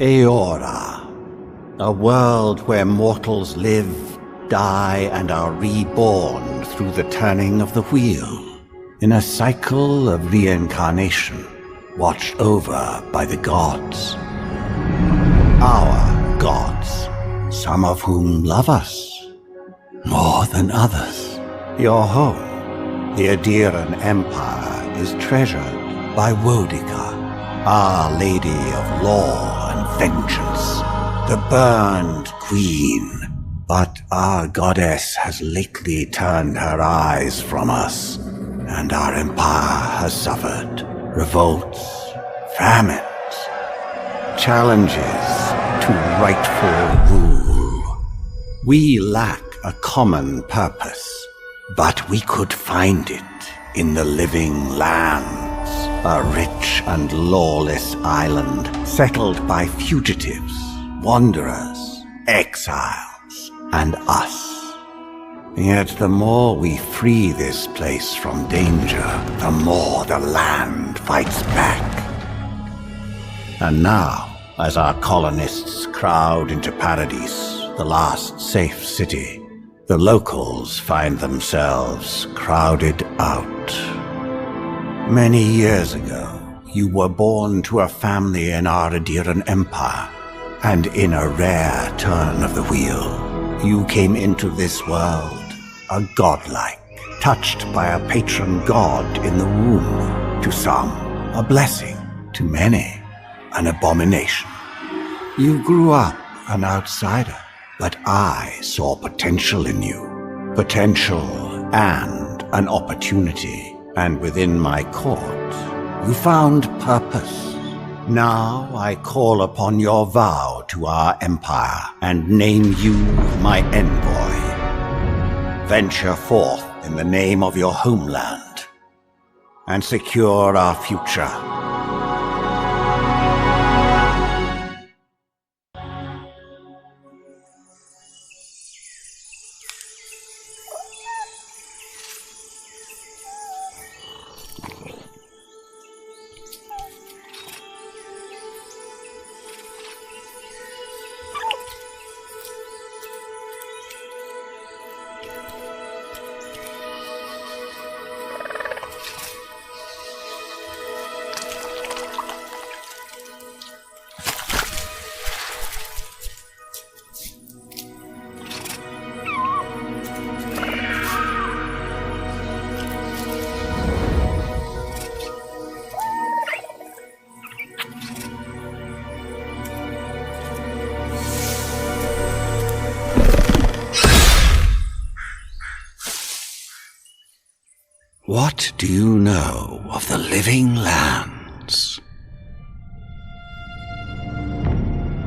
Eora, a world where mortals live, die, and are reborn through the turning of the wheel, in a cycle of reincarnation, watched over by the gods. Our gods, some of whom love us more than others. Your home, the Adiran Empire, is treasured by Wodica, Our Lady of Law and Vengeance, the Burned Queen. But our goddess has lately turned her eyes from us, and our empire has suffered revolts, famines, challenges to rightful rule. We lack a common purpose, but we could find it in the living lands, a rich and lawless island settled by fugitives, wanderers, exiles, and us. Yet the more we free this place from danger, the more the land fights back. And now, as our colonists crowd into Paradise, the last safe city, the locals find themselves crowded out. Many years ago, you were born to a family in our Adiran Empire, and in a rare turn of the wheel, you came into this world a godlike, touched by a patron god in the womb. To some, a blessing. To many, an abomination. You grew up an outsider, but I saw potential in you. Potential and an opportunity. And within my court, you found purpose. Now I call upon your vow to our empire and name you my envoy. Venture forth in the name of your homeland and secure our future. What do you know of the living lands?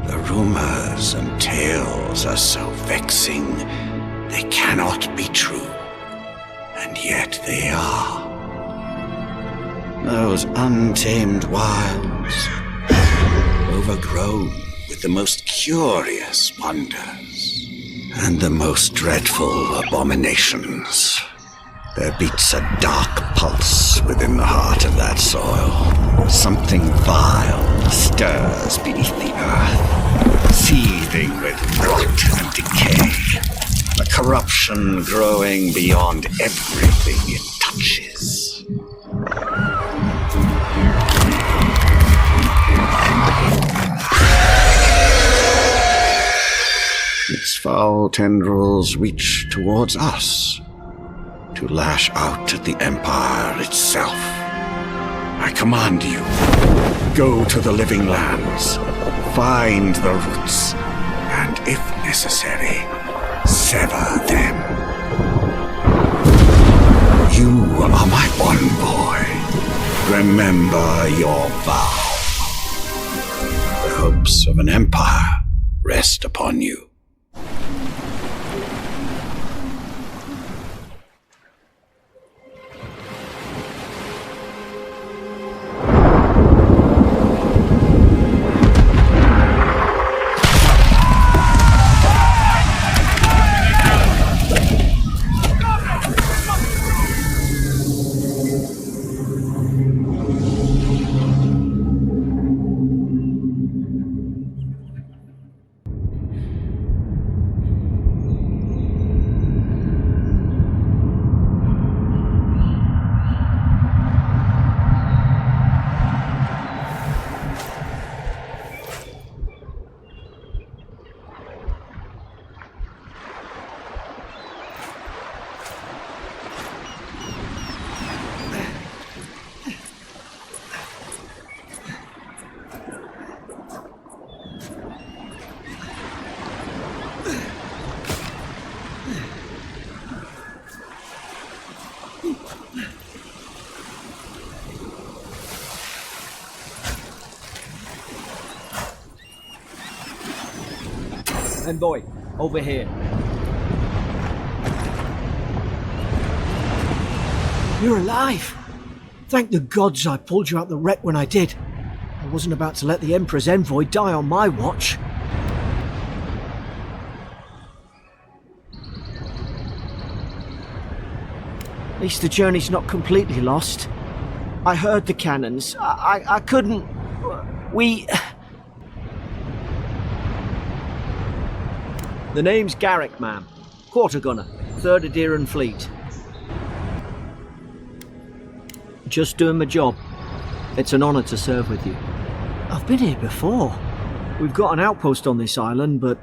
The rumors and tales are so vexing, they cannot be true, and yet they are. Those untamed wilds, overgrown with the most curious wonders and the most dreadful abominations. There beats a dark pulse within the heart of that soil. Something vile stirs beneath the earth, seething with rot and decay. The corruption growing beyond everything it touches. Its foul tendrils reach towards us, to lash out at the Empire itself. I command you, go to the living lands, find the roots, and if necessary, sever them. You are my envoy. Remember your vow. The hopes of an empire rest upon you. Envoy, over here. You're alive! Thank the gods I pulled you out the wreck when I did. I wasn't about to let the Emperor's envoy die on my watch. At least the journey's not completely lost. I heard the cannons. I couldn't... We... The name's Garrick, ma'am. Quarter gunner, 3rd Adheran Fleet. Just doing my job. It's an honour to serve with you. I've been here before. We've got an outpost on this island, but...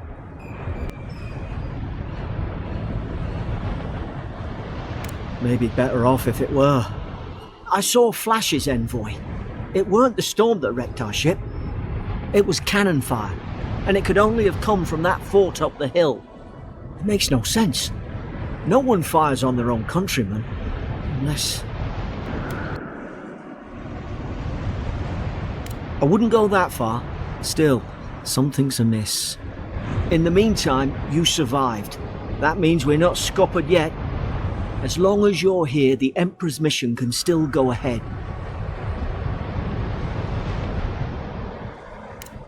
maybe better off if it were. I saw flashes, Envoy. It weren't the storm that wrecked our ship. It was cannon fire, and it could only have come from that fort up the hill. It makes no sense. No one fires on their own countrymen, unless... I wouldn't go that far. Still, something's amiss. In the meantime, you survived. That means we're not scuppered yet. As long as you're here, the Emperor's mission can still go ahead.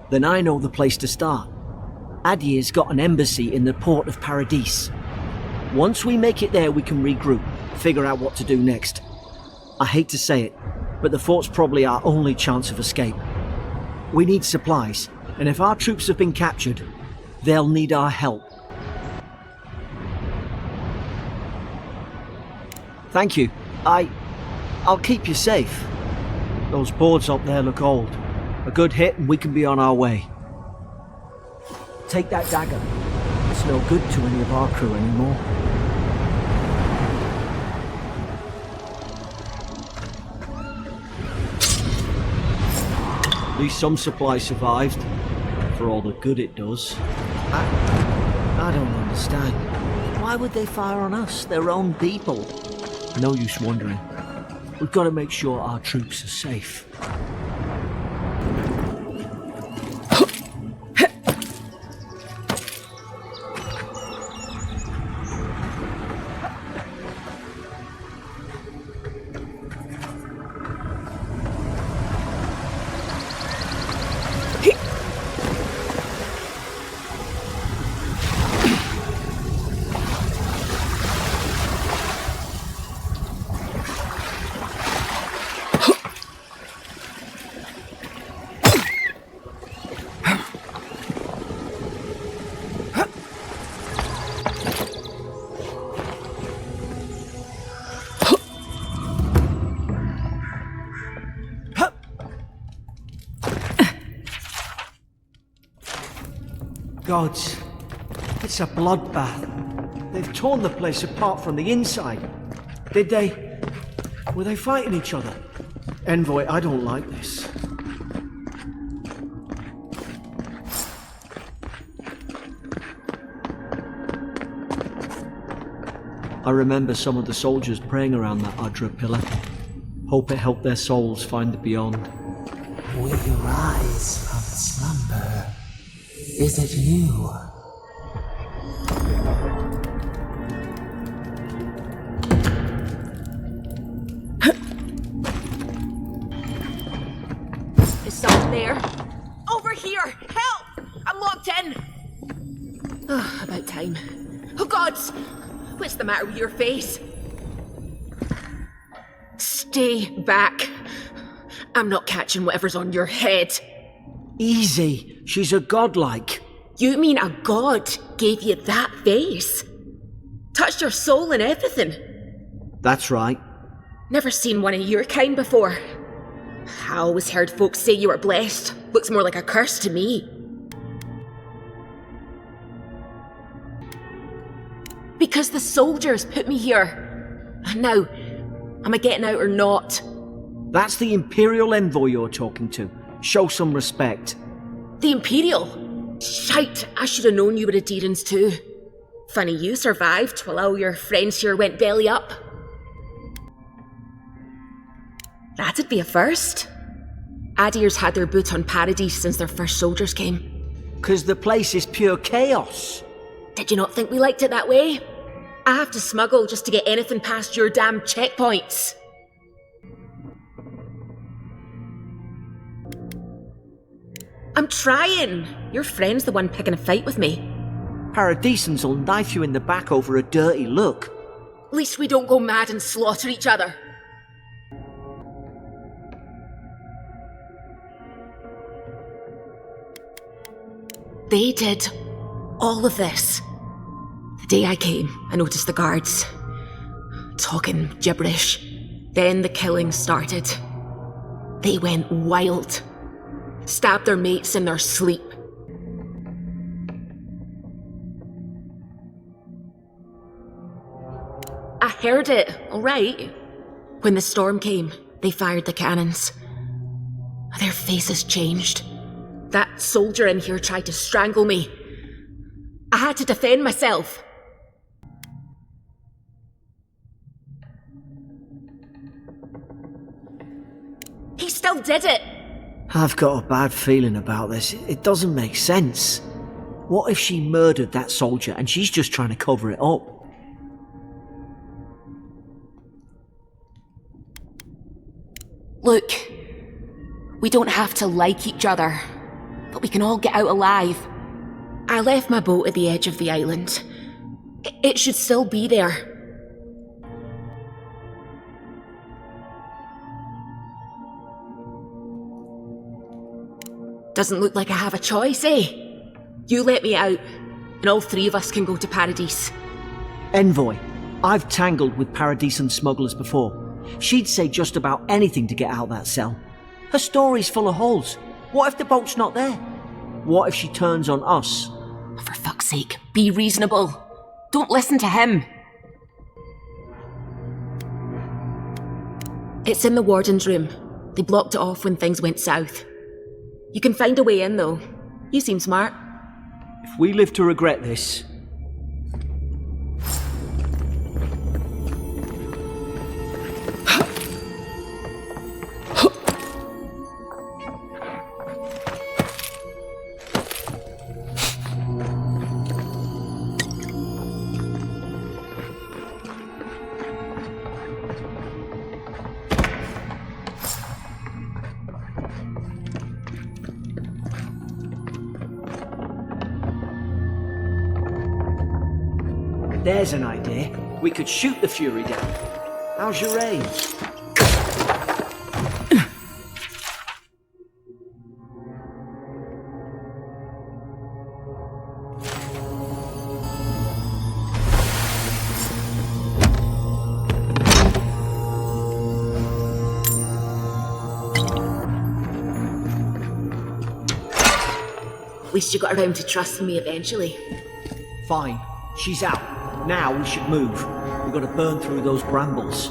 Then I know the place to start. Adir's got an embassy in the port of Paradis. Once we make it there, we can regroup, figure out what to do next. I hate to say it, but the fort's probably our only chance of escape. We need supplies, and if our troops have been captured, they'll need our help. Thank you. I'll keep you safe. Those boards up there look old. A good hit and we can be on our way. Take that dagger. It's no good to any of our crew anymore. At least some supply survived, for all the good it does. I don't understand. Why would they fire on us, their own people? No use wondering. We've got to make sure our troops are safe. Gods, it's a bloodbath. They've torn the place apart from the inside. Were they fighting each other? Envoy, I don't like this. I remember some of the soldiers praying around that Adra pillar. Hope it helped their souls find the beyond. We rise from slumber. Is it you? Is someone there? Over here! Help! I'm locked in! About time. Oh gods! What's the matter with your face? Stay back. I'm not catching whatever's on your head. Easy. She's a godlike. You mean a god gave you that face? Touched your soul and everything? That's right. Never seen one of your kind before. I always heard folks say you were blessed. Looks more like a curse to me. Because the soldiers put me here. Now, am I getting out or not? That's the Imperial envoy you're talking to. Show some respect. The Imperial? Shite, I should have known you were Adherans too. Funny you survived while all your friends here went belly up. That'd be a first. Adir's had their boot on Paradis since their first soldiers came. 'Cause the place is pure chaos. Did you not think we liked it that way? I have to smuggle just to get anything past your damn checkpoints. I'm trying. Your friend's the one picking a fight with me. Paradisans will knife you in the back over a dirty look. At least we don't go mad and slaughter each other. They did all of this. The day I came, I noticed the guards talking gibberish. Then the killing started. They went wild. Stabbed their mates in their sleep. I heard it, alright. When the storm came, they fired the cannons. Their faces changed. That soldier in here tried to strangle me. I had to defend myself. He still did it. I've got a bad feeling about this. It doesn't make sense. What if she murdered that soldier and she's just trying to cover it up? Look, we don't have to like each other, but we can all get out alive. I left my boat at the edge of the island. It should still be there. Doesn't look like I have a choice, eh? You let me out, and all three of us can go to Paradise. Envoy, I've tangled with Paradisan smugglers before. She'd say just about anything to get out that cell. Her story's full of holes. What if the boat's not there? What if she turns on us? For fuck's sake, be reasonable. Don't listen to him. It's in the warden's room. They blocked it off when things went south. You can find a way in, though. You seem smart. If we live to regret this... There's an idea. We could shoot the Fury down. How's your aim? At least you got around to trusting me eventually. Fine. She's out. Now we should move. We've got to burn through those brambles.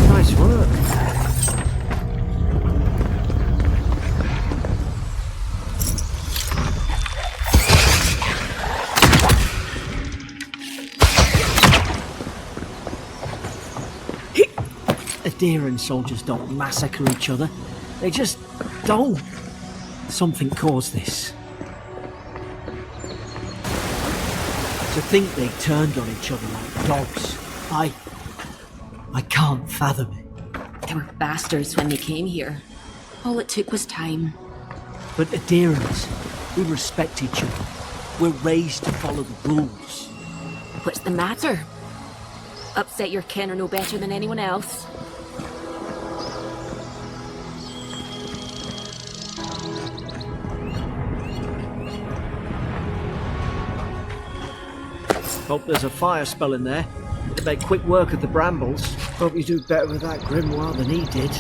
Nice work. Aderan soldiers don't massacre each other. They just don't. Something caused this. To think they turned on each other like dogs. I can't fathom it. They were bastards when they came here. All it took was time. But Aderans, we respect each other. We're raised to follow the rules. What's the matter? Upset your kin are no better than anyone else. Hope there's a fire spell in there. It'll make quick work of the brambles. Hope you do better with that grimoire than he did.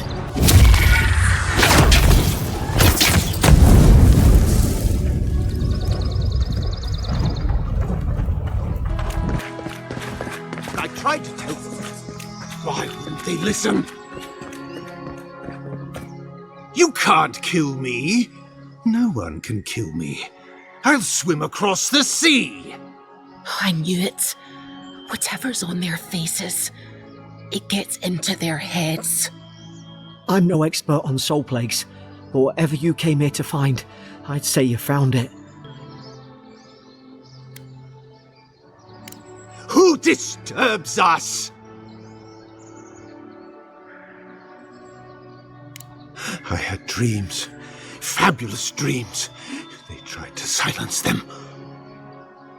I tried to tell them. Why wouldn't they listen? You can't kill me. No one can kill me. I'll swim across the sea. I knew it. Whatever's on their faces, it gets into their heads. I'm no expert on soul plagues, but whatever you came here to find, I'd say you found it. Who disturbs us? I had dreams, fabulous dreams. They tried to silence them.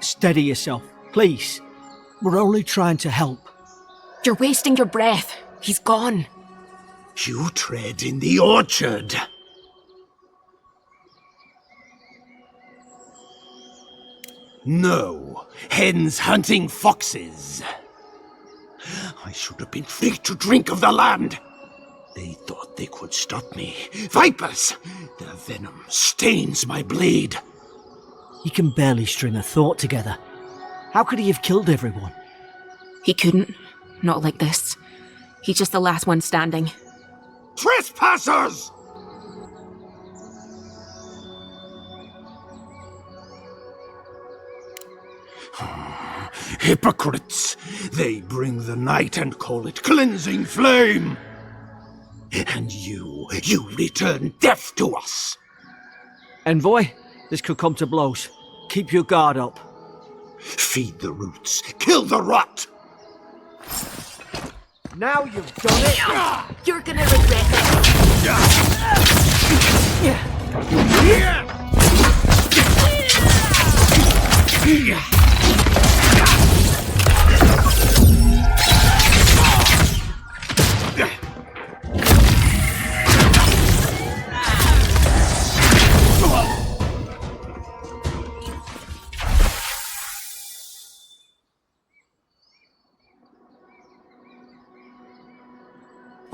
Steady yourself, please. We're only trying to help. You're wasting your breath. He's gone. You tread in the orchard. No, hens hunting foxes. I should have been free to drink of the land. They thought they could stop me. Vipers! Their venom stains my blade. He can barely string a thought together. How could he have killed everyone? He couldn't. Not like this. He's just the last one standing. Trespassers! Hypocrites! They bring the night and call it cleansing flame! And you return death to us! Envoy, this could come to blows. Keep your guard up. Feed the roots, kill the rot! Now you've done it! You're gonna regret it!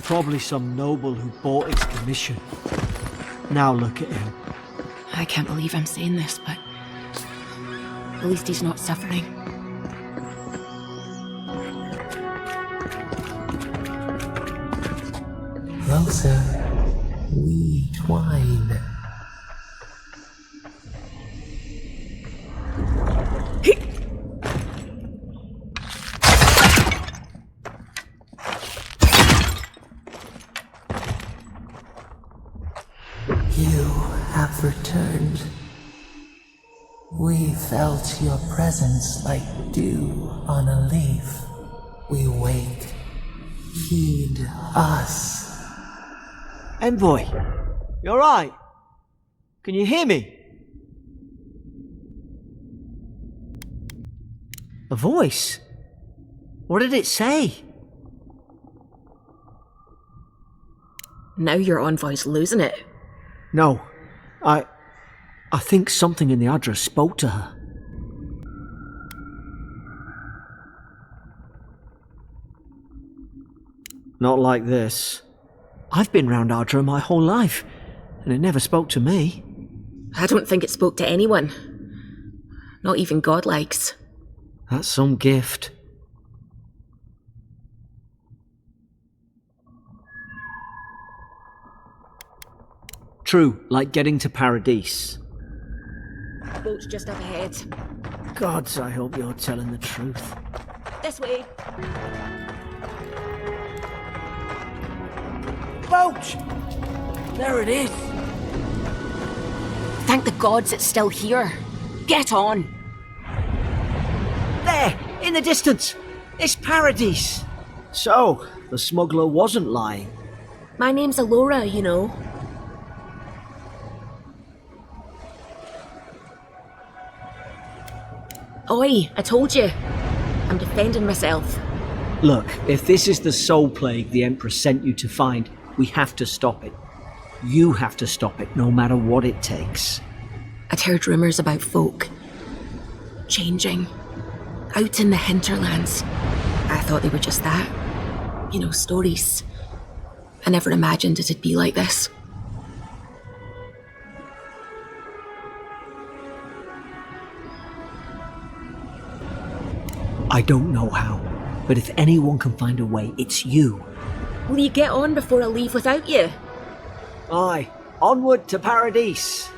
Probably some noble who bought its commission. Now look at him. I can't believe I'm saying this, but at least he's not suffering. Closer, we twine. You have returned. We felt your presence like dew on a leaf. We wake. Heed us. Envoy, you alright? Can you hear me? A voice? What did it say? Now your envoy's losing it. No, I think something in the address spoke to her. Not like this. I've been round Ardra my whole life, and it never spoke to me. I don't think it spoke to anyone. Not even godlikes. That's some gift. True, like getting to Paradise. Boat's just up ahead. Gods, I hope you're telling the truth. This way. Boat! There it is! Thank the gods it's still here. Get on. There! In the distance! It's Paradise! So, the smuggler wasn't lying. My name's Eora, you know. Oi, I told you. I'm defending myself. Look, if this is the soul plague the Empress sent you to find, we have to stop it. You have to stop it, no matter what it takes. I'd heard rumours about folk changing out in the hinterlands. I thought they were just that. You know, stories. I never imagined it'd be like this. I don't know how, but if anyone can find a way, it's you. Will you get on before I leave without you? Aye, onward to Paradise.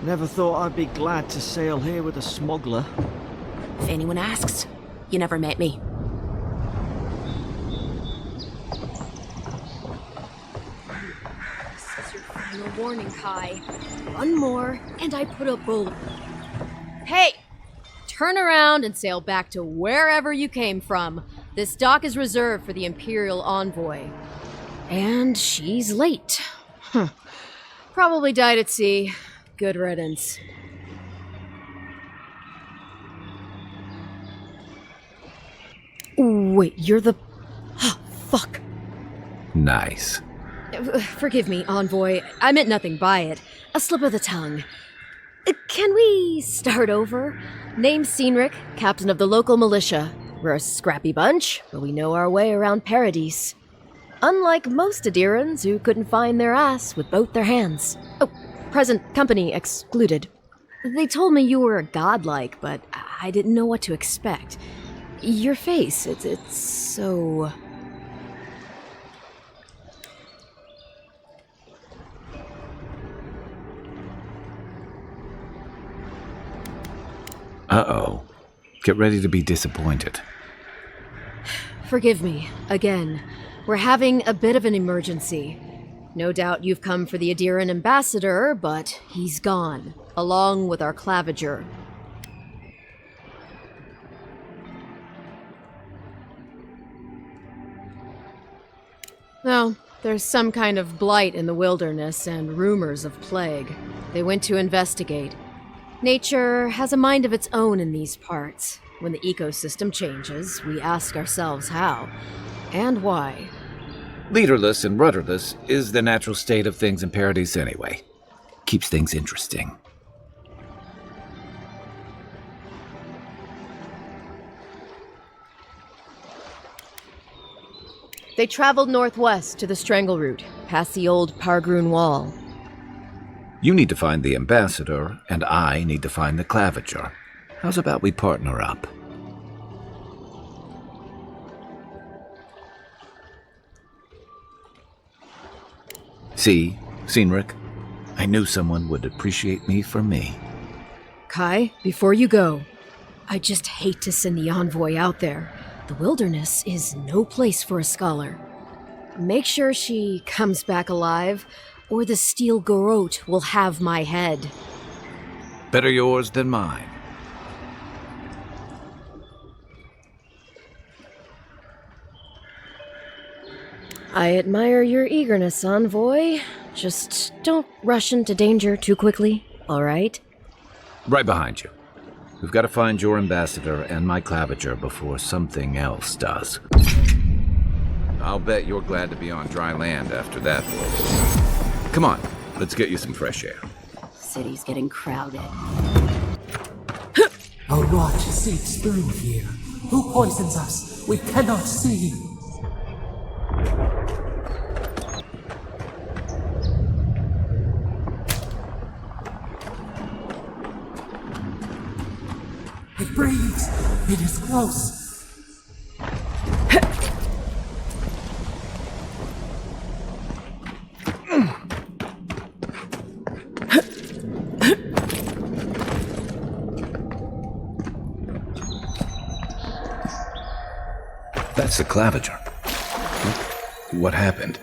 Never thought I'd be glad to sail here with a smuggler. If anyone asks, you never met me. This is your final warning, Kai. One more, and I put a bullet. Hey! Turn around and sail back to wherever you came from. This dock is reserved for the Imperial Envoy. And she's late. Probably died at sea. Good riddance. Wait, you're the... Fuck. Nice. Forgive me, Envoy. I meant nothing by it. A slip of the tongue. Can we start over? Name's Cynric, captain of the local militia. We're a scrappy bunch, but we know our way around Paradise. Unlike most Adirans who couldn't find their ass with both their hands. Oh, present company excluded. They told me you were godlike, but I didn't know what to expect. Your face, it's so... Uh-oh. Get ready to be disappointed. Forgive me, again. We're having a bit of an emergency. No doubt you've come for the Adiran ambassador, but he's gone, along with our claviger. Well, there's some kind of blight in the wilderness and rumors of plague. They went to investigate. Nature has a mind of its own in these parts. When the ecosystem changes, we ask ourselves how and why. Leaderless and rudderless is the natural state of things in Paradise anyway. Keeps things interesting. They traveled northwest to the Strangle Route, past the old Pargroon Wall. You need to find the ambassador, and I need to find the claviger. How's about we partner up? See, Cynric, I knew someone would appreciate me for me. Kai, before you go, I just hate to send the envoy out there. The wilderness is no place for a scholar. Make sure she comes back alive, or the steel garrote will have my head. Better yours than mine. I admire your eagerness, Envoy. Just don't rush into danger too quickly, all right? Right behind you. We've got to find your ambassador and my claviger before something else does. I'll bet you're glad to be on dry land after that. Come on, let's get you some fresh air. City's getting crowded. A rot seeps through here. Who poisons us? We cannot see. It breathes. It is close. That's the claviger. What happened?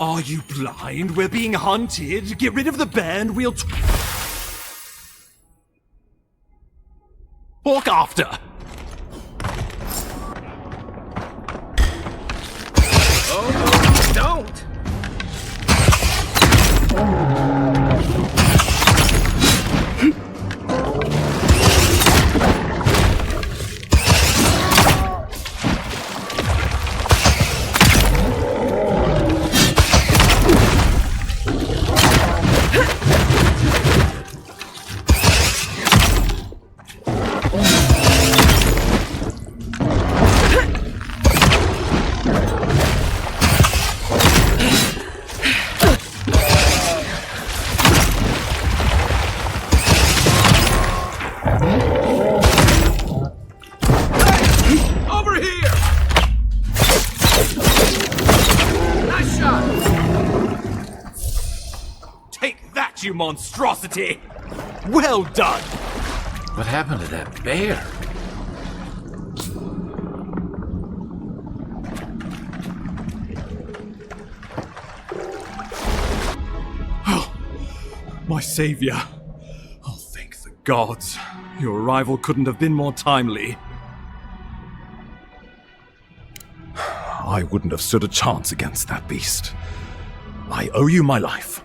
Are you blind? We're being hunted. Get rid of the band. We'll walk after. Oh, don't! You monstrosity! Well done! What happened to that bear? My savior. Oh, thank the gods. Your arrival couldn't have been more timely. I wouldn't have stood a chance against that beast. I owe you my life.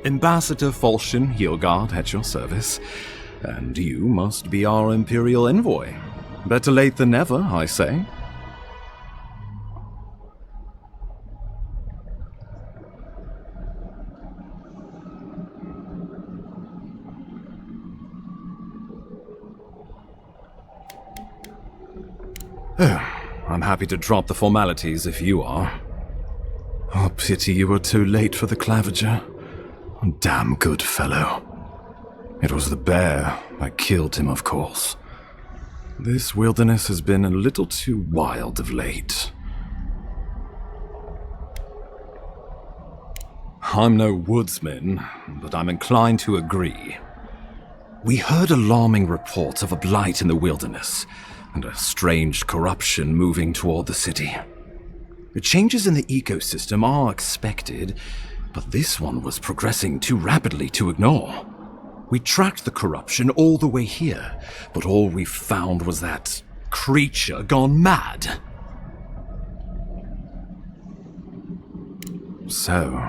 Ambassador Falchion Heelguard at your service. And you must be our Imperial envoy. Better late than never, I say. I'm happy to drop the formalities if you are. Oh, pity you were too late for the claviger. Damn good fellow. It was the bear that killed him, of course. This wilderness has been a little too wild of late. I'm no woodsman, but I'm inclined to agree. We heard alarming reports of a blight in the wilderness, and a strange corruption moving toward the city. The changes in the ecosystem are expected, but this one was progressing too rapidly to ignore. We tracked the corruption all the way here, but all we found was that creature gone mad. So,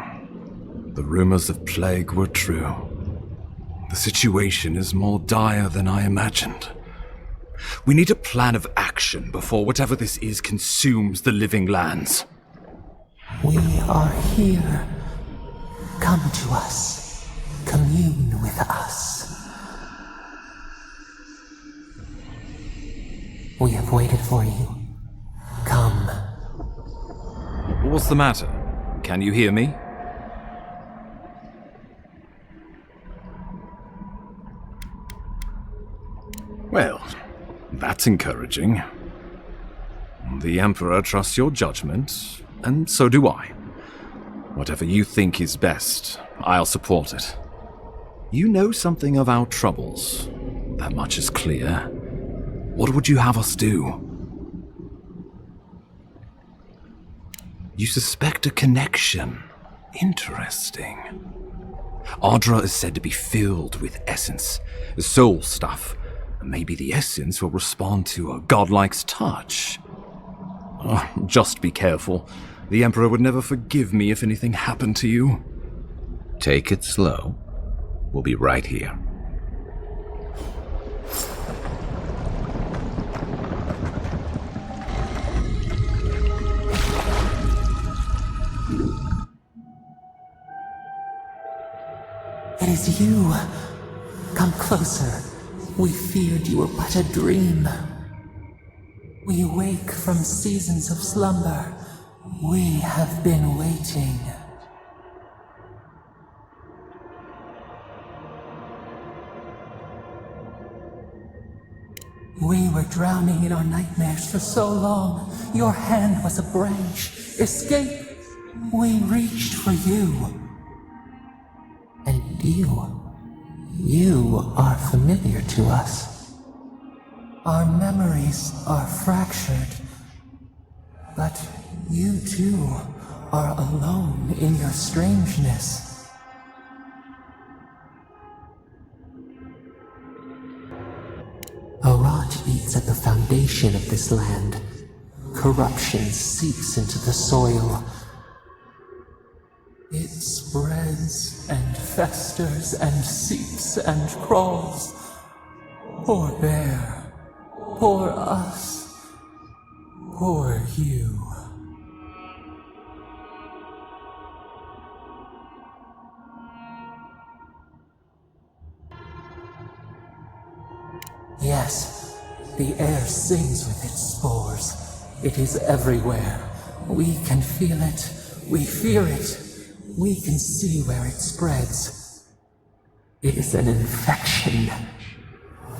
the rumors of plague were true. The situation is more dire than I imagined. We need a plan of action before whatever this is consumes the living lands. We are here. Come to us. Commune with us. We have waited for you. Come. What's the matter? Can you hear me? Well, that's encouraging. The Emperor trusts your judgment, and so do I. Whatever you think is best, I'll support it. You know something of our troubles. That much is clear. What would you have us do? You suspect a connection. Interesting. Ardra is said to be filled with essence, soul stuff. Maybe the essence will respond to a godlike's touch. Just be careful. The Emperor would never forgive me if anything happened to you. Take it slow. We'll be right here. It is you. Come closer. We feared you were but a dream. We wake from seasons of slumber. We have been waiting. We were drowning in our nightmares for so long. Your hand was a branch. Escape! We reached for you. And you are familiar to us. Our memories are fractured. But you too are alone in your strangeness. A rot eats at the foundation of this land. Corruption seeps into the soil. It spreads and festers and seeps and crawls. Poor bear. Poor us. Poor you. Yes, the air sings with its spores. It is everywhere. We can feel it. We fear it. We can see where it spreads. It is an infection.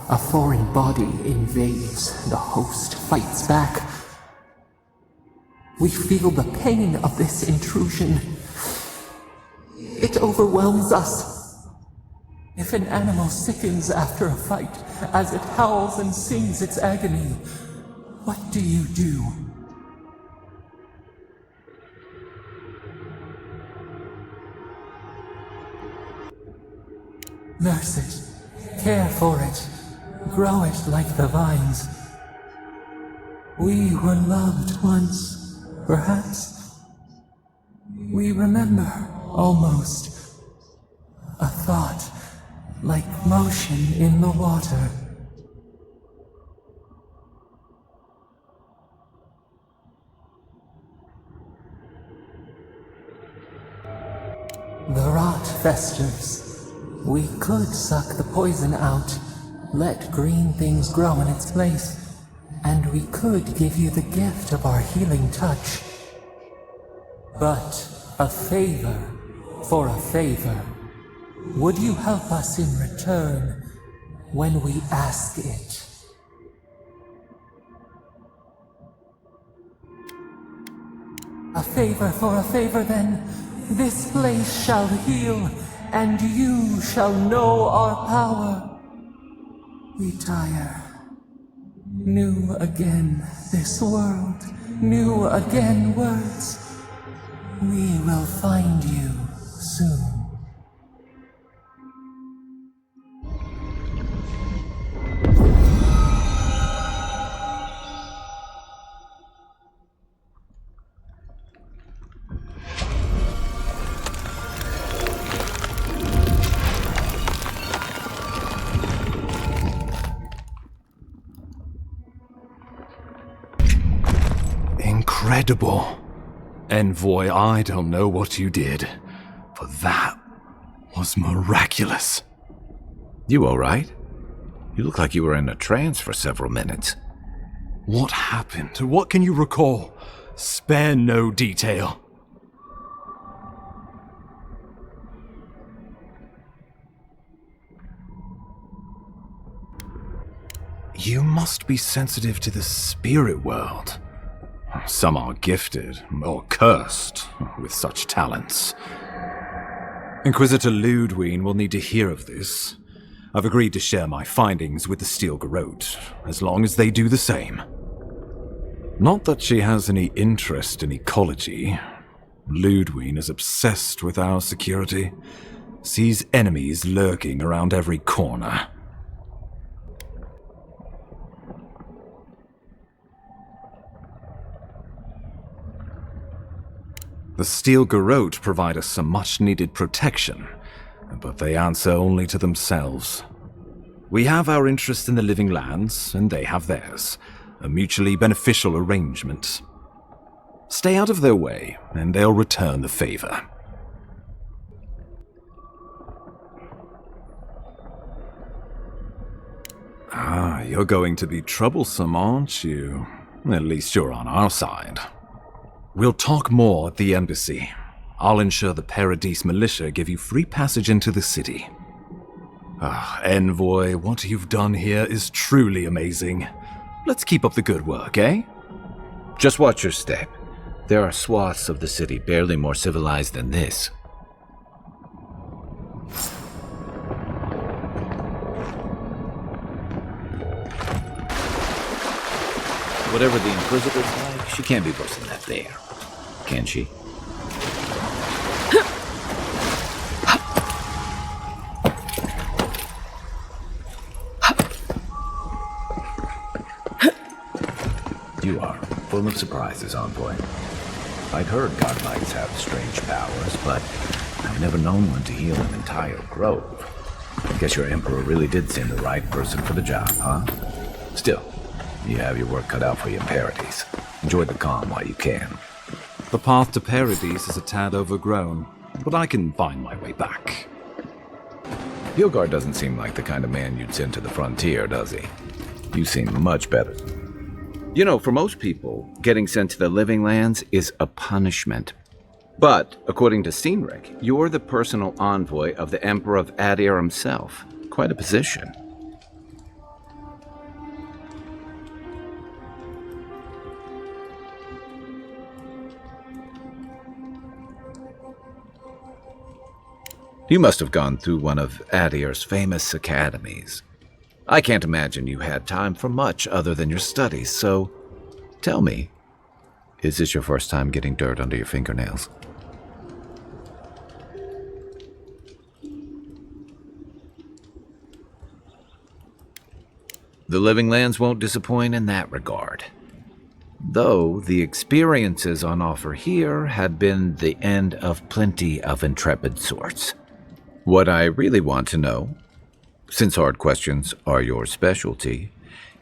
A foreign body invades. The host fights back. We feel the pain of this intrusion. It overwhelms us. If an animal sickens after a fight, as it howls and sings its agony, what do you do? Nurse it, care for it, grow it like the vines. We were loved once, perhaps. We remember, almost. A thought, like motion in the water. The rot festers. We could suck the poison out, let green things grow in its place, and we could give you the gift of our healing touch. But a favor for a favor. Would you help us in return when we ask it? A favor for a favor, then. This place shall heal, and you shall know our power. Retire. New again this world, new again words. We will find you soon. Incredible. Envoy, I don't know what you did, but that was miraculous. You all right? You look like you were in a trance for several minutes. What happened? What can you recall? Spare no detail. You must be sensitive to the spirit world. Some are gifted, or cursed, with such talents. Inquisitor Ludwig will need to hear of this. I've agreed to share my findings with the Steel Garrote, as long as they do the same. Not that she has any interest in ecology. Ludwig is obsessed with our security, sees enemies lurking around every corner. The Steel Garrote provide us some much-needed protection, but they answer only to themselves. We have our interest in the living lands, and they have theirs, a mutually beneficial arrangement. Stay out of their way, and they'll return the favor. Ah, you're going to be troublesome, aren't you? At least you're on our side. We'll talk more at the embassy. I'll ensure the Paradise militia give you free passage into the city. Ah, Envoy, what you've done here is truly amazing. Let's keep up the good work, eh? Just watch your step. There are swaths of the city barely more civilized than this. Whatever the Inquisitor's like, she can't be worse than that there. Can she? You are full of surprises, Envoy. I'd heard godlings have strange powers, but I've never known one to heal an entire grove. I guess your Emperor really did seem the right person for the job, huh? Still, you have your work cut out for you in Paradise. Enjoy the calm while you can. The path to Paradise is a tad overgrown, but I can find my way back. Hilgard doesn't seem like the kind of man you'd send to the frontier, does he? You seem much better. You know, for most people, getting sent to the living lands is a punishment. But, according to Cynric, you're the personal envoy of the Emperor of Adir himself. Quite a position. You must have gone through one of Adir's famous academies. I can't imagine you had time for much other than your studies, so tell me, is this your first time getting dirt under your fingernails? The Living Lands won't disappoint in that regard. Though the experiences on offer here had been the end of plenty of intrepid sorts. What I really want to know, since hard questions are your specialty,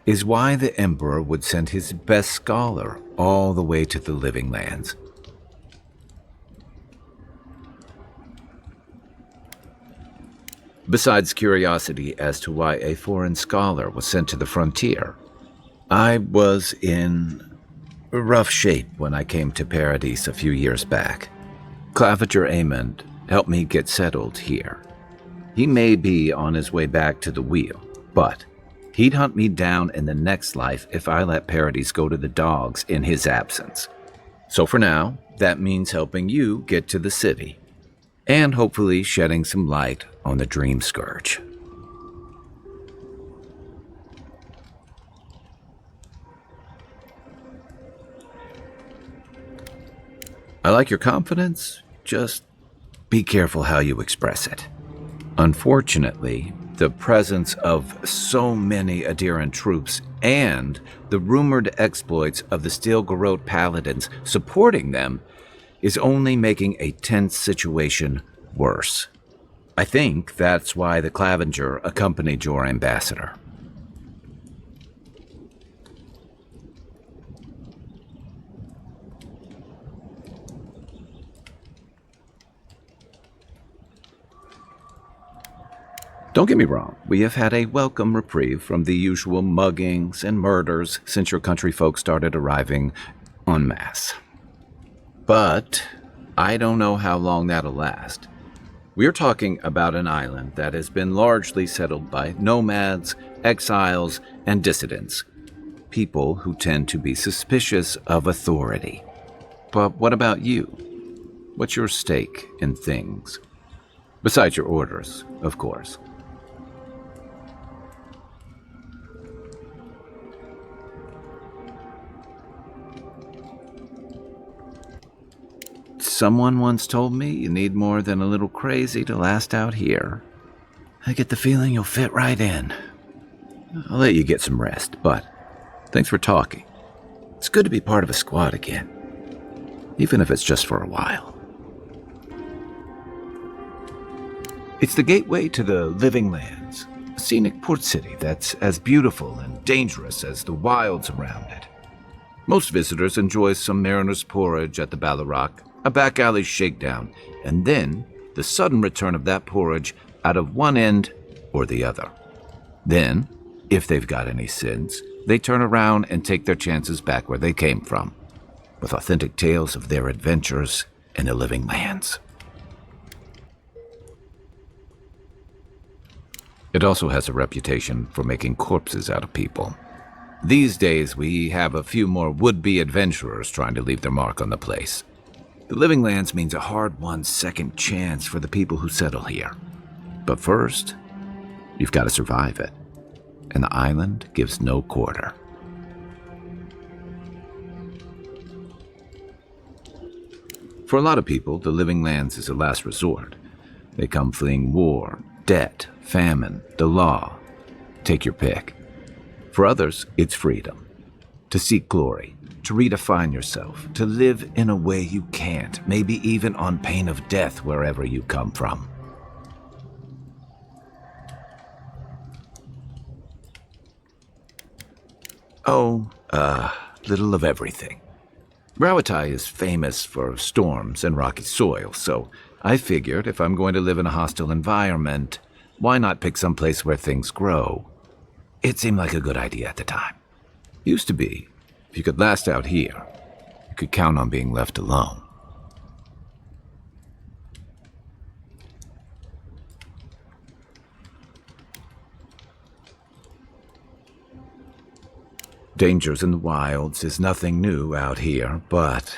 is why the Emperor would send his best scholar all the way to the Living Lands. Besides curiosity as to why a foreign scholar was sent to the frontier, I was in rough shape when I came to Paradise a few years back. Claviger Amond helped me get settled here. He may be on his way back to the wheel, but he'd hunt me down in the next life if I let Paradise go to the dogs in his absence. So for now, that means helping you get to the city, and hopefully shedding some light on the Dream Scourge. I like your confidence, just be careful how you express it. Unfortunately, the presence of so many Adiran troops and the rumored exploits of the Steel Garrote paladins supporting them is only making a tense situation worse. I think that's why the Claviger accompanied your ambassador. Don't get me wrong, we have had a welcome reprieve from the usual muggings and murders since your country folk started arriving en masse. But I don't know how long that'll last. We're talking about an island that has been largely settled by nomads, exiles, and dissidents, people who tend to be suspicious of authority. But what about you? What's your stake in things? Besides your orders, of course. Someone once told me you need more than a little crazy to last out here. I get the feeling you'll fit right in. I'll let you get some rest, but thanks for talking. It's good to be part of a squad again, even if it's just for a while. It's the gateway to the Living Lands, a scenic port city that's as beautiful and dangerous as the wilds around it. Most visitors enjoy some mariner's porridge at the Ballarrock, a back alley shakedown, and then the sudden return of that porridge out of one end or the other. Then, if they've got any sins, they turn around and take their chances back where they came from, with authentic tales of their adventures in the Living Lands. It also has a reputation for making corpses out of people. These days, we have a few more would-be adventurers trying to leave their mark on the place. The Living Lands means a hard-won second chance for the people who settle here. But first, you've got to survive it, and the island gives no quarter. For a lot of people, the Living Lands is a last resort. They come fleeing war, debt, famine, the law. Take your pick. For others, it's freedom. To seek glory, to redefine yourself, to live in a way you can't, maybe even on pain of death wherever you come from. Little of everything. Rawatai is famous for storms and rocky soil, so I figured if I'm going to live in a hostile environment, why not pick some place where things grow? It seemed like a good idea at the time. Used to be. If you could last out here, you could count on being left alone. Dangers in the wilds is nothing new out here, but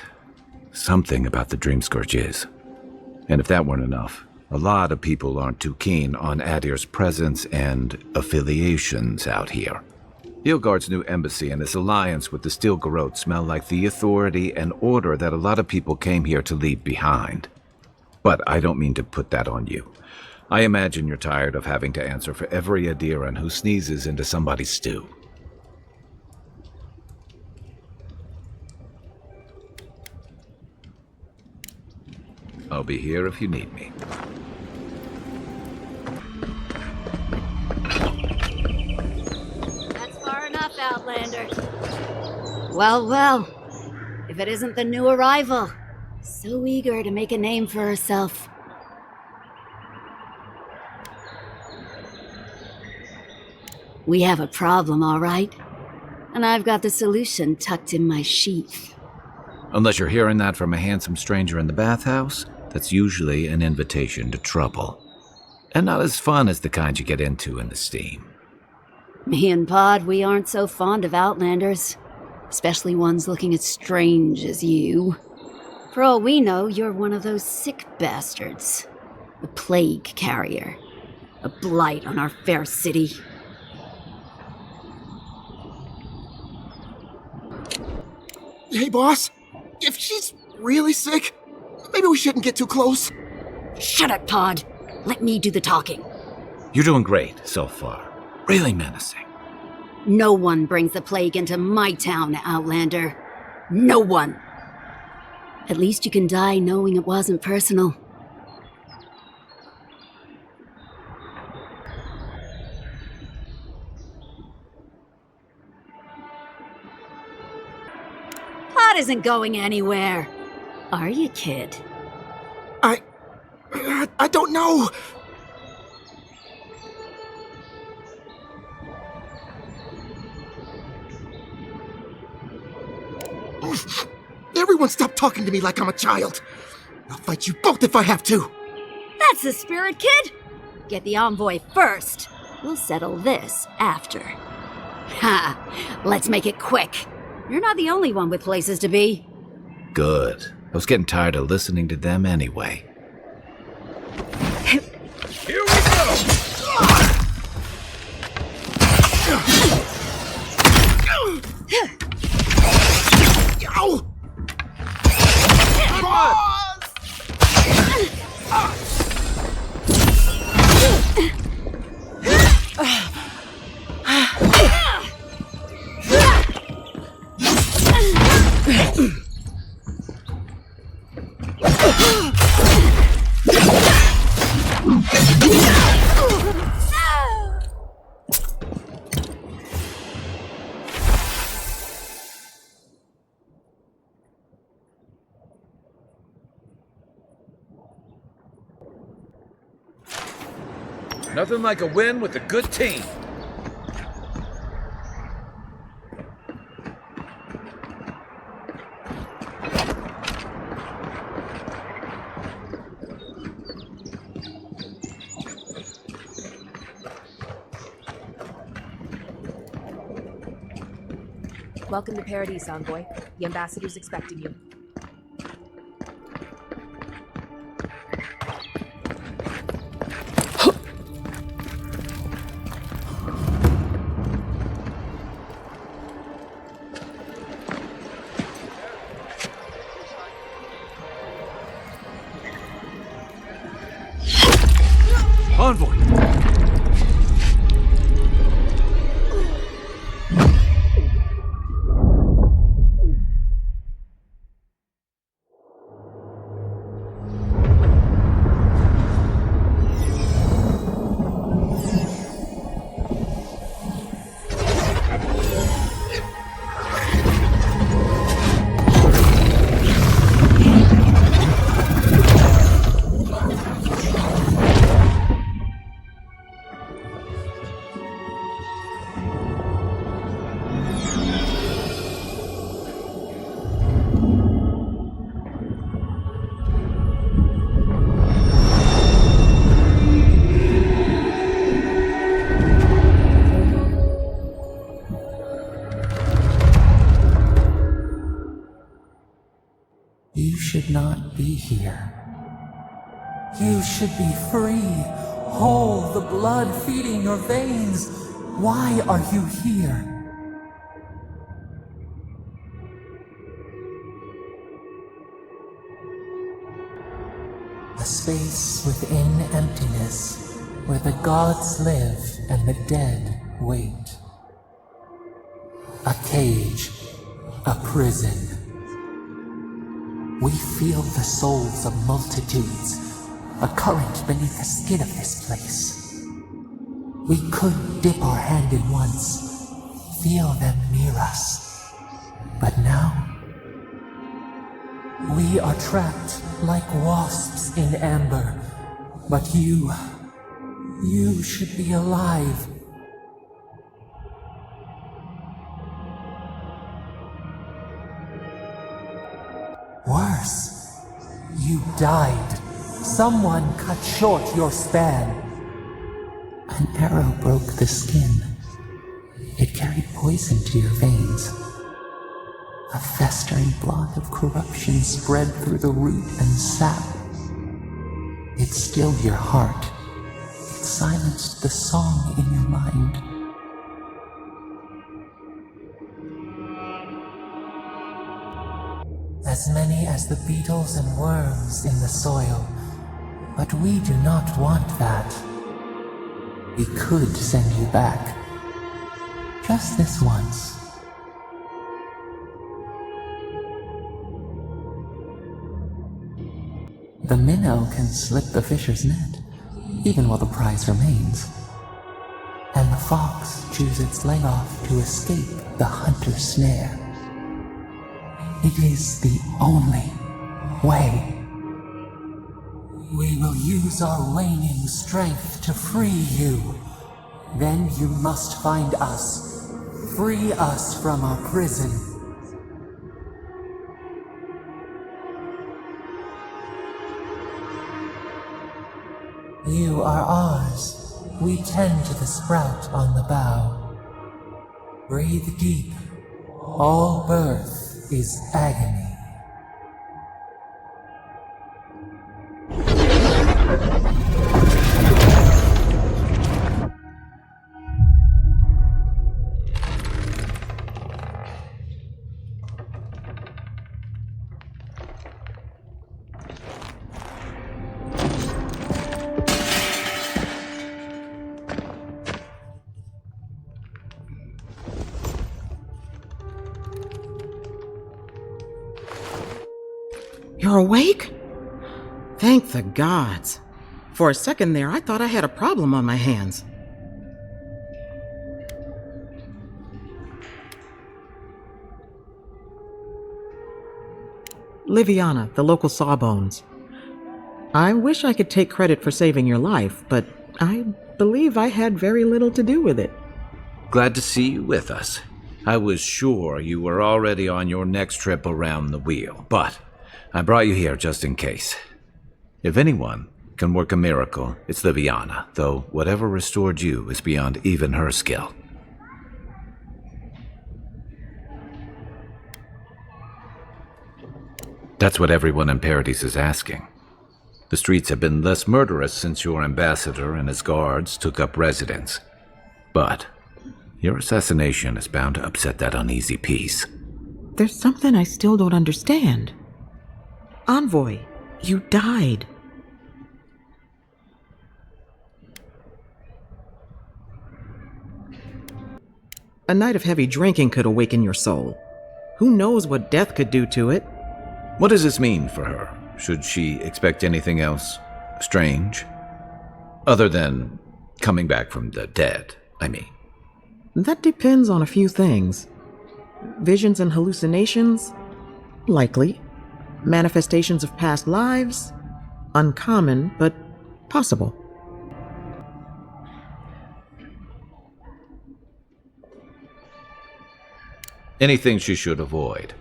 something about the Dream Scourge is. And if that weren't enough, a lot of people aren't too keen on Adir's presence and affiliations out here. Ilgard's new embassy and his alliance with the Steel Garrote smell like the authority and order that a lot of people came here to leave behind. But I don't mean to put that on you. I imagine you're tired of having to answer for every Adiran who sneezes into somebody's stew. I'll be here if you need me. That's far enough, Outlander. Well, well. If it isn't the new arrival. So eager to make a name for herself. We have a problem, all right? And I've got the solution tucked in my sheath. Unless you're hearing that from a handsome stranger in the bathhouse, that's usually an invitation to trouble. And not as fun as the kind you get into in the steam. Me and Pod, we aren't so fond of Outlanders. Especially ones looking as strange as you. For all we know, you're one of those sick bastards. A plague carrier. A blight on our fair city. Hey, boss. If she's really sick, maybe we shouldn't get too close. Shut it, Pod. Let me do the talking. You're doing great so far. Really menacing. No one brings the plague into my town, Outlander. No one. At least you can die knowing it wasn't personal. Pod isn't going anywhere. Are you, kid? I don't know. Everyone stop talking to me like I'm a child. I'll fight you both if I have to. That's the spirit, kid. Get the envoy first. We'll settle this after. Ha! Let's make it quick. You're not the only one with places to be. Good. I was getting tired of listening to them anyway. Here we go! Ow! Nothing like a win with a good team. Welcome to Paradise, Envoy. The ambassador's expecting you. Envoy! You should not be here. You should be free, whole, the blood feeding your veins. Why are you here? A space within emptiness, where the gods live and the dead wait. A cage, a prison. We feel the souls of multitudes, a current beneath the skin of this place. We could dip our hand in once, feel them near us. But now, we are trapped like wasps in amber. But you should be alive. Worse, you died. Someone cut short your span. An arrow broke the skin. It carried poison to your veins. A festering blot of corruption spread through the root and sap. It stilled your heart. It silenced the song in your mind. As many as the beetles and worms in the soil. But we do not want that. We could send you back. Just this once. The minnow can slip the fisher's net, even while the prize remains. And the fox chews its leg off to escape the hunter's snare. It is the only way. We will use our waning strength to free you. Then you must find us. Free us from our prison. You are ours. We tend to the sprout on the bough. Breathe deep. All birth is agony. You're awake? Thank the gods. For a second there, I thought I had a problem on my hands. Liviana, the local sawbones. I wish I could take credit for saving your life, but I believe I had very little to do with it. Glad to see you with us. I was sure you were already on your next trip around the wheel, but I brought you here just in case. If anyone can work a miracle, it's Liviana, though whatever restored you is beyond even her skill. That's what everyone in Paradise is asking. The streets have been less murderous since your ambassador and his guards took up residence. But your assassination is bound to upset that uneasy peace. There's something I still don't understand. Envoy, you died. A night of heavy drinking could awaken your soul. Who knows what death could do to it? What does this mean for her? Should she expect anything else strange? Other than coming back from the dead, I mean. That depends on a few things. Visions and hallucinations? Likely. Manifestations of past lives? Uncommon, but possible. Anything she should avoid.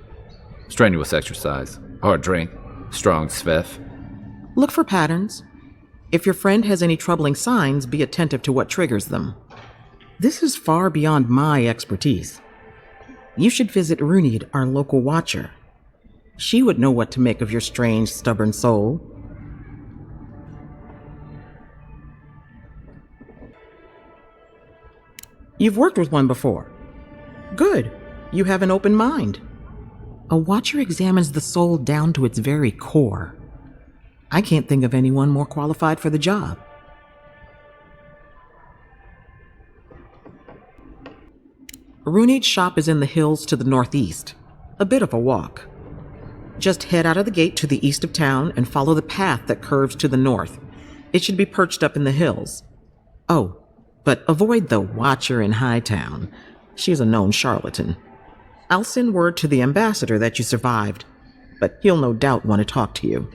Strenuous exercise, hard drink, strong sveff. Look for patterns. If your friend has any troubling signs, be attentive to what triggers them. This is far beyond my expertise. You should visit Runid, our local watcher. She would know what to make of your strange, stubborn soul. You've worked with one before. Good. You have an open mind. A watcher examines the soul down to its very core. I can't think of anyone more qualified for the job. Runeade's shop is in the hills to the northeast. A bit of a walk. Just head out of the gate to the east of town and follow the path that curves to the north. It should be perched up in the hills. Oh, but avoid the Watcher in Hightown. She's a known charlatan. I'll send word to the ambassador that you survived, but he'll no doubt want to talk to you.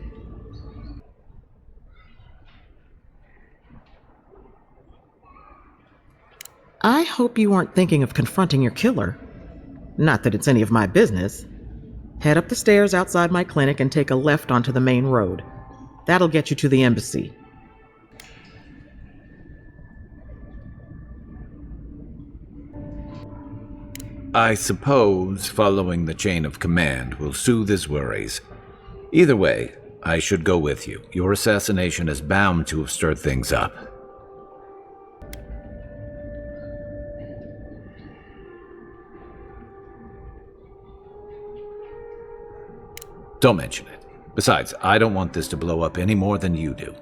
I hope you aren't thinking of confronting your killer. Not that it's any of my business. Head up the stairs outside my clinic and take a left onto the main road. That'll get you to the embassy. I suppose following the chain of command will soothe his worries. Either way, I should go with you. Your assassination is bound to have stirred things up. Don't mention it. Besides, I don't want this to blow up any more than you do.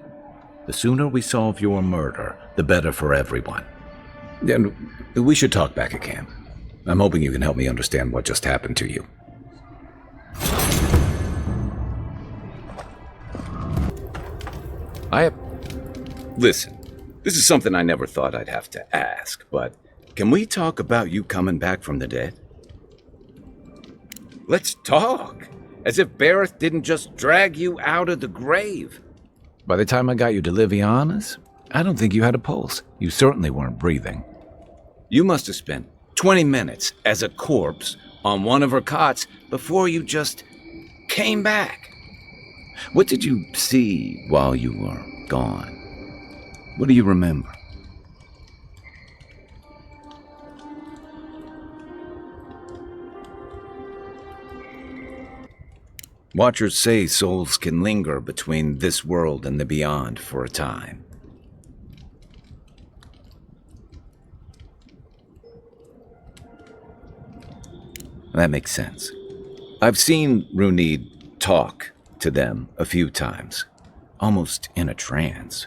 The sooner we solve your murder, the better for everyone. And we should talk back at camp. I'm hoping you can help me understand what just happened to you. Listen, this is something I never thought I'd have to ask, but can we talk about you coming back from the dead? Let's talk! As if Bareth didn't just drag you out of the grave. By the time I got you to Liviana's, I don't think you had a pulse. You certainly weren't breathing. You must have spent 20 minutes as a corpse on one of her cots before you just came back. What did you see while you were gone? What do you remember? Watchers say souls can linger between this world and the beyond for a time. That makes sense. I've seen Runeade talk to them a few times, almost in a trance.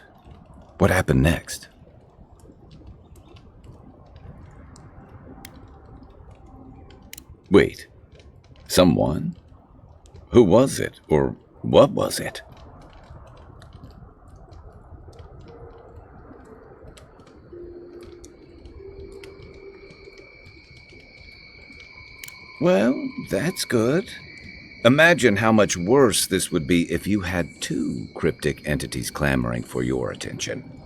What happened next? Wait, someone? Who was it, or what was it? Well, that's good. Imagine how much worse this would be if you had two cryptic entities clamoring for your attention.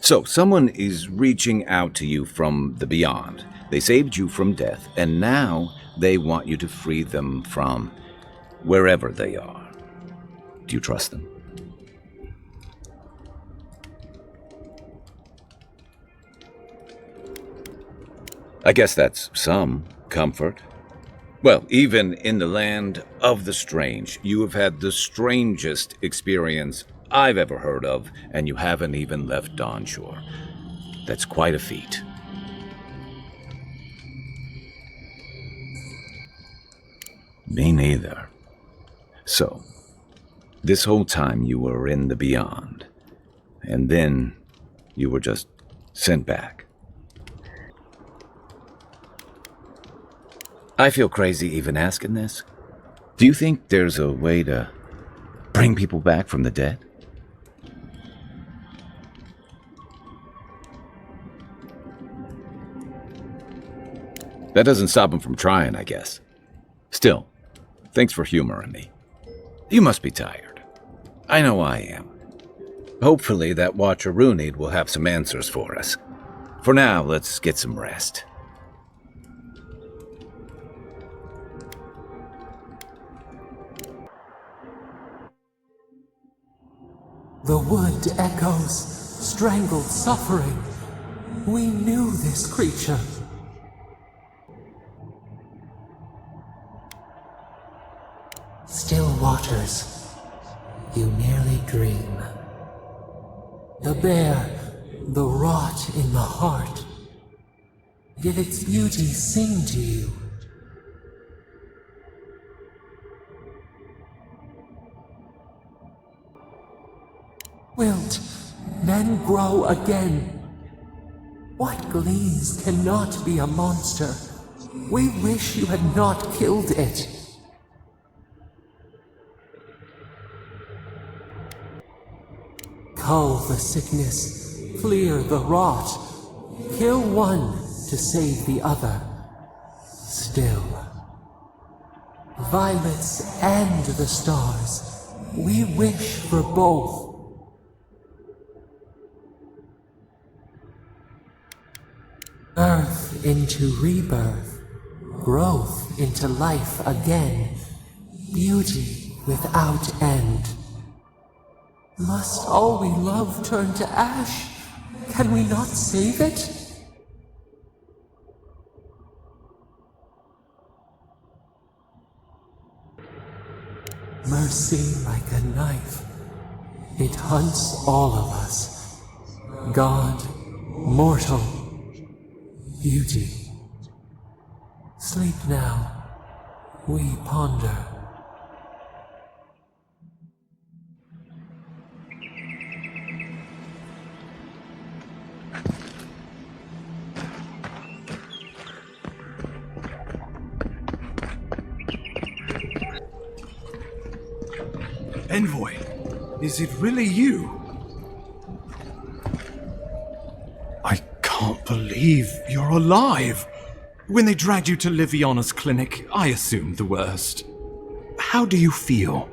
So, someone is reaching out to you from the beyond. They saved you from death, and now they want you to free them from wherever they are. Do you trust them? I guess that's some comfort. Well, even in the land of the strange, you have had the strangest experience I've ever heard of, and you haven't even left Dawnshore. That's quite a feat. Me neither. So, this whole time you were in the beyond, and then you were just sent back. I feel crazy even asking this. Do you think there's a way to bring people back from the dead? That doesn't stop him from trying, I guess. Still, thanks for humoring me. You must be tired. I know I am. Hopefully that Watcher Runeade will have some answers for us. For now, let's get some rest. The wood echoes, strangled suffering. We knew this creature. Still waters, you nearly dream. The bear, the rot in the heart. Did its beauty sing to you? Wilt, then grow again. What gleams cannot be a monster? We wish you had not killed it. Cull the sickness, clear the rot, kill one to save the other. Still, violets and the stars, we wish for both. Earth into rebirth, growth into life again, beauty without end. Must all we love turn to ash? Can we not save it? Mercy like a knife, it hunts all of us. God, mortal, beauty. Sleep now, we ponder. Envoy, is it really you? I can't believe you're alive. When they dragged you to Liviana's clinic, I assumed the worst. How do you feel?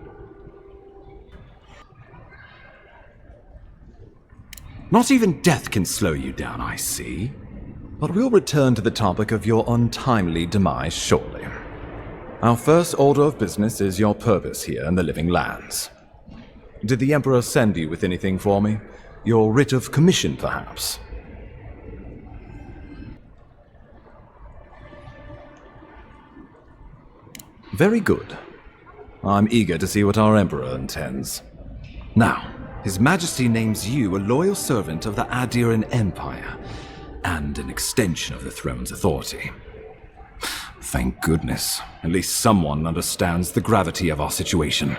Not even death can slow you down, I see. But we'll return to the topic of your untimely demise shortly. Our first order of business is your purpose here in the Living Lands. Did the Emperor send you with anything for me? Your writ of commission, perhaps? Very good. I'm eager to see what our Emperor intends. Now, His Majesty names you a loyal servant of the Adiran Empire, and an extension of the throne's authority. Thank goodness. At least someone understands the gravity of our situation.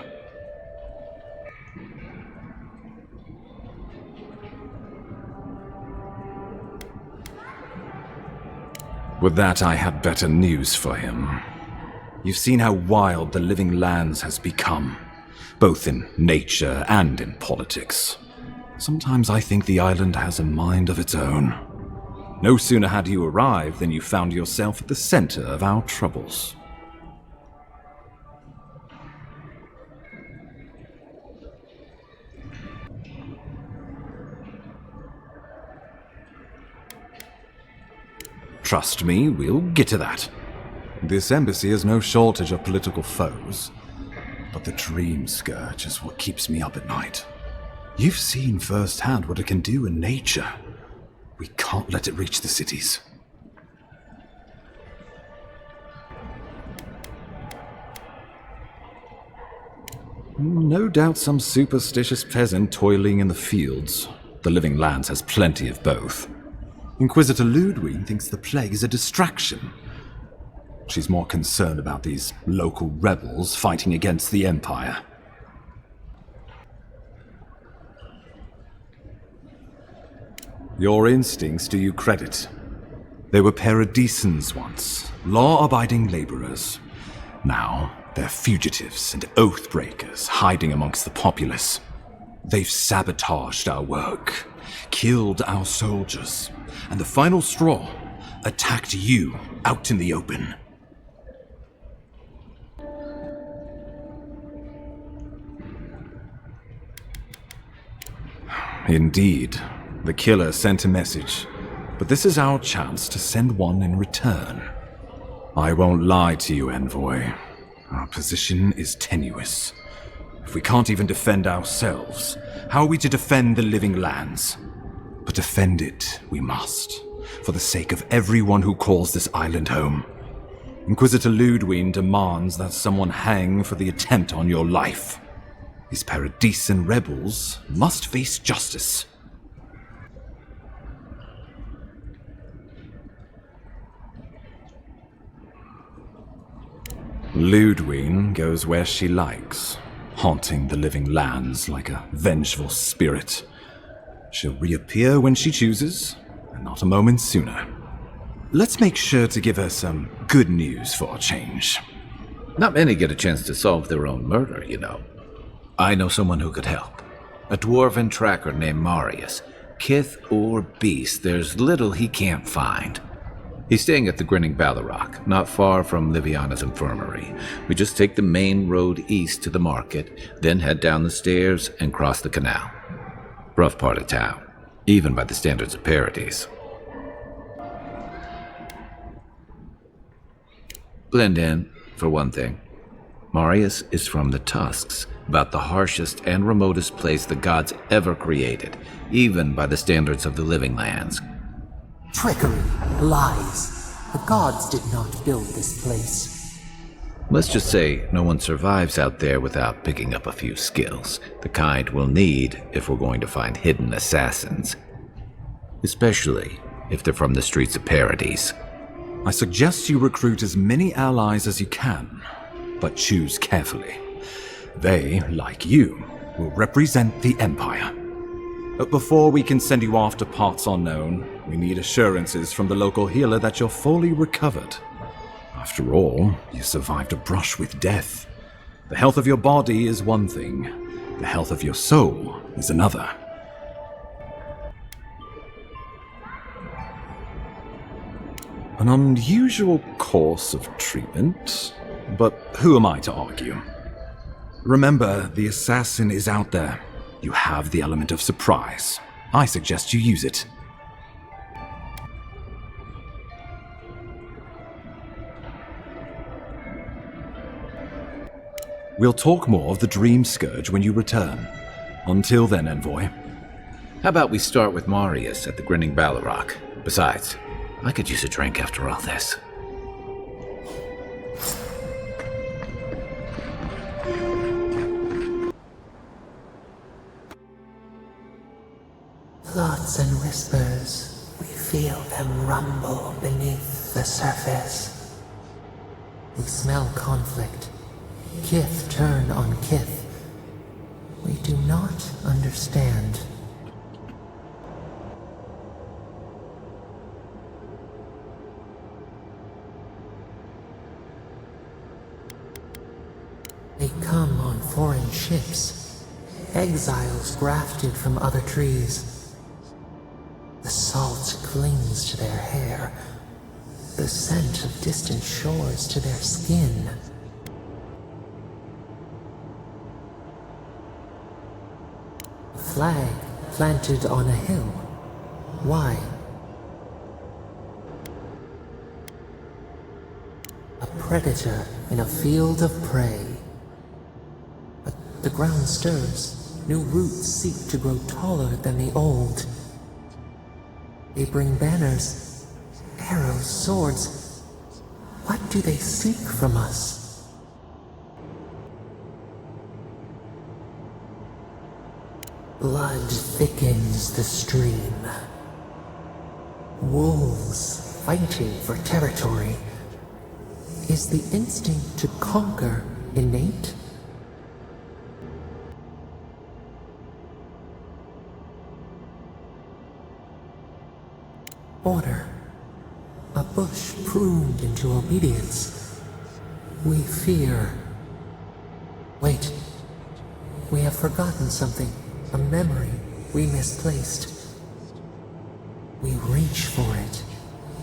With that, I have better news for him. You've seen how wild the Living Lands has become, both in nature and in politics. Sometimes I think the island has a mind of its own. No sooner had you arrived than you found yourself at the center of our troubles. Trust me, we'll get to that. This embassy has no shortage of political foes, but the dream scourge is what keeps me up at night. You've seen firsthand what it can do in nature. We can't let it reach the cities. No doubt some superstitious peasant toiling in the fields. The Living Lands has plenty of both. Inquisitor Ludwig thinks the plague is a distraction. She's more concerned about these local rebels fighting against the Empire. Your instincts do you credit. They were paradisans once, law-abiding laborers. Now, they're fugitives and oath-breakers hiding amongst the populace. They've sabotaged our work, killed our soldiers, and the final straw, attacked you out in the open. Indeed, the killer sent a message, but this is our chance to send one in return. I won't lie to you, Envoy. Our position is tenuous. If we can't even defend ourselves, how are we to defend the Living Lands? But defend it we must, for the sake of everyone who calls this island home. Inquisitor Ludwig demands that someone hang for the attempt on your life. These Paradisan rebels must face justice. Ludwig goes where she likes. haunting the living lands like a vengeful spirit. She'll reappear when she chooses, and not a moment sooner. Let's make sure to give her some good news for a change. Not many get a chance to solve their own murder, you know. I know someone who could help. A dwarven tracker named Marius. Kith or beast, there's little he can't find. He's staying at the Grinning Ballarrock, not far from Liviana's infirmary. We just take the main road east to the market, then head down the stairs and cross the canal. Rough part of town, even by the standards of Paradise. Blend in, for one thing. Marius is from the Tusks, about the harshest and remotest place the gods ever created, even by the standards of the living lands. Trickery, lies. The gods did not build this place. Let's just say no one survives out there without picking up a few skills, the kind we'll need if we're going to find hidden assassins. Especially if they're from the streets of Paradise. I suggest you recruit as many allies as you can, but choose carefully. They, like you, will represent the Empire. But before we can send you off to parts unknown, we need assurances from the local healer that you're fully recovered. After all, you survived a brush with death. The health of your body is one thing, the health of your soul is another. An unusual course of treatment, but who am I to argue? Remember, the assassin is out there. You have the element of surprise. I suggest you use it. We'll talk more of the Dream Scourge when you return. Until then, Envoy. How about we start with Marius at the Grinning Ballarrock? Besides, I could use a drink after all this. Thoughts and whispers, we feel them rumble beneath the surface. We smell conflict. Kith turn on kith. We do not understand. They come on foreign ships, exiles grafted from other trees. The salt clings to their hair, the scent of distant shores to their skin. A flag planted on a hill. Why? A predator in a field of prey. But the ground stirs. New roots seek to grow taller than the old. They bring banners, arrows, swords. What do they seek from us? Blood thickens the stream. Wolves fighting for territory. Is the instinct to conquer innate? Order. A bush pruned into obedience. We fear. Wait. We have forgotten something. A memory we misplaced. We reach for it.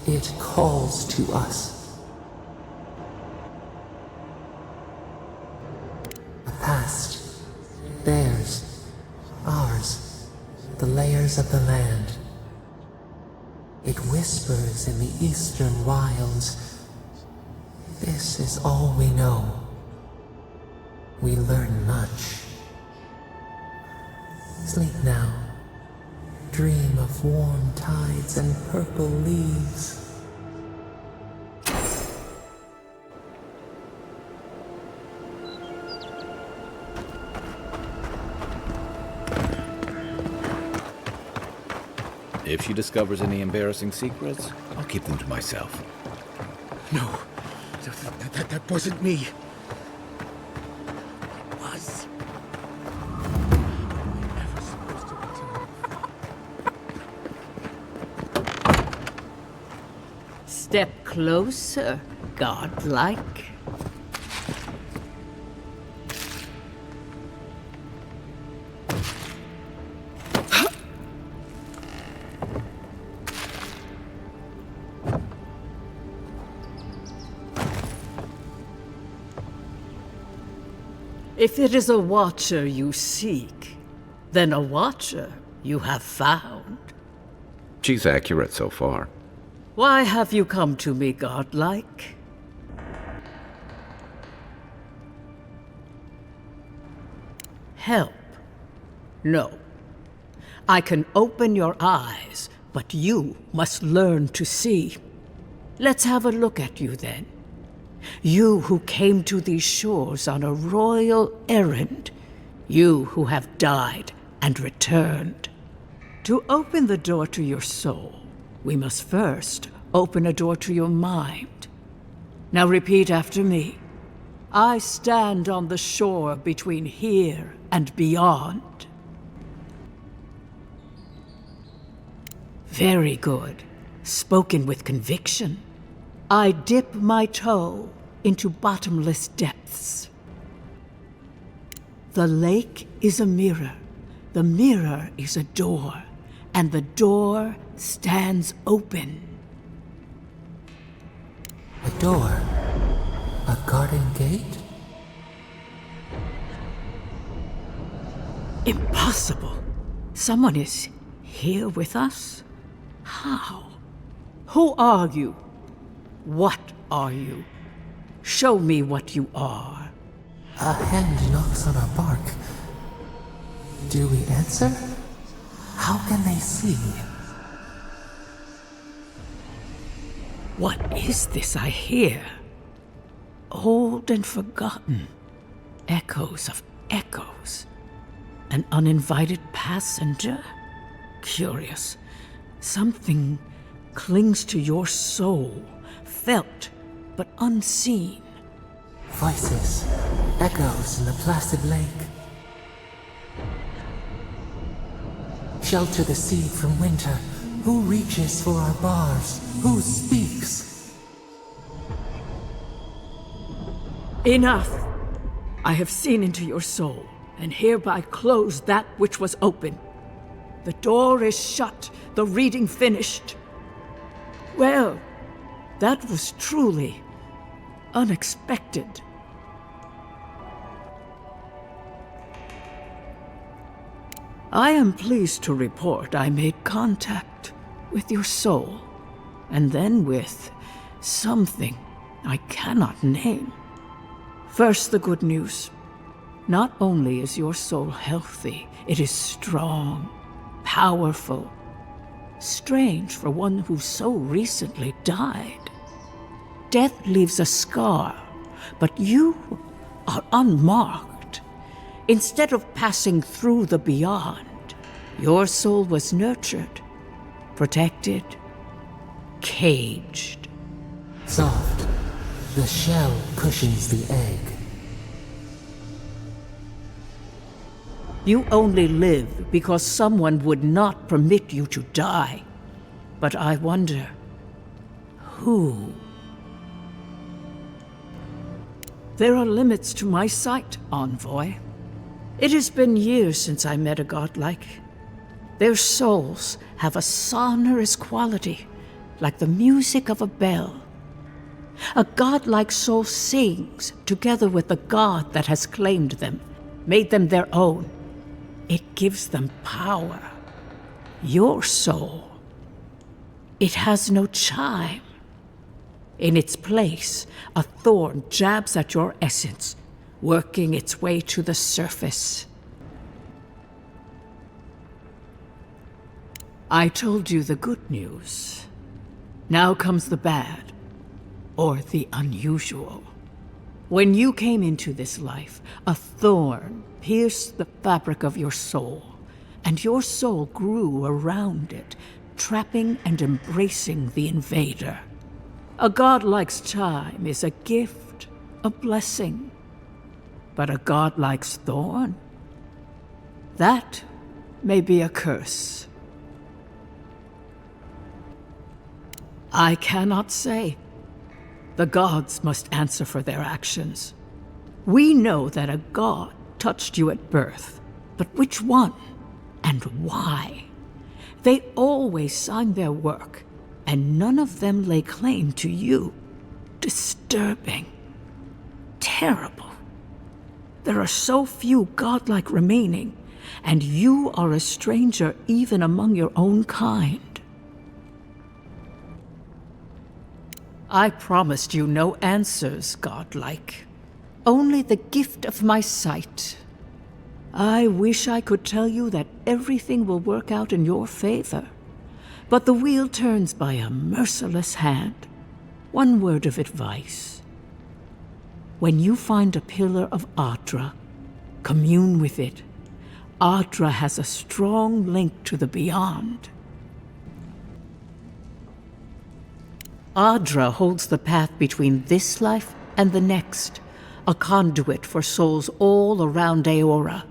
It calls to us. A past. Theirs. Ours. The layers of the land. It whispers in the eastern wilds. This is all we know. We learn much. Sleep now. Dream of warm tides and purple leaves. If she discovers any embarrassing secrets, I'll keep them to myself. No, that wasn't me. It was Step closer, godlike. If it is a watcher you seek, then a watcher you have found. She's accurate so far. Why have you come to me, godlike? Help? No. I can open your eyes, but you must learn to see. Let's have a look at you then. You who came to these shores on a royal errand. You who have died and returned. To open the door to your soul, we must first open a door to your mind. Now repeat after me. I stand on the shore between here and beyond. Very good. Spoken with conviction. I dip my toe into bottomless depths. The lake is a mirror. The mirror is a door. And the door stands open. A door? A garden gate? Impossible. Someone is here with us? How? Who are you? What are you? Show me what you are. A hand knocks on our bark. Do we answer? How can they see? What is this I hear? Old and forgotten. Echoes of echoes. An uninvited passenger? Curious. Something clings to your soul, felt but unseen. Voices, echoes in the placid lake. Shelter the sea from winter. Who reaches for our bars? Who speaks? Enough! I have seen into your soul, and hereby close that which was open. The door is shut, the reading finished. Well, that was truly unexpected. I am pleased to report I made contact with your soul, and then with something I cannot name. First, the good news. Not only is your soul healthy, it is strong, powerful. Strange for one who so recently died. Death leaves a scar, but you are unmarked. Instead of passing through the beyond, your soul was nurtured, protected, caged. Soft. The shell cushions the egg. You only live because someone would not permit you to die. But I wonder, who? There are limits to my sight, Envoy. It has been years since I met a godlike. Their souls have a sonorous quality, like the music of a bell. A godlike soul sings together with the god that has claimed them, made them their own. It gives them power. Your soul, it has no chime. In its place, a thorn jabs at your essence, working its way to the surface. I told you the good news. Now comes the bad, or the unusual. When you came into this life, a thorn pierced the fabric of your soul, and your soul grew around it, trapping and embracing the invader. A godlike's chime is a gift, a blessing. But a godlike's thorn? That may be a curse. I cannot say. The gods must answer for their actions. We know that a god touched you at birth, but which one and why? They always signed their work, and none of them lay claim to you. Disturbing. Terrible. There are so few godlike remaining, and you are a stranger even among your own kind. I promised you no answers, godlike. Only the gift of my sight. I wish I could tell you that everything will work out in your favor. But the wheel turns by a merciless hand. One word of advice. When you find a pillar of Adra, commune with it. Adra has a strong link to the beyond. Adra holds the path between this life and the next, a conduit for souls all around Eora.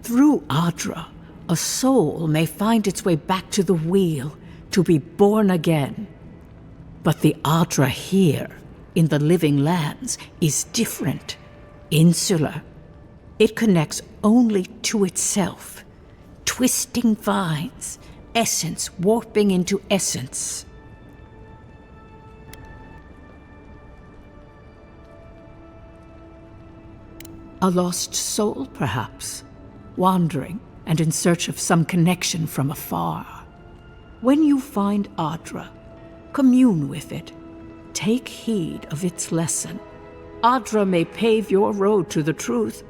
Through Adra, a soul may find its way back to the wheel, to be born again. But the Adra here, in the living lands, is different, insular. It connects only to itself, twisting vines, essence warping into essence. A lost soul, perhaps, wandering and in search of some connection from afar. When you find Adra, commune with it. Take heed of its lesson. Adra may pave your road to the truth,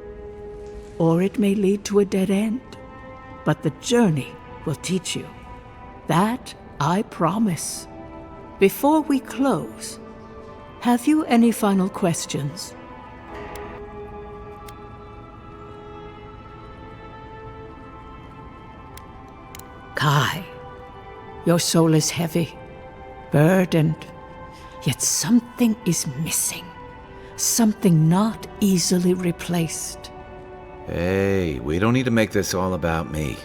or it may lead to a dead end. But the journey will teach you. That I promise. Before we close, have you any final questions? Kai, your soul is heavy, burdened, yet something is missing. Something not easily replaced. Hey, we don't need to make this all about me.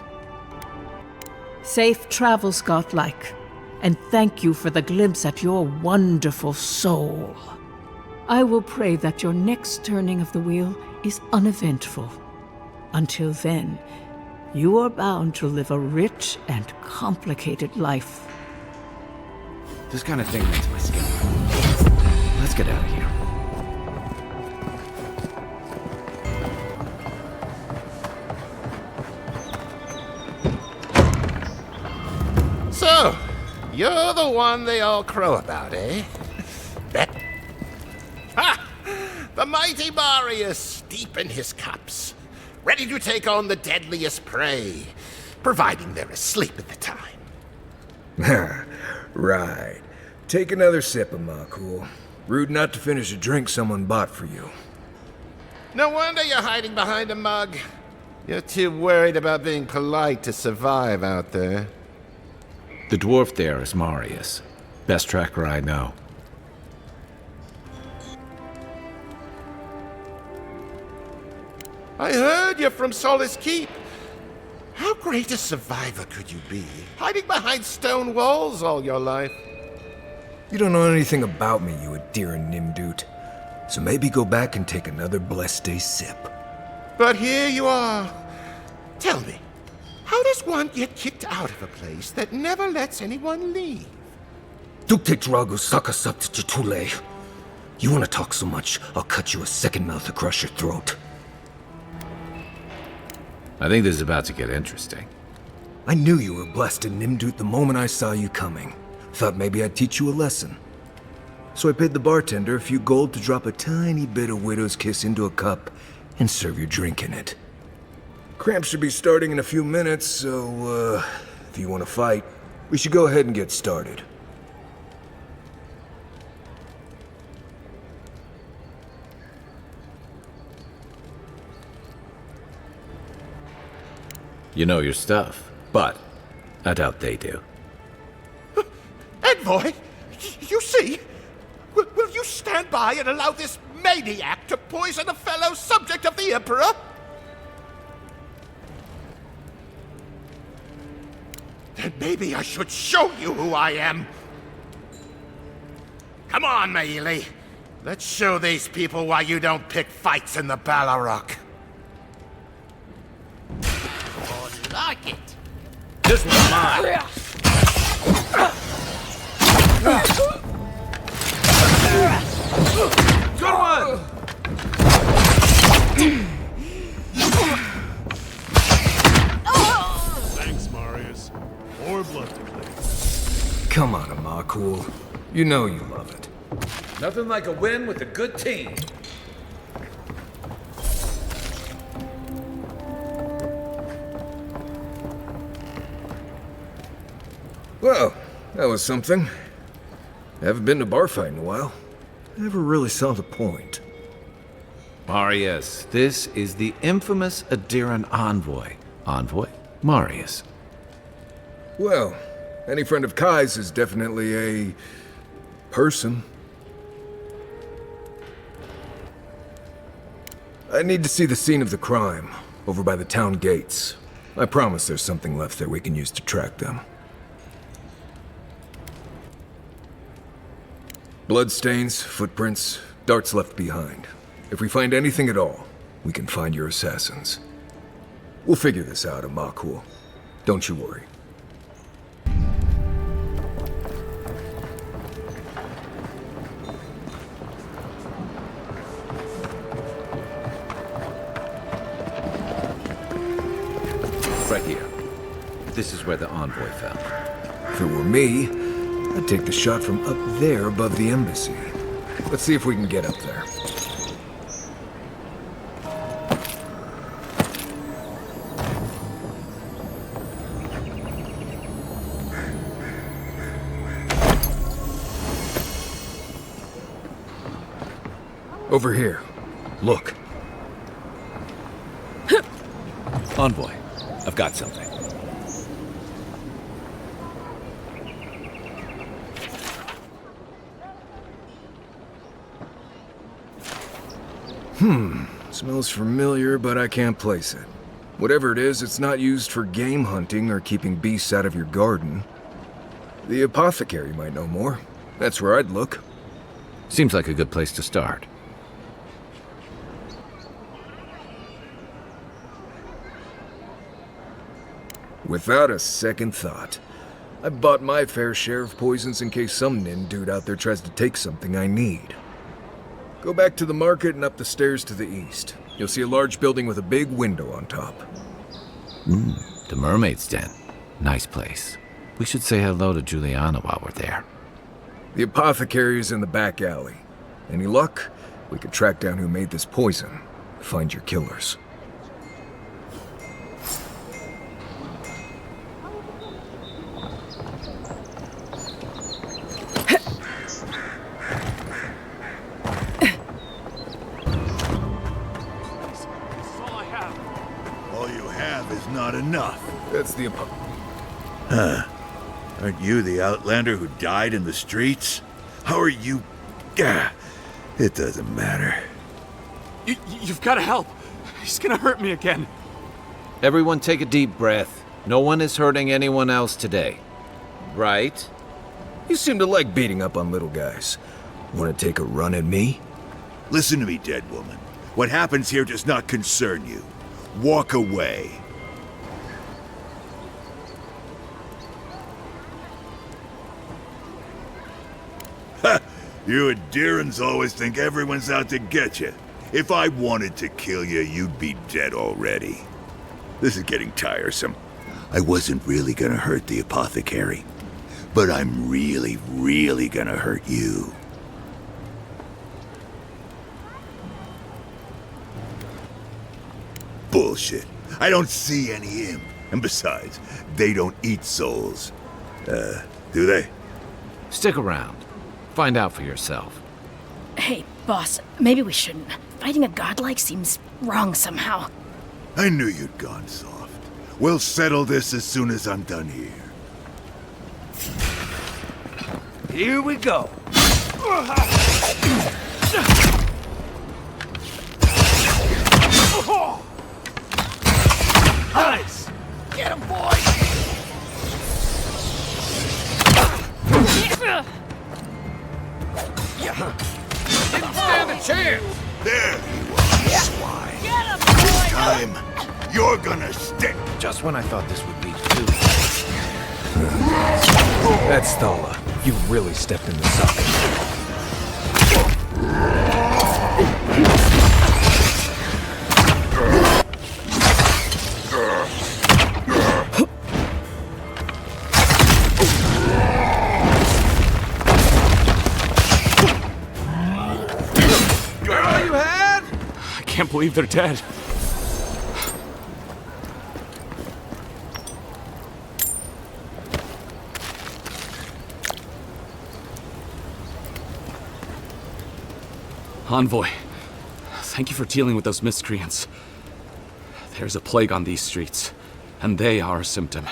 Safe travels, godlike, and thank you for the glimpse at your wonderful soul. I will pray that your next turning of the wheel is uneventful. Until then, you are bound to live a rich and complicated life. This kind of thing makes my skin crawl. Let's get out of here. So, you're the one they all crow about, eh? Ha! The mighty Marius, deep in his cups, ready to take on the deadliest prey, providing they're asleep at the time. Right. Take another sip of my cool. Rude not to finish a drink someone bought for you. No wonder you're hiding behind a mug. You're too worried about being polite to survive out there. The dwarf there is Marius. Best tracker I know. I heard you're from Solace Keep. How great a survivor could you be, hiding behind stone walls all your life? You don't know anything about me, you Adira Nimdut. So maybe go back and take another blessed day sip. But here you are. Tell me, how does one get kicked out of a place that never lets anyone leave? Dukte Drago Sakasubtitule. You want to talk so much, I'll cut you a second mouth across your throat. I think this is about to get interesting. I knew you were blessed in Nimdut the moment I saw you coming. Thought maybe I'd teach you a lesson. So I paid the bartender a few gold to drop a tiny bit of Widow's Kiss into a cup and serve your drink in it. Cramps should be starting in a few minutes, so, if you want to fight, we should go ahead and get started. You know your stuff, but I doubt they do. Envoy, you see? Will you stand by and allow this maniac to poison a fellow subject of the Emperor? Then maybe I should show you who I am. Come on, Maile. Let's show these people why you don't pick fights in the Ballarok. Oh, like it. This one's mine. Good one! Thanks, Marius. More blood to clean. Come on, Amakul. You know you love it. Nothing like a win with a good team. Well, that was something. Haven't been to a bar fight in a while. Never really saw the point. Marius, this is the infamous Adiran envoy. Envoy? Marius. Well, any friend of Kai's is definitely a... person. I need to see the scene of the crime, over by the town gates. I promise there's something left there we can use to track them. Bloodstains, footprints, darts left behind. If we find anything at all, we can find your assassins. We'll figure this out, Amakul. Don't you worry. Right here. This is where the envoy fell. If it were me, I'd take the shot from up there above the embassy. Let's see if we can get up there. Over here. Look. Envoy, I've got something. Smells familiar, but I can't place it. Whatever it is, it's not used for game hunting or keeping beasts out of your garden. The apothecary might know more. That's where I'd look. Seems like a good place to start. Without a second thought. I've bought my fair share of poisons in case some nin dude out there tries to take something I need. Go back to the market and up the stairs to the east. You'll see a large building with a big window on top. The Mermaid's Den. Nice place. We should say hello to Juliana while we're there. The apothecary is in the back alley. Any luck? We could track down who made this poison. Find your killers. Not enough. That's the Huh. Aren't you the outlander who died in the streets? How are you... Gah. It doesn't matter. You've got to help. He's gonna hurt me again. Everyone take a deep breath. No one is hurting anyone else today. Right? You seem to like beating up on little guys. Want to take a run at me? Listen to me, dead woman. What happens here does not concern you. Walk away. You Adirans always think everyone's out to get you. If I wanted to kill you, you'd be dead already. This is getting tiresome. I wasn't really gonna hurt the apothecary, but I'm really, really gonna hurt you. Bullshit. I don't see any imp. And besides, they don't eat souls. Do they? Stick around. Find out for yourself. Hey, boss, maybe we shouldn't. Fighting a godlike seems wrong somehow. I knew you'd gone soft. We'll settle this as soon as I'm done here. Here we go. Nice! Get him, boy! You're gonna stick! Just when I thought this would be too. That's Thala. You really stepped in the socket. I can't believe they're dead. Envoy, thank you for dealing with those miscreants. There's a plague on these streets, and they are a symptom.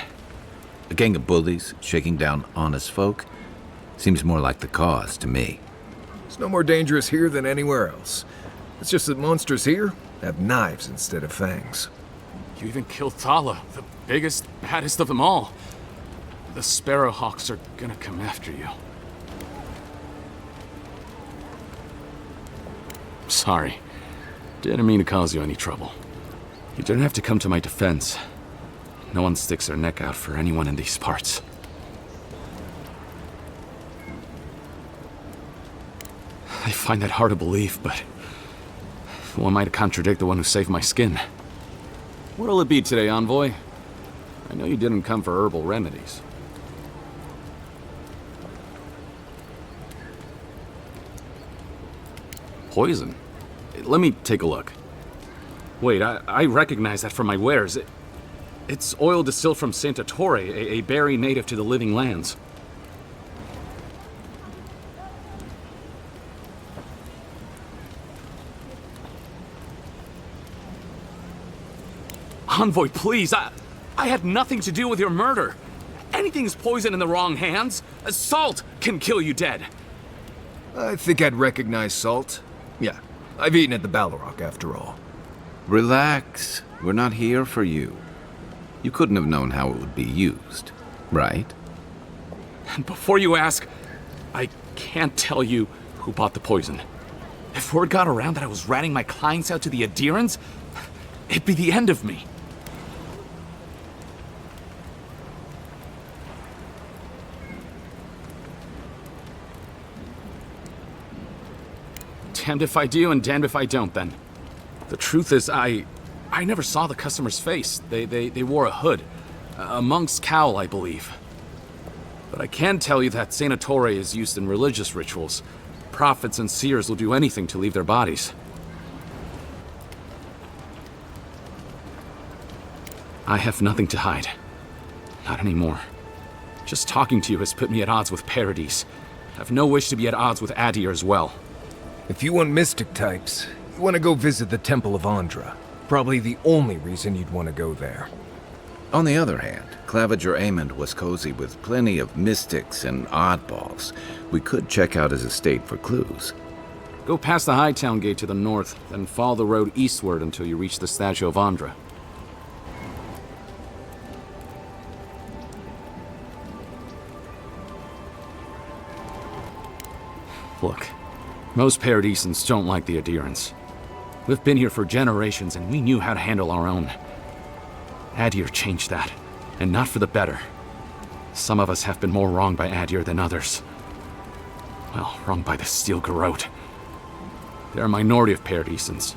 A gang of bullies shaking down honest folk? Seems more like the cause to me. It's no more dangerous here than anywhere else. It's just that monsters here have knives instead of fangs. You even killed Thala, the biggest, baddest of them all. The Sparrowhawks are gonna come after you. Sorry. Didn't mean to cause you any trouble. You didn't have to come to my defense. No one sticks their neck out for anyone in these parts. I find that hard to believe, but who am I to contradict the one who saved my skin? What'll it be today, Envoy? I know you didn't come for herbal remedies. Poison? Let me take a look. Wait, I recognize that from my wares. It's oil distilled from Santa Torre, a berry native to the Living Lands. Envoy, please, I had nothing to do with your murder. Anything's poison in the wrong hands. Salt can kill you dead. I think I'd recognize salt. Yeah, I've eaten at the Balrog after all. Relax. We're not here for you. You couldn't have known how it would be used, right? And before you ask, I can't tell you who bought the poison. If word got around that I was ratting my clients out to the Adherents, it'd be the end of me. Damned if I do and damned if I don't, then. The truth is, I never saw the customer's face. They wore a hood. A monk's cowl, I believe. But I can tell you that Santa Torre is used in religious rituals. Prophets and seers will do anything to leave their bodies. I have nothing to hide. Not anymore. Just talking to you has put me at odds with Paradis. I have no wish to be at odds with Adir as well. If you want mystic types, you want to go visit the Temple of Andra. Probably the only reason you'd want to go there. On the other hand, Claviger Amond was cozy with plenty of mystics and oddballs. We could check out his estate for clues. Go past the Hightown Gate to the north, then follow the road eastward until you reach the statue of Andra. Look, most Paradisans don't like the Adherents. We've been here for generations and we knew how to handle our own. Adir changed that, and not for the better. Some of us have been more wronged by Adir than others. Well, wronged by the Steel Garrote. They're a minority of Paradisans,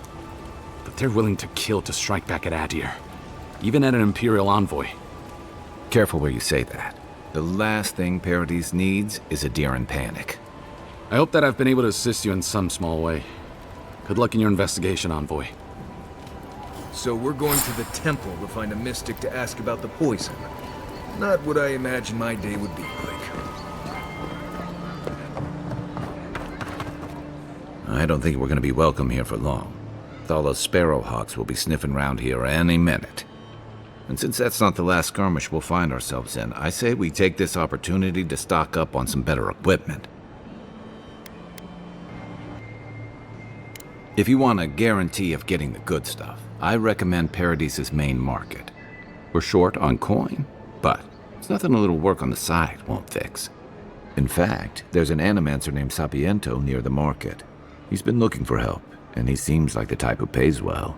but they're willing to kill to strike back at Adir, even at an Imperial envoy. Careful where you say that. The last thing Paradis needs is Adiran panic. I hope that I've been able to assist you in some small way. Good luck in your investigation, Envoy. So we're going to the temple to find a mystic to ask about the poison. Not what I imagine my day would be like. I don't think we're going to be welcome here for long. Thala's Sparrowhawks will be sniffing around here any minute. And since that's not the last skirmish we'll find ourselves in, I say we take this opportunity to stock up on some better equipment. If you want a guarantee of getting the good stuff, I recommend Paradis's main market. We're short on coin, but it's nothing a little work on the side won't fix. In fact, there's an animancer named Sapiento near the market. He's been looking for help, and he seems like the type who pays well.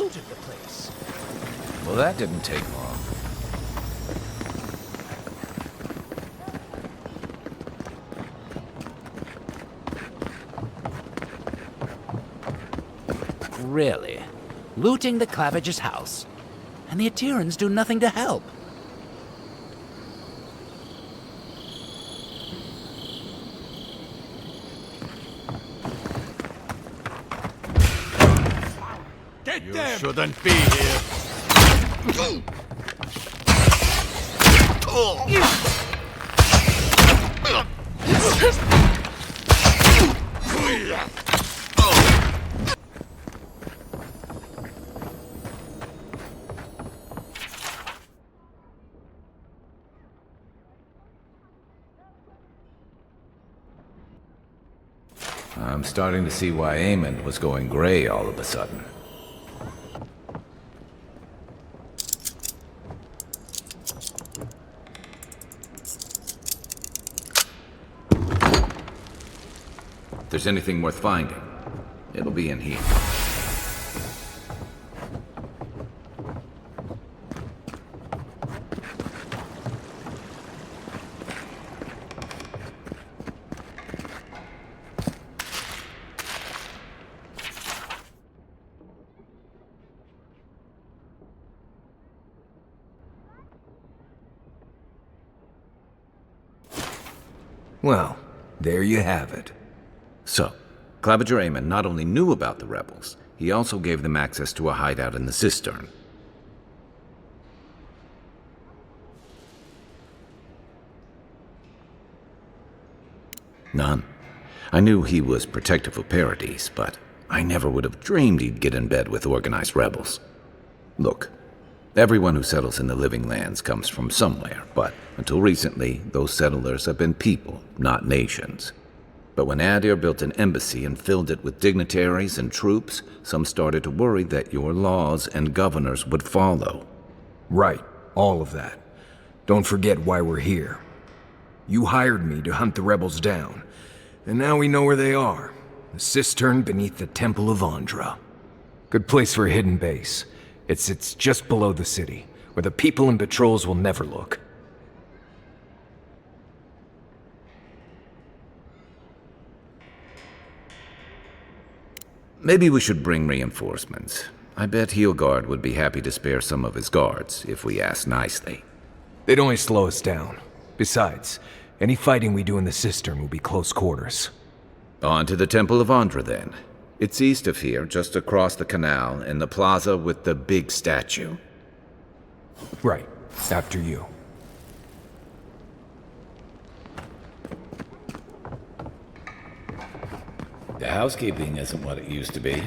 looted the place. Well, that didn't take long. Really? Looting the Clavage's house? And the Atirans do nothing to help? Get them! You shouldn't be here. I'm starting to see why Eamon was going gray all of a sudden. If there's anything worth finding, it'll be in here. Well, there you have it. So, Clavager Eamon not only knew about the rebels, he also gave them access to a hideout in the cistern. None. I knew he was protective of Paradise, but I never would have dreamed he'd get in bed with organized rebels. Look, everyone who settles in the Living Lands comes from somewhere, but until recently, those settlers have been people, not nations. But when Adir built an embassy and filled it with dignitaries and troops, some started to worry that your laws and governors would follow. Right, all of that. Don't forget why we're here. You hired me to hunt the rebels down, and now we know where they are. The cistern beneath the Temple of Andra. Good place for a hidden base. It sits just below the city, where the people and patrols will never look. Maybe we should bring reinforcements. I bet Heelguard would be happy to spare some of his guards, if we ask nicely. They'd only slow us down. Besides, any fighting we do in the cistern will be close quarters. On to the Temple of Andra, then. It's east of here, just across the canal, in the plaza with the big statue. Right. After you. The housekeeping isn't what it used to be.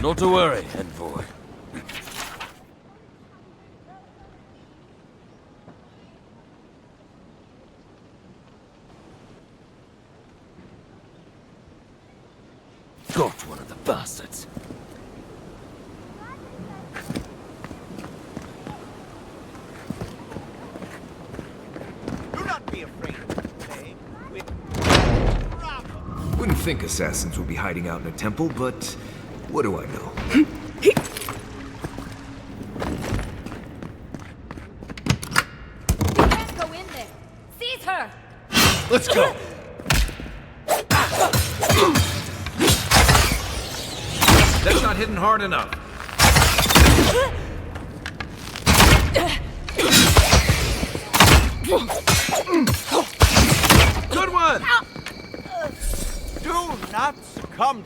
Not to worry, envoy. Got one of the bastards. Do not be afraid of playing with Wouldn't think assassins would be hiding out in a temple, but what do I know? Let's go in there. Seize her. Let's go. That's not hitting hard enough. Good one! Do not succumb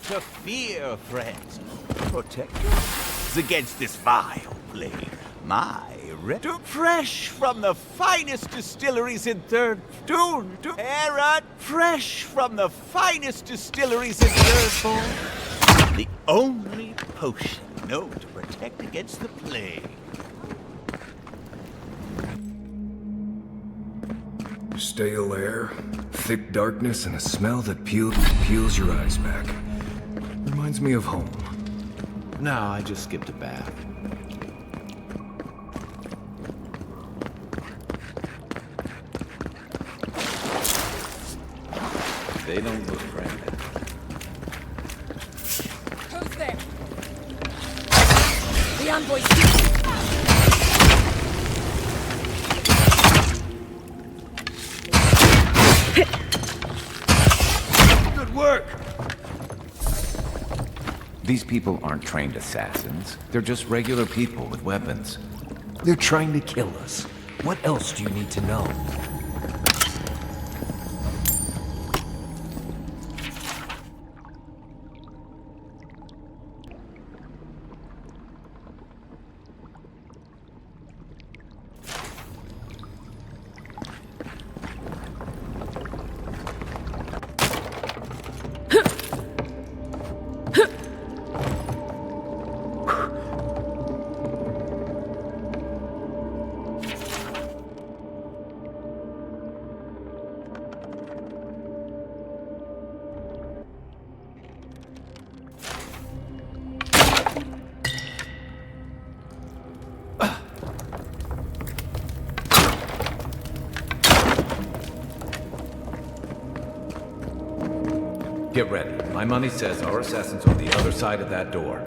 to fear, friends. Protect yourselves against this vile plague. My fresh from the finest distilleries in Third Eora, fresh from the finest distilleries in Third. The only potion known to protect against the plague. Stale air, thick darkness, and a smell that peels your eyes back. Reminds me of home. No, I just skipped a bath. They don't look friendly. Who's there? The envoy. Good work! These people aren't trained assassins. They're just regular people with weapons. They're trying to kill us. What else do you need to know? Get ready. My money says our assassin's on the other side of that door.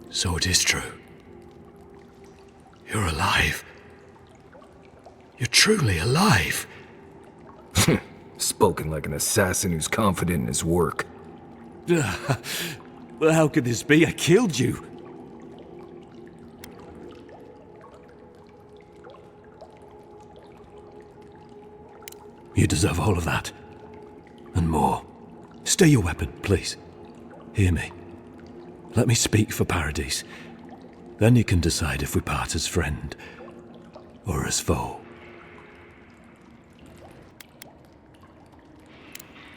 So it is true. You're alive. You're truly alive. Spoken like an assassin who's confident in his work. Well, how could this be? I killed you. You deserve all of that. And more. Stay your weapon, please. Hear me. Let me speak for Paradise. Then you can decide if we part as friend or as foe.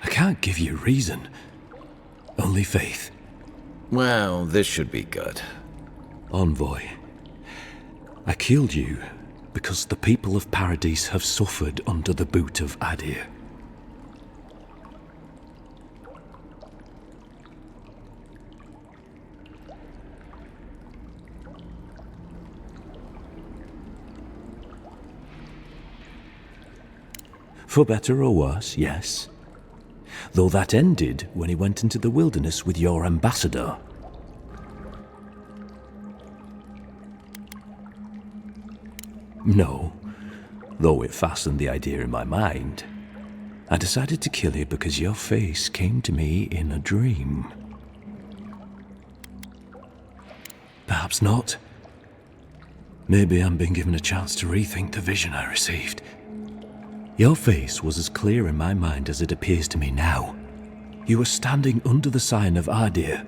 I can't give you reason. Only faith. Well, this should be good. Envoy, I killed you because the people of Paradise have suffered under the boot of Adir. For better or worse, yes. Though that ended when he went into the wilderness with your ambassador. No, though it fastened the idea in my mind. I decided to kill you because your face came to me in a dream. Perhaps not. Maybe I'm being given a chance to rethink the vision I received. Your face was as clear in my mind as it appears to me now. You were standing under the sign of Adir.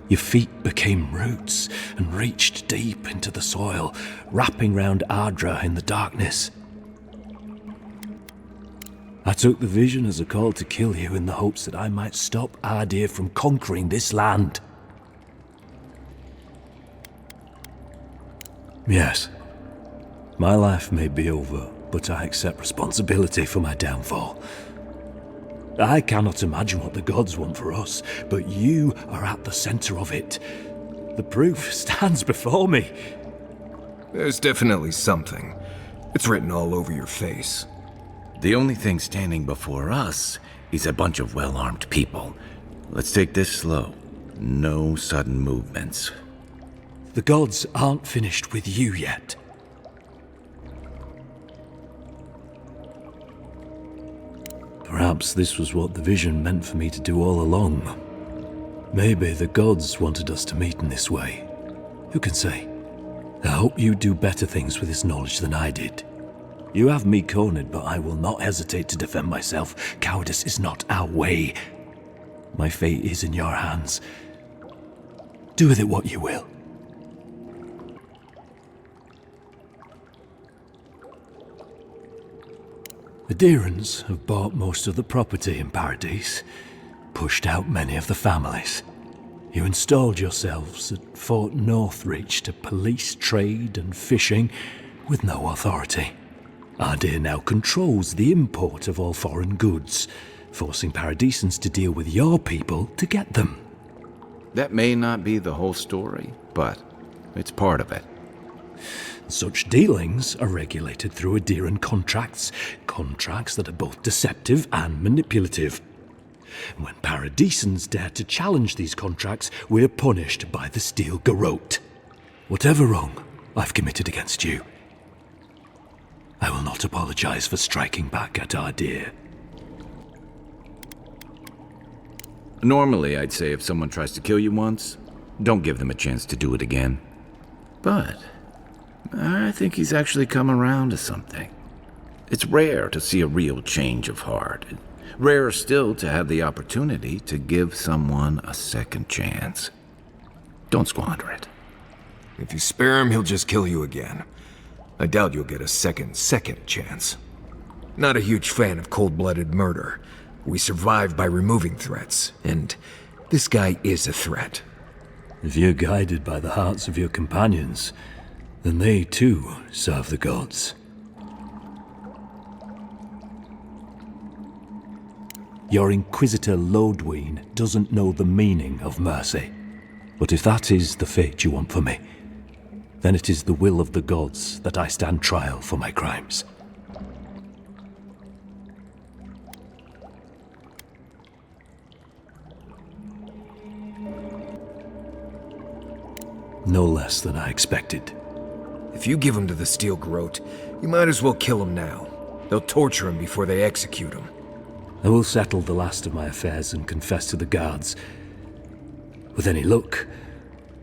Your feet became roots and reached deep into the soil, wrapping round Ardra in the darkness. I took the vision as a call to kill you in the hopes that I might stop Adir from conquering this land. Yes, my life may be over, but I accept responsibility for my downfall. I cannot imagine what the gods want for us, but you are at the center of it. The proof stands before me. There's definitely something. It's written all over your face. The only thing standing before us is a bunch of well-armed people. Let's take this slow. No sudden movements. The gods aren't finished with you yet. Perhaps this was what the vision meant for me to do all along. Maybe the gods wanted us to meet in this way. Who can say? I hope you do better things with this knowledge than I did. You have me cornered, but I will not hesitate to defend myself. Cowardice is not our way. My fate is in your hands. Do with it what you will. The Deerans have bought most of the property in Paradise, pushed out many of the families. You installed yourselves at Fort Northreach to police trade and fishing with no authority. Ardea now controls the import of all foreign goods, forcing Paradisans to deal with your people to get them. That may not be the whole story, but it's part of it. Such dealings are regulated through Aderan contracts that are both deceptive and manipulative. When Paradisans dare to challenge these contracts, we're punished by the Steel Garrote. Whatever wrong I've committed against you, I will not apologize for striking back at Ardea. Normally, I'd say if someone tries to kill you once, don't give them a chance to do it again. But I think he's actually come around to something. It's rare to see a real change of heart. Rarer still to have the opportunity to give someone a second chance. Don't squander it. If you spare him, he'll just kill you again. I doubt you'll get a second chance. Not a huge fan of cold-blooded murder. We survive by removing threats, and this guy is a threat. If you're guided by the hearts of your companions, then they too serve the gods. Your Inquisitor Lodween doesn't know the meaning of mercy. But if that is the fate you want for me, then it is the will of the gods that I stand trial for my crimes. No less than I expected. If you give him to the Steel Garrote, you might as well kill him now. They'll torture him before they execute him. I will settle the last of my affairs and confess to the guards. With any luck,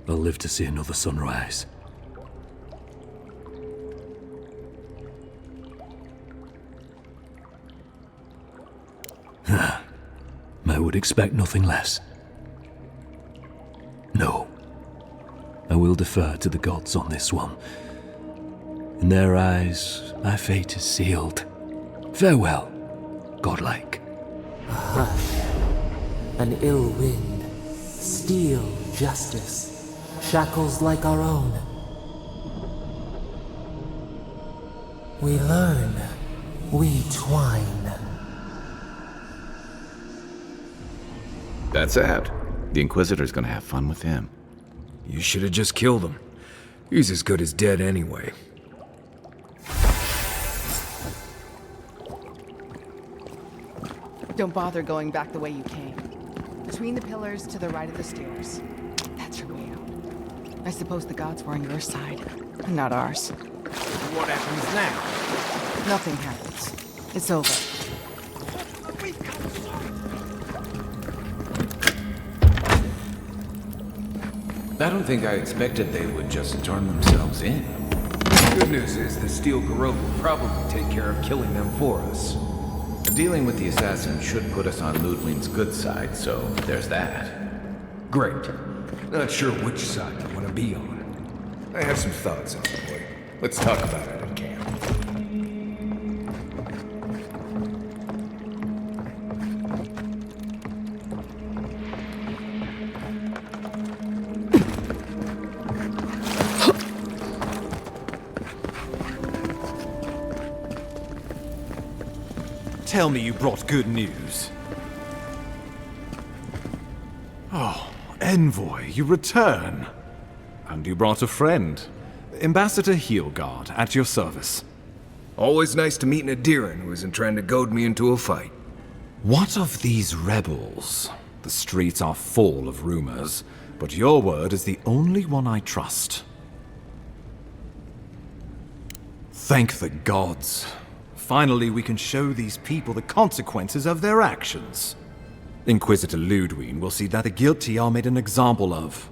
I'll live to see another sunrise. I would expect nothing less. No. I will defer to the gods on this one. In their eyes, my fate is sealed. Farewell, godlike. A hush, an ill wind, steel justice, shackles like our own. We learn, we twine. That's Avowed. The Inquisitor's gonna have fun with him. You should have just killed him. He's as good as dead anyway. Don't bother going back the way you came. Between the pillars to the right of the stairs. That's your way out. I suppose the gods were on your side, not ours. What happens now? Nothing happens. It's over. I don't think I expected they would just turn themselves in. Good news is the Steel Garrote will probably take care of killing them for us. Dealing with the assassin should put us on Ludwig's good side, so there's that. Great. Not sure which side you want to be on. I have some thoughts on it, boy. Let's talk about it at camp. Tell me you brought good news. Oh, Envoy, you return. And you brought a friend. Ambassador Heelguard, at your service. Always nice to meet an Aderan who isn't trying to goad me into a fight. What of these rebels? The streets are full of rumors, but your word is the only one I trust. Thank the gods. Finally, we can show these people the consequences of their actions. Inquisitor Ludwig will see that the guilty are made an example of.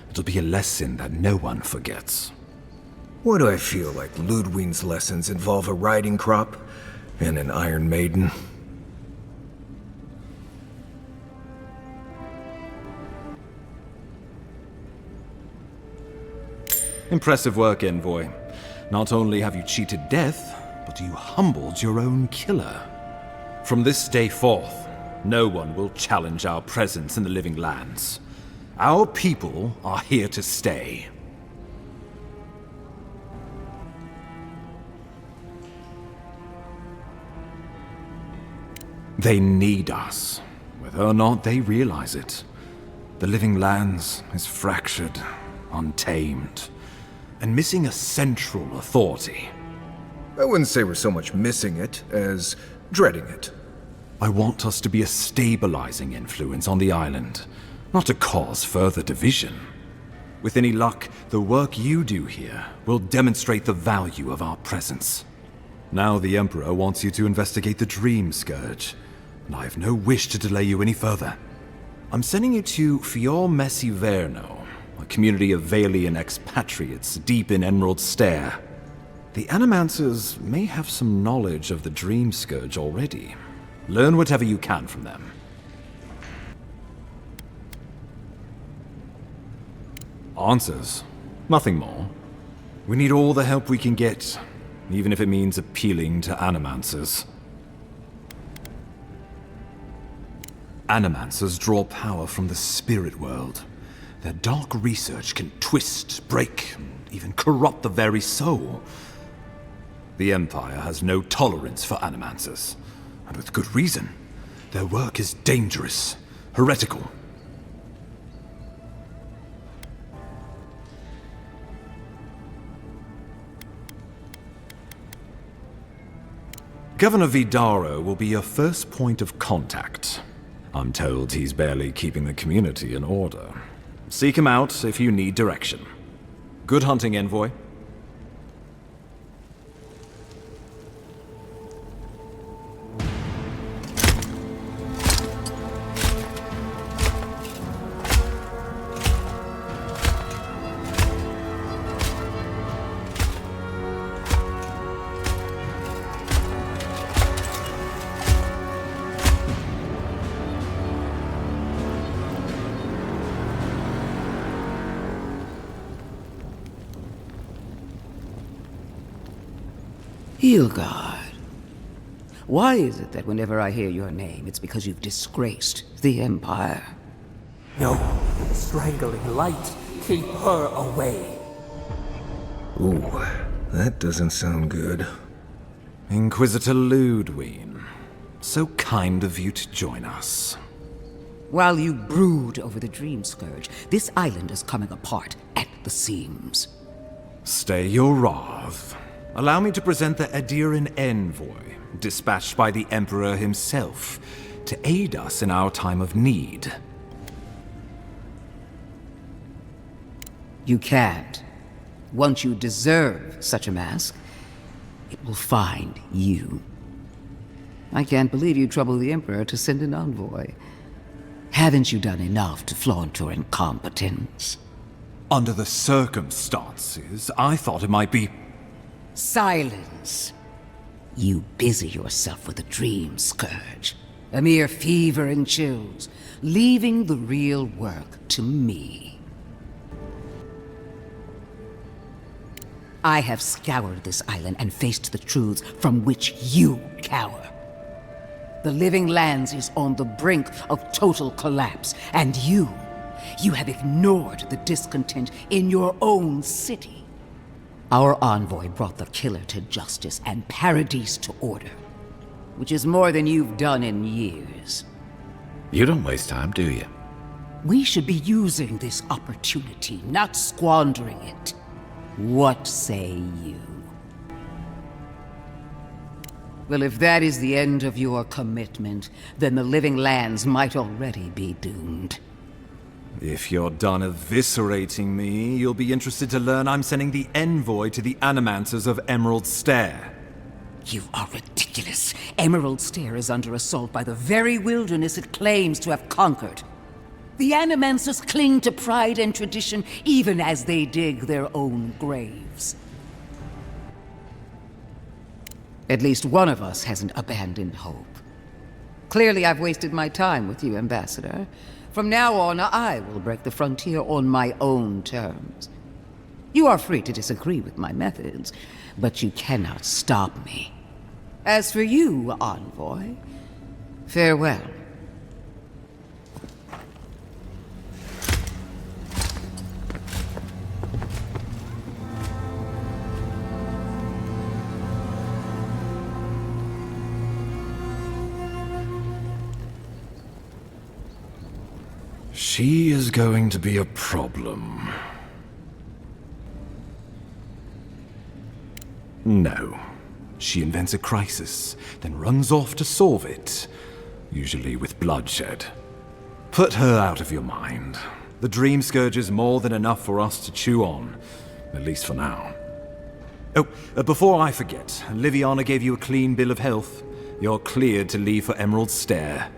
It'll be a lesson that no one forgets. Why do I feel like Ludwig's lessons involve a riding crop and an Iron Maiden? Impressive work, Envoy. Not only have you cheated death, but you humbled your own killer. From this day forth, no one will challenge our presence in the living lands. Our people are here to stay. They need us, whether or not they realize it. The living lands is fractured, untamed, and missing a central authority. I wouldn't say we're so much missing it as dreading it. I want us to be a stabilizing influence on the island, not to cause further division. With any luck, the work you do here will demonstrate the value of our presence. Now the Emperor wants you to investigate the Dream Scourge, and I have no wish to delay you any further. I'm sending you to Fior Messiverno, a community of Valian expatriates deep in Emerald Stair. The Animancers may have some knowledge of the Dream Scourge already. Learn whatever you can from them. Answers. Nothing more. We need all the help we can get, even if it means appealing to Animancers. Animancers draw power from the spirit world. Their dark research can twist, break, and even corrupt the very soul. The Empire has no tolerance for Animancers, and with good reason. Their work is dangerous, heretical. Governor Vidaro will be your first point of contact. I'm told he's barely keeping the community in order. Seek him out if you need direction. Good hunting, Envoy. Hilgard, why is it that whenever I hear your name, it's because you've disgraced the Empire? No, strangling light, keep her away. Ooh, that doesn't sound good. Inquisitor Ludwine, so kind of you to join us. While you brood over the Dream Scourge, this island is coming apart at the seams. Stay your wrath. Allow me to present the Adiran Envoy, dispatched by the Emperor himself, to aid us in our time of need. You can't. Once you deserve such a mask, it will find you. I can't believe you troubled the Emperor to send an envoy. Haven't you done enough to flaunt your incompetence? Under the circumstances, I thought it might be... Silence. You busy yourself with the Dream Scourge. A mere fever and chills, leaving the real work to me. I have scoured this island and faced the truths from which you cower. The living lands is on the brink of total collapse, and you have ignored the discontent in your own city. Our envoy brought the killer to justice and Paradise to order, which is more than you've done in years. You don't waste time, do you? We should be using this opportunity, not squandering it. What say you? Well, if that is the end of your commitment, then the living lands might already be doomed. If you're done eviscerating me, you'll be interested to learn I'm sending the Envoy to the Animancers of Emerald Stair. You are ridiculous. Emerald Stair is under assault by the very wilderness it claims to have conquered. The Animancers cling to pride and tradition even as they dig their own graves. At least one of us hasn't abandoned hope. Clearly I've wasted my time with you, Ambassador. From now on, I will break the frontier on my own terms. You are free to disagree with my methods, but you cannot stop me. As for you, envoy, farewell. She is going to be a problem. No. She invents a crisis, then runs off to solve it, usually with bloodshed. Put her out of your mind. The Dream Scourge is more than enough for us to chew on, at least for now. Oh, before I forget, Liviana gave you a clean bill of health. You're cleared to leave for Emerald Stair.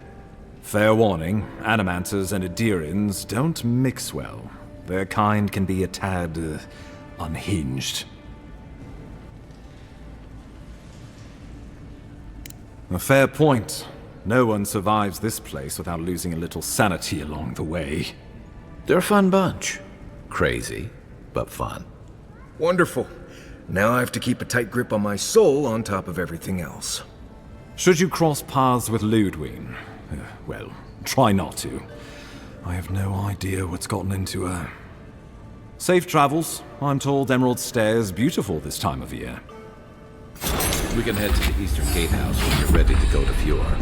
Fair warning, Animanters and Adirians don't mix well. Their kind can be a tad, unhinged. A fair point. No one survives this place without losing a little sanity along the way. They're a fun bunch. Crazy, but fun. Wonderful. Now I have to keep a tight grip on my soul on top of everything else. Should you cross paths with Ludwig, well, try not to. I have no idea what's gotten into her. Safe travels. I'm told Emerald Stair is beautiful this time of year. We can head to the Eastern Gatehouse when you're ready to go to Fjord.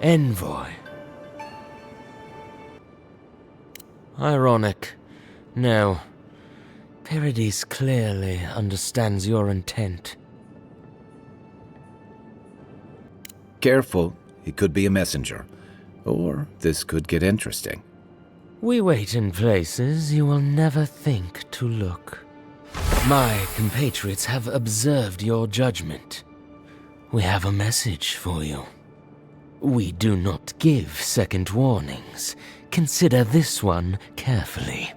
Envoy. Ironic. No. Paradis clearly understands your intent. Careful, he could be a messenger. Or this could get interesting. We wait in places you will never think to look. My compatriots have observed your judgment. We have a message for you. We do not give second warnings. Consider this one carefully.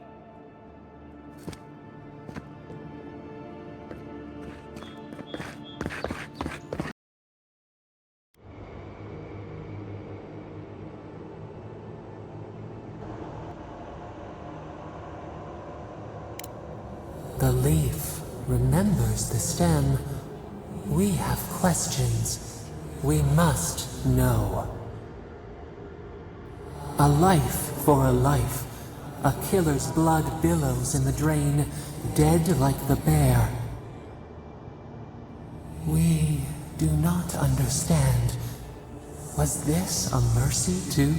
The leaf remembers the stem. We have questions. We must know. A life for a life. A killer's blood billows in the drain, dead like the bear. We do not understand. Was this a mercy too?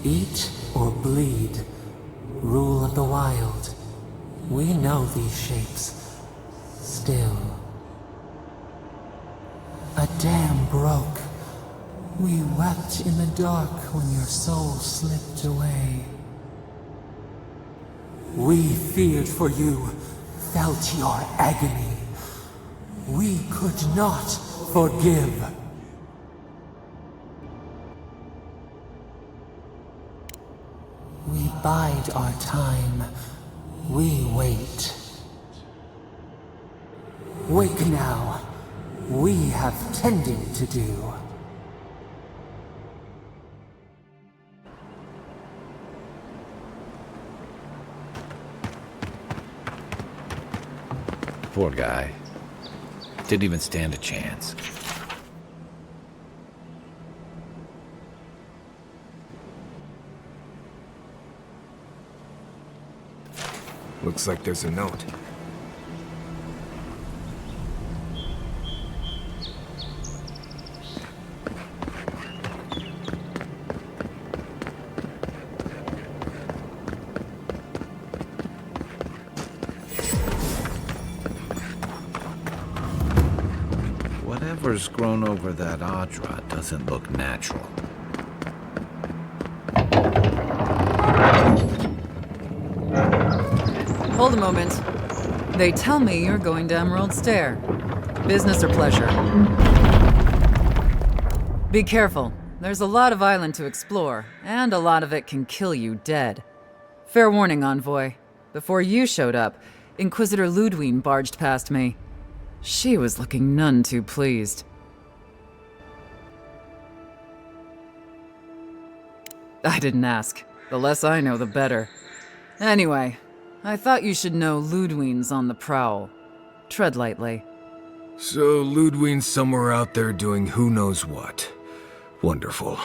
Eat or bleed. Rule of the wild. We know these shapes. Still. A dam broke. We wept in the dark when your soul slipped away. We feared for you, felt your agony. We could not forgive. We bide our time. We wait. Wake now. We have tending to do. Poor guy. Didn't even stand a chance. Looks like there's a note. Whatever's grown over that Adra doesn't look natural. Hold a moment. They tell me you're going to Emerald Stair. Business or pleasure? Be careful. There's a lot of island to explore, and a lot of it can kill you dead. Fair warning, Envoy. Before you showed up, Inquisitor Ludwig barged past me. She was looking none too pleased. I didn't ask. The less I know, the better. Anyway, I thought you should know Ludwine's on the prowl. Tread lightly. So Ludwine's somewhere out there doing who knows what. Wonderful.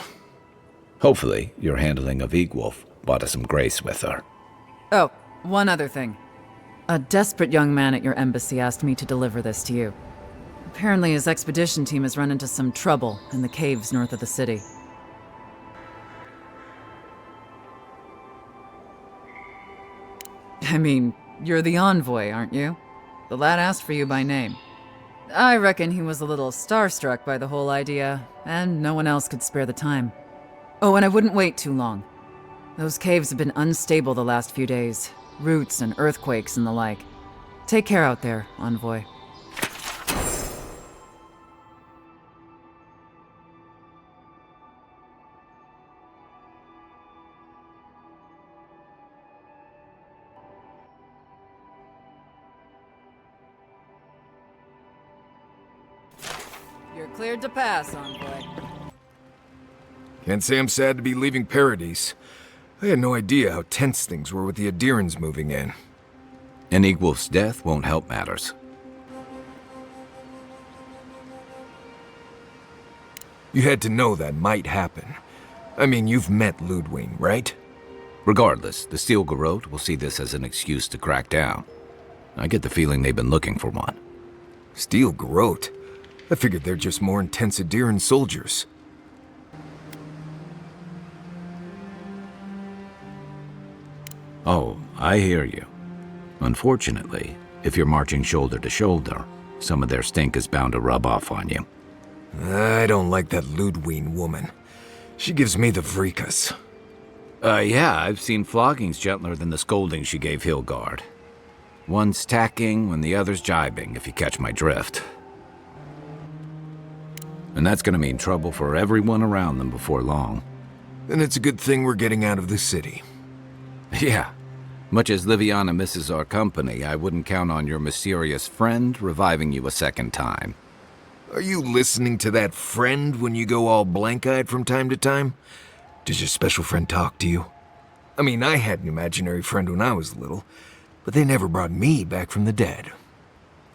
Hopefully, your handling of Egwolf brought us some grace with her. Oh, one other thing. A desperate young man at your embassy asked me to deliver this to you. Apparently his expedition team has run into some trouble in the caves north of the city. I mean, you're the envoy, aren't you? The lad asked for you by name. I reckon he was a little starstruck by the whole idea, and no one else could spare the time. Oh, and I wouldn't wait too long. Those caves have been unstable the last few days. Roots and earthquakes and the like. Take care out there, envoy. You're cleared to pass, envoy. Can't say I'm sad to be leaving Paradise. I had no idea how tense things were with the Adirans moving in. And Egwolf's death won't help matters. You had to know that might happen. I mean, you've met Ludwine, right? Regardless, the Steel Garrote will see this as an excuse to crack down. I get the feeling they've been looking for one. Steel Garrote? I figured they're just more intense Adiran soldiers. Oh, I hear you. Unfortunately, if you're marching shoulder to shoulder, some of their stink is bound to rub off on you. I don't like that Ludwine woman. She gives me the vreekas. Yeah, I've seen floggings gentler than the scolding she gave Hilgard. One's tacking when the other's jibing, if you catch my drift. And that's gonna mean trouble for everyone around them before long. Then it's a good thing we're getting out of the city. Yeah. Much as Liviana misses our company, I wouldn't count on your mysterious friend reviving you a second time. Are you listening to that friend when you go all blank-eyed from time to time? Does your special friend talk to you? I mean, I had an imaginary friend when I was little, but they never brought me back from the dead.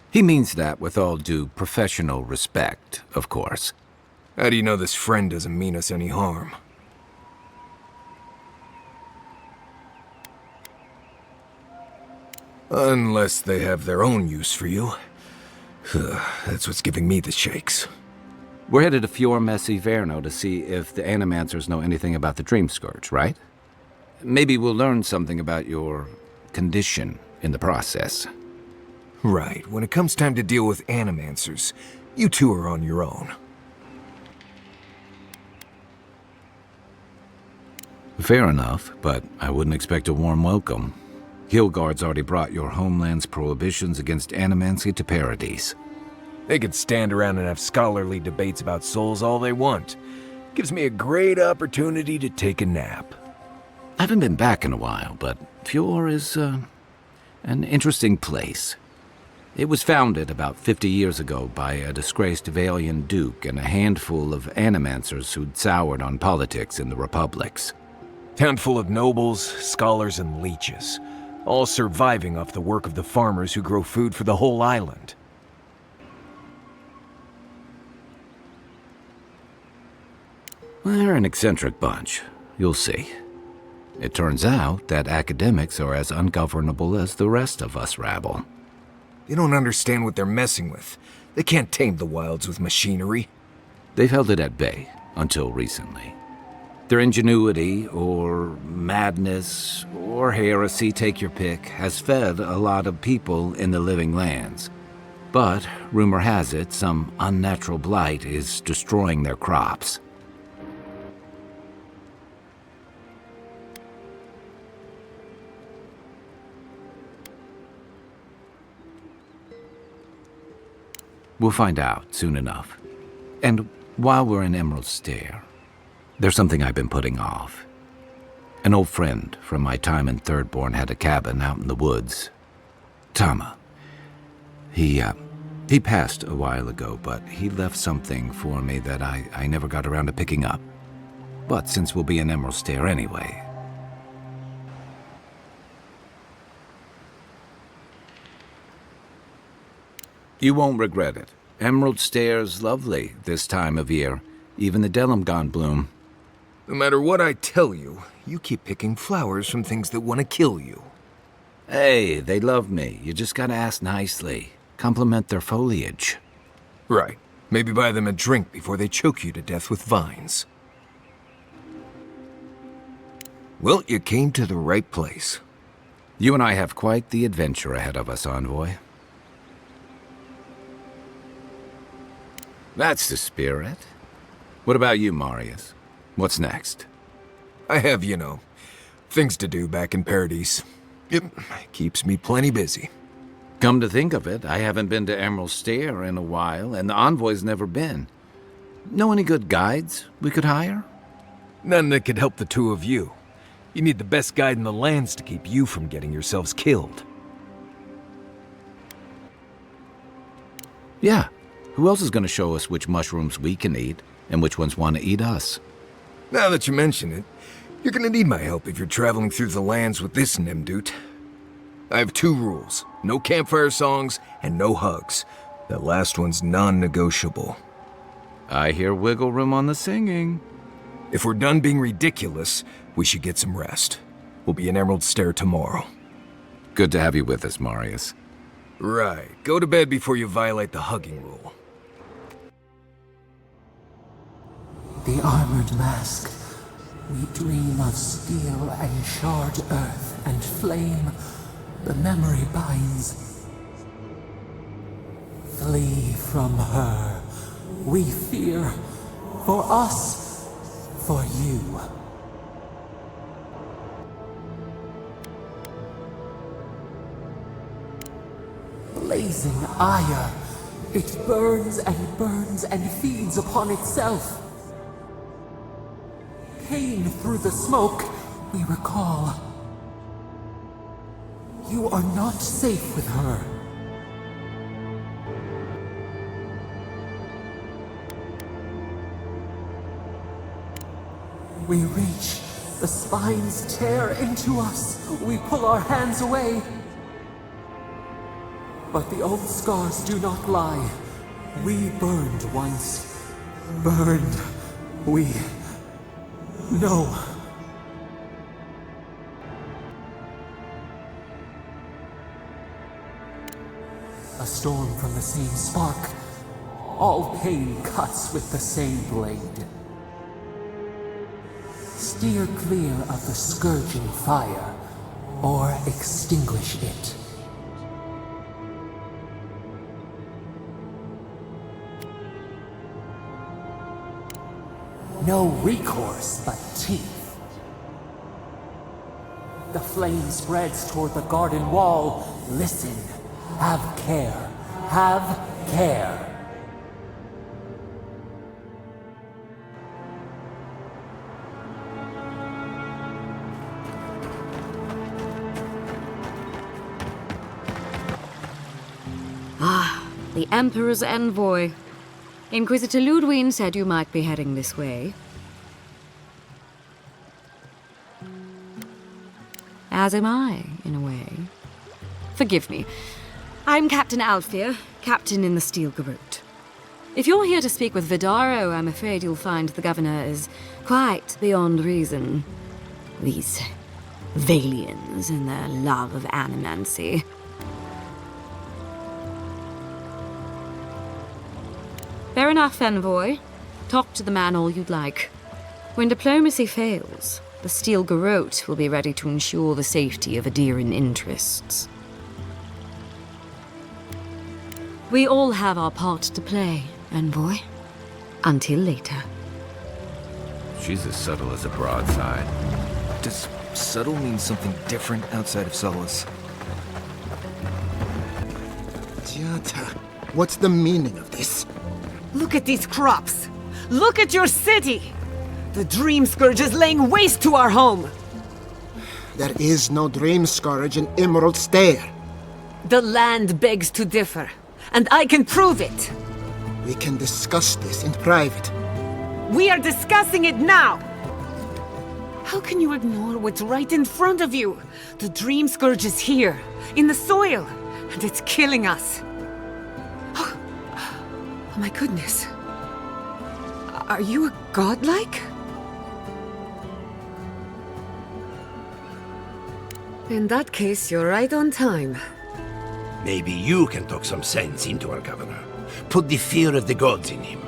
He means that with all due professional respect, of course. How do you know this friend doesn't mean us any harm? Unless they have their own use for you. That's what's giving me the shakes. We're headed to Fior Messi Verno to see if the Animancers know anything about the Dream Scourge, right? Maybe we'll learn something about your condition in the process. Right. When it comes time to deal with Animancers, you two are on your own. Fair enough, but I wouldn't expect a warm welcome. Hilgard's already brought your homeland's prohibitions against animancy to Paradise. They could stand around and have scholarly debates about souls all they want. Gives me a great opportunity to take a nap. I haven't been back in a while, but Fior is, an interesting place. It was founded about 50 years ago by a disgraced Valian duke and a handful of animancers who'd soured on politics in the republics. Town full of nobles, scholars, and leeches. All surviving off the work of the farmers who grow food for the whole island. They're an eccentric bunch. You'll see. It turns out that academics are as ungovernable as the rest of us rabble. They don't understand what they're messing with. They can't tame the wilds with machinery. They've held it at bay, until recently. Their ingenuity, or madness, or heresy, take your pick, has fed a lot of people in the living lands. But, rumor has it, some unnatural blight is destroying their crops. We'll find out soon enough. And while we're in Emerald Stair, there's something I've been putting off. An old friend from my time in Thirdborn had a cabin out in the woods. Tama. He passed a while ago, but he left something for me that I never got around to picking up. But since we'll be in Emerald Stair anyway... You won't regret it. Emerald Stair's lovely this time of year. Even the Delimgon bloom. No matter what I tell you, you keep picking flowers from things that want to kill you. Hey, they love me. You just gotta ask nicely. Compliment their foliage. Right. Maybe buy them a drink before they choke you to death with vines. Well, you came to the right place. You and I have quite the adventure ahead of us, Envoy. That's the spirit. What about you, Marius? What's next? I have, things to do back in Paradise. It keeps me plenty busy. Come to think of it, I haven't been to Emerald Stair in a while, and the Envoy's never been. Know any good guides we could hire? None that could help the two of you. You need the best guide in the lands to keep you from getting yourselves killed. Yeah. Who else is going to show us which mushrooms we can eat, and which ones want to eat us? Now that you mention it, you're going to need my help if you're traveling through the lands with this Nimdut. I have 2 rules. No campfire songs, and no hugs. That last one's non-negotiable. I hear wiggle room on the singing. If we're done being ridiculous, we should get some rest. We'll be in Emerald Stair tomorrow. Good to have you with us, Marius. Right. Go to bed before you violate the hugging rule. The armored mask. We dream of steel and charred earth and flame. The memory binds. Flee from her. We fear. For us. For you. Blazing ire. It burns and feeds upon itself. Pain through the smoke, we recall. You are not safe with her. We reach. The spines tear into us. We pull our hands away. But the old scars do not lie. We burned once. Burned. We know. A storm from the same spark. All pain cuts with the same blade. Steer clear of the scourging fire, or extinguish it. No recourse but teeth. The flame spreads toward the garden wall. Listen. Have care. Have care. Ah, the Emperor's envoy. Inquisitor Ludwig said you might be heading this way. As am I, in a way. Forgive me. I'm Captain Alfia, captain in the Steel Garrote. If you're here to speak with Vidaro, I'm afraid you'll find the governor is quite beyond reason. These Valians and their love of animancy. Fair enough, envoy. Talk to the man all you'd like. When diplomacy fails, the Steel Garrote will be ready to ensure the safety of Adiran interests. We all have our part to play, envoy. Until later. She's as subtle as a broadside. Does subtle mean something different outside of Solace? Jata, what's the meaning of this? Look at these crops! Look at your city! The Dream Scourge is laying waste to our home! There is no Dream Scourge in Emerald Stair. The land begs to differ, and I can prove it! We can discuss this in private. We are discussing it now! How can you ignore what's right in front of you? The Dream Scourge is here, in the soil, and it's killing us. Oh my goodness. Are you a godlike? In that case, you're right on time. Maybe you can talk some sense into our governor. Put the fear of the gods in him.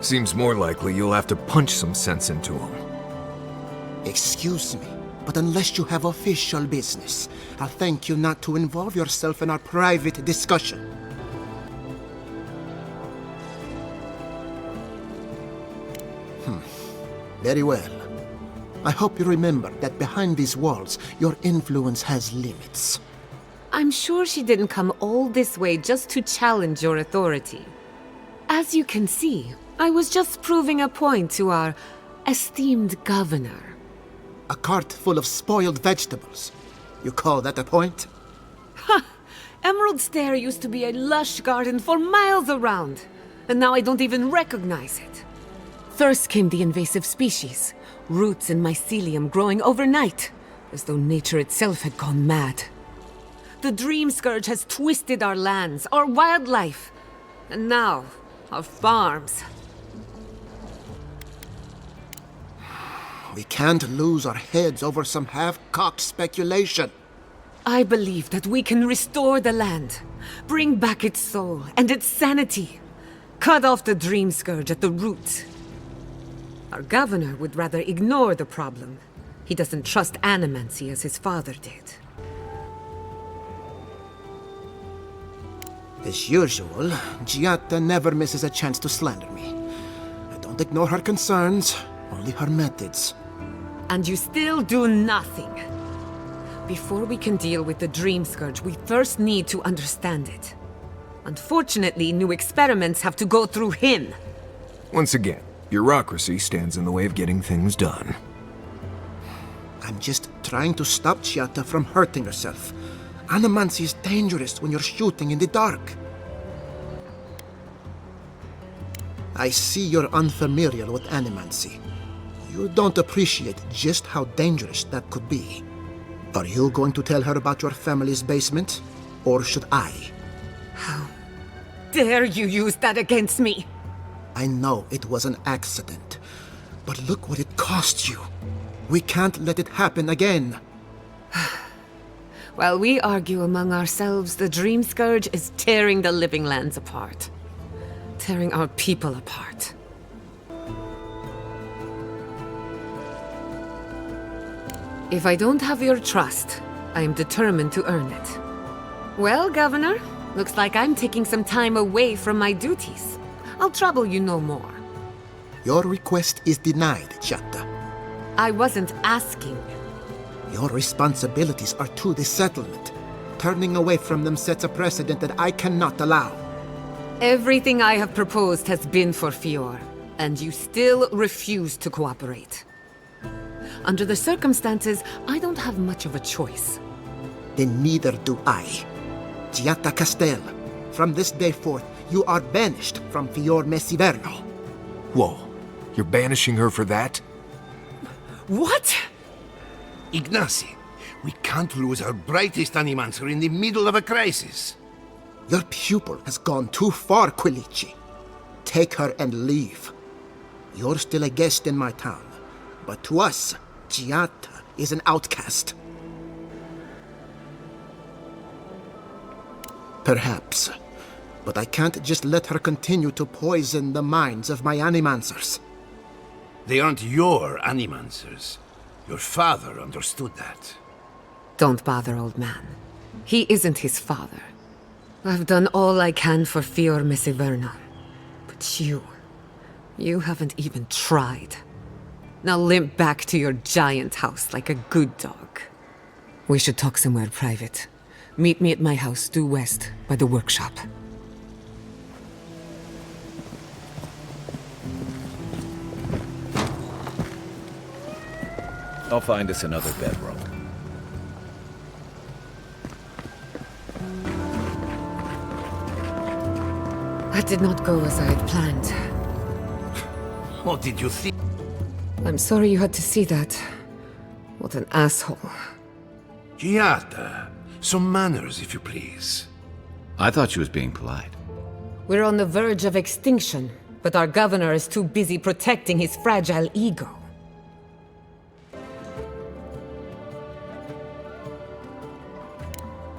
Seems more likely you'll have to punch some sense into him. Excuse me, but unless you have official business, I'll thank you not to involve yourself in our private discussion. Very well. I hope you remember that behind these walls, your influence has limits. I'm sure she didn't come all this way just to challenge your authority. As you can see, I was just proving a point to our esteemed governor. A cart full of spoiled vegetables. You call that a point? Ha! Emerald Stair used to be a lush garden for miles around, and now I don't even recognize it. First came the invasive species, roots and mycelium growing overnight, as though nature itself had gone mad. The Dream Scourge has twisted our lands, our wildlife, and now our farms. We can't lose our heads over some half-cocked speculation. I believe that we can restore the land, bring back its soul and its sanity, cut off the Dream Scourge at the root. Our governor would rather ignore the problem. He doesn't trust animancy as his father did. As usual, Giatta never misses a chance to slander me. I don't ignore her concerns, only her methods. And you still do nothing. Before we can deal with the Dream Scourge, we first need to understand it. Unfortunately, new experiments have to go through him. Once again, bureaucracy stands in the way of getting things done. I'm just trying to stop Giatta from hurting herself. Animancy is dangerous when you're shooting in the dark. I see you're unfamiliar with animancy. You don't appreciate just how dangerous that could be. Are you going to tell her about your family's basement? Or should I? How dare you use that against me? I know it was an accident, but look what it cost you. We can't let it happen again. While we argue among ourselves, the Dream Scourge is tearing the living lands apart. Tearing our people apart. If I don't have your trust, I am determined to earn it. Well, Governor, looks like I'm taking some time away from my duties. I'll trouble you no more. Your request is denied, Giatta. I wasn't asking. Your responsibilities are to the settlement. Turning away from them sets a precedent that I cannot allow. Everything I have proposed has been for Fior, and you still refuse to cooperate. Under the circumstances, I don't have much of a choice. Then neither do I. Giatta Castel, from this day forth, you are banished from Fior Messiverno. Whoa, you're banishing her for that? What? Ignacy, we can't lose our brightest animancer in the middle of a crisis. Your pupil has gone too far, Quilici. Take her and leave. You're still a guest in my town, but to us, Giatta is an outcast. Perhaps, but I can't just let her continue to poison the minds of my animancers. They aren't your animancers. Your father understood that. Don't bother, old man. He isn't his father. I've done all I can for Fior Messiverno. But you haven't even tried. Now limp back to your giant house like a good dog. We should talk somewhere private. Meet me at my house due west by the workshop. I'll find us another bedroom. That did not go as I had planned. What did you think? I'm sorry you had to see that. What an asshole. Giada, some manners, if you please. I thought she was being polite. We're on the verge of extinction, but our governor is too busy protecting his fragile ego.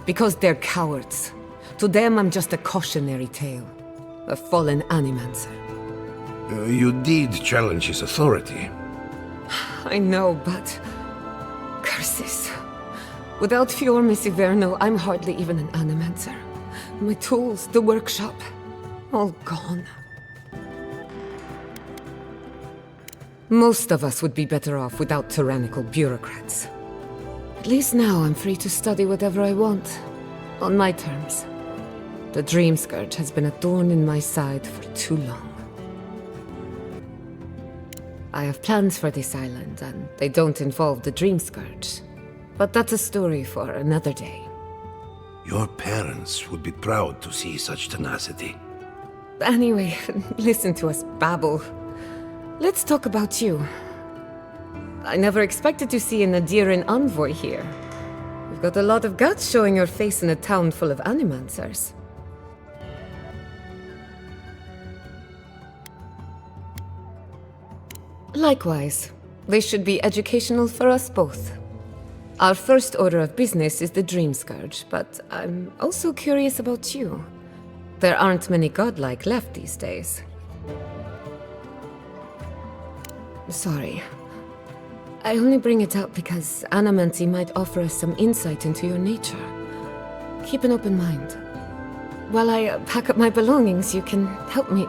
Because they're cowards. To them, I'm just a cautionary tale. A fallen animancer. You did challenge his authority. I know, but... curses. Without Fior Messiverno, I'm hardly even an animancer. My tools, the workshop, all gone. Most of us would be better off without tyrannical bureaucrats. At least now I'm free to study whatever I want, on my terms. The Dream Scourge has been a thorn in my side for too long. I have plans for this island, and they don't involve the Dream Scourge. But that's a story for another day. Your parents would be proud to see such tenacity. Anyway, listen to us babble. Let's talk about you. I never expected to see an Adiran envoy here. You've got a lot of guts showing your face in a town full of animancers. Likewise, they should be educational for us both. Our first order of business is the Dream Scourge, but I'm also curious about you. There aren't many godlike left these days. Sorry. I only bring it up because Animancy might offer us some insight into your nature. Keep an open mind. While I pack up my belongings, you can help me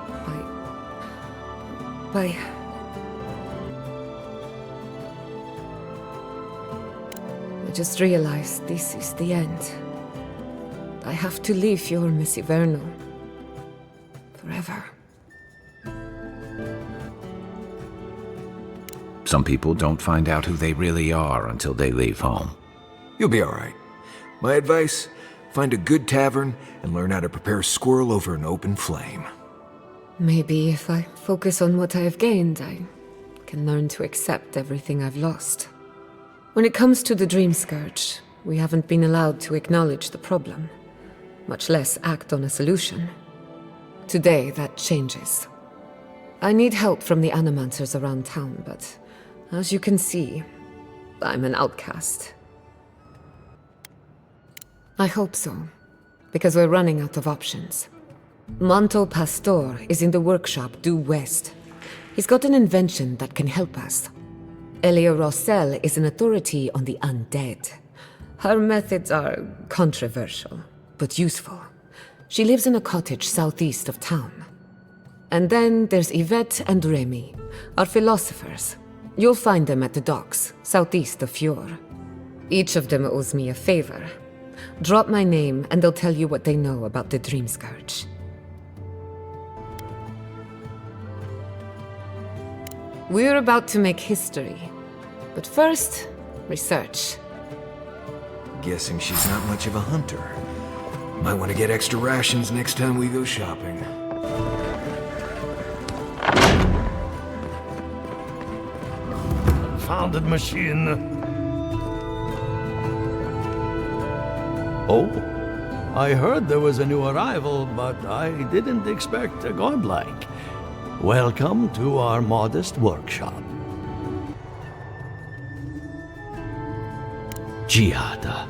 by... I just realized this is the end. I have to leave Fior Messiverno. Forever. Some people don't find out who they really are until they leave home. You'll be alright. My advice, find a good tavern and learn how to prepare squirrel over an open flame. Maybe if I focus on what I have gained, I can learn to accept everything I've lost. When it comes to the Dream Scourge, we haven't been allowed to acknowledge the problem, much less act on a solution. Today, that changes. I need help from the animancers around town, but as you can see, I'm an outcast. I hope so, because we're running out of options. Manto Pastor is in the workshop due west. He's got an invention that can help us. Elia Rossell is an authority on the undead. Her methods are controversial, but useful. She lives in a cottage southeast of town. And then there's Yvette and Remy, our philosophers. You'll find them at the docks, southeast of Fior. Each of them owes me a favor. Drop my name and they'll tell you what they know about the Dream Scourge. We're about to make history. But first, research. Guessing she's not much of a hunter. Might want to get extra rations next time we go shopping. Confounded machine. Oh, I heard there was a new arrival, but I didn't expect a godlike. Welcome to our modest workshop. Giada,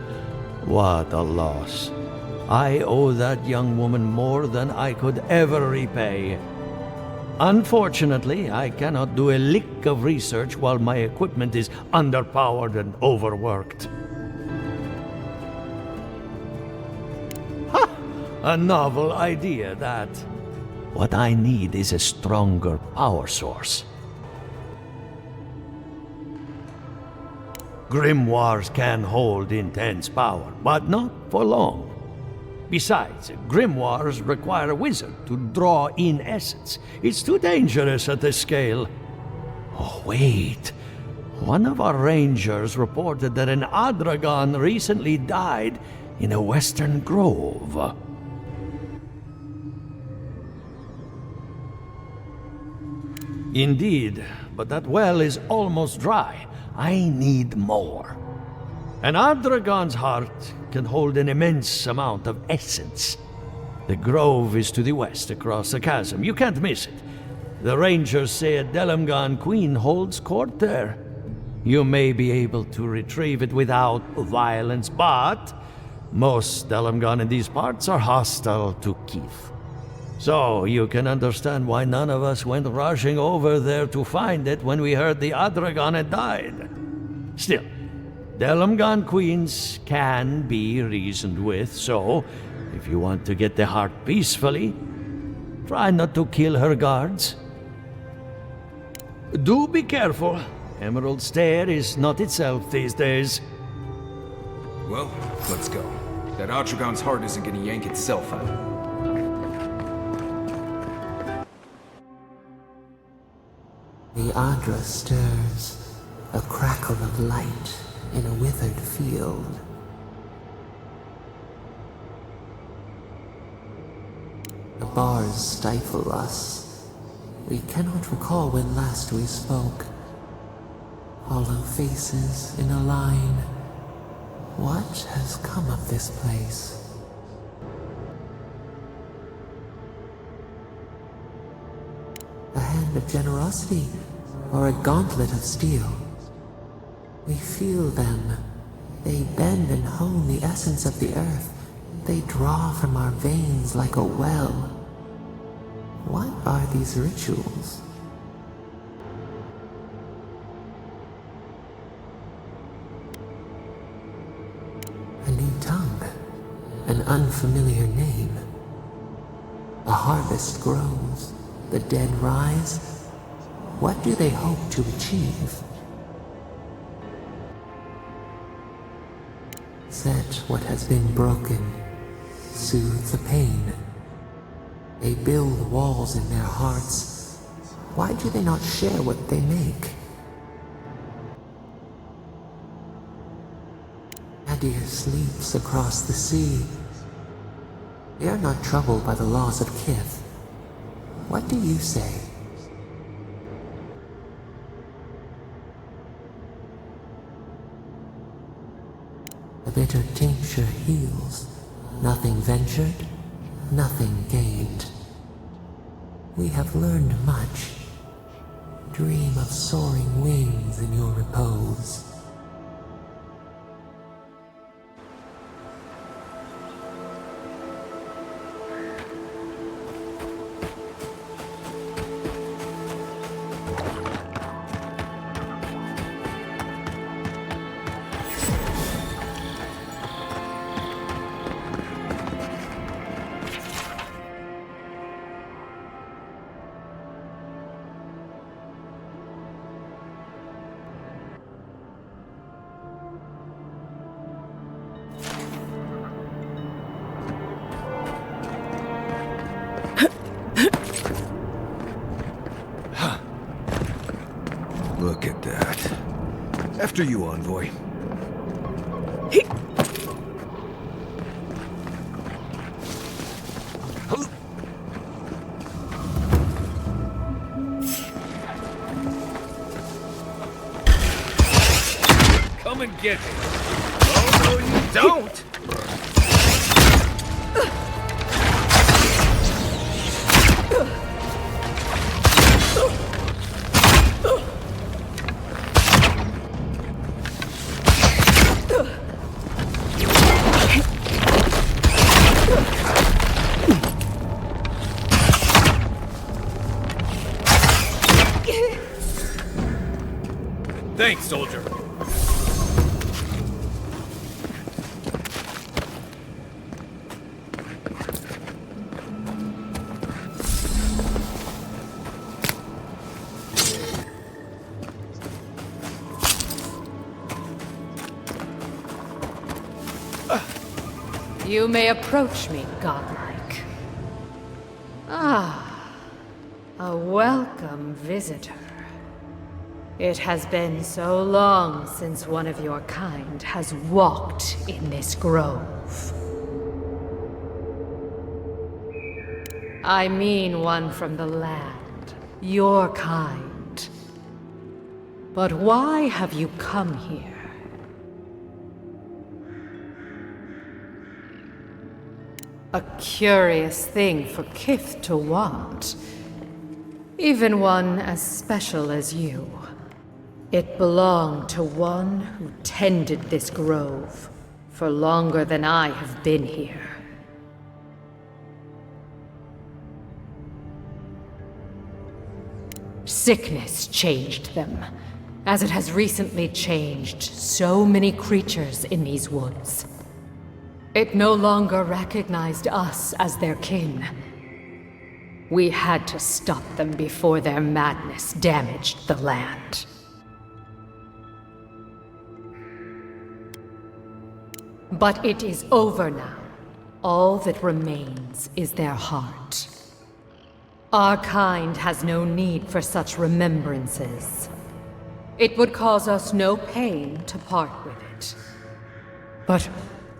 what a loss. I owe that young woman more than I could ever repay. Unfortunately, I cannot do a lick of research while my equipment is underpowered and overworked. Ha! A novel idea, that. What I need is a stronger power source. Grimoires can hold intense power, but not for long. Besides, grimoires require a wizard to draw in essence. It's too dangerous at this scale. Oh, wait. One of our rangers reported that an Adragon recently died in a western grove. Indeed, but that well is almost dry. I need more. An Adragon's heart can hold an immense amount of essence. The grove is to the west, across the chasm. You can't miss it. The rangers say a Delamgan queen holds court there. You may be able to retrieve it without violence, but most Delamgan in these parts are hostile to Keith. So you can understand why none of us went rushing over there to find it when we heard the Adragon had died. Still, Delamgan queens can be reasoned with, so if you want to get the heart peacefully, try not to kill her guards. Do be careful. Emerald Stair is not itself these days. Well, let's go. That Atragon's heart isn't gonna yank itself out. The Adra stirs, a crackle of light in a withered field. The bars stifle us. We cannot recall when last we spoke. Hollow faces in a line. What has come of this place? A hand of generosity, or a gauntlet of steel? We feel them. They bend and hone the essence of the earth. They draw from our veins like a well. What are these rituals? A new tongue, an unfamiliar name. A harvest grows, the dead rise. What do they hope to achieve? Set what has been broken, soothe the pain. They build walls in their hearts. Why do they not share what they make? Adir sleeps across the sea. They are not troubled by the loss of kith. What do you say? The bitter tincture heals. Nothing ventured, nothing gained. We have learned much. Dream of soaring wings in your repose. Look at that. After you, envoy. Come and get me. Oh, no, you don't! Thanks, soldier. You may approach me, godlike. Ah, a welcome visitor. It has been so long since one of your kind has walked in this grove. I mean one from the land, your kind. But why have you come here? A curious thing for Kith to want. Even one as special as you. It belonged to one who tended this grove for longer than I have been here. Sickness changed them, as it has recently changed so many creatures in these woods. It no longer recognized us as their kin. We had to stop them before their madness damaged the land. But it is over now. All that remains is their heart. Our kind has no need for such remembrances. It would cause us no pain to part with it. But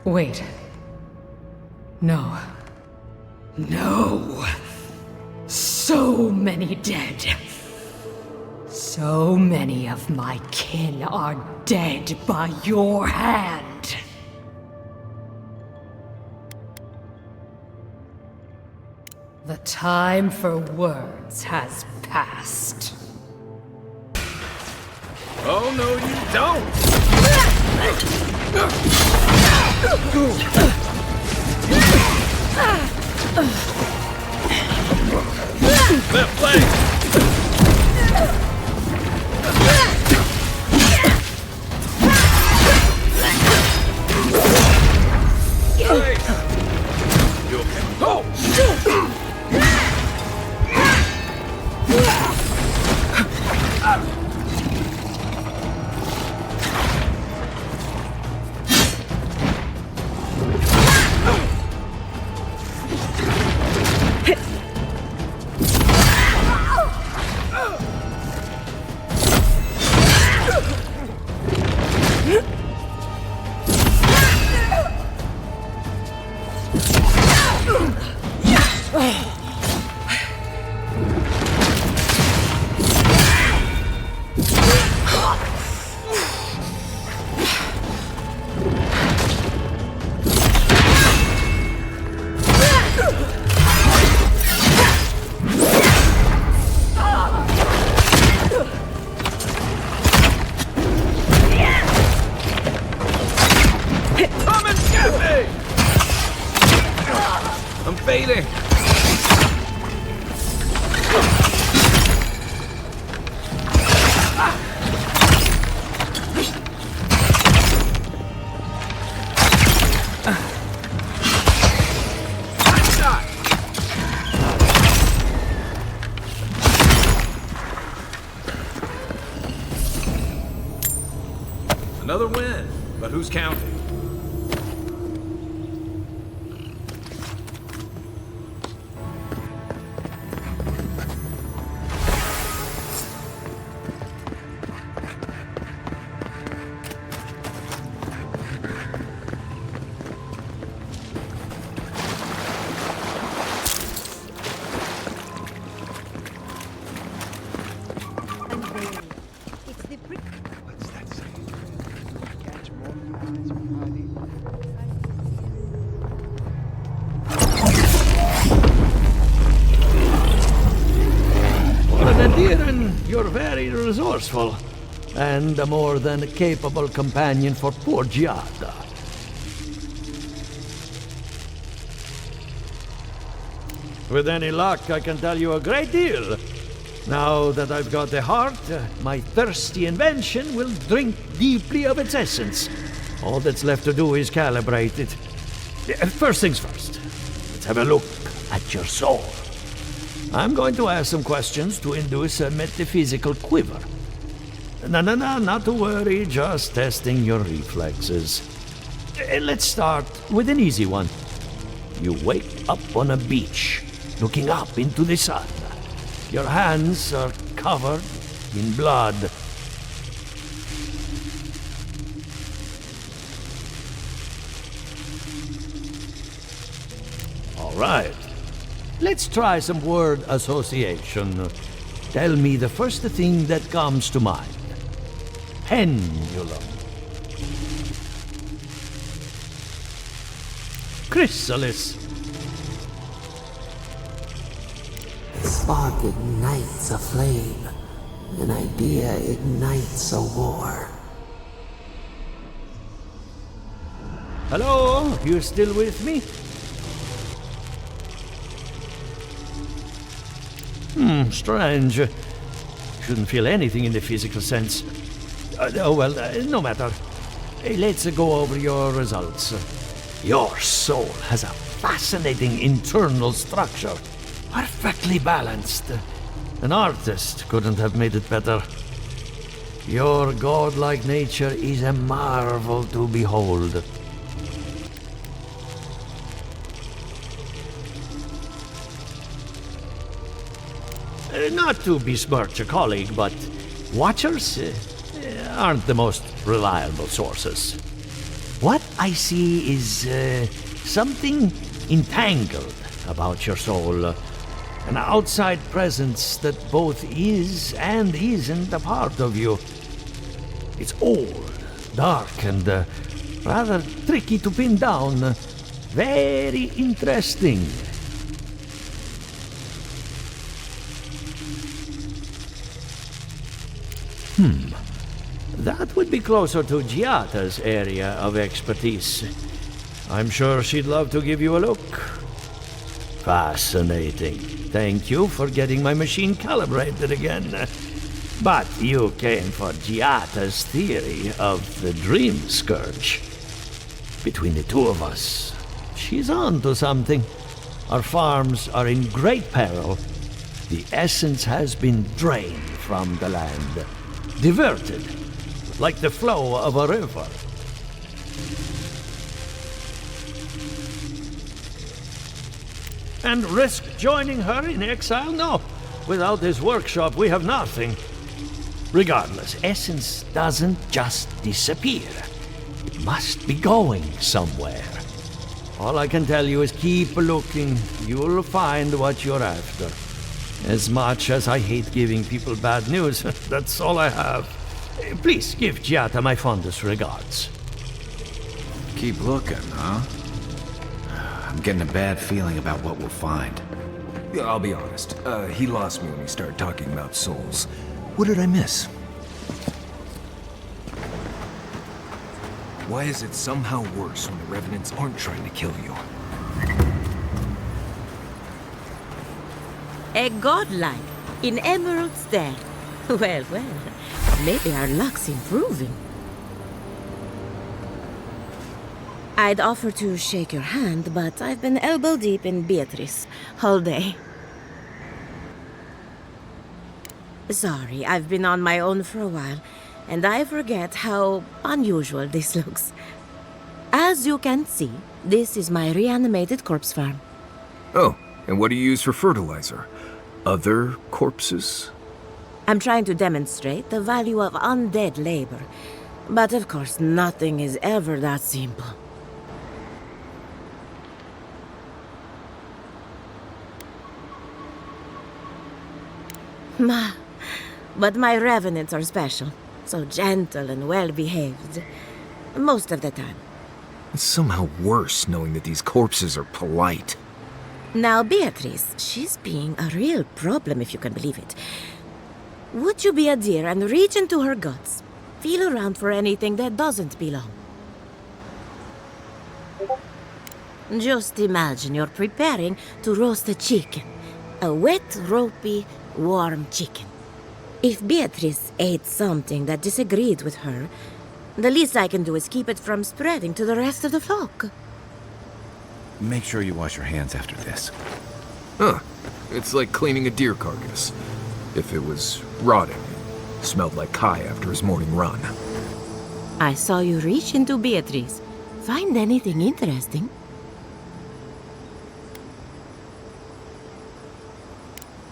wait. No. No! So many dead. So many of my kin are dead by your hand. The time for words has passed. Oh, no, you don't! Left leg! You okay? Go! Another win, but who's counting? You're very resourceful, and a more than capable companion for poor Giada. With any luck, I can tell you a great deal. Now that I've got a heart, my thirsty invention will drink deeply of its essence. All that's left to do is calibrate it. First things first, let's have a look at your soul. I'm going to ask some questions to induce a metaphysical quiver. No, not to worry, just testing your reflexes. Let's start with an easy one. You wake up on a beach, looking up into the sun. Your hands are covered in blood. All right. Let's try some word association. Tell me the first thing that comes to mind. pendulum. Chrysalis. The spark ignites a flame. An idea ignites a war. Hello? You still with me? Strange. Shouldn't feel anything in the physical sense. No matter. Let's go over your results. Your soul has a fascinating internal structure. Perfectly balanced. An artist couldn't have made it better. Your godlike nature is a marvel to behold. Not to besmirch a colleague, but watchers aren't the most reliable sources. What I see is something entangled about your soul. An outside presence that both is and isn't a part of you. It's old, dark, and rather tricky to pin down. Very interesting. That would be closer to Giata's area of expertise. I'm sure she'd love to give you a look. Fascinating. Thank you for getting my machine calibrated again. But you came for Giata's theory of the dream scourge. Between the two of us, she's on to something. Our farms are in great peril. The essence has been drained from the land. Diverted, like the flow of a river. And risk joining her in exile? No. Without this workshop, we have nothing. Regardless, essence doesn't just disappear. It must be going somewhere. All I can tell you is keep looking. You'll find what you're after. As much as I hate giving people bad news, that's all I have. Please give Giata my fondest regards. Keep looking, huh? I'm getting a bad feeling about what we'll find. Yeah, I'll be honest. He lost me when he started talking about souls. What did I miss? Why is it somehow worse when the Revenants aren't trying to kill you? A godlike in Emerald Stare. Well, maybe our luck's improving. I'd offer to shake your hand, but I've been elbow deep in Beatrice all day. Sorry, I've been on my own for a while, and I forget how unusual this looks. As you can see, this is my reanimated corpse farm. Oh, and what do you use for fertilizer? Other corpses? I'm trying to demonstrate the value of undead labor, but of course nothing is ever that simple. But my revenants are special, so gentle and well-behaved, most of the time. It's somehow worse knowing that these corpses are polite. Now, Beatrice, she's being a real problem, if you can believe it. Would you be a dear and reach into her guts? Feel around for anything that doesn't belong. Just imagine you're preparing to roast a chicken. A wet, ropey, warm chicken. If Beatrice ate something that disagreed with her, the least I can do is keep it from spreading to the rest of the flock. Make sure you wash your hands after this. Huh. It's like cleaning a deer carcass. If it was rotting, it smelled like Kai after his morning run. I saw you reach into Beatrice. Find anything interesting?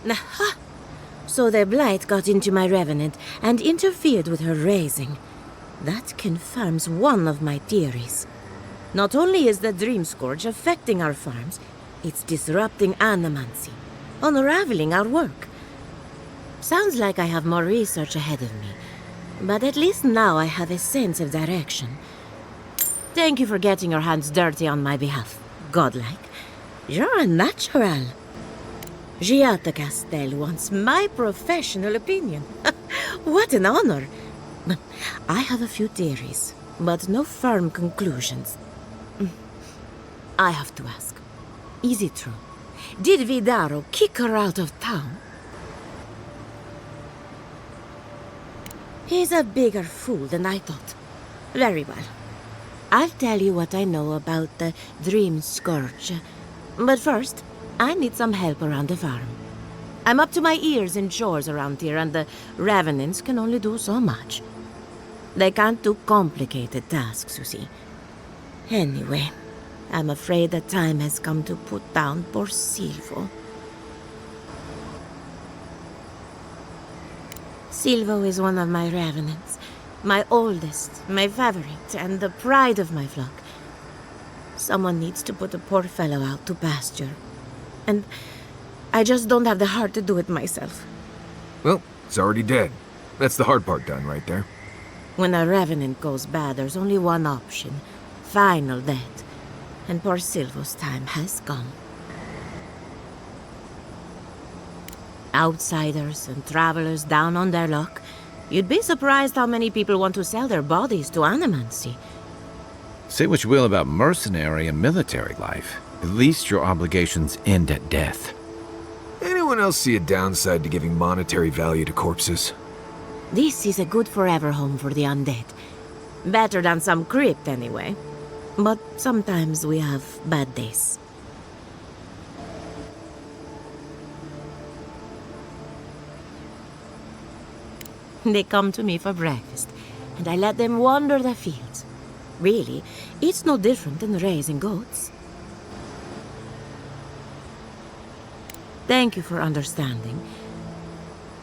Aha! So the blight got into my revenant and interfered with her raising. That confirms one of my theories. Not only is the Dream Scourge affecting our farms, it's disrupting animancy, unraveling our work. Sounds like I have more research ahead of me. But at least now I have a sense of direction. Thank you for getting your hands dirty on my behalf, godlike. You're a natural. Giata Castel wants my professional opinion. What an honor. I have a few theories, but no firm conclusions. I have to ask, is it true? Did Vidaro kick her out of town? He's a bigger fool than I thought. Very well. I'll tell you what I know about the Dream Scourge. But first, I need some help around the farm. I'm up to my ears in chores around here, and the Revenants can only do so much. They can't do complicated tasks, you see. Anyway, I'm afraid the time has come to put down poor Silvo. Silvo is one of my Revenants. My oldest, my favorite, and the pride of my flock. Someone needs to put the poor fellow out to pasture. And I just don't have the heart to do it myself. Well, it's already dead. That's the hard part done right there. When a Revenant goes bad, there's only one option. Final death. And poor Silvo's time has come. Outsiders and travelers down on their luck. You'd be surprised how many people want to sell their bodies to animancy. Say what you will about mercenary and military life. At least your obligations end at death. Anyone else see a downside to giving monetary value to corpses? This is a good forever home for the undead. Better than some crypt, anyway. But sometimes we have bad days. They come to me for breakfast, and I let them wander the fields. Really, it's no different than raising goats. Thank you for understanding.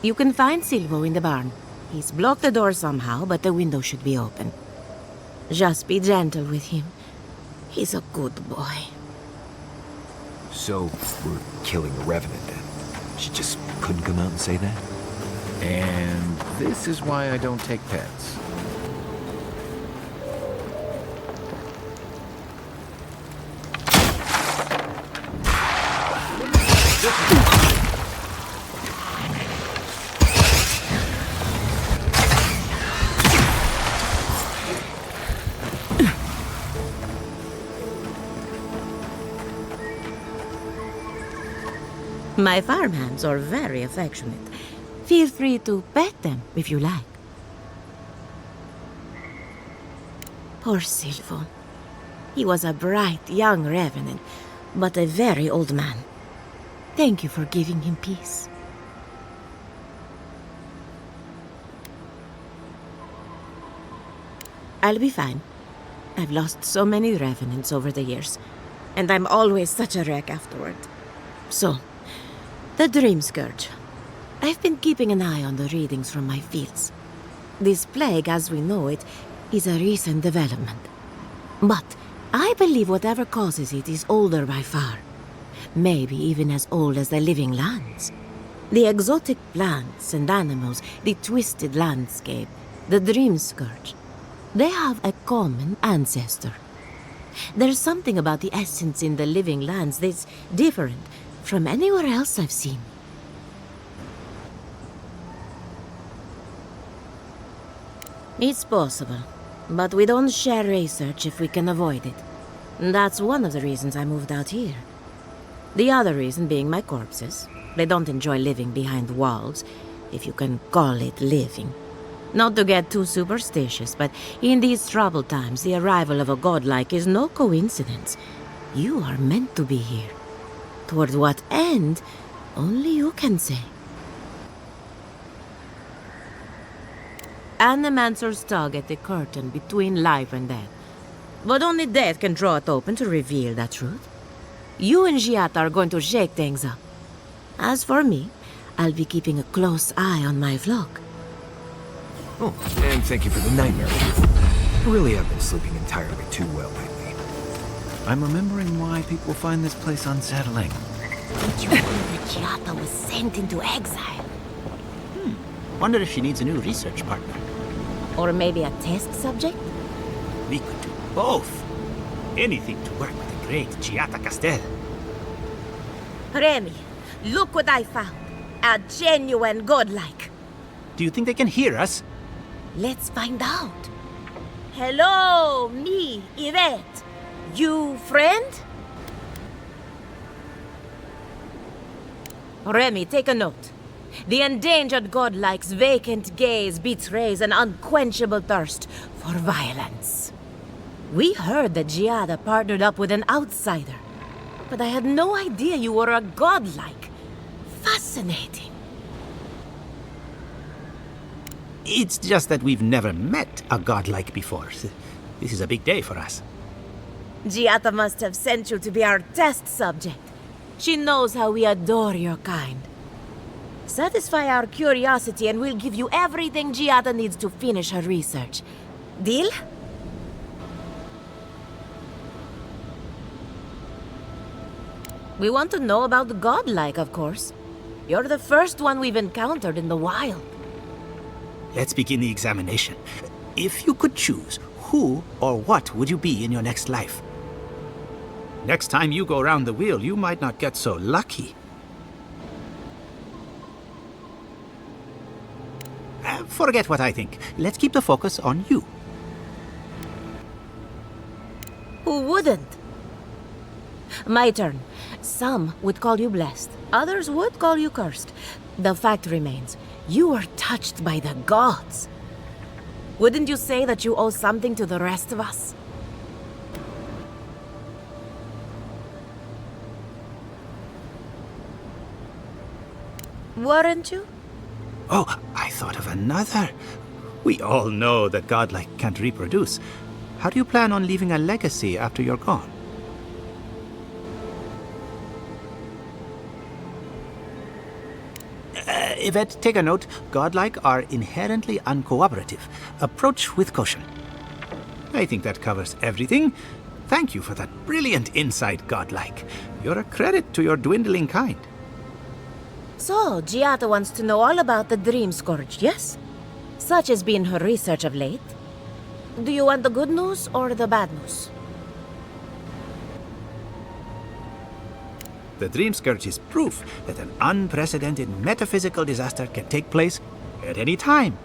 You can find Silvo in the barn. He's blocked the door somehow, but the window should be open. Just be gentle with him. He's a good boy. So, we're killing the Revenant then? She just couldn't come out and say that? And this is why I don't take pets. My farmhands are very affectionate. Feel free to pet them if you like. Poor Silvo. He was a bright young Revenant, but a very old man. Thank you for giving him peace. I'll be fine. I've lost so many Revenants over the years, and I'm always such a wreck afterward. So, the Dream Scourge. I've been keeping an eye on the readings from my fields. This plague, as we know it, is a recent development. But I believe whatever causes it is older by far. Maybe even as old as the living lands. The exotic plants and animals, the twisted landscape, the Dream Scourge. They have a common ancestor. There's something about the essence in the living lands that's different from anywhere else I've seen. It's possible, but we don't share research if we can avoid it. That's one of the reasons I moved out here. The other reason being my corpses. They don't enjoy living behind walls, if you can call it living. Not to get too superstitious, but in these troubled times, the arrival of a godlike is no coincidence. You are meant to be here. Toward what end, only you can say. Animancers tug at the curtain between life and death. But only death can draw it open to reveal that truth. You and Giata are going to shake things up. As for me, I'll be keeping a close eye on my flock. Oh, and thank you for the nightmare. I really have been sleeping entirely too well lately. I'm remembering why people find this place unsettling. Did you know that Giata was sent into exile? Wonder if she needs a new research partner. Or maybe a test subject? We could do both. Anything to work with the great Giata Castel. Remy, look what I found. A genuine godlike. Do you think they can hear us? Let's find out. Hello, me, Yvette. You friend? Remy, take a note. The endangered godlike's vacant gaze betrays an unquenchable thirst for violence. We heard that Giada partnered up with an outsider, but I had no idea you were a godlike. Fascinating. It's just that we've never met a godlike before. This is a big day for us. Giada must have sent you to be our test subject. She knows how we adore your kind. Satisfy our curiosity and we'll give you everything Giada needs to finish her research. Deal? We want to know about the godlike, of course. You're the first one we've encountered in the wild. Let's begin the examination. If you could choose, who or what would you be in your next life? Next time you go around the wheel, you might not get so lucky. Forget what I think. Let's keep the focus on you. Who wouldn't? My turn. Some would call you blessed. Others would call you cursed. The fact remains, you were touched by the gods. Wouldn't you say that you owe something to the rest of us? Weren't you? Oh, I thought of another. We all know that godlike can't reproduce. How do you plan on leaving a legacy after you're gone? Yvette, take a note. Godlike are inherently uncooperative. Approach with caution. I think that covers everything. Thank you for that brilliant insight, godlike. You're a credit to your dwindling kind. So, Giada wants to know all about the Dream Scourge, yes? Such has been her research of late. Do you want the good news or the bad news? The Dream Scourge is proof that an unprecedented metaphysical disaster can take place at any time.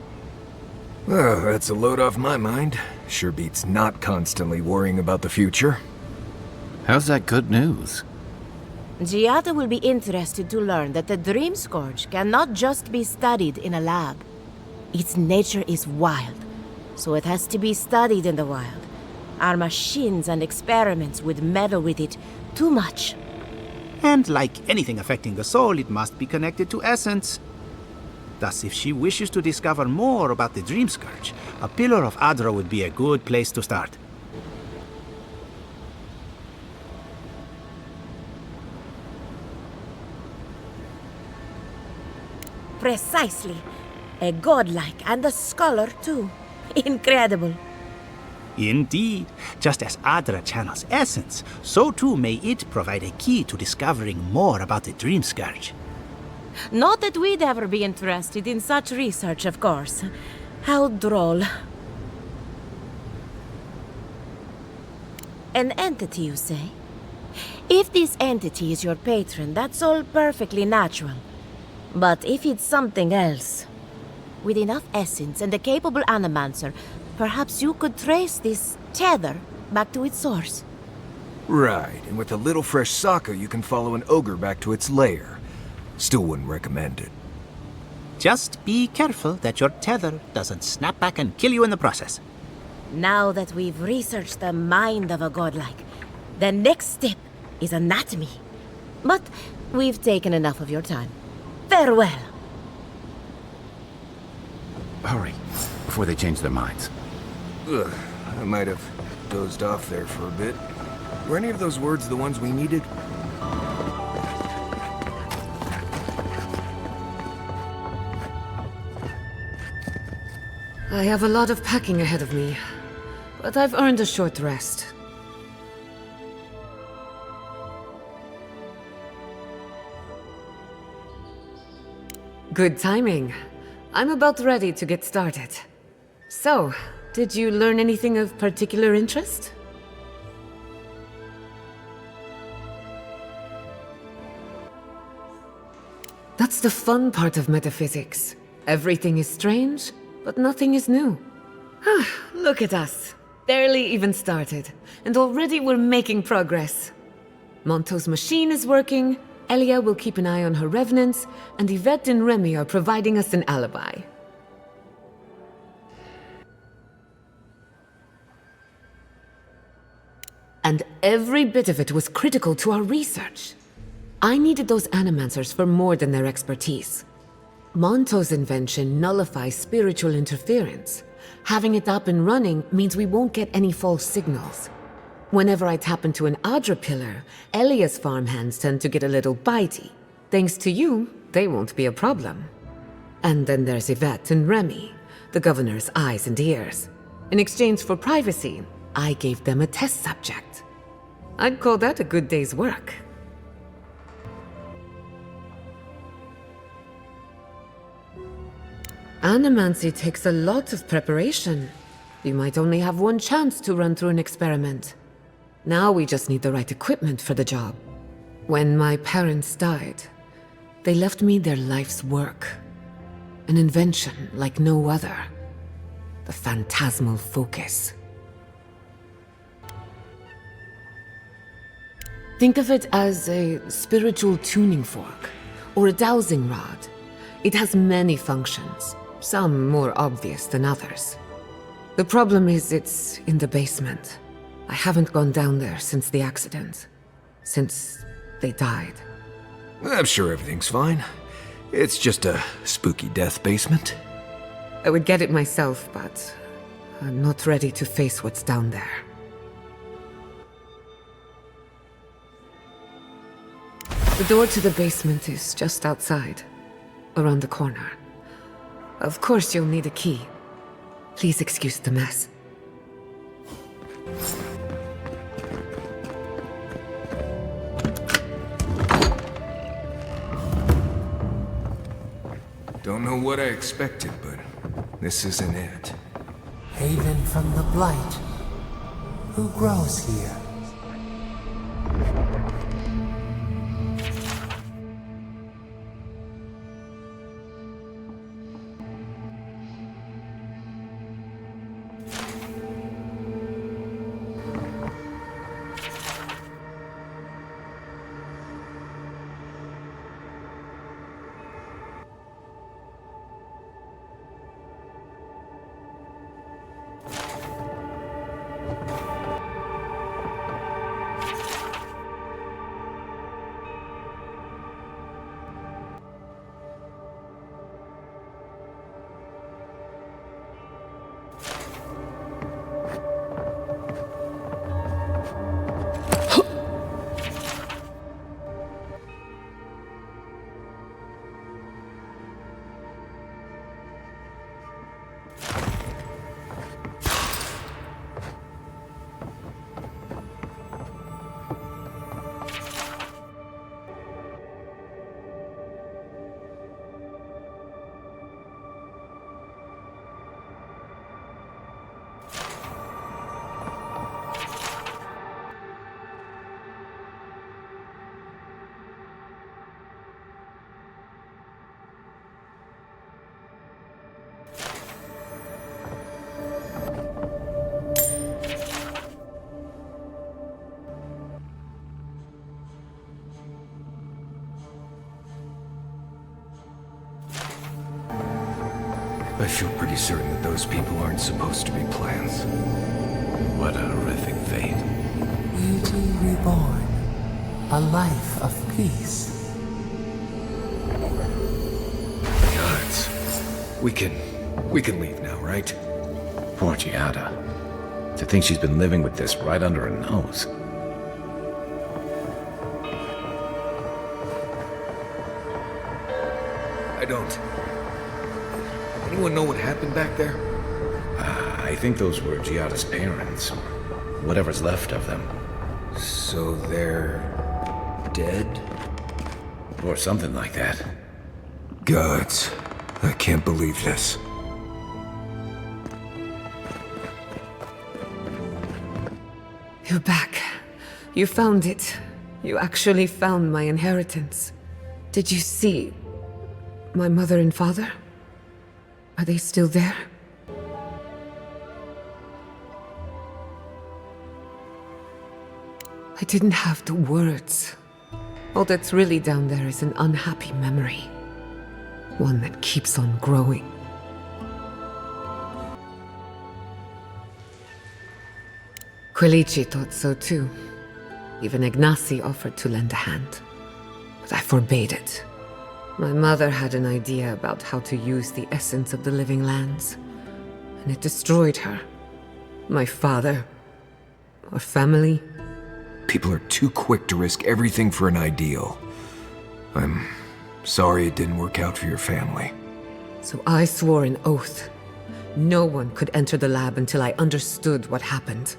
Well, that's a load off my mind. Sure beats not constantly worrying about the future. How's that good news? Giada will be interested to learn that the Dream Scourge cannot just be studied in a lab. Its nature is wild, so it has to be studied in the wild. Our machines and experiments would meddle with it too much. And like anything affecting the soul, it must be connected to essence. Thus, if she wishes to discover more about the Dream Scourge, a Pillar of Adra would be a good place to start. Precisely. A godlike and a scholar, too. Incredible. Indeed. Just as Adra channels essence, so too may it provide a key to discovering more about the Dream Scourge. Not that we'd ever be interested in such research, of course. How droll. An entity, you say? If this entity is your patron, that's all perfectly natural. But if it's something else, with enough essence and a capable animancer, perhaps you could trace this tether back to its source. Right, and with a little fresh sake, you can follow an ogre back to its lair. Still wouldn't recommend it. Just be careful that your tether doesn't snap back and kill you in the process. Now that we've researched the mind of a godlike, the next step is anatomy. But we've taken enough of your time. Farewell. Hurry, before they change their minds. Ugh, I might have dozed off there for a bit. Were any of those words the ones we needed? I have a lot of packing ahead of me, but I've earned a short rest. Good timing. I'm about ready to get started. So, did you learn anything of particular interest? That's the fun part of metaphysics. Everything is strange, but nothing is new. Look at us. Barely even started, and already we're making progress. Monto's machine is working, Elia will keep an eye on her revenants, and Yvette and Remy are providing us an alibi. And every bit of it was critical to our research. I needed those animancers for more than their expertise. Monto's invention nullifies spiritual interference. Having it up and running means we won't get any false signals. Whenever I tap into an Adra pillar, Elia's farmhands tend to get a little bitey. Thanks to you, they won't be a problem. And then there's Yvette and Remy, the governor's eyes and ears. In exchange for privacy, I gave them a test subject. I'd call that a good day's work. Animancy takes a lot of preparation. You might only have one chance to run through an experiment. Now we just need the right equipment for the job. When my parents died, they left me their life's work. An invention like no other. The phantasmal focus. Think of it as a spiritual tuning fork, or a dowsing rod. It has many functions, some more obvious than others. The problem is it's in the basement. I haven't gone down there since the accident. Since they died. I'm sure everything's fine. It's just a spooky death basement. I would get it myself, but I'm not ready to face what's down there. The door to the basement is just outside, around the corner. Of course you'll need a key. Please excuse the mess. Don't know what I expected, but this isn't it. Haven from the blight. Who grows here? I feel pretty certain that those people aren't supposed to be plants. What a horrific fate. Beauty reborn. A life of peace. Gods. We can leave now, right? Poor Giada. To think she's been living with this right under her nose. I don't. Anyone know what happened back there? I think those were Giada's parents, or whatever's left of them. So they're dead? Or something like that. Gods, I can't believe this. You're back. You found it. You actually found my inheritance. Did you see my mother and father? Are they still there? I didn't have the words. All that's really down there is an unhappy memory. One that keeps on growing. Quilici thought so too. Even Ignacy offered to lend a hand. But I forbade it. My mother had an idea about how to use the essence of the living lands. And it destroyed her. My father. Our family. People are too quick to risk everything for an ideal. I'm sorry it didn't work out for your family. So I swore an oath. No one could enter the lab until I understood what happened.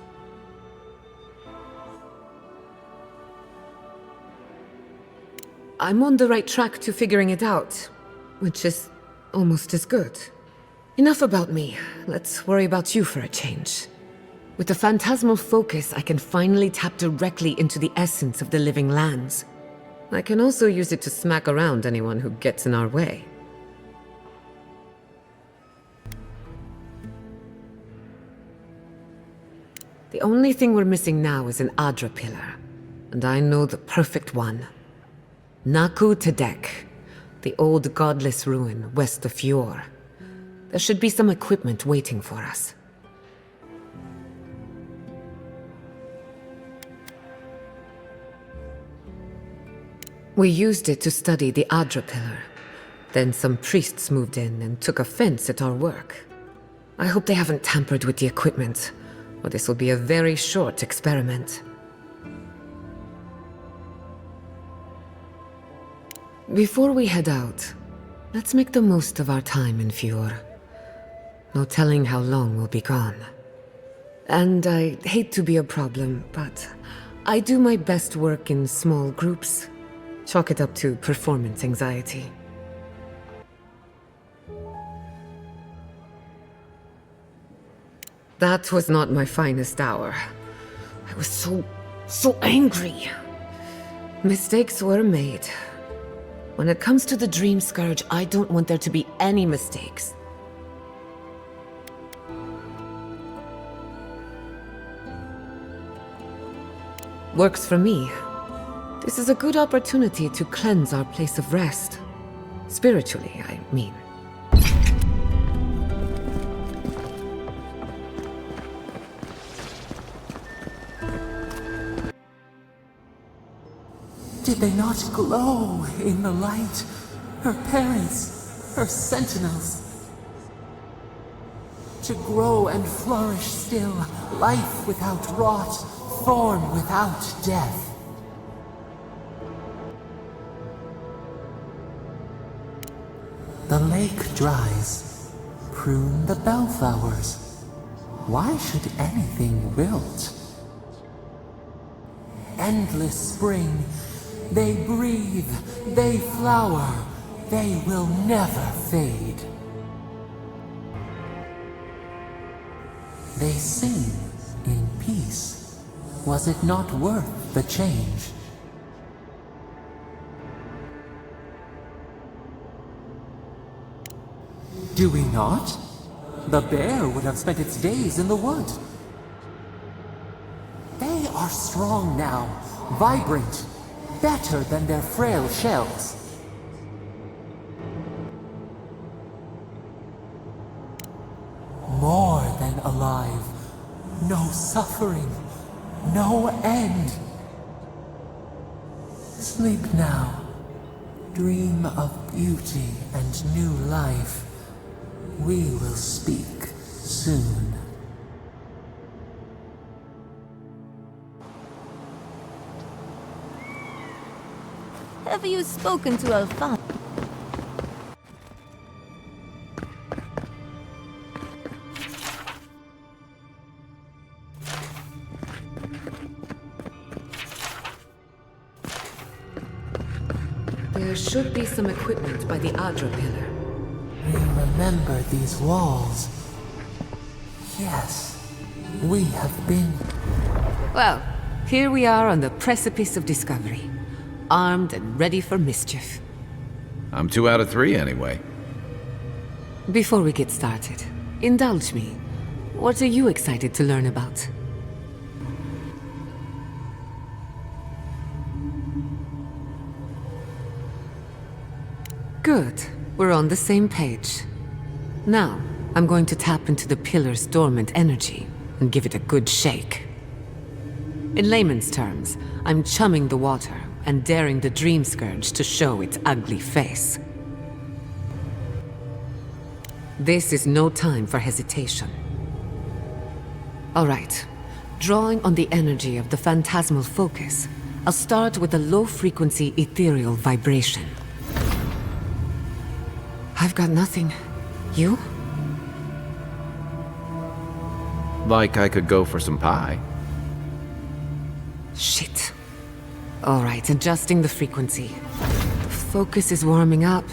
I'm on the right track to figuring it out, which is almost as good. Enough about me. Let's worry about you for a change. With the phantasmal focus, I can finally tap directly into the essence of the living lands. I can also use it to smack around anyone who gets in our way. The only thing we're missing now is an Adra pillar, and I know the perfect one. Naku Tedek, the old godless ruin west of Eora. There should be some equipment waiting for us. We used it to study the Adra pillar. Then some priests moved in and took offense at our work. I hope they haven't tampered with the equipment, or this will be a very short experiment. Before we head out, let's make the most of our time in Eora. No telling how long we'll be gone. And I hate to be a problem, but I do my best work in small groups. Chalk it up to performance anxiety. That was not my finest hour. I was so angry. Mistakes were made. When it comes to the Dream Scourge, I don't want there to be any mistakes. Works for me. This is a good opportunity to cleanse our place of rest. Spiritually, I mean. Did they not glow in the light? Her parents, her sentinels. To grow and flourish still, life without rot, form without death. The lake dries. Prune the bellflowers. Why should anything wilt? Endless spring. They breathe, they flower, they will never fade. They sing in peace. Was it not worth the change? Do we not? The bear would have spent its days in the wood. They are strong now, vibrant, better than their frail shells. More than alive. No suffering. No end. Sleep now. Dream of beauty and new life. We will speak soon. Have you spoken to Alpha? There should be some equipment by the Adra pillar. We remember these walls. Yes, we have been... Well, here we are on the precipice of discovery. Armed and ready for mischief. I'm 2 out of 3 anyway. Before we get started, indulge me. What are you excited to learn about? Good. We're on the same page. Now, I'm going to tap into the pillar's dormant energy and give it a good shake. In layman's terms, I'm chumming the water and daring the dream scourge to show its ugly face. This is no time for hesitation. All right. Drawing on the energy of the phantasmal focus, I'll start with a low-frequency ethereal vibration. I've got nothing. You? Like I could go for some pie. Shit. All right, adjusting the frequency. The focus is warming up.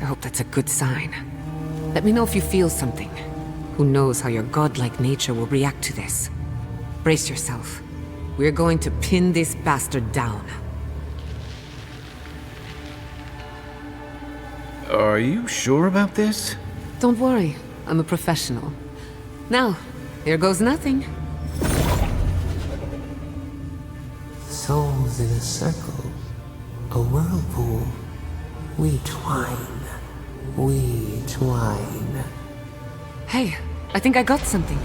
I hope that's a good sign. Let me know if you feel something. Who knows how your godlike nature will react to this. Brace yourself. We're going to pin this bastard down. Are you sure about this? Don't worry, I'm a professional. Now, here goes nothing. Souls in a circle, a whirlpool. We twine, we twine. Hey, I think I got something.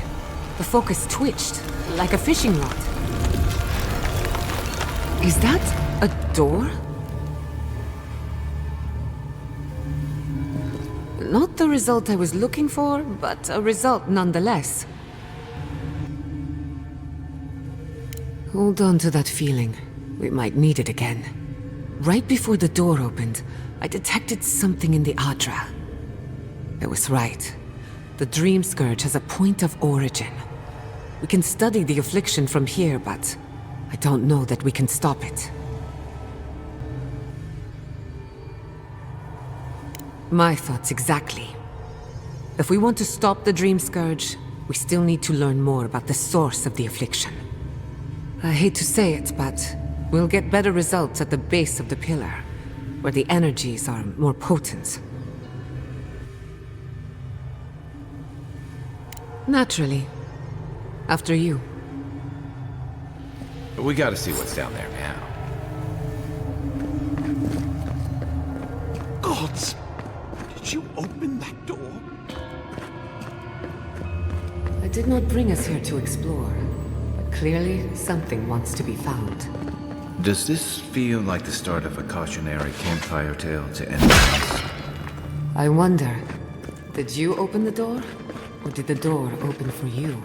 The focus twitched, like a fishing rod. Is that a door? Not the result I was looking for, but a result nonetheless. Hold on to that feeling. We might need it again. Right before the door opened, I detected something in the Adra. I was right. The Dream Scourge has a point of origin. We can study the affliction from here, but I don't know that we can stop it. My thoughts exactly. If we want to stop the Dream Scourge, we still need to learn more about the source of the affliction. I hate to say it, but we'll get better results at the base of the pillar, where the energies are more potent. Naturally. After you. We gotta see what's down there now. Gods! Did you open that door? I did not bring us here to explore, but clearly something wants to be found. Does this feel like the start of a cautionary campfire tale to enemies? I wonder, did you open the door? Or did the door open for you?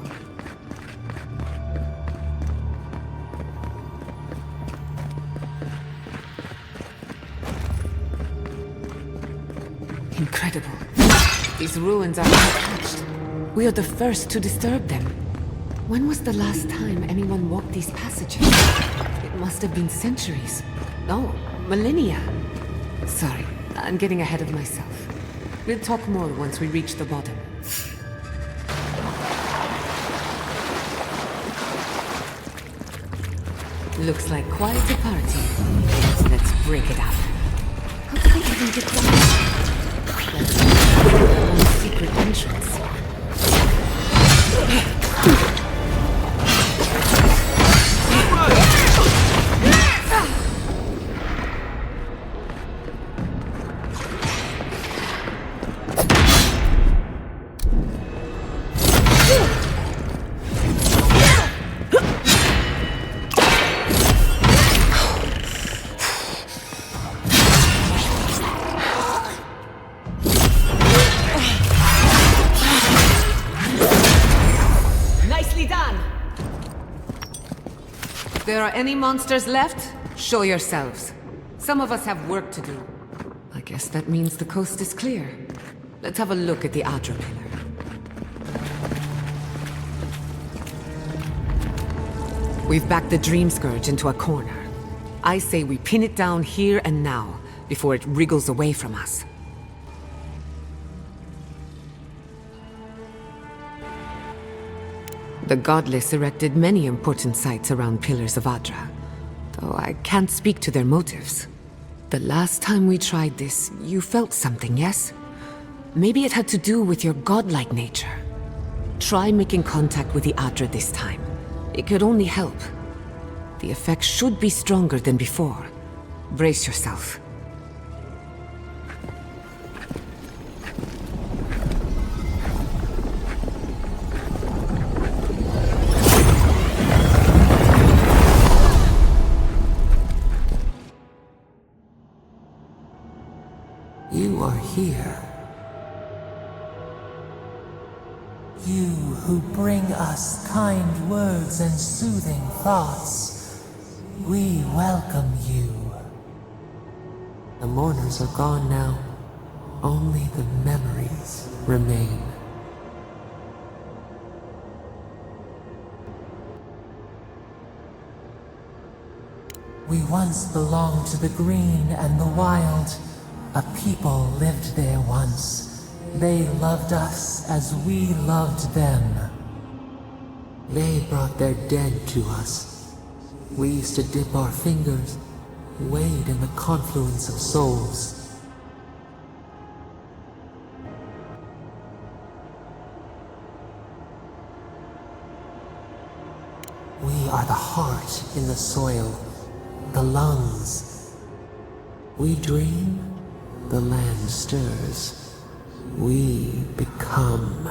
Incredible. These ruins are untouched. We are the first to disturb them. When was the last time anyone walked these passages? It must have been centuries. No, millennia. Sorry, I'm getting ahead of myself. We'll talk more once we reach the bottom. Looks like quite a party. Let's break it up. How did they even get down? Let's find a secret entrance. If there are any monsters left, show yourselves. Some of us have work to do. I guess that means the coast is clear. Let's have a look at the Adra pillar. We've backed the Dream Scourge into a corner. I say we pin it down here and now, before it wriggles away from us. The Godless erected many important sites around Pillars of Adra, though I can't speak to their motives. The last time we tried this, you felt something, yes? Maybe it had to do with your godlike nature. Try making contact with the Adra this time. It could only help. The effect should be stronger than before. Brace yourself. You are here. You who bring us kind words and soothing thoughts, we welcome you. The mourners are gone now. Only the memories remain. We once belonged to the green and the wild. A people lived there once. They loved us as we loved them. They brought their dead to us. We used to dip our fingers, wade in the confluence of souls. We are the heart in the soil, the lungs. We dream, the land stirs. We become.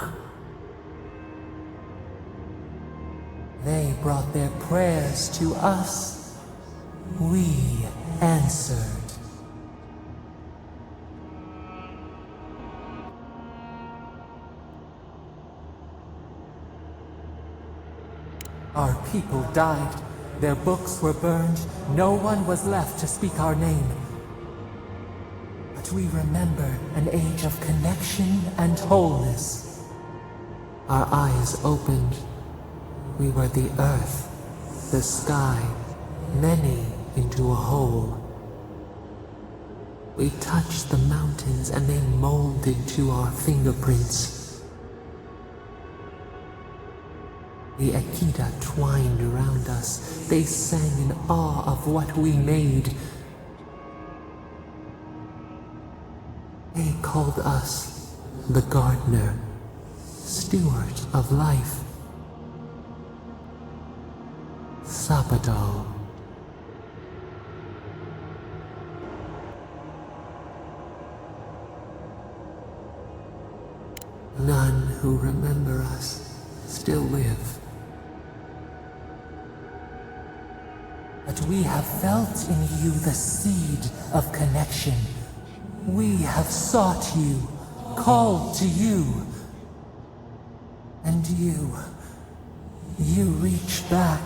They brought their prayers to us. We answered. Our people died. Their books were burned. No one was left to speak our name. But we remember an age of connection and wholeness. Our eyes opened. We were the earth, the sky, many into a whole. We touched the mountains and they molded to our fingerprints. The Akita twined around us. They sang in awe of what we made. They called us the gardener, steward of life. Sabado. None who remember us still live. But we have felt in you the seed of connection. We have sought you, called to you. And you reach back.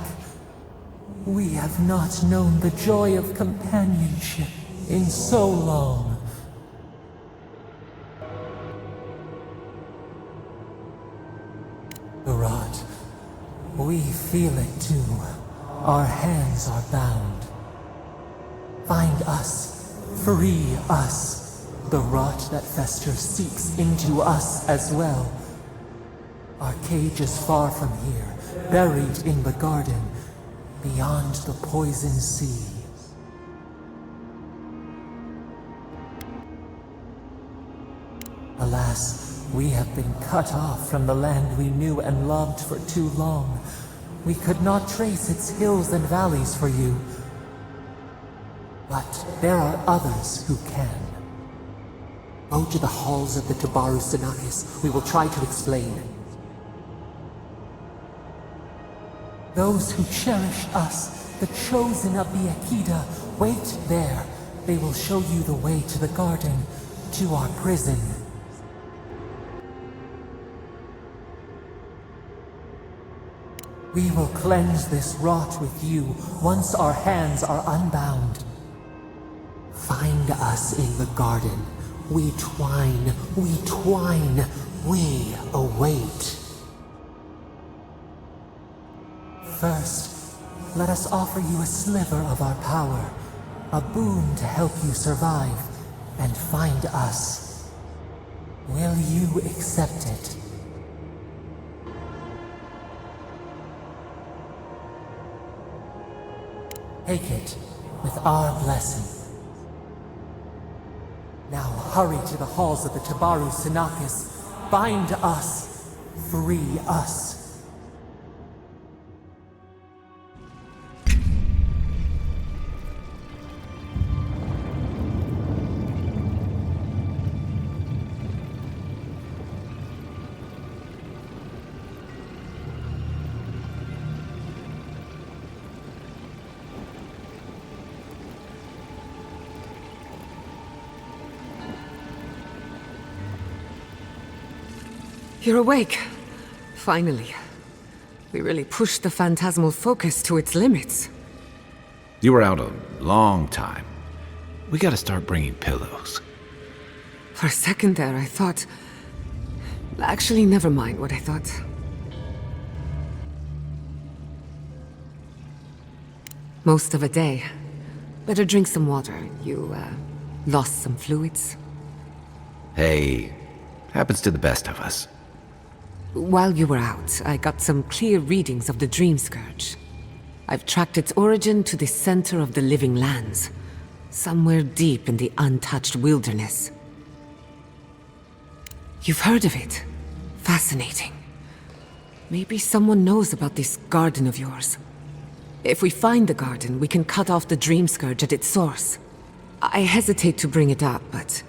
We have not known the joy of companionship in so long. Garot, we feel it too. Our hands are bound. Find us, free us. The rot that festers seeps into us as well. Our cage is far from here, buried in the garden, beyond the poison sea. Alas, we have been cut off from the land we knew and loved for too long. We could not trace its hills and valleys for you. But there are others who can. Go to the halls of the Tabaru Sanakis. We will try to explain. Those who cherish us, the chosen of the Akita, wait there. They will show you the way to the garden, to our prison. We will cleanse this rot with you once our hands are unbound. Find us in the garden. We twine, we await. First, let us offer you a sliver of our power, a boon to help you survive and find us. Will you accept it? Take it with our blessing. Now hurry to the halls of the Tabaru Sinakis. Bind us. Free us. You're awake. Finally. We really pushed the phantasmal focus to its limits. You were out a long time. We gotta start bringing pillows. For a second there, I thought... Actually, never mind what I thought. Most of a day. Better drink some water. You, lost some fluids? Hey, happens to the best of us. While you were out, I got some clear readings of the Dream Scourge. I've tracked its origin to the center of the living lands, somewhere deep in the untouched wilderness. You've heard of it? Fascinating. Maybe someone knows about this garden of yours. If we find the garden, we can cut off the Dream Scourge at its source. I hesitate to bring it up, but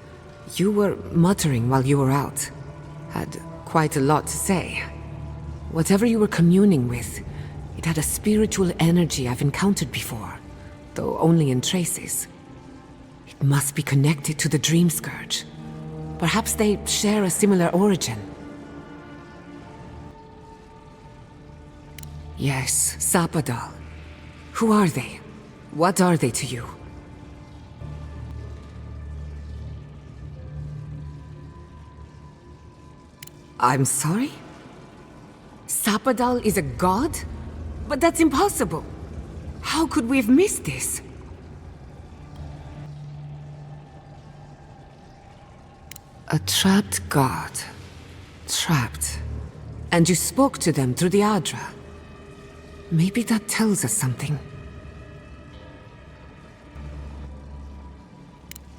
you were muttering while you were out. Had quite a lot to say. Whatever you were communing with, it had a spiritual energy I've encountered before, though only in traces. It must be connected to the Dream Scourge. Perhaps they share a similar origin. Yes, Sapadal. Who are they? What are they to you? I'm sorry? Sapadal is a god? But that's impossible. How could we have missed this? A trapped god. Trapped. And you spoke to them through the Adra. Maybe that tells us something.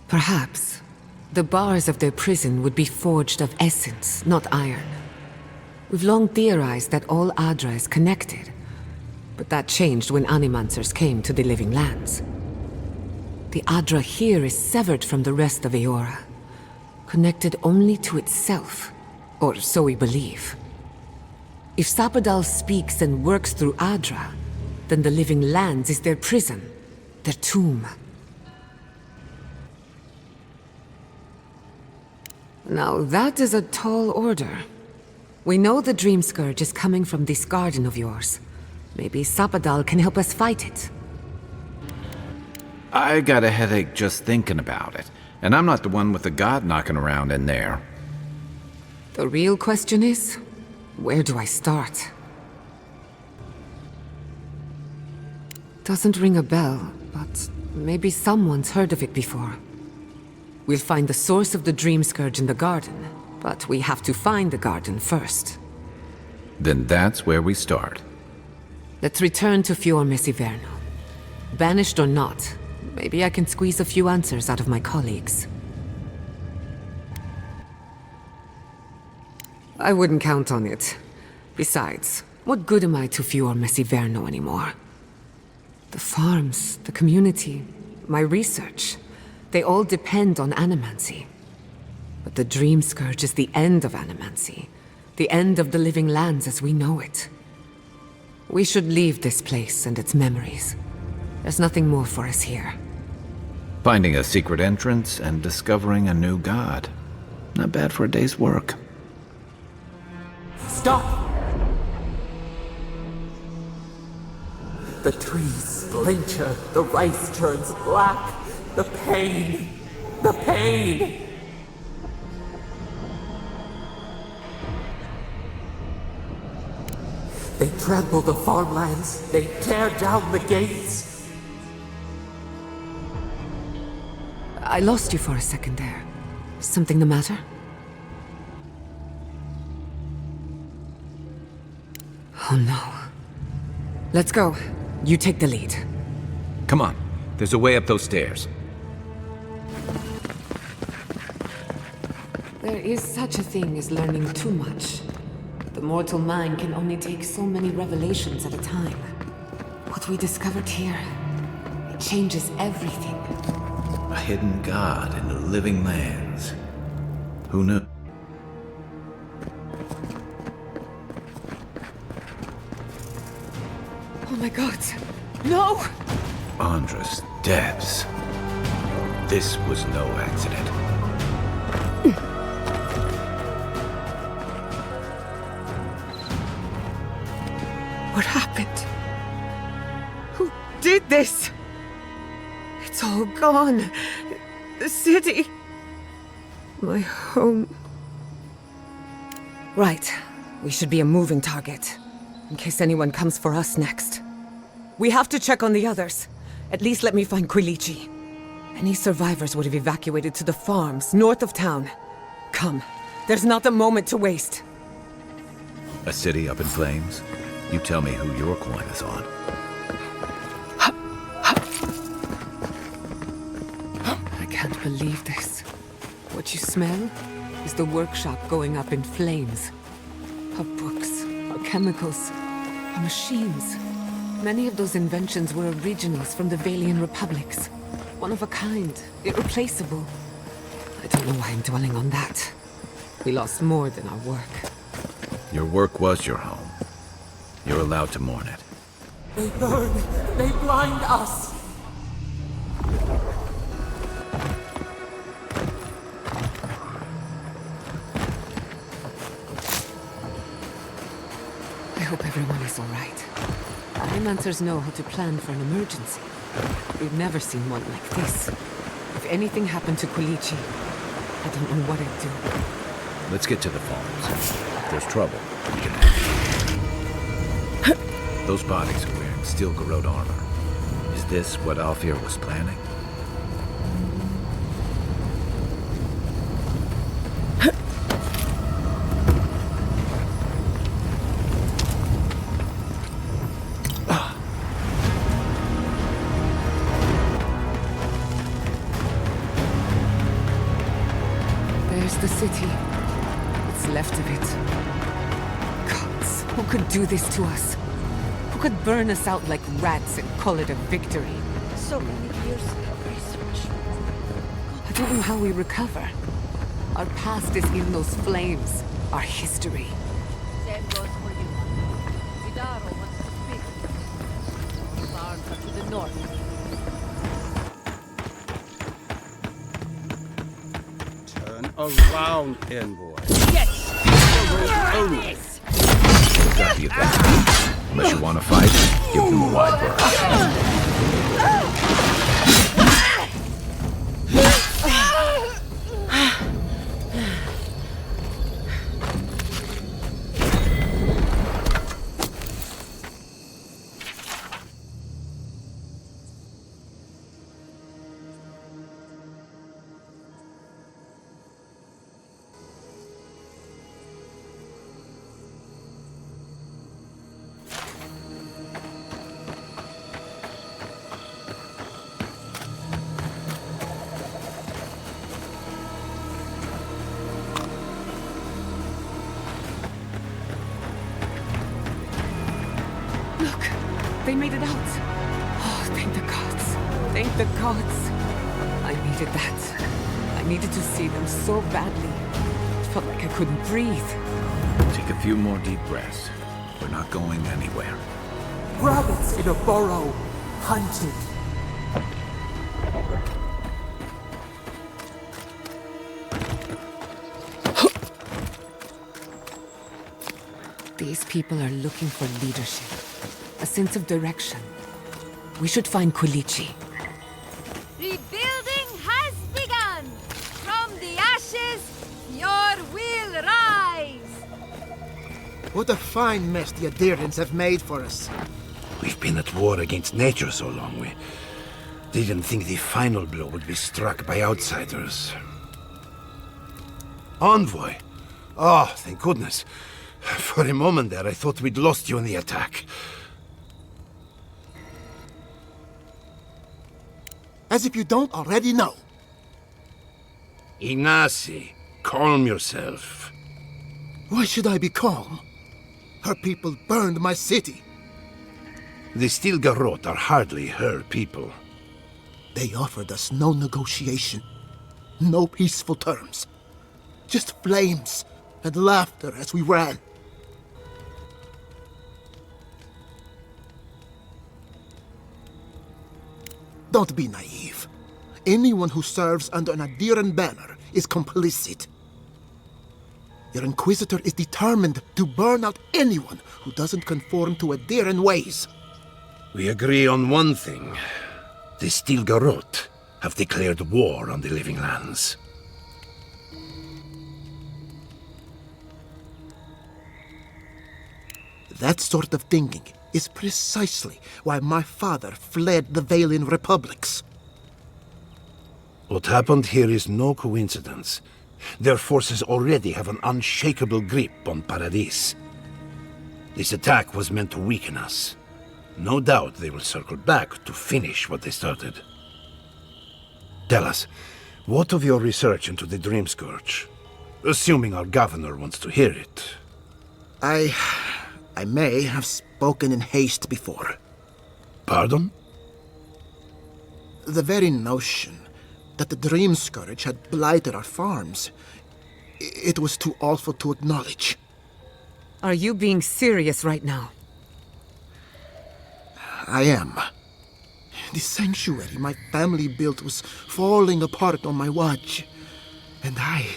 Perhaps the bars of their prison would be forged of essence, not iron. We've long theorized that all Adra is connected, but that changed when Animancers came to the living lands. The Adra here is severed from the rest of Eora, connected only to itself, or so we believe. If Sapadal speaks and works through Adra, then the living lands is their prison, their tomb. Now that is a tall order. We know the Dream Scourge is coming from this garden of yours. Maybe Sapadal can help us fight it. I got a headache just thinking about it, and I'm not the one with the god knocking around in there. The real question is, where do I start? Doesn't ring a bell, but maybe someone's heard of it before. We'll find the source of the Dream Scourge in the garden, but we have to find the garden first. Then that's where we start. Let's return to Fior Mesiverno. Banished or not, maybe I can squeeze a few answers out of my colleagues. I wouldn't count on it. Besides, what good am I to Fior Mesiverno anymore? The farms, the community, my research, they all depend on animancy. But the Dream Scourge is the end of animancy, the end of the living lands as we know it. We should leave this place and its memories. There's nothing more for us here. Finding a secret entrance and discovering a new god. Not bad for a day's work. Stop! The trees splinter, the rice turns black. The pain! The pain! They trample the farmlands, they tear down the gates. I lost you for a second there. Something the matter? Oh no. Let's go. You take the lead. Come on. There's a way up those stairs. There is such a thing as learning too much. The mortal mind can only take so many revelations at a time. What we discovered here, it changes everything. A hidden god in the living lands. Who knew? Oh my god. No! Andra's depths. This was no accident. What happened? Who did this? It's all gone. The city. My home. Right. We should be a moving target. In case anyone comes for us next. We have to check on the others. At least let me find Quilici. Any survivors would have evacuated to the farms north of town. Come. There's not a moment to waste. A city up in flames? You tell me who your coin is on. I can't believe this. What you smell is the workshop going up in flames. Our books, our chemicals, our machines. Many of those inventions were originals from the Valian republics. One of a kind, irreplaceable. I don't know why I'm dwelling on that. We lost more than our work. Your work was your home. You're allowed to mourn it. They burn. They blind us. I hope everyone is all right. Animancers know how to plan for an emergency. We've never seen one like this. If anything happened to Quilici, I don't know what I'd do. Let's get to the farms. If there's trouble, we can act. Those bodies are wearing steel garrote armor. Is this what Alfir was planning? There's the city. What's left of it. Gods, who could do this to us? Who could burn us out like rats and call it a victory? So many years of research. I don't know how we recover. Our past is in those flames. Our history. Same goes for you. Vidaro wants to speak. The farms are to the north. Turn around, envoy. Yes! Only. We've got the advantage. Unless you want to fight, give them a wide berth. They made it out. Oh, thank the gods. Thank the gods. I needed that. I needed to see them so badly. It felt like I couldn't breathe. Take a few more deep breaths. We're not going anywhere. Rabbits in a burrow. Hunted. These people are looking for leadership. A sense of direction. We should find Quilici. Rebuilding has begun! From the ashes, your will rise! What a fine mess the Adirians have made for us. We've been at war against nature so long, we didn't think the final blow would be struck by outsiders. Envoy! Oh, thank goodness. For a moment there, I thought we'd lost you in the attack. As if you don't already know. Ignacy, calm yourself. Why should I be calm? Her people burned my city. The Stilgarrot are hardly her people. They offered us no negotiation, no peaceful terms. Just flames and laughter as we ran. Don't be naive. Anyone who serves under an Adiran banner is complicit. Your Inquisitor is determined to burn out anyone who doesn't conform to Adiran ways. We agree on one thing. The Stilgarrot have declared war on the Living Lands. That sort of thinking is precisely why my father fled the Valian republics. What happened here is no coincidence. Their forces already have an unshakable grip on Paradis. This attack was meant to weaken us. No doubt they will circle back to finish what they started. Tell us, what of your research into the Dream Scourge? Assuming our governor wants to hear it. I may have spoken in haste before. Pardon? The very notion that the Dream Scourge had blighted our farms, it was too awful to acknowledge. Are you being serious right now? I am. The sanctuary my family built was falling apart on my watch, and I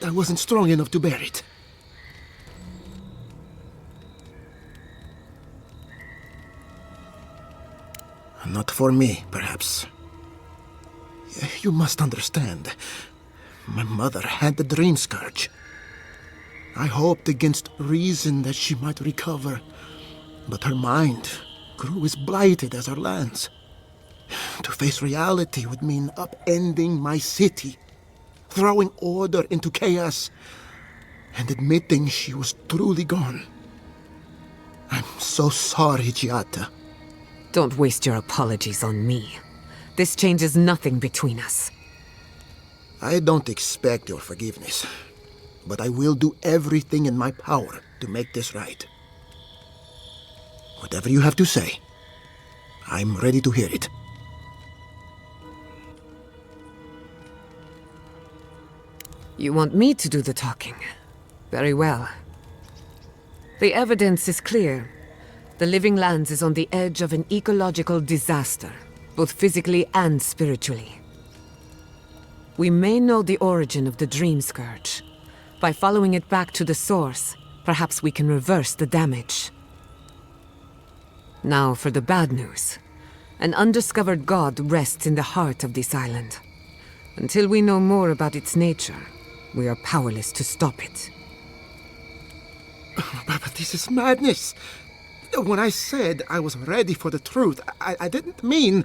wasn't strong enough to bear it. Not for me, perhaps. You must understand. My mother had the Dream Scourge. I hoped against reason that she might recover, but her mind grew as blighted as her lands. To face reality would mean upending my city, throwing order into chaos, and admitting she was truly gone. I'm so sorry, Giata. Don't waste your apologies on me. This changes nothing between us. I don't expect your forgiveness, but I will do everything in my power to make this right. Whatever you have to say, I'm ready to hear it. You want me to do the talking? Very well. The evidence is clear. The Living Lands is on the edge of an ecological disaster, both physically and spiritually. We may know the origin of the Dream Scourge. By following it back to the source, perhaps we can reverse the damage. Now for the bad news. An undiscovered god rests in the heart of this island. Until we know more about its nature, we are powerless to stop it. But this is madness. When I said I was ready for the truth, I didn't mean...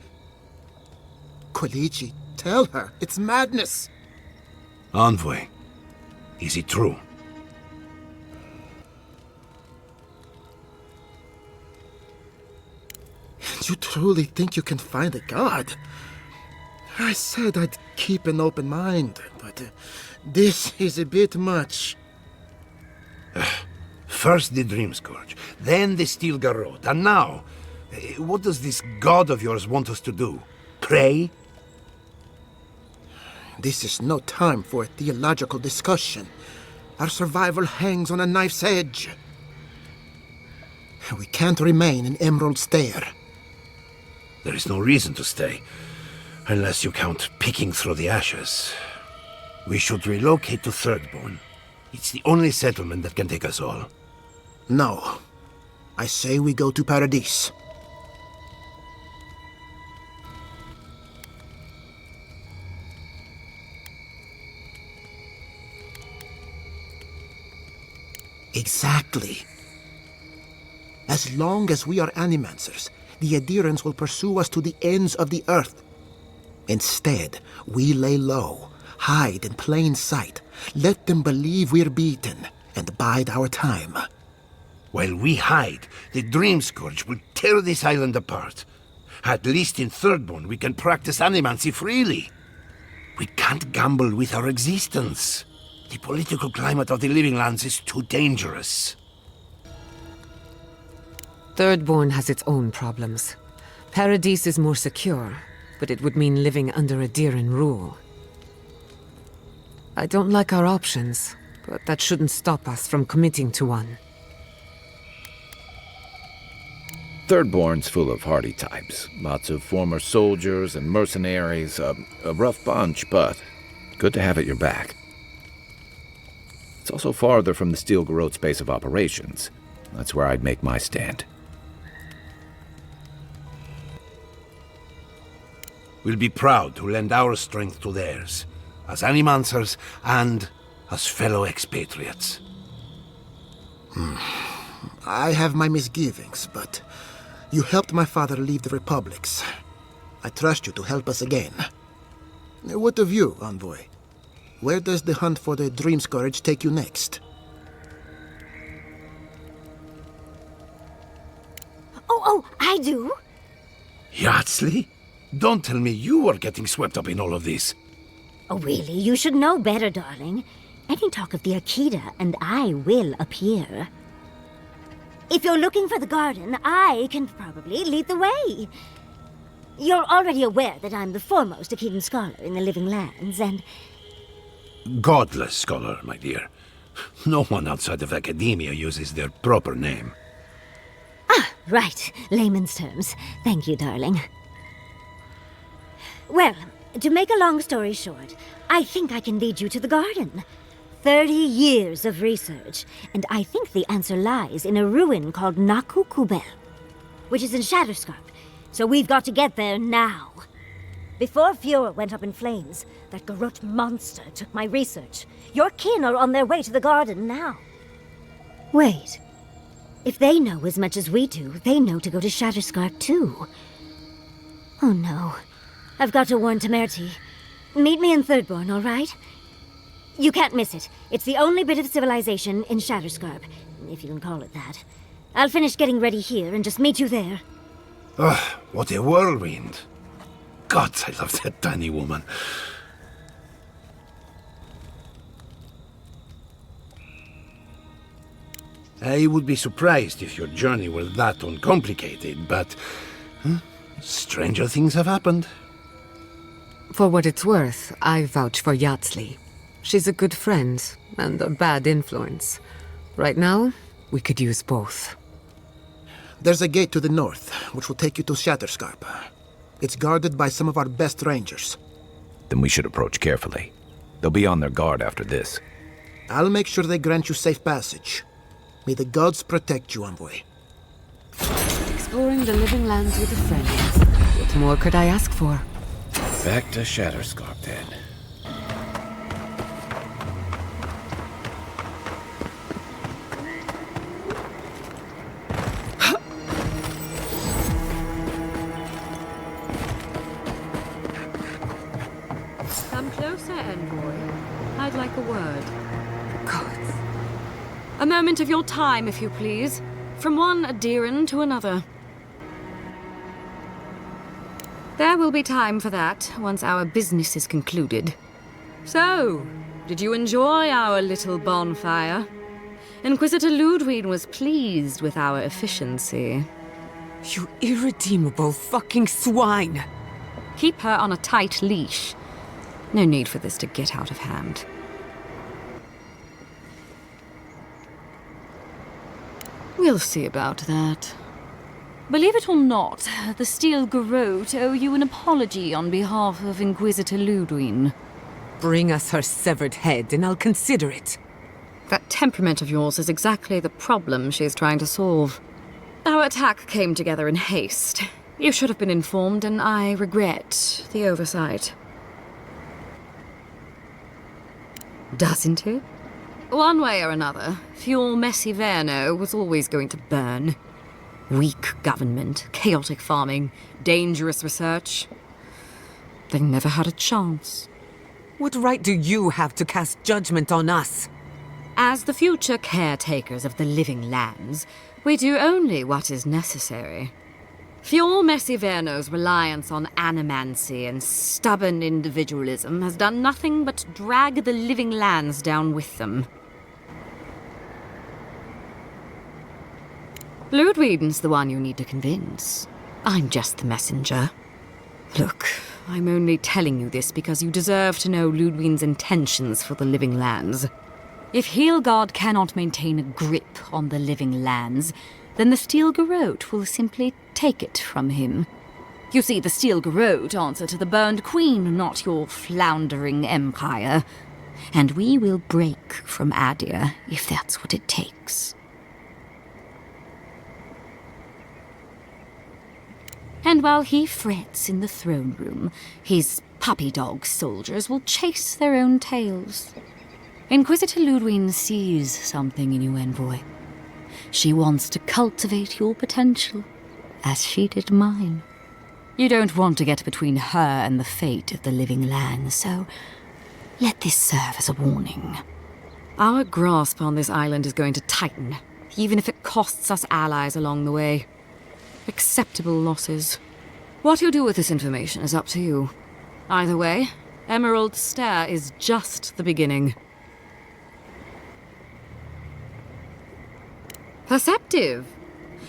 Quilici, tell her, it's madness. Envoy, is it true? You truly think you can find a god? I said I'd keep an open mind, but this is a bit much. First the Dream Scourge, then the Stilgarrot, and now, what does this god of yours want us to do? Pray? This is no time for a theological discussion. Our survival hangs on a knife's edge. We can't remain in Emerald Stair. There is no reason to stay, unless you count picking through the ashes. We should relocate to Thirdborn. It's the only settlement that can take us all. No. I say we go to Paradis. Exactly. As long as we are animancers, the Adirans will pursue us to the ends of the earth. Instead, we lay low, hide in plain sight, let them believe we're beaten, and bide our time. While we hide, the Dream Scourge will tear this island apart. At least in Thirdborn we can practice animancy freely. We can't gamble with our existence. The political climate of the Living Lands is too dangerous. Thirdborn has its own problems. Paradise is more secure, but it would mean living under a Diran rule. I don't like our options, but that shouldn't stop us from committing to one. Thirdborn's full of hardy types. Lots of former soldiers and mercenaries. A rough bunch, but good to have at your back. It's also farther from the Steel Garrote's base of operations. That's where I'd make my stand. We'll be proud to lend our strength to theirs, as animancers and as fellow expatriates. I have my misgivings, but you helped my father leave the Republics. I trust you to help us again. What of you, Envoy? Where does the hunt for the Dream Scourge take you next? Oh, I do. Yardsley? Don't tell me you are getting swept up in all of this. Oh, really? You should know better, darling. Any talk of the Akita, and I will appear. If you're looking for the garden, I can probably lead the way. You're already aware that I'm the foremost Akitan scholar in the Living Lands, and... Godless scholar, my dear. No one outside of academia uses their proper name. Ah, right. Layman's terms. Thank you, darling. Well, to make a long story short, I think I can lead you to the garden. 30 years of research, and I think the answer lies in a ruin called Naku Kubel, which is in Shatterscarp, so we've got to get there now. Before Fiora went up in flames, that Garrote monster took my research. Your kin are on their way to the garden now. Wait. If they know as much as we do, they know to go to Shatterscarp too. Oh no. I've got to warn Temerity. Meet me in Thirdborn, all right? You can't miss it. It's the only bit of civilization in Shatterscarp, if you can call it that. I'll finish getting ready here and just meet you there. Ugh, what a whirlwind. God, I love that tiny woman. I would be surprised if your journey were that uncomplicated, but stranger things have happened. For what it's worth, I vouch for Yardsley. She's a good friend and a bad influence. Right now, we could use both. There's a gate to the north, which will take you to Shatterscarp. It's guarded by some of our best rangers. Then we should approach carefully. They'll be on their guard after this. I'll make sure they grant you safe passage. May the gods protect you, Envoy. Exploring the Living Lands with a friend. What more could I ask for? Back to Shatterscarp, then. Come closer, Envoy. I'd like a word. Gods. A moment of your time, if you please. From one Adiran to another. There will be time for that once our business is concluded. So, did you enjoy our little bonfire? Inquisitor Ludwig was pleased with our efficiency. You irredeemable fucking swine! Keep her on a tight leash. No need for this to get out of hand. We'll see about that. Believe it or not, the Steel Garrote owe you an apology on behalf of Inquisitor Ludwig. Bring us her severed head and I'll consider it. That temperament of yours is exactly the problem she's trying to solve. Our attack came together in haste. You should have been informed, and I regret the oversight. Doesn't it? One way or another, Fuel Messi Verno was always going to burn. Weak government, chaotic farming, dangerous research. They never had a chance. What right do you have to cast judgment on us? As the future caretakers of the Living Lands, we do only what is necessary. Fjord Messiverno's reliance on animancy and stubborn individualism has done nothing but drag the living lands down with them. Ludwig's the one you need to convince. I'm just the messenger. Look, I'm only telling you this because you deserve to know Ludwig's intentions for the living lands. If Heelgard cannot maintain a grip on the living lands, then the Steel Garrote will simply take it from him. You see, the Steel Garrote answer to the Burned Queen, not your floundering empire. And we will break from Adir if that's what it takes. And while he frets in the throne room, his puppy dog soldiers will chase their own tails. Inquisitor Ludwig sees something in you, envoy. She wants to cultivate your potential, as she did mine. You don't want to get between her and the fate of the living land, so let this serve as a warning. Our grasp on this island is going to tighten, even if it costs us allies along the way. Acceptable losses. What you do with this information is up to you. Either way, Emerald Stair is just the beginning. Perceptive.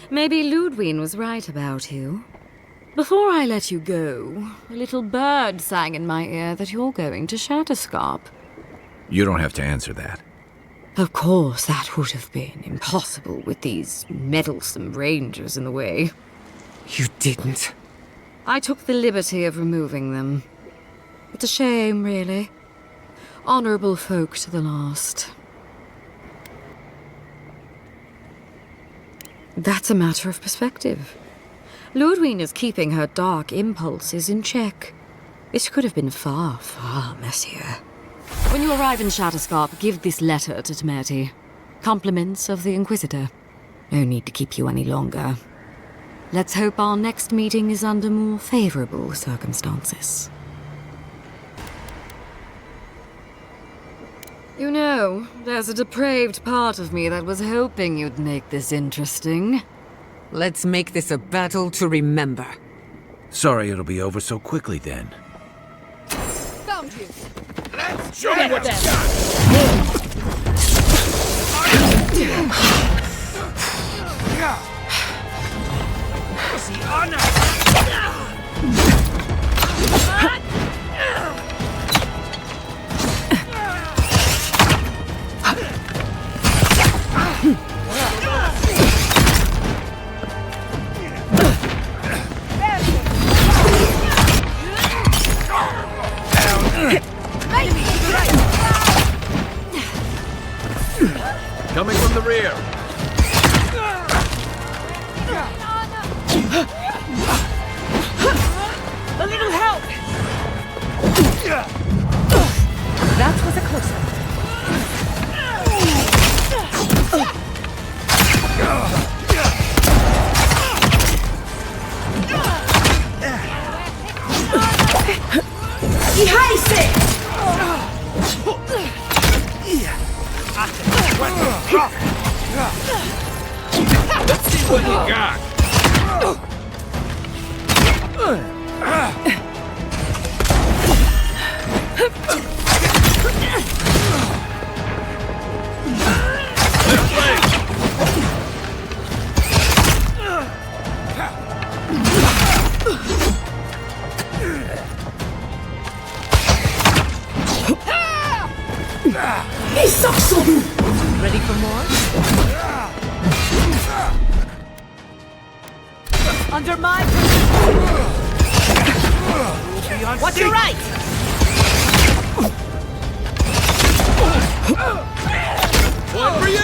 Maybe Ludwig was right about you. Before I let you go, a little bird sang in my ear that you're going to Shatterscarp. You don't have to answer that. Of course, that would have been impossible with these meddlesome rangers in the way. You didn't. I took the liberty of removing them. It's a shame, really. Honorable folk to the last. That's a matter of perspective. Ludwig is keeping her dark impulses in check. It could have been far, far messier. When you arrive in Shatterscarp, give this letter to Temerty. Compliments of the Inquisitor. No need to keep you any longer. Let's hope our next meeting is under more favorable circumstances. You know, there's a depraved part of me that was hoping you'd make this interesting. Let's make this a battle to remember. Sorry it'll be over so quickly then. Found you. Let's show you what you got! The honor! Coming from the rear. A little help! That was a close one. Let's see what you got. Ready for more? Under my Watch your right! One for you!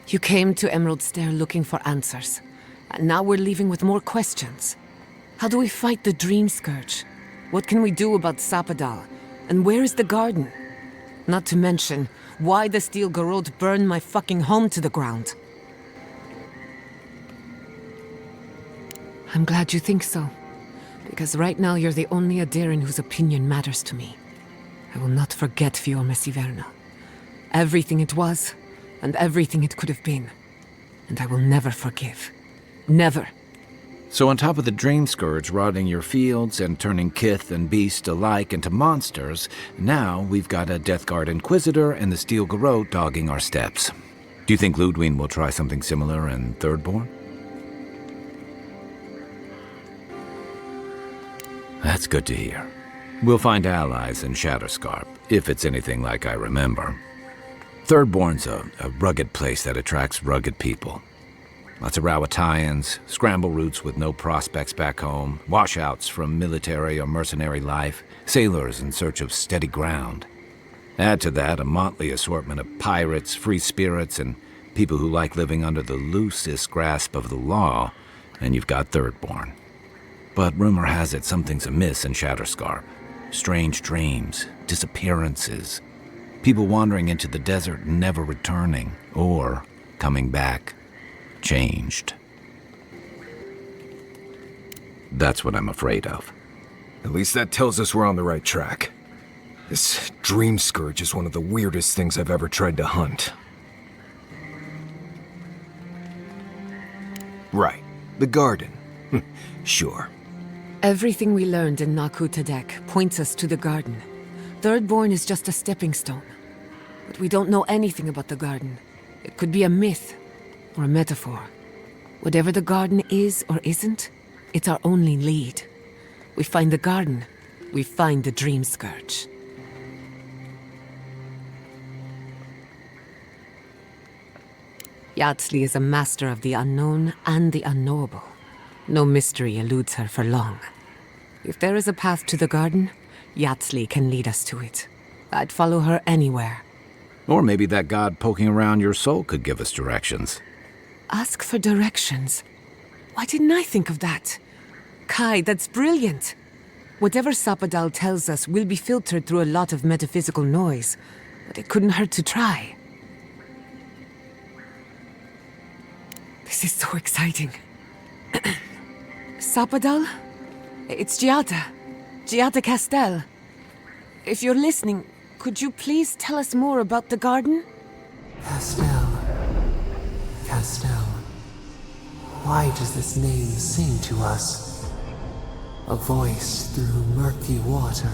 You came to Emerald Stair looking for answers, and now we're leaving with more questions. How do we fight the Dream Scourge? What can we do about Sapadal? And where is the garden? Not to mention, why the Steel Garrote burned my fucking home to the ground. I'm glad you think so. Because right now you're the only Adiran whose opinion matters to me. I will not forget Fior Mesiverna. Everything it was, and everything it could have been. And I will never forgive. Never. So on top of the Dream Scourge rotting your fields and turning kith and beast alike into monsters, now we've got a Deathguard Inquisitor and the Steel Garrote dogging our steps. Do you think Ludwig will try something similar in Thirdborn? That's good to hear. We'll find allies in Shatterscarp, if it's anything like I remember. Thirdborn's a rugged place that attracts rugged people. Lots of Rawatayans, scramble routes with no prospects back home, washouts from military or mercenary life, sailors in search of steady ground. Add to that a motley assortment of pirates, free spirits, and people who like living under the loosest grasp of the law, and you've got Thirdborn. But rumor has it something's amiss in Shatterscarp. Strange dreams, disappearances, people wandering into the desert and never returning, or coming back. Changed. That's what I'm afraid of. At least that tells us we're on the right track. This Dream Scourge is one of the weirdest things I've ever tried to hunt. Right. The garden. Sure. Everything we learned in Naku Tadek points us to the garden. Thirdborn is just a stepping stone. But we don't know anything about the garden. It could be a myth. Or a metaphor. Whatever the garden is or isn't, it's our only lead. We find the garden, we find the Dream Scourge. Yardsley is a master of the unknown and the unknowable. No mystery eludes her for long. If there is a path to the garden, Yardsley can lead us to it. I'd follow her anywhere. Or maybe that god poking around your soul could give us directions. Ask for directions. Why didn't I think of that? Kai, that's brilliant. Whatever Sapadal tells us will be filtered through a lot of metaphysical noise, but it couldn't hurt to try. This is so exciting. Sapadal? It's Giada Castell. If you're listening, could you please tell us more about the garden? Castell. Why does this name sing to us? A voice through murky water.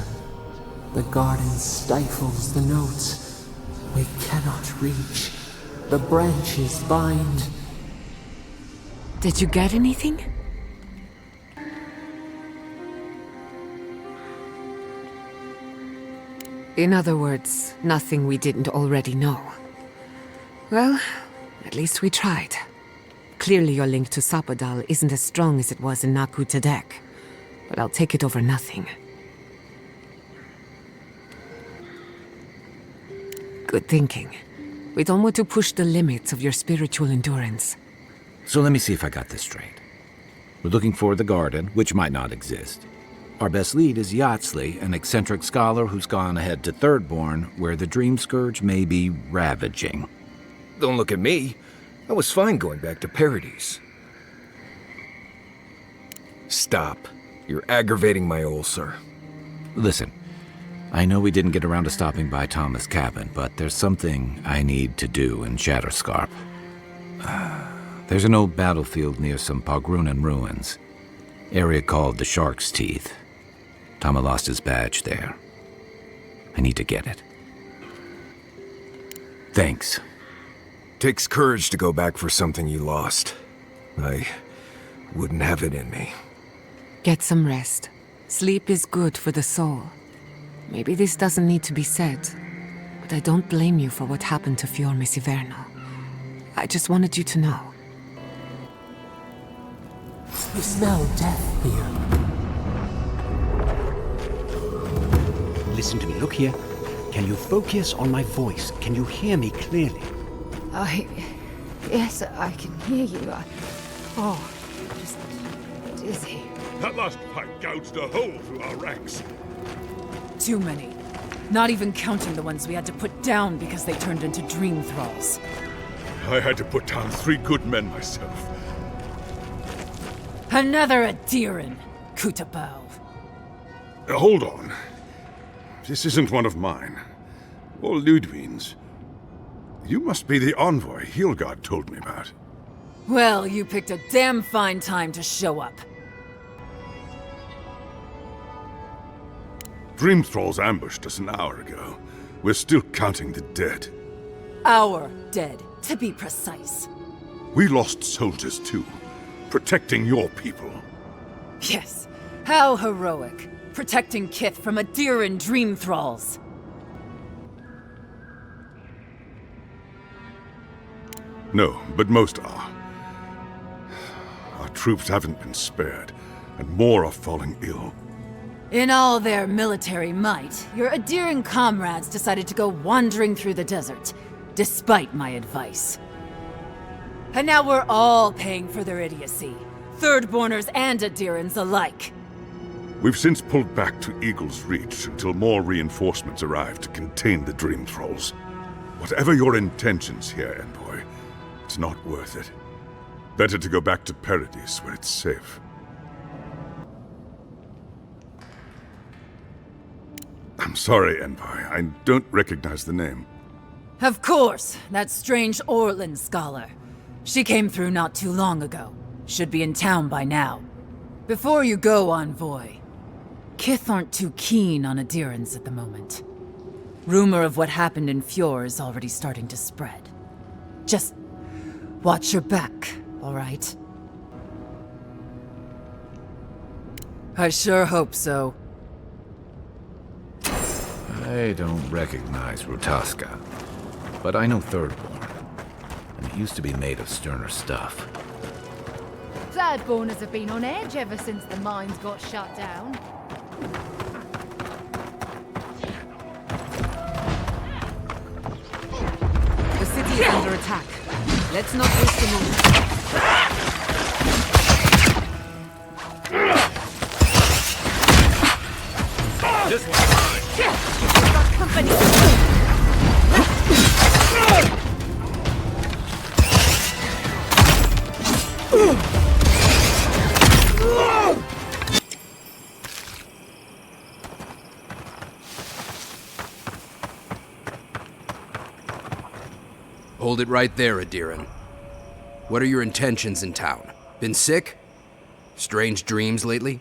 The garden stifles the notes. We cannot reach. The branches bind. Did you get anything? In other words, nothing we didn't already know. Well, at least we tried. Clearly your link to Sapadal isn't as strong as it was in Naku Tadek, but I'll take it over nothing. Good thinking. We don't want to push the limits of your spiritual endurance. So let me see if I got this straight. We're looking for the garden, which might not exist. Our best lead is Yardsley, an eccentric scholar who's gone ahead to Thirdborn, where the Dream Scourge may be ravaging. Don't look at me. I was fine going back to Paradise. Stop. You're aggravating my ulcer. Listen, I know we didn't get around to stopping by Thomas' cabin, but there's something I need to do in Shatterscarp. There's an old battlefield near some Pogrunan ruins. Area called the Shark's Teeth. Tama lost his badge there. I need to get it. Thanks. Takes courage to go back for something you lost. I wouldn't have it in me. Get some rest. Sleep is good for the soul. Maybe this doesn't need to be said, but I don't blame you for what happened to Fior Mesiverna. I just wanted you to know. We smell death here. Listen to me, look here. Can you focus on my voice? Can you hear me clearly? Yes, I can hear you. Just dizzy. That last fight gouged a hole through our ranks. Too many. Not even counting the ones we had to put down because they turned into dream thralls. I had to put down 3 good men myself. Another Adiran, Kutabao. Hold on. This isn't one of mine. Or Ludwig's. You must be the envoy Hilgard told me about. Well, you picked a damn fine time to show up. Dream Thralls ambushed us an hour ago. We're still counting the dead. Our dead, to be precise. We lost soldiers too, protecting your people. Yes, how heroic. Protecting Kith from Adiran dream thralls. No, but most are. Our troops haven't been spared, and more are falling ill. In all their military might, your Adiran comrades decided to go wandering through the desert, despite my advice. And now we're all paying for their idiocy, Thirdborners and Adirans alike. We've since pulled back to Eagle's Reach until more reinforcements arrive to contain the Dream Thralls. Whatever your intentions here, Envoy, it's not worth it. Better to go back to Paradise where it's safe. I'm sorry, Envoy. I don't recognize the name. Of course, that strange Orlin scholar. She came through not too long ago. Should be in town by now. Before you go, Envoy, Kith aren't too keen on Adirans at the moment. Rumor of what happened in Fjord is already starting to spread. Just watch your back, all right? I sure hope so. I don't recognize Rutaska, but I know Thirdborn, and it used to be made of sterner stuff. Thirdborners have been on edge ever since the mines got shut down. The city is under attack. Let's not waste a moment. This one's mine. We've got company. Hold it right there, Adiran. What are your intentions in town? Been sick? Strange dreams lately?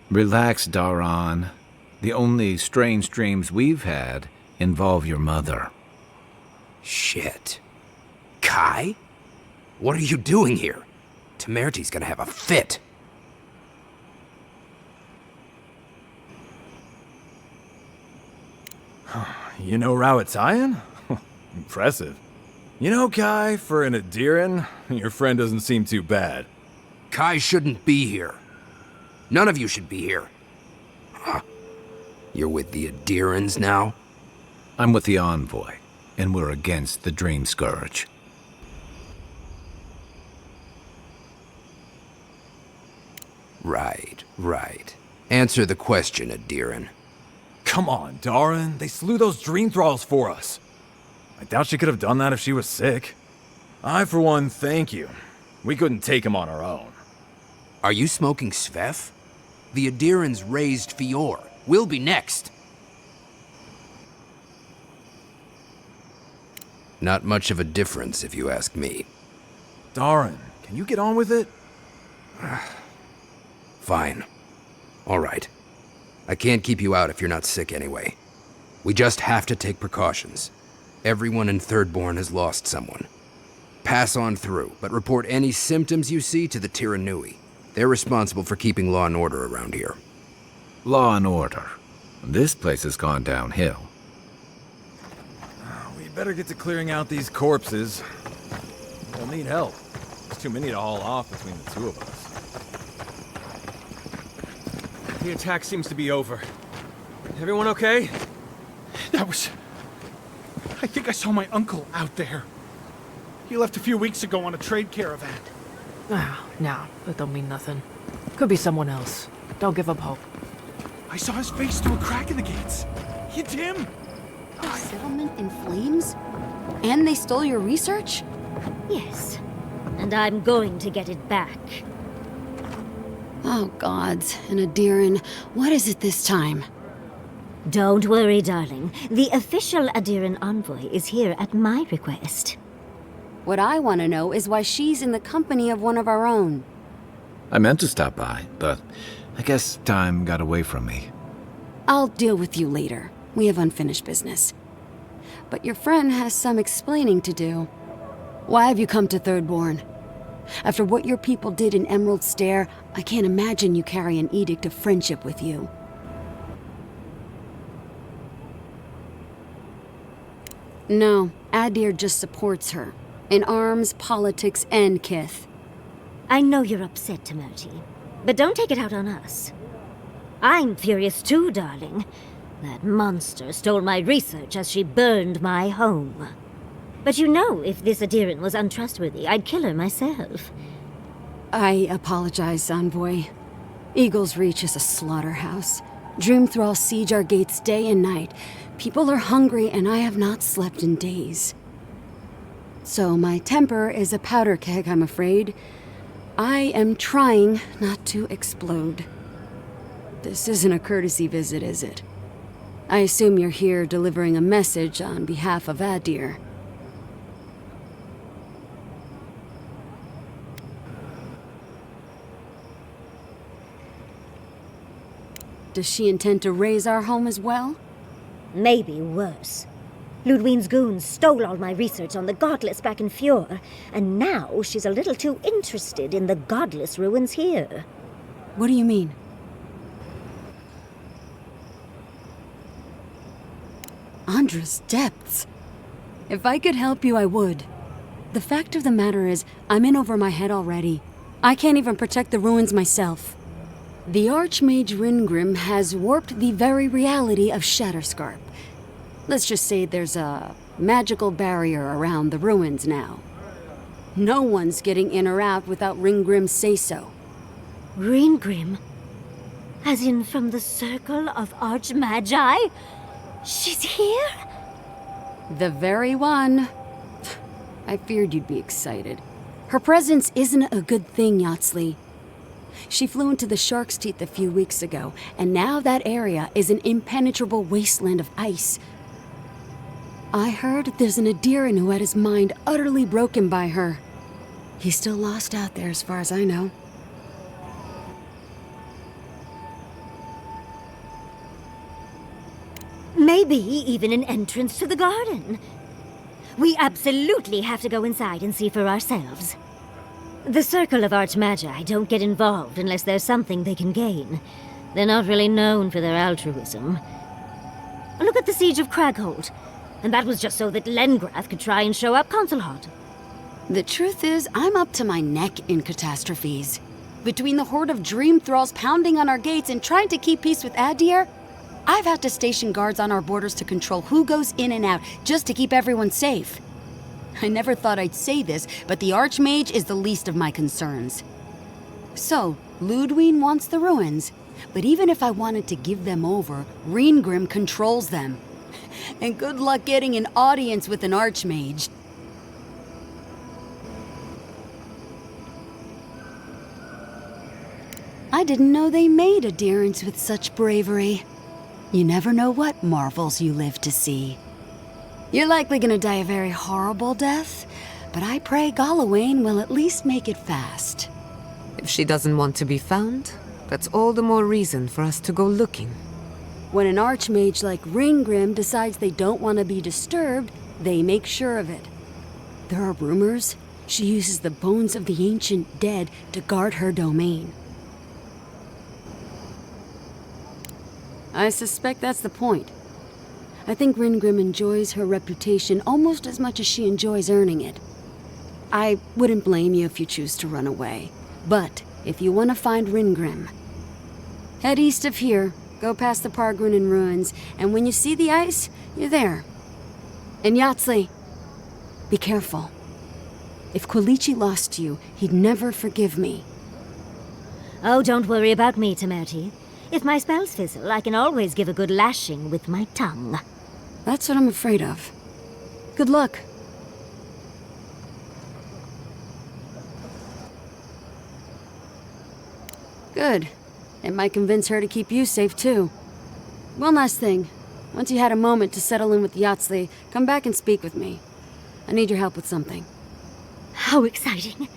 Relax, Daran. The only strange dreams we've had involve your mother. Shit. Kai? What are you doing here? Temerti's gonna have a fit. You know Rawatsayan? Impressive. You know, Kai, for an Adiran, your friend doesn't seem too bad. Kai shouldn't be here. None of you should be here. Huh. You're with the Adirans now? I'm with the Envoy, and we're against the Dream Scourge. Right. Answer the question, Adiran. Come on, Daran. They slew those Dream Thralls for us. I doubt she could have done that if she was sick. I, for one, thank you. We couldn't take him on our own. Are you smoking Svef? The Adirans raised Fjord. We'll be next. Not much of a difference, if you ask me. Daran, can you get on with it? Fine. All right. I can't keep you out if you're not sick anyway. We just have to take precautions. Everyone in Thirdborn has lost someone. Pass on through, but report any symptoms you see to the Tiranui. They're responsible for keeping law and order around here. Law and order. This place has gone downhill. We better get to clearing out these corpses. We'll need help. There's too many to haul off between the two of us. The attack seems to be over. Everyone okay? That was... I think I saw my uncle out there. He left a few weeks ago on a trade caravan. No, that don't mean nothing. Could be someone else. Don't give up hope. I saw his face through a crack in the gates. It's him! The settlement in flames? And they stole your research? Yes. And I'm going to get it back. Oh, gods. And Adiran, what is it this time? Don't worry, darling. The official Adiran envoy is here at my request. What I want to know is why she's in the company of one of our own. I meant to stop by, but I guess time got away from me. I'll deal with you later. We have unfinished business. But your friend has some explaining to do. Why have you come to Thirdborn? After what your people did in Emerald Stair, I can't imagine you carry an edict of friendship with you. No, Adir just supports her. In arms, politics, and kith. I know you're upset, Timoti, but don't take it out on us. I'm furious too, darling. That monster stole my research as she burned my home. But you know, if this Adiran was untrustworthy, I'd kill her myself. I apologize, Envoy. Eagle's Reach is a slaughterhouse. Dreamthralls siege our gates day and night. People are hungry, and I have not slept in days. So my temper is a powder keg, I'm afraid. I am trying not to explode. This isn't a courtesy visit, is it? I assume you're here delivering a message on behalf of Adir. Does she intend to raise our home as well? Maybe worse. Ludwine's goons stole all my research on the godless back in Fjord, and now she's a little too interested in the godless ruins here. What do you mean? Andra's depths. If I could help you, I would. The fact of the matter is, I'm in over my head already. I can't even protect the ruins myself. The Archmage Ringrim has warped the very reality of Shatterscarp. Let's just say there's a magical barrier around the ruins now. No one's getting in or out without Ringgrim's say-so. Ringgrim? As in from the Circle of Archmagi? She's here? The very one. I feared you'd be excited. Her presence isn't a good thing, Yatsley. She flew into the Shark's Teeth a few weeks ago, and now that area is an impenetrable wasteland of ice. I heard there's an Adiran who had his mind utterly broken by her. He's still lost out there as far as I know. Maybe even an entrance to the garden. We absolutely have to go inside and see for ourselves. The Circle of Archmagi don't get involved unless there's something they can gain. They're not really known for their altruism. Look at the Siege of Cragholt. And that was just so that Lengrath could try and show up Consulhot. The truth is, I'm up to my neck in catastrophes. Between the horde of Dreamthralls pounding on our gates and trying to keep peace with Adir, I've had to station guards on our borders to control who goes in and out, just to keep everyone safe. I never thought I'd say this, but the Archmage is the least of my concerns. So, Ludwine wants the ruins, but even if I wanted to give them over, Ringrim controls them. And good luck getting an audience with an Archmage. I didn't know they made Adirans with such bravery. You never know what marvels you live to see. You're likely gonna die a very horrible death, but I pray Galawain will at least make it fast. If she doesn't want to be found, that's all the more reason for us to go looking. When an Archmage like Ringgrim decides they don't want to be disturbed, they make sure of it. There are rumors she uses the bones of the ancient dead to guard her domain. I suspect that's the point. I think Ringgrim enjoys her reputation almost as much as she enjoys earning it. I wouldn't blame you if you choose to run away. But if you want to find Ringgrim, head east of here, go past the Pargrunen ruins, and when you see the ice, you're there. And Yatsley, be careful. If Quilici lost you, he'd never forgive me. Oh, don't worry about me, Temerti. If my spells fizzle, I can always give a good lashing with my tongue. That's what I'm afraid of. Good luck. Good. It might convince her to keep you safe, too. One last thing. Once you had a moment to settle in with Yatsli, come back and speak with me. I need your help with something. How exciting.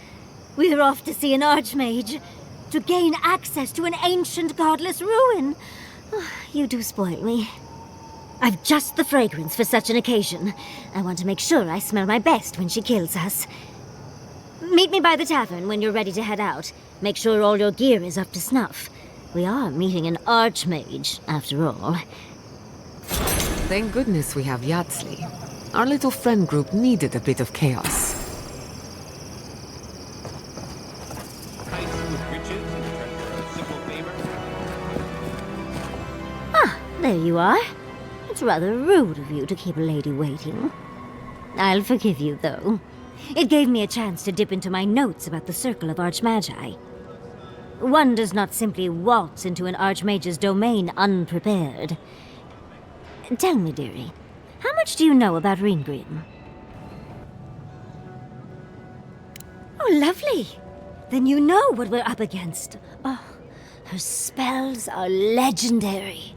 We're off to see an archmage. To gain access to an ancient godless ruin. Oh, you do spoil me. I've just the fragrance for such an occasion. I want to make sure I smell my best when she kills us. Meet me by the tavern when you're ready to head out. Make sure all your gear is up to snuff. We are meeting an archmage, after all. Thank goodness we have Yatsli. Our little friend group needed a bit of chaos. Ah, there you are. It's rather rude of you to keep a lady waiting. I'll forgive you, though. It gave me a chance to dip into my notes about the Circle of Archmagi. One does not simply waltz into an archmage's domain unprepared. Tell me, dearie, how much do you know about Ringrim? Oh, lovely. Then you know what we're up against. Oh, her spells are legendary.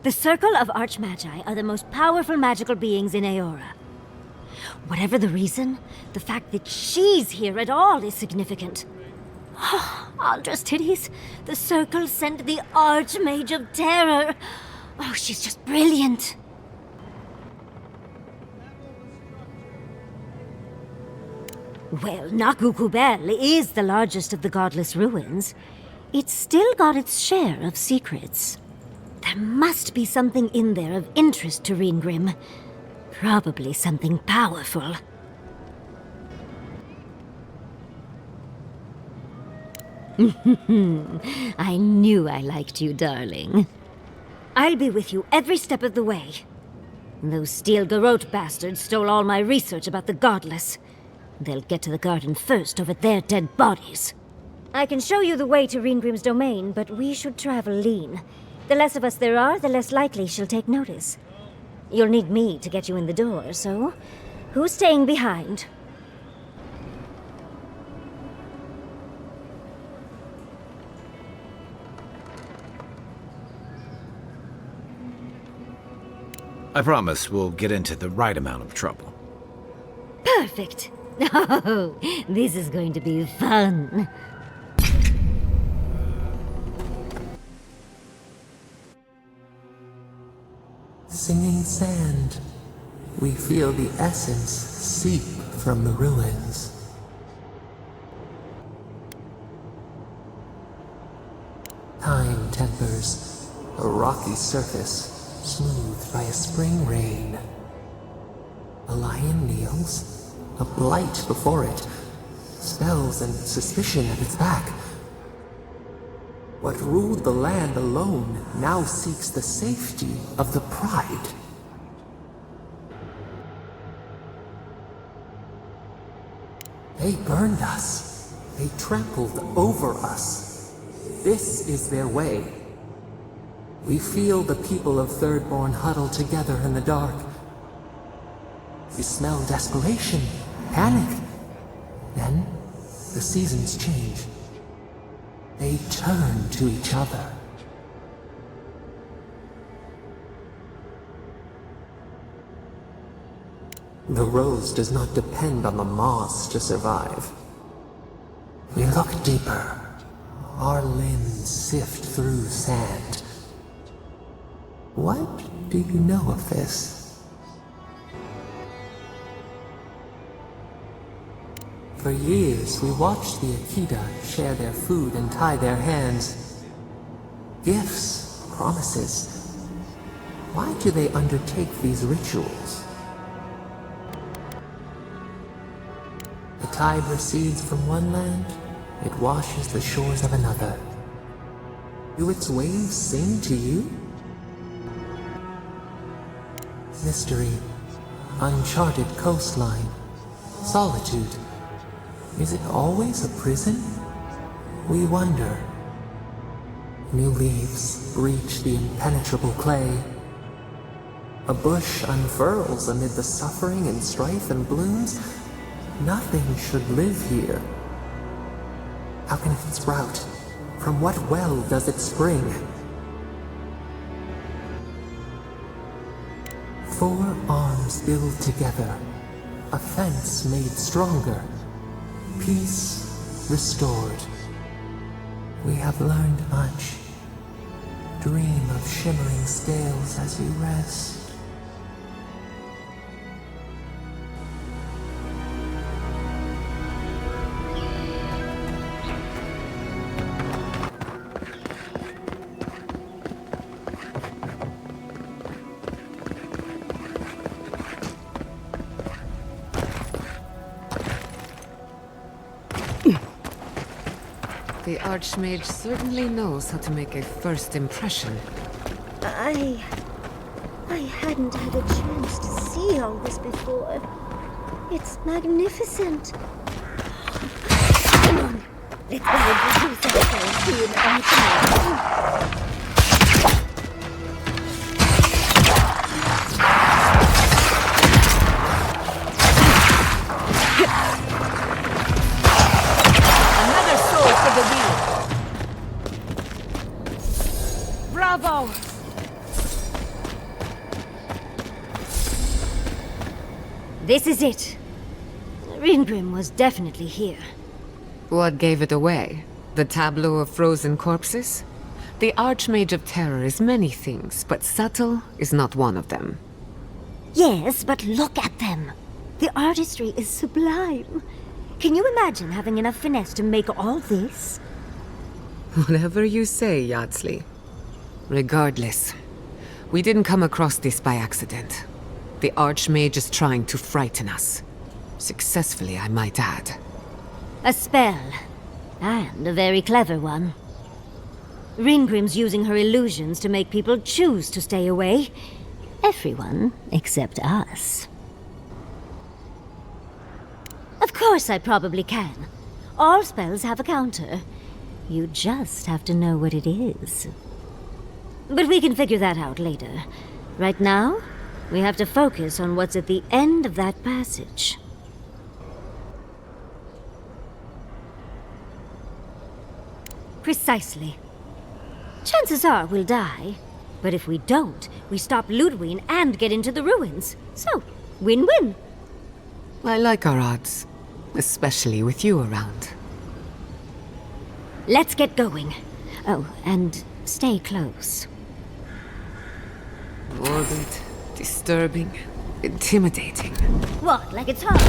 The Circle of Archmagi are the most powerful magical beings in Eora. Whatever the reason, the fact that she's here at all is significant. Oh, Aldra's titties. The Circle sent the Archmage of Terror. Oh, she's just brilliant. Well, Nakukubel is the largest of the godless ruins. It's still got its share of secrets. There must be something in there of interest to Ringrim. Probably something powerful. I knew I liked you, darling. I'll be with you every step of the way. Those Steel Garrote bastards stole all my research about the Godless. They'll get to the garden first over their dead bodies. I can show you the way to Ringrim's domain, but we should travel lean. The less of us there are, the less likely she'll take notice. You'll need me to get you in the door, so who's staying behind? I promise we'll get into the right amount of trouble. Perfect. Oh, this is going to be fun. Singing sand, we feel the essence seep from the ruins. Time tempers a rocky surface smoothed by a spring rain. A lion kneels, a blight before it, spells and suspicion at its back. What ruled the land alone now seeks the safety of the pride. They burned us. They trampled over us. This is their way. We feel the people of Thirdborn huddle together in the dark. We smell desperation, panic. Then, the seasons change. They turn to each other. The rose does not depend on the moss to survive. We look deeper. Our limbs sift through sand. What do you know of this? For years, we watched the Akita share their food and tie their hands. Gifts, promises. Why do they undertake these rituals? The tide recedes from one land, it washes the shores of another. Do its waves sing to you? Mystery, uncharted coastline, Solitude. Is it always a prison? We wonder. New leaves breach the impenetrable clay. A bush unfurls amid the suffering and strife and blooms. Nothing should live here. How can it sprout? From what well does it spring? 4 arms build together, a fence made stronger, peace restored. We have learned much. Dream of shimmering scales as you rest. The Archmage certainly knows how to make a first impression. I hadn't had a chance to see all this before. It's magnificent. Come on, let's go introduce ourselves to an Archmage. Bravo! This is it. Ringrim was definitely here. What gave it away? The tableau of frozen corpses? The Archmage of Terror is many things, but subtle is not one of them. Yes, but look at them. The artistry is sublime. Can you imagine having enough finesse to make all this? Whatever you say, Yardsley. Regardless, we didn't come across this by accident. The Archmage is trying to frighten us. Successfully, I might add. A spell. And a very clever one. Ringrim's using her illusions to make people choose to stay away. Everyone except us. Of course I probably can. All spells have a counter. You just have to know what it is. But we can figure that out later. Right now, we have to focus on what's at the end of that passage. Precisely. Chances are we'll die. But if we don't, we stop Ludwig and get into the ruins. So, win-win. I like our odds. Especially with you around. Let's get going. Oh, and stay close. Morbid, disturbing, intimidating. What, like it's hard?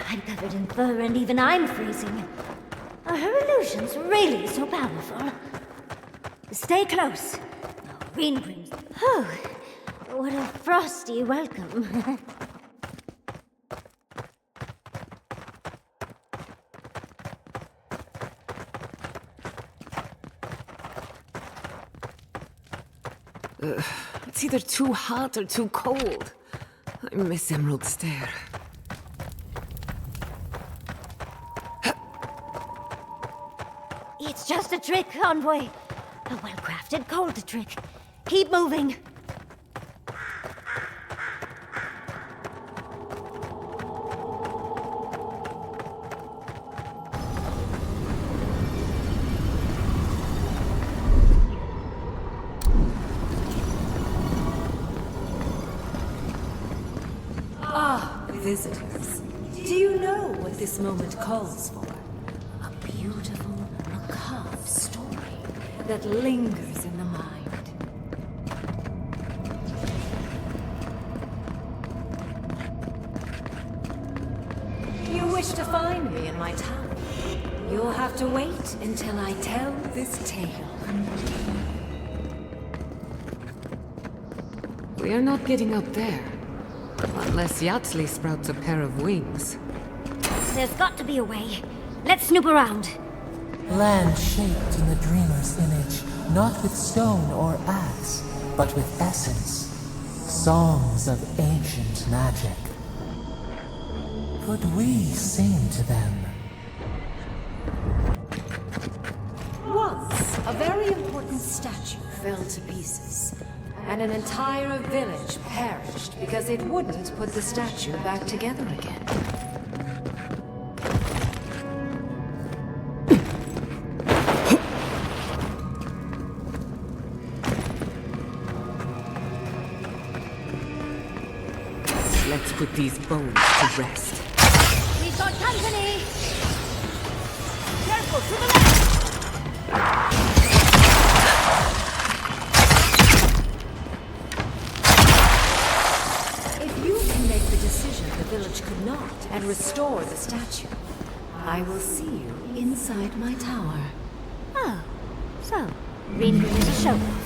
I'm covered in fur and even I'm freezing. Are her illusions really so powerful? Stay close. Ringrims. Oh, what a frosty welcome. It's either too hot or too cold. I miss Emerald Stair. It's just a trick, Envoy. A well-crafted cold trick. Keep moving. Visitors, do you know what this moment calls for? A beautiful, macabre story that lingers in the mind. You wish to find me in my town? You'll have to wait until I tell this tale. We are not getting up there. Unless Yardsley sprouts a pair of wings. There's got to be a way. Let's snoop around. Land shaped in the dreamer's image, not with stone or axe, but with essence. Songs of ancient magic. Could we sing to them? Once, a very important statue fell to pieces, and an entire village perished because it wouldn't put the statue back together again. Let's put these bones to rest. We've got company! Careful, to the left! If you can make the decision the village could not and restore the statue, I will see you inside my tower. Oh, so, Greenwood is a show-off.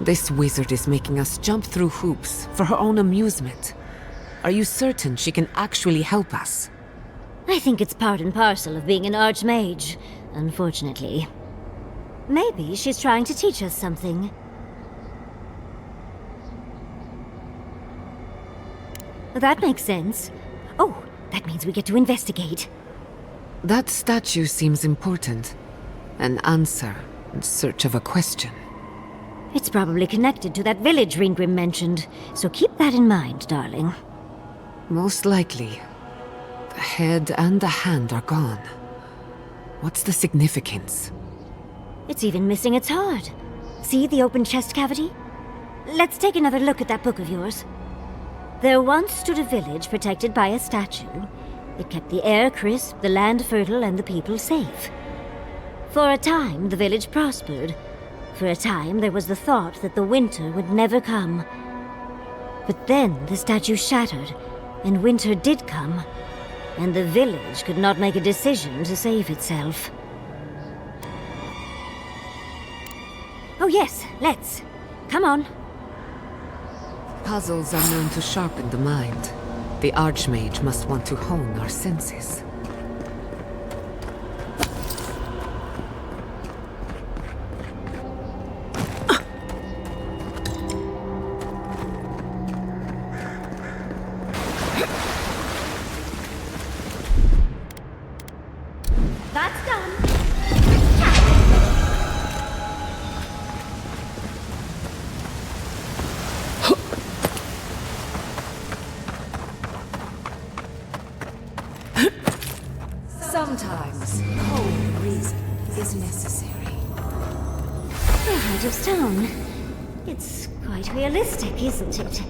This wizard is making us jump through hoops for her own amusement. Are you certain she can actually help us? I think it's part and parcel of being an archmage, unfortunately. Maybe she's trying to teach us something. That makes sense. Oh, that means we get to investigate. That statue seems important. An answer in search of a question. It's probably connected to that village Ringrim mentioned, so keep that in mind, darling. Most likely. The head and the hand are gone. What's the significance? It's even missing its heart. See the open chest cavity? Let's take another look at that book of yours. There once stood a village protected by a statue. It kept the air crisp, the land fertile, and the people safe. For a time, the village prospered. For a time, there was the thought that the winter would never come. But then the statue shattered, and winter did come, and the village could not make a decision to save itself. Oh yes, let's. Come on. Puzzles are known to sharpen the mind. The Archmage must want to hone our senses. That's done. Sometimes cold reason is necessary. The heart of stone. It's quite realistic, isn't it?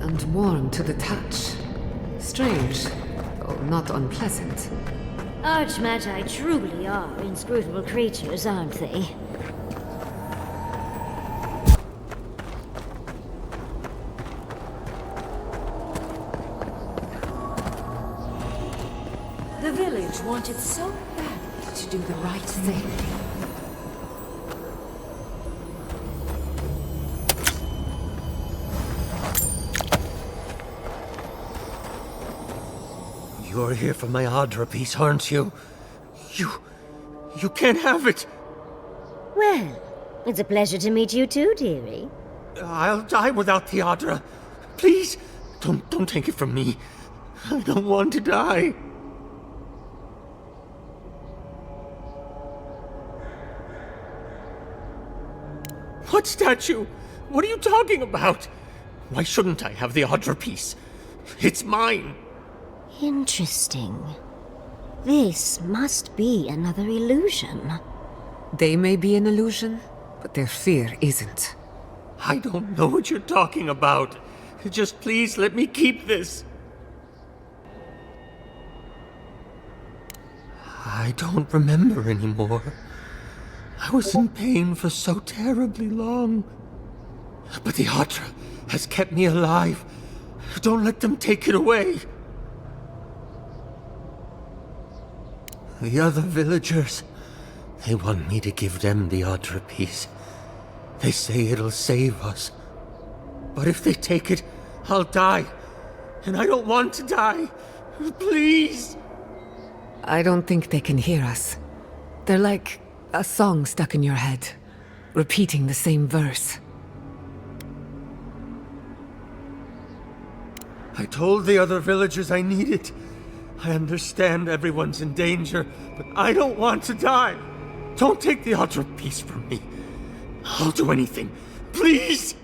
And warm to the touch. Strange, though not unpleasant. Archmagi truly are inscrutable creatures, aren't they? The village wanted so badly to do the right thing. You're here for my Adra piece, aren't you? You can't have it! Well, it's a pleasure to meet you too, dearie. I'll die without the Adra. Please, don't take it from me. I don't want to die. What statue? What are you talking about? Why shouldn't I have the Adra piece? It's mine. Interesting. This must be another illusion. They may be an illusion, but their fear isn't. I don't know what you're talking about. Just please let me keep this. I don't remember anymore. I was in pain for so terribly long. But the Adra has kept me alive. Don't let them take it away. The other villagers, they want me to give them the Adra piece. They say it'll save us. But if they take it, I'll die. And I don't want to die. Please! I don't think they can hear us. They're like a song stuck in your head, repeating the same verse. I told the other villagers I need it. I understand everyone's in danger, but I don't want to die. Don't take the altar piece from me. I'll do anything. Please!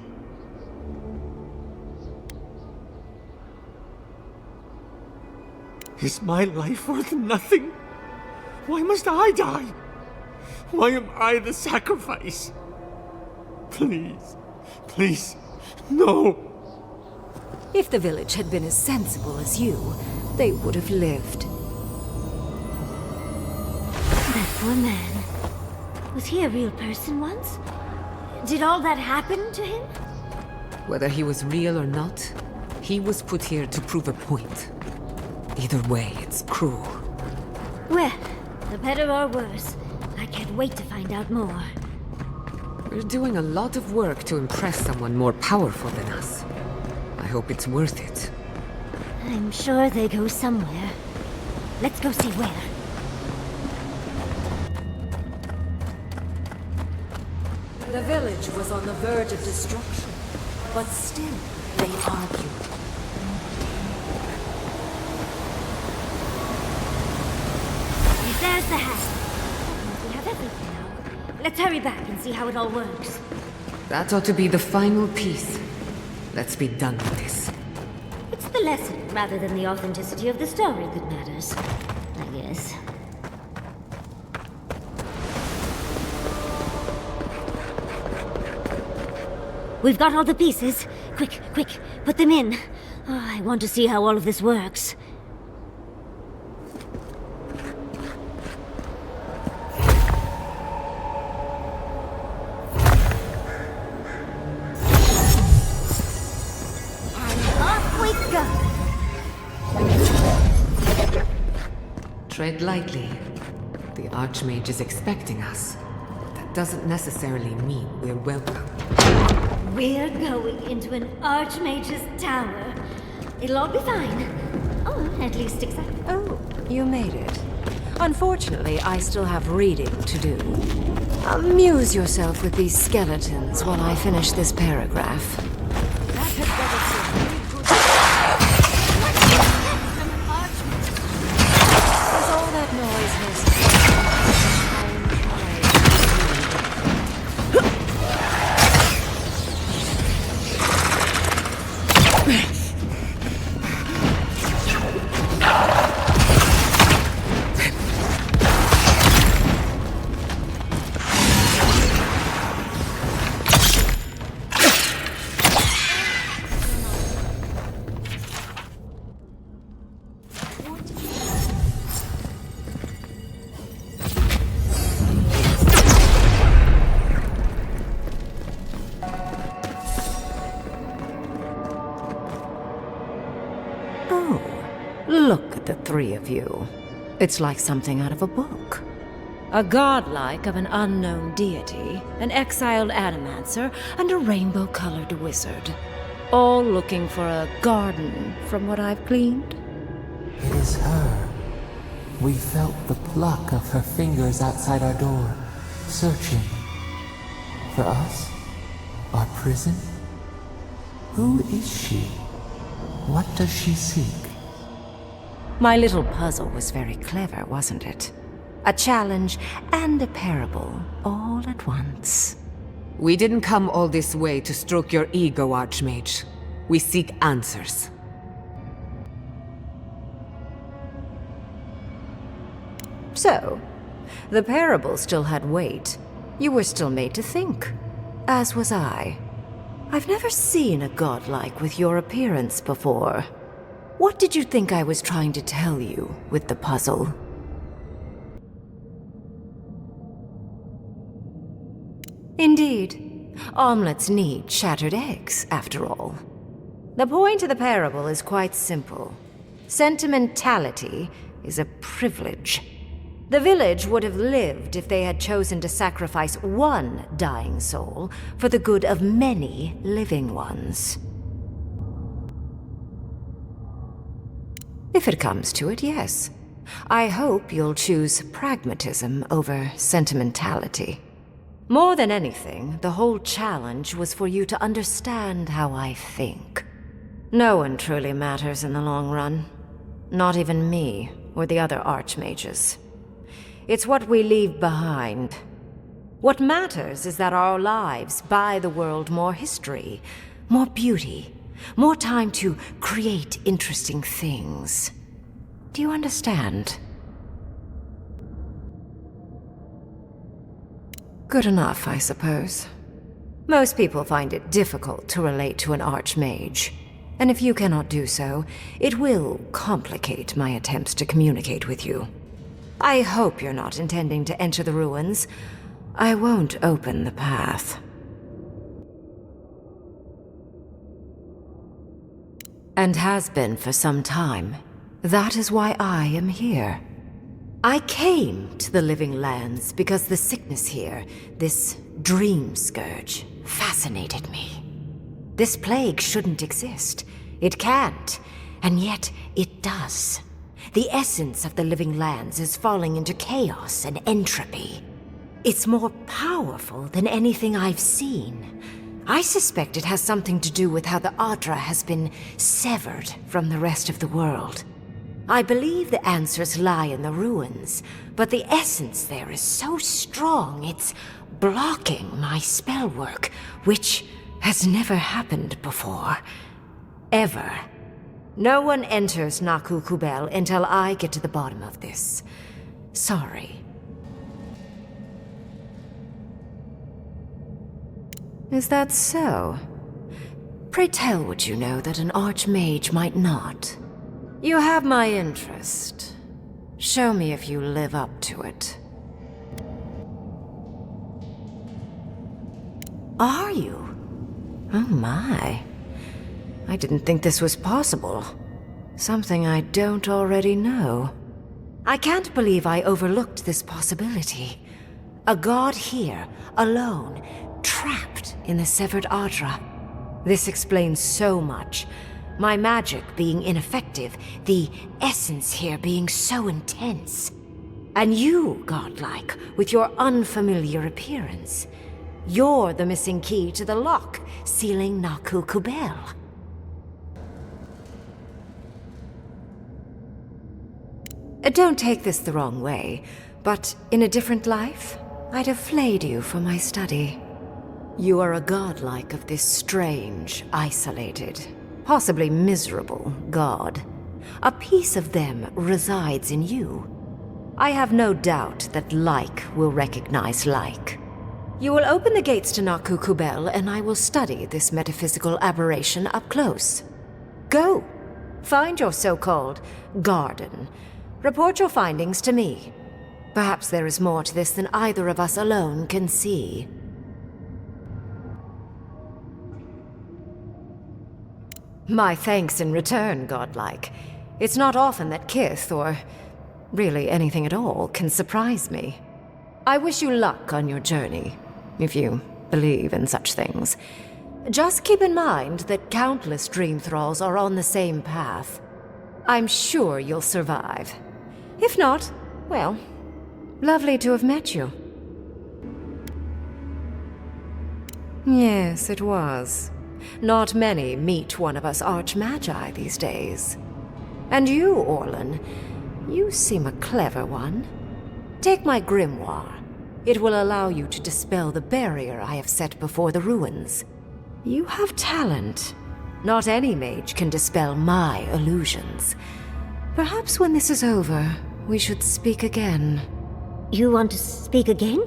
Is my life worth nothing? Why must I die? Why am I the sacrifice? Please, please, no. If the village had been as sensible as you, they would have lived. That poor man. Was he a real person once? Did all that happen to him? Whether he was real or not, he was put here to prove a point. Either way, it's cruel. Well, the better or worse, I can't wait to find out more. We're doing a lot of work to impress someone more powerful than us. I hope it's worth it. I'm sure they go somewhere. Let's go see where. The village was on the verge of destruction, but still they argued. There's the hat. We have everything now. Let's hurry back and see how it all works. That ought to be the final piece. Let's be done with this. It's the lesson rather than the authenticity of the story that matters, I guess. We've got all the pieces. Quick, quick, put them in. Oh, I want to see how all of this works. Tread lightly. The Archmage is expecting us. That doesn't necessarily mean we're welcome. We're going into an Archmage's tower. It'll all be fine. Oh, at least except... Oh, you made it. Unfortunately, I still have reading to do. Amuse yourself with these skeletons while I finish this paragraph. That had better be very good. Does all that noise Look at the three of you. It's like something out of a book. A godlike of an unknown deity, an exiled animancer, and a rainbow-colored wizard. All looking for a garden, from what I've gleaned. It is her. We felt the pluck of her fingers outside our door, searching. For us? Our prison? Who is she? What does she seek? My little puzzle was very clever, wasn't it? A challenge and a parable, all at once. We didn't come all this way to stroke your ego, Archmage. We seek answers. So, the parable still had weight. You were still made to think. As was I. I've never seen a godlike with your appearance before. What did you think I was trying to tell you with the puzzle? Indeed. Omelets need shattered eggs, after all. The point of the parable is quite simple. Sentimentality is a privilege. The village would have lived if they had chosen to sacrifice one dying soul for the good of many living ones. If it comes to it, yes. I hope you'll choose pragmatism over sentimentality. More than anything, the whole challenge was for you to understand how I think. No one truly matters in the long run. Not even me or the other archmages. It's what we leave behind. What matters is that our lives buy the world more history, more beauty, more time to create interesting things. Do you understand? Good enough, I suppose. Most people find it difficult to relate to an archmage. And if you cannot do so, it will complicate my attempts to communicate with you. I hope you're not intending to enter the ruins. I won't open the path. And has been for some time. That is why I am here. I came to the Living Lands because the sickness here, this dream scourge, fascinated me. This plague shouldn't exist. It can't, and yet it does. The essence of the Living Lands is falling into chaos and entropy. It's more powerful than anything I've seen. I suspect it has something to do with how the Adra has been severed from the rest of the world. I believe the answers lie in the ruins, but the essence there is so strong it's blocking my spell work, which has never happened before. Ever. No one enters Naku Kubel until I get to the bottom of this. Sorry. Is that so? Pray tell what you know that an archmage might not. You have my interest. Show me if you live up to it. Are you? Oh my. I didn't think this was possible. Something I don't already know. I can't believe I overlooked this possibility. A god here, alone, trapped in the severed Adra. This explains so much. My magic being ineffective, the essence here being so intense. And you, godlike, with your unfamiliar appearance. You're the missing key to the lock, sealing Naku Kubel. Don't take this the wrong way, but in a different life, I'd have flayed you for my study. You are a godlike of this strange, isolated, possibly miserable god. A piece of them resides in you. I have no doubt that like will recognize like. You will open the gates to Naku Kubel, and I will study this metaphysical aberration up close. Go. Find your so-called garden. Report your findings to me. Perhaps there is more to this than either of us alone can see. My thanks in return, godlike. It's not often that Kith, or really anything at all, can surprise me. I wish you luck on your journey, if you believe in such things. Just keep in mind that countless dream thralls are on the same path. I'm sure you'll survive. If not, well, lovely to have met you. Yes, it was. Not many meet one of us archmagi these days. And you, Orlan, you seem a clever one. Take my grimoire. It will allow you to dispel the barrier I have set before the ruins. You have talent. Not any mage can dispel my illusions. Perhaps when this is over, we should speak again. You want to speak again?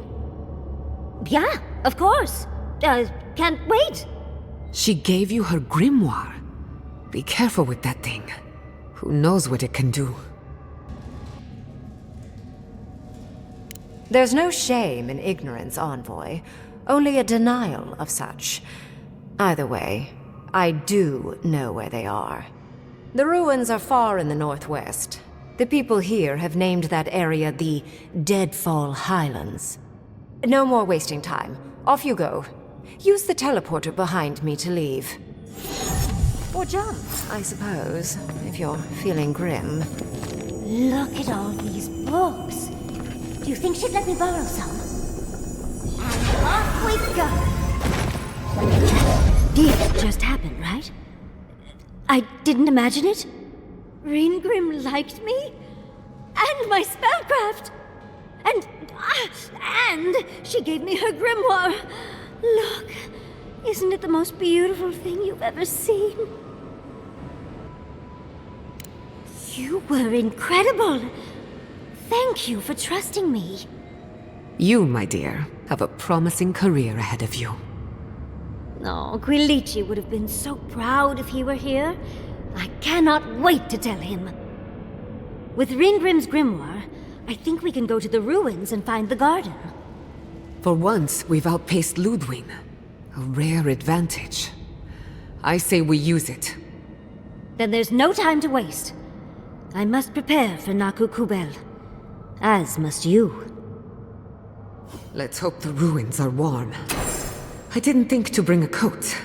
Yeah, of course. Can't wait. She gave you her grimoire. Be careful with that thing. Who knows what it can do? There's no shame in ignorance, Envoy. Only a denial of such. Either way, I do know where they are. The ruins are far in the northwest. The people here have named that area the Deadfall Highlands. No more wasting time. Off you go. Use the teleporter behind me to leave. Or jump, I suppose, if you're feeling grim. Look at all these books. Do you think she'd let me borrow some? And off we go! This just happened, right? I didn't imagine it? Ringrim liked me? And my spellcraft! And she gave me her grimoire! Look, isn't it the most beautiful thing you've ever seen? You were incredible! Thank you for trusting me. You, my dear, have a promising career ahead of you. Oh, Quilici would have been so proud if he were here. I cannot wait to tell him. With Ringrim's grimoire, I think we can go to the ruins and find the garden. For once, we've outpaced Ludwig. A rare advantage. I say we use it. Then there's no time to waste. I must prepare for Naku Kubel. As must you. Let's hope the ruins are warm. I didn't think to bring a coat.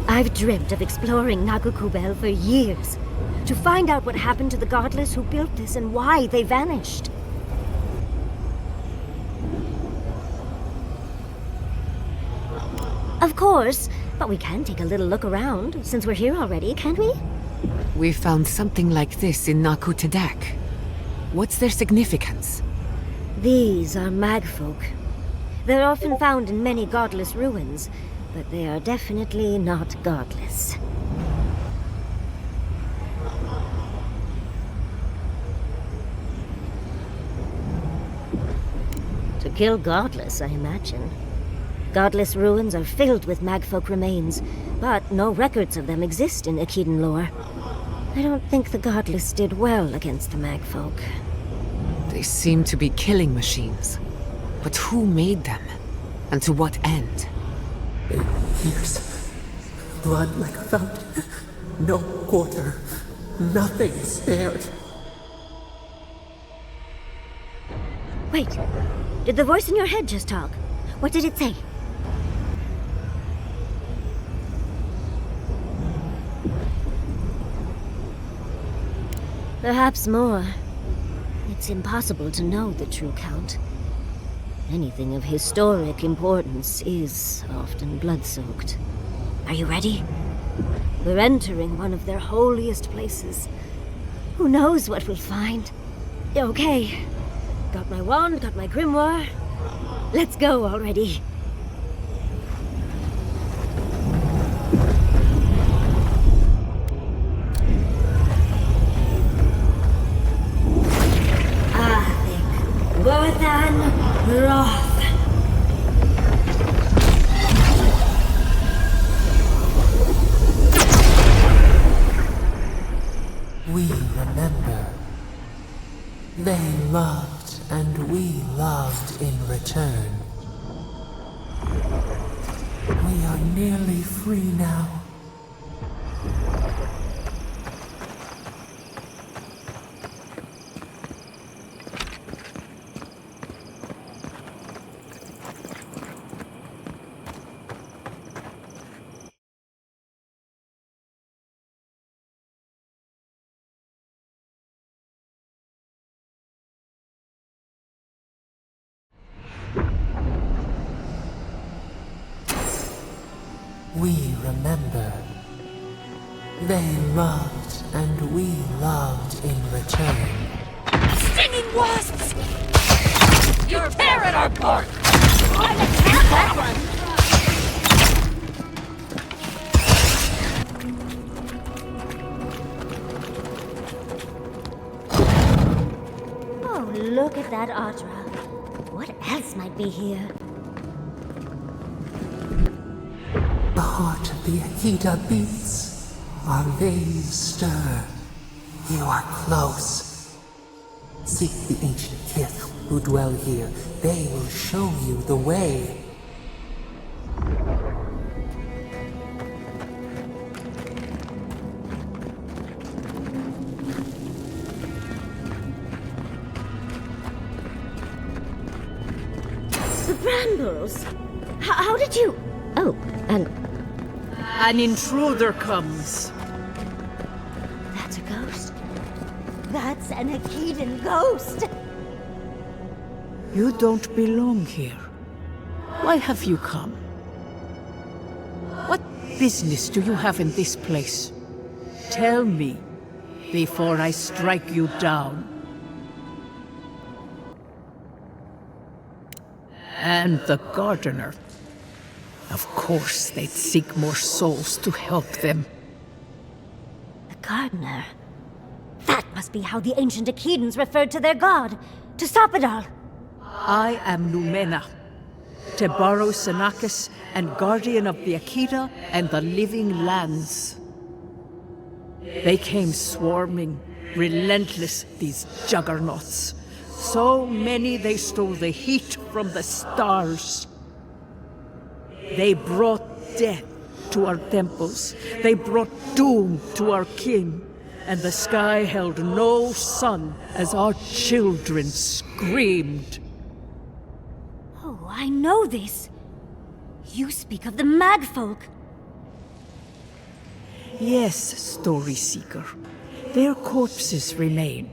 I've dreamt of exploring Naku Kubel for years. To find out what happened to the godless who built this and why they vanished. Of course, but we can take a little look around, since we're here already, can't we? We found something like this in Naku Tadak. What's their significance? These are magfolk. They're often found in many godless ruins, but they are definitely not godless. To kill godless, I imagine. Godless ruins are filled with magfolk remains, but no records of them exist in Akhidan lore. I don't think the godless did well against the magfolk. They seem to be killing machines. But who made them? And to what end? Years. Blood like a fountain. No quarter. Nothing spared. Wait. Did the voice in your head just talk? What did it say? Perhaps more. It's impossible to know the true count. Anything of historic importance is often blood-soaked. Are you ready? We're entering one of their holiest places. Who knows what we'll find? Okay. Got my wand, got my grimoire. Let's go already. Gorthan Roth. We remember. They loved, and we loved in return. We are nearly free now. We remember. They loved, and we loved in return. Stinging wasps! You're tearing our bark! I'm gonna attack that one! Oh, look at that Audra. What else might be here? The heart of the Akita beats. Our veins stir. You are close. Seek the ancient kith who dwell here. They will show you the way. The brambles! How did you... Oh, and... An intruder comes. That's a ghost. That's an Akedan ghost! You don't belong here. Why have you come? What business do you have in this place? Tell me, before I strike you down. And the gardener. Of course, they'd seek more souls to help them. The gardener? That must be how the ancient Akedans referred to their god, to stop it all. I am Numena, Tebaro Senakis, and guardian of the Akeda and the living lands. They came swarming, relentless, these juggernauts. So many they stole the heat from the stars. They brought death to our temples. They brought doom to our kin. And the sky held no sun as our children screamed. Oh, I know this. You speak of the Magfolk. Yes, Story Seeker. Their corpses remain,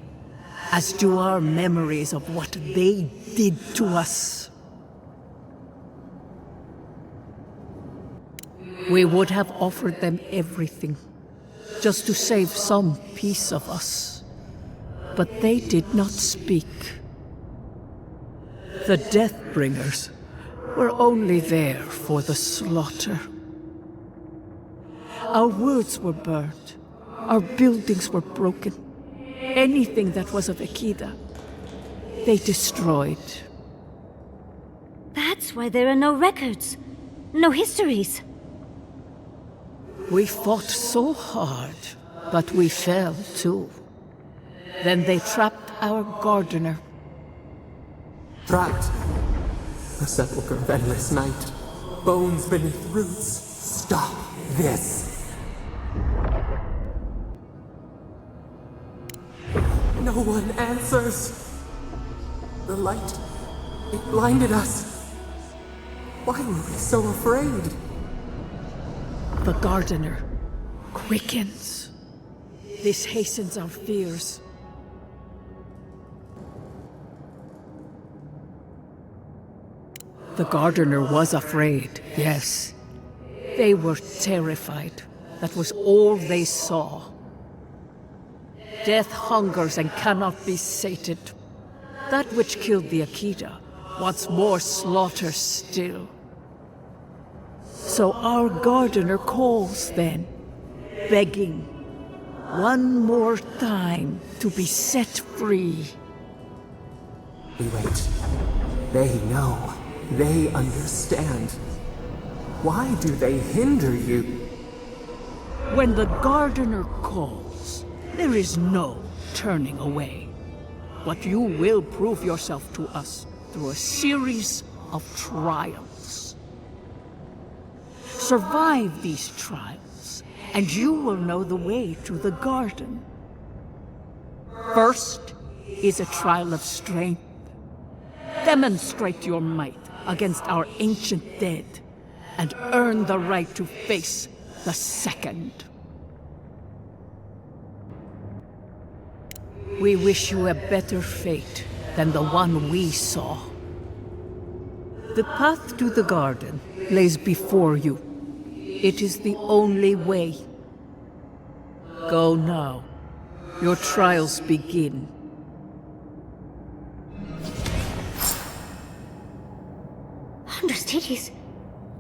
as do our memories of what they did to us. We would have offered them everything, just to save some piece of us. But they did not speak. The Deathbringers were only there for the slaughter. Our words were burned. Our buildings were broken. Anything that was of Akeda, they destroyed. That's why there are no records, no histories. We fought so hard, but we fell too. Then they trapped our gardener. Trapped. A sepulchre of endless night. Bones beneath roots. Stop this. No one answers. The light, it blinded us. Why were we so afraid? The gardener quickens. This hastens our fears. The gardener was afraid, yes. They were terrified. That was all they saw. Death hungers and cannot be sated. That which killed the Akeda wants more slaughter still. So our gardener calls then, begging one more time to be set free. We wait. They know. They understand. Why do they hinder you? When the gardener calls, there is no turning away. But you will prove yourself to us through a series of trials. Survive these trials, and you will know the way to the garden. First is a trial of strength. Demonstrate your might against our ancient dead, and earn the right to face the second. We wish you a better fate than the one we saw. The path to the garden lays before you. It is the only way. Go now. Your trials begin. Understudies,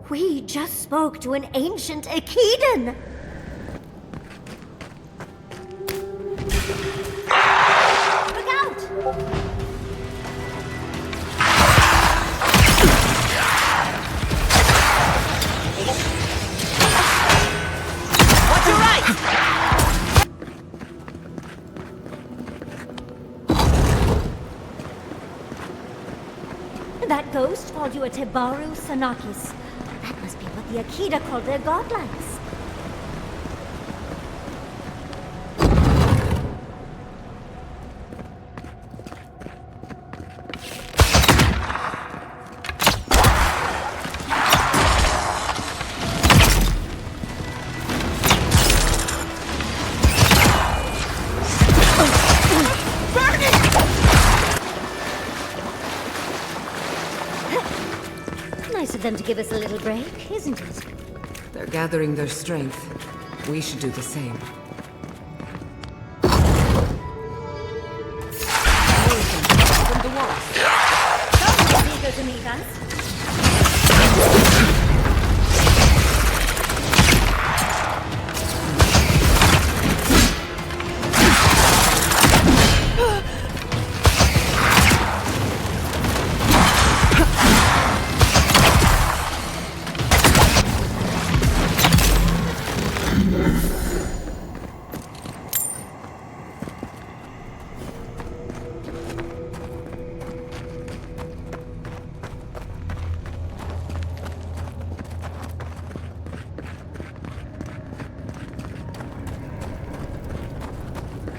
we just spoke to an ancient Akedan! Look out! Watch your right! That ghost called you a Tebaru Sanakis. That must be what the Akita called their godlikes. Nice of them to give us a little break, isn't it? They're gathering their strength. We should do the same. From the walls. Someone's eager to meet us.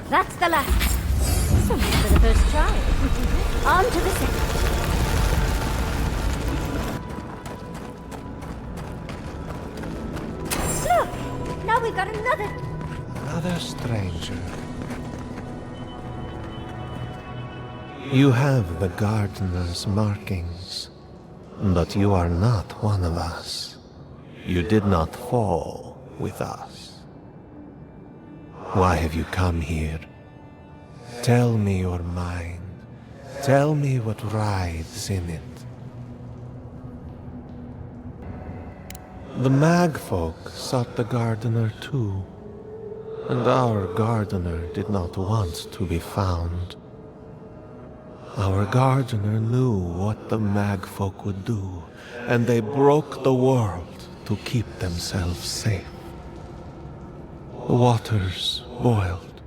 That's the last. So much for the first try. On to the second. Look! Now we've got another... Another stranger. You have the gardener's markings, but you are not one of us. You did not fall with us. Why have you come here? Tell me your mind. Tell me what rides in it. The magfolk sought the gardener too, and our gardener did not want to be found. Our gardener knew what the magfolk would do, and they broke the world to keep themselves safe. The waters boiled,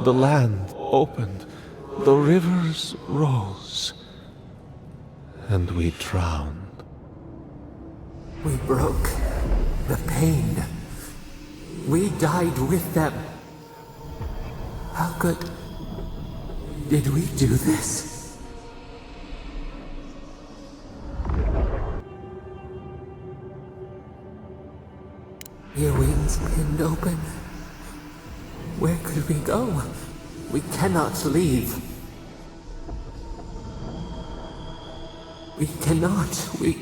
the land opened, the rivers rose, and we drowned. We broke the pain. We died with them. How good did we do this? Your wings pinned open. Where could we go? We cannot leave. We cannot. We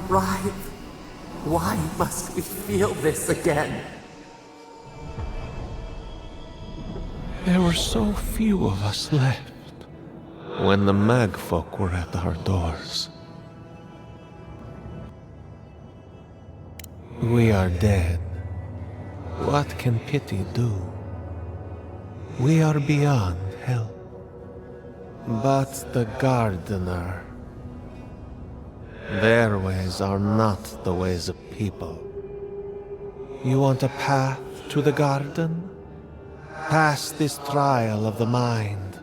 writhe. Why must we feel this again? There were so few of us left when the magfolk were at our doors. We are dead. What can pity do? We are beyond help. But the gardener... Their ways are not the ways of people. You want a path to the garden? Pass this trial of the mind.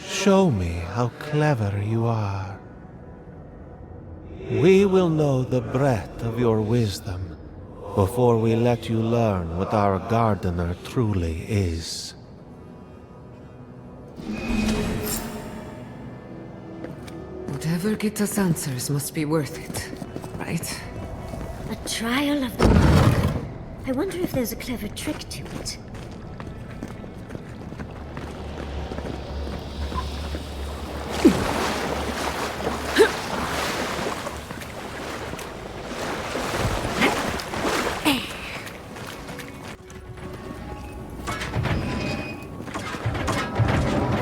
Show me how clever you are. We will know the breadth of your wisdom before we let you learn what our gardener truly is. Whatever gets us answers must be worth it, right? A trial of the mind. I wonder if there's a clever trick to it.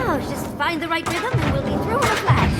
Oh, just find the right rhythm and we'll be through in a flash.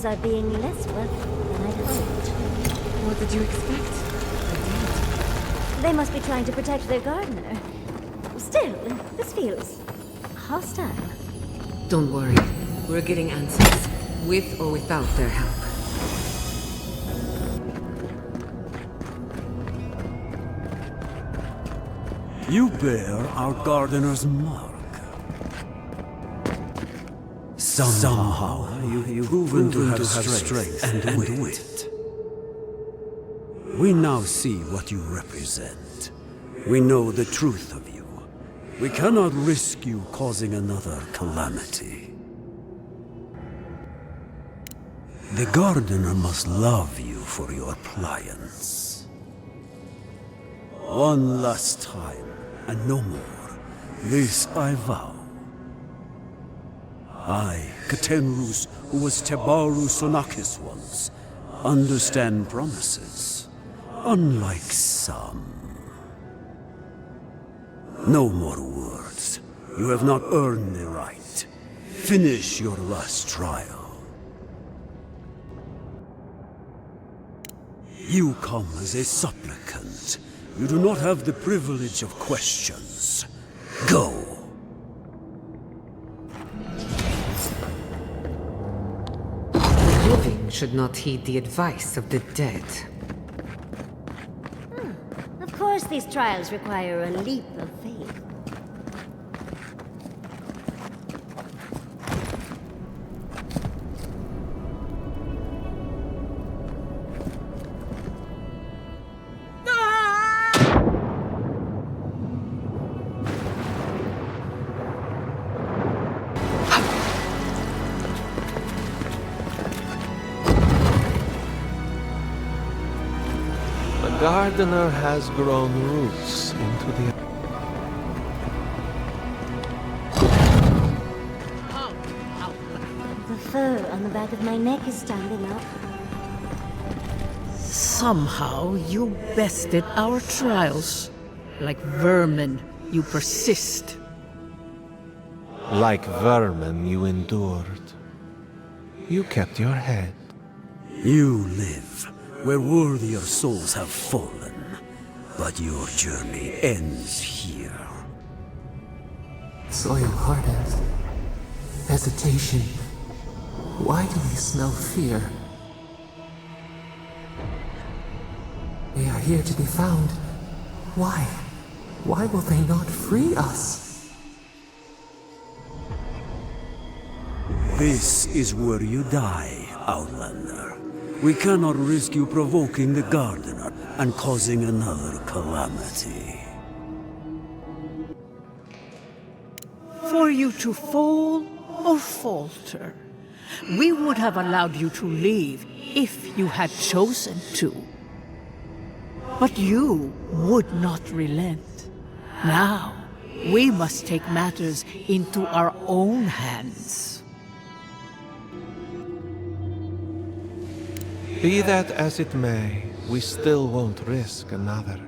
things are being less wealthy than I'd hoped. What did you expect? They must be trying to protect their gardener. Still, this feels hostile. Don't worry. We're getting answers, with or without their help. You bear our gardener's mark. Somehow you've proven to have strength and wit. We now see what you represent. We know the truth of you. We cannot risk you causing another calamity. The gardener must love you for your pliance. One last time, and no more. This I vow. I, Katenrus, who was Tebaru Sonakis once, understand promises, unlike some. No more words. You have not earned the right. Finish your last trial. You come as a supplicant. You do not have the privilege of questions. Go. The living should not heed the advice of the dead. Of course these trials require a leap of faith. The gardener has grown roots into the... The fur on the back of my neck is standing up. Somehow you bested our trials. Like vermin, you persist. Like vermin, you endured. You kept your head. You live where worthier souls have fallen, but your journey ends here. Soil hardens. Hesitation. Why do we smell fear? They are here to be found. Why? Why will they not free us? This is where you die, Outlander. We cannot risk you provoking the gardener and causing another calamity. For you to fall or falter, we would have allowed you to leave if you had chosen to. But you would not relent. Now, we must take matters into our own hands. Be that as it may, we still won't risk another.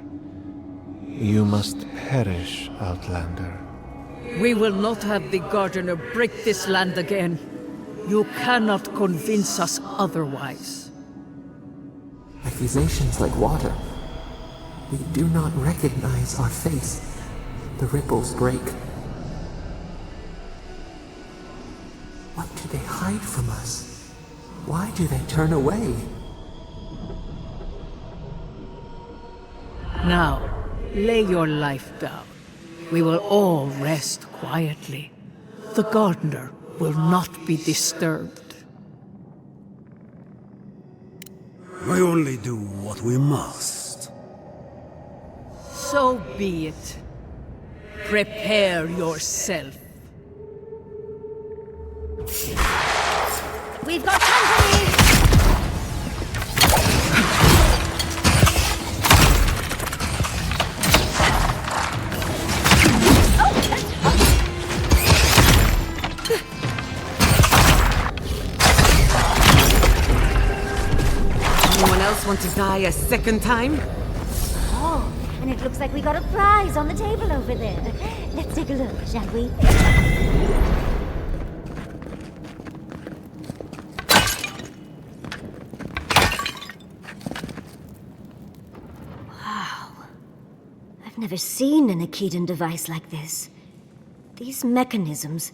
You must perish, Outlander. We will not have the gardener break this land again. You cannot convince us otherwise. Accusations like water. We do not recognize our face. The ripples break. What do they hide from us? Why do they turn away? Now, lay your life down. We will all rest quietly. The gardener will not be disturbed. We only do what we must. So be it. Prepare yourself. We've got company! Anyone else want to die a second time? Oh, and it looks like we got a prize on the table over there. Let's take a look, shall we? never seen an Akedan device like this. These mechanisms,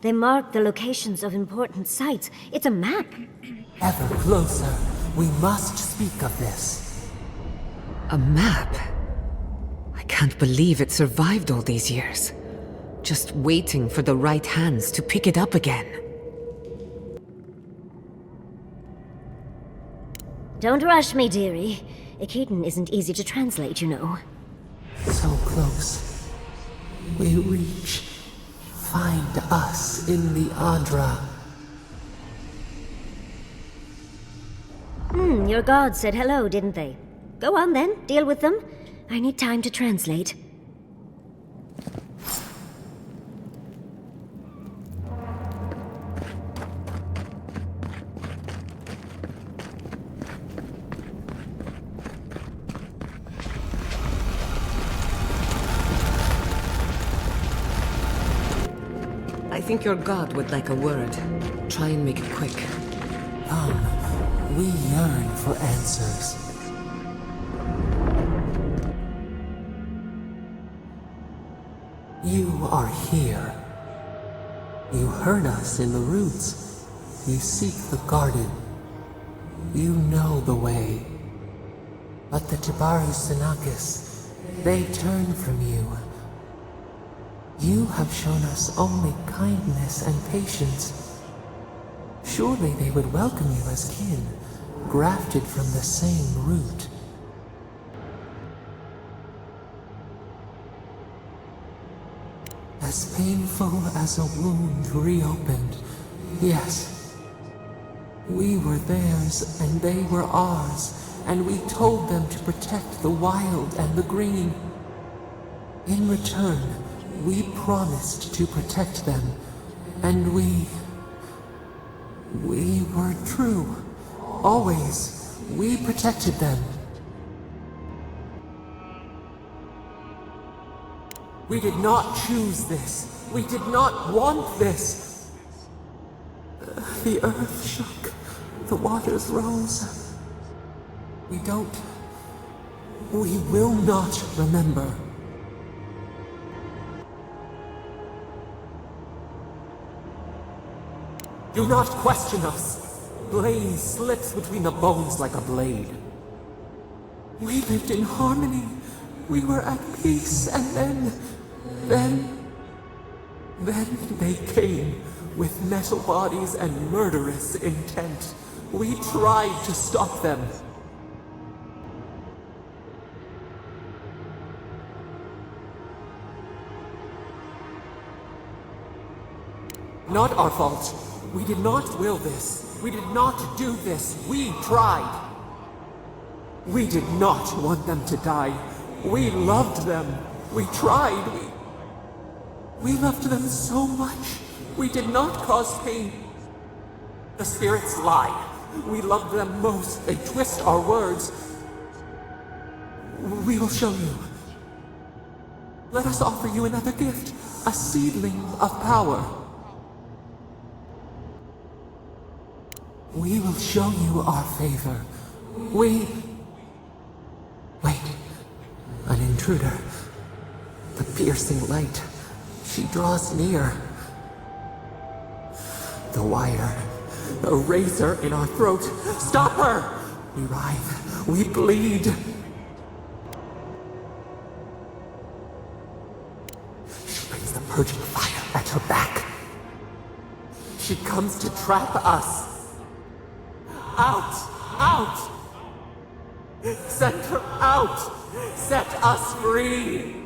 they mark the locations of important sites. It's a map. Ever closer. We must speak of this. A map? I can't believe it survived all these years. Just waiting for the right hands to pick it up again. Don't rush me, dearie. Akedan isn't easy to translate, you know. So close. We reach. Find us in the Adra. Your gods said hello, didn't they? Go on then, deal with them. I need time to translate. I think your god would like a word. Try and make it quick. We yearn for answers. You are here. You heard us in the roots. You seek the garden. You know the way. But the Tibaru Sinakis, they turn from you. You have shown us only kindness and patience. Surely they would welcome you as kin, grafted from the same root. As painful as a wound reopened, yes. We were theirs and they were ours, and we told them to protect the wild and the green. In return, we promised to protect them, and we were true. Always. We protected them. We did not choose this. We did not want this. The earth shook. The waters rose. We will not remember. Do not question us. Blame slips between the bones like a blade. We lived in harmony. We were at peace, and then they came with metal bodies and murderous intent. We tried to stop them. Not our fault. We did not will this. We did not do this. We tried. We did not want them to die. We loved them. We tried. We loved them so much. We did not cause pain. The spirits lie. We loved them most. They twist our words. We will show you. Let us offer you another gift. A seedling of power. We will show you our favor. Wait. An intruder. The piercing light. She draws near. The wire. A razor in our throat. Stop her! We writhe. We bleed. She brings the purging fire at her back. She comes to trap us. Out! Out! Send her out! Set us free!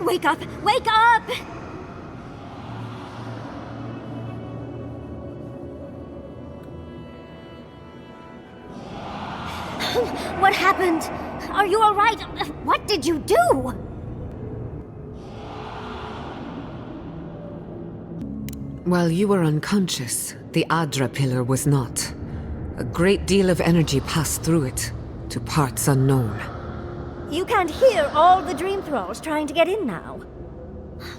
Wake up! Wake up! What happened? Are you all right? What did you do? While you were unconscious, the Adra pillar was not. A great deal of energy passed through it. to parts unknown. You can't hear all the dream thralls trying to get in now.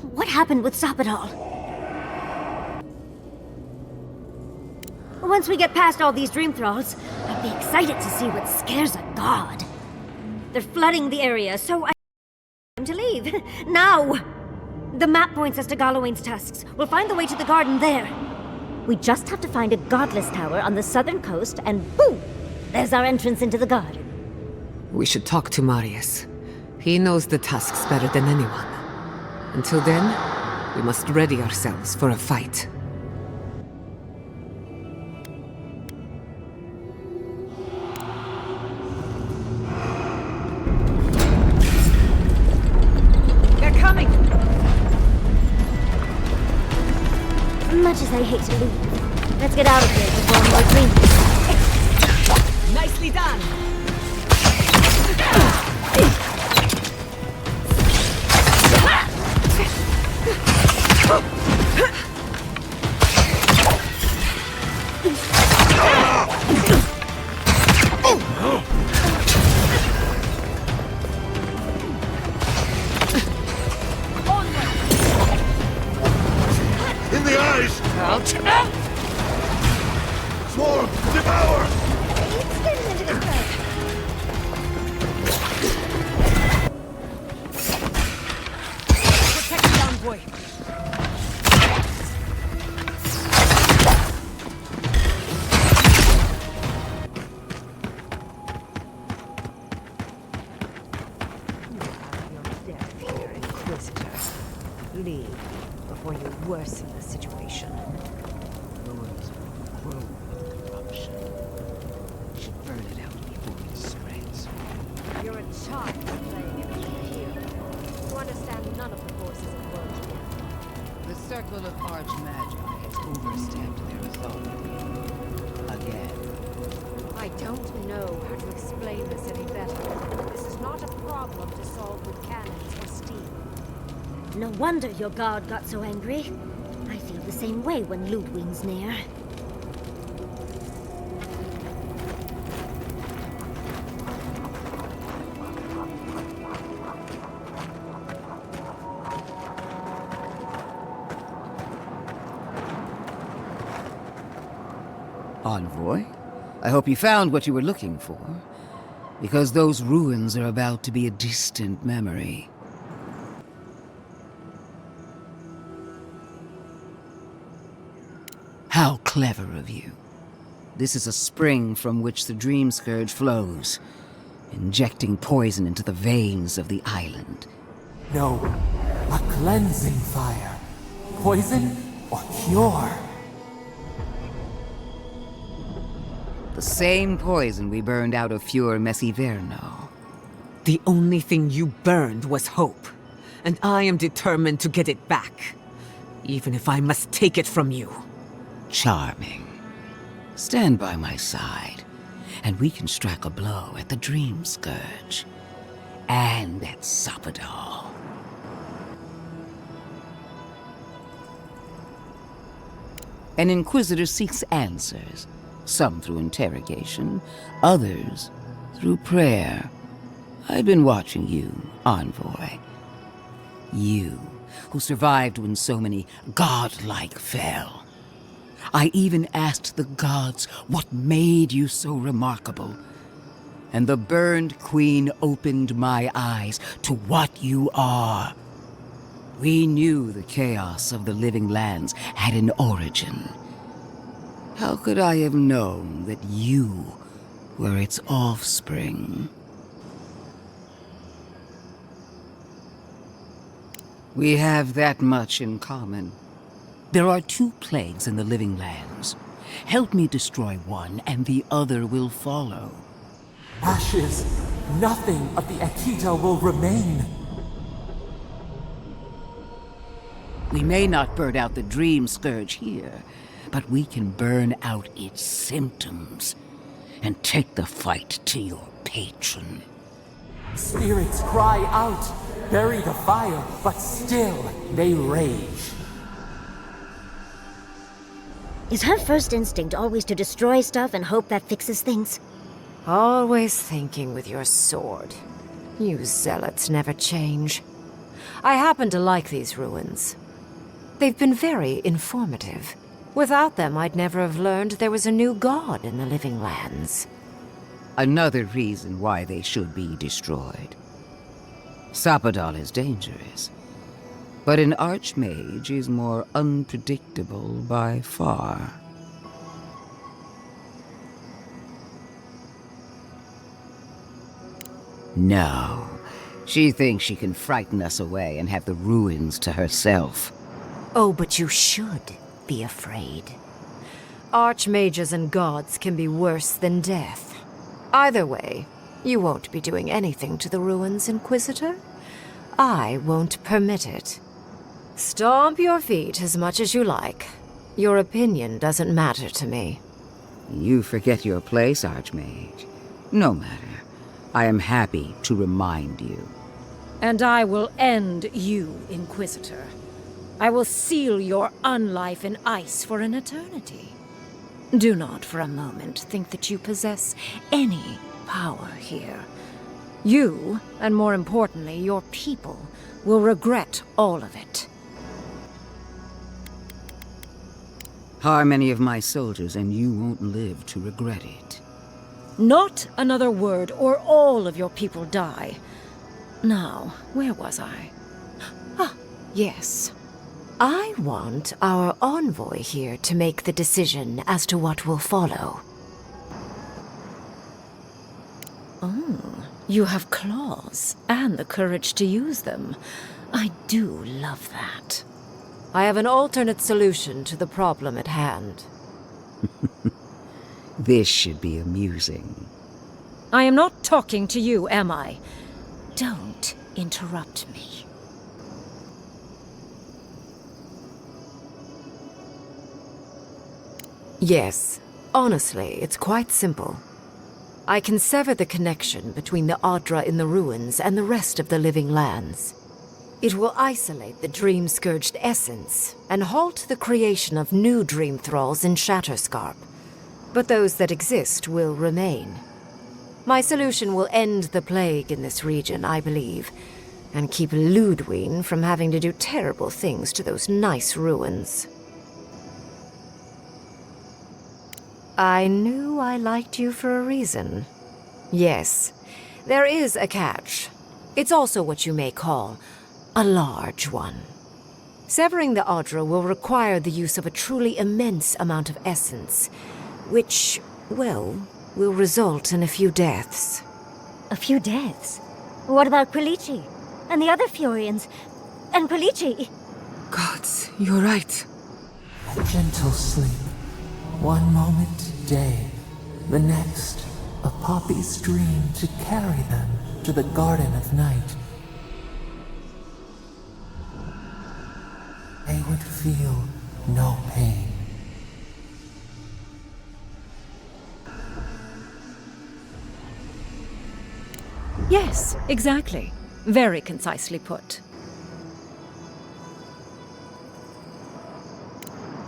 What happened with Sapidal? Once we get past all these dream thralls, I'd be excited to see what scares a god. They're flooding the area, so I have to leave. Now! The map points us to Gallowayne's tusks. We'll find the way to the garden there. We just have to find a godless tower on the southern coast, and boom! There's our entrance into the garden. We should talk to Marius. He knows the tusks better than anyone. Until then, we must ready ourselves for a fight. They're coming! Much as I hate to leave, let's get out of here before more dreams. Nicely done! In the eyes! Out! Swarm! Devour! It's getting into the thread. Protect the envoy! Leave before you worsen the situation. Ruins will grow with corruption. Should burn it out before it spreads. You're a child playing it here. You understand none of the forces of world. The circle of Archmagi has overstepped their authority. Again. I don't know how to explain this any better. This is not a problem to solve with cannons or steam. No wonder your god got so angry. I feel the same way when Ludwig's near. Envoy, I hope you found what you were looking for, because those ruins are about to be a distant memory. How clever of you. This is a spring from which the Dream Scourge flows, injecting poison into the veins of the island. No, a cleansing fire. Poison or cure? The same poison we burned out of Fior Messiverno. The only thing you burned was hope, and I am determined to get it back, even if I must take it from you. Charming. Stand by my side, and we can strike a blow at the Dream Scourge. And at Sapidal. An Inquisitor seeks answers, some through interrogation, others through prayer. I've been watching you, Envoy. You, who survived when so many godlike fell. I even asked the gods what made you so remarkable. And the burned queen opened my eyes to what you are. We knew the chaos of the living lands had an origin. How could I have known that you were its offspring? We have that much in common. There are 2 plagues in the living lands. Help me destroy one, and the other will follow. Ashes. Nothing of the Akita will remain. We may not burn out the Dream Scourge here, but we can burn out its symptoms and take the fight to your patron. Spirits cry out, bury the fire, but still they rage. Is her first instinct always to destroy stuff and hope that fixes things? Always thinking with your sword. You zealots never change. I happen to like these ruins. They've been very informative. Without them, I'd never have learned there was a new god in the living lands. Another reason why they should be destroyed. Sapadal is dangerous, but an archmage is more unpredictable by far. No, she thinks she can frighten us away and have the ruins to herself. Oh, but you should be afraid. Archmages and gods can be worse than death. Either way, you won't be doing anything to the ruins, Inquisitor. I won't permit it. Stomp your feet as much as you like. Your opinion doesn't matter to me. You forget your place, Archmage. No matter. I am happy to remind you. And I will end you, Inquisitor. I will seal your unlife in ice for an eternity. Do not for a moment think that you possess any power here. You, and more importantly, your people, will regret all of it. Harm any of my soldiers and you won't live to regret it. Not another word, or all of your people die. Now, where was I? Ah, yes. I want our envoy here to make the decision as to what will follow. Oh, you have claws, and the courage to use them. I do love that. I have an alternate solution to the problem at hand. This should be amusing. I am not talking to you, am I? Don't interrupt me. Yes, honestly, it's quite simple. I can sever the connection between the Adra in the ruins and the rest of the living lands. It will isolate the dream-scourged essence and halt the creation of new dream thralls in Shatterscarp. But those that exist will remain. My solution will end the plague in this region, I believe, and keep Ludwine from having to do terrible things to those nice ruins. I knew I liked you for a reason. Yes, there is a catch. It's also what you may call a large one. Severing the Adra will require the use of a truly immense amount of essence, which, well, will result in a few deaths. A few deaths? What about Quilici? And the other Furians? And Quilici? Gods, you're right. A gentle sleep. One moment day, the next, a poppy's dream to carry them to the Garden of Night. They would feel no pain. Yes, exactly. Very concisely put.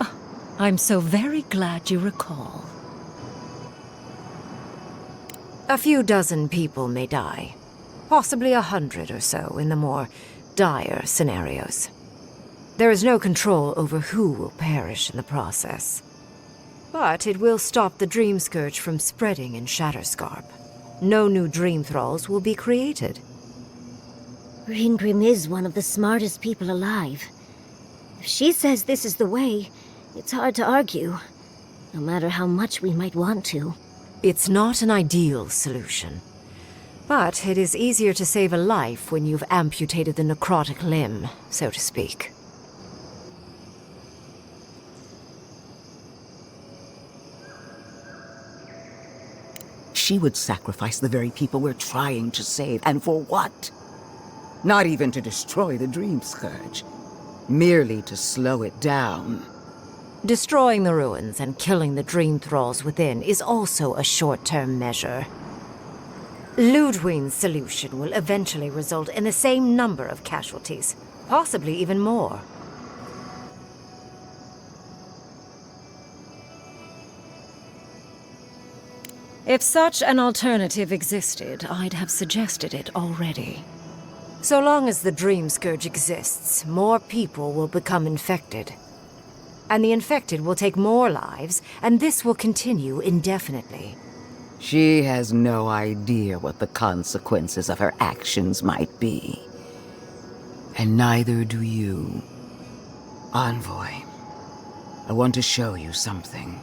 Oh, I'm so very glad you recall. A few dozen people may die. Possibly 100 or so in the more dire scenarios. There is no control over who will perish in the process. But it will stop the Dream Scourge from spreading in Shatterscarp. No new Dream Thralls will be created. Ringrim is one of the smartest people alive. If she says this is the way, it's hard to argue, no matter how much we might want to. It's not an ideal solution. But it is easier to save a life when you've amputated the necrotic limb, so to speak. She would sacrifice the very people we're trying to save, and for what? Not even to destroy the Dream Scourge, merely to slow it down. Destroying the ruins and killing the Dream Thralls within is also a short-term measure. Ludwine's solution will eventually result in the same number of casualties, possibly even more. If such an alternative existed, I'd have suggested it already. So long as the Dream Scourge exists, more people will become infected. And the infected will take more lives, and this will continue indefinitely. She has no idea what the consequences of her actions might be. And neither do you. Envoy, I want to show you something.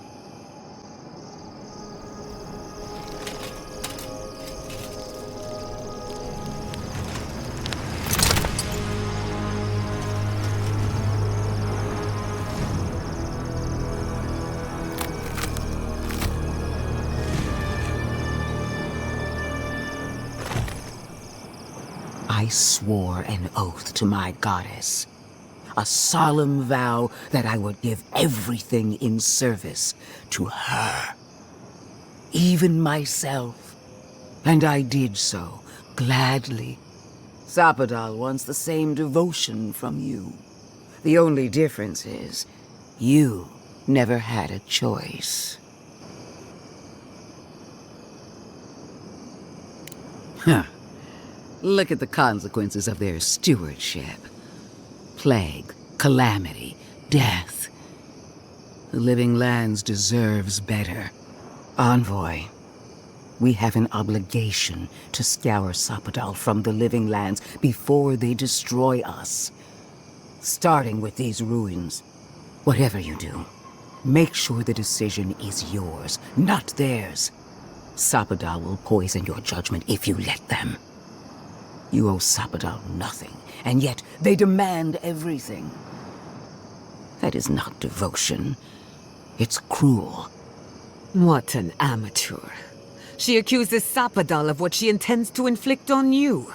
I swore an oath to my goddess. A solemn vow that I would give everything in service to her. Even myself. And I did so, gladly. Sapadal wants the same devotion from you. The only difference is, you never had a choice. Huh. Look at the consequences of their stewardship. Plague, calamity, death. The Living Lands deserves better. Envoy, we have an obligation to scour Sapadal from the Living Lands before they destroy us. Starting with these ruins. Whatever you do, make sure the decision is yours, not theirs. Sapadal will poison your judgment if you let them. You owe Sapadal nothing, and yet they demand everything. That is not devotion. It's cruel. What an amateur. She accuses Sapadal of what she intends to inflict on you.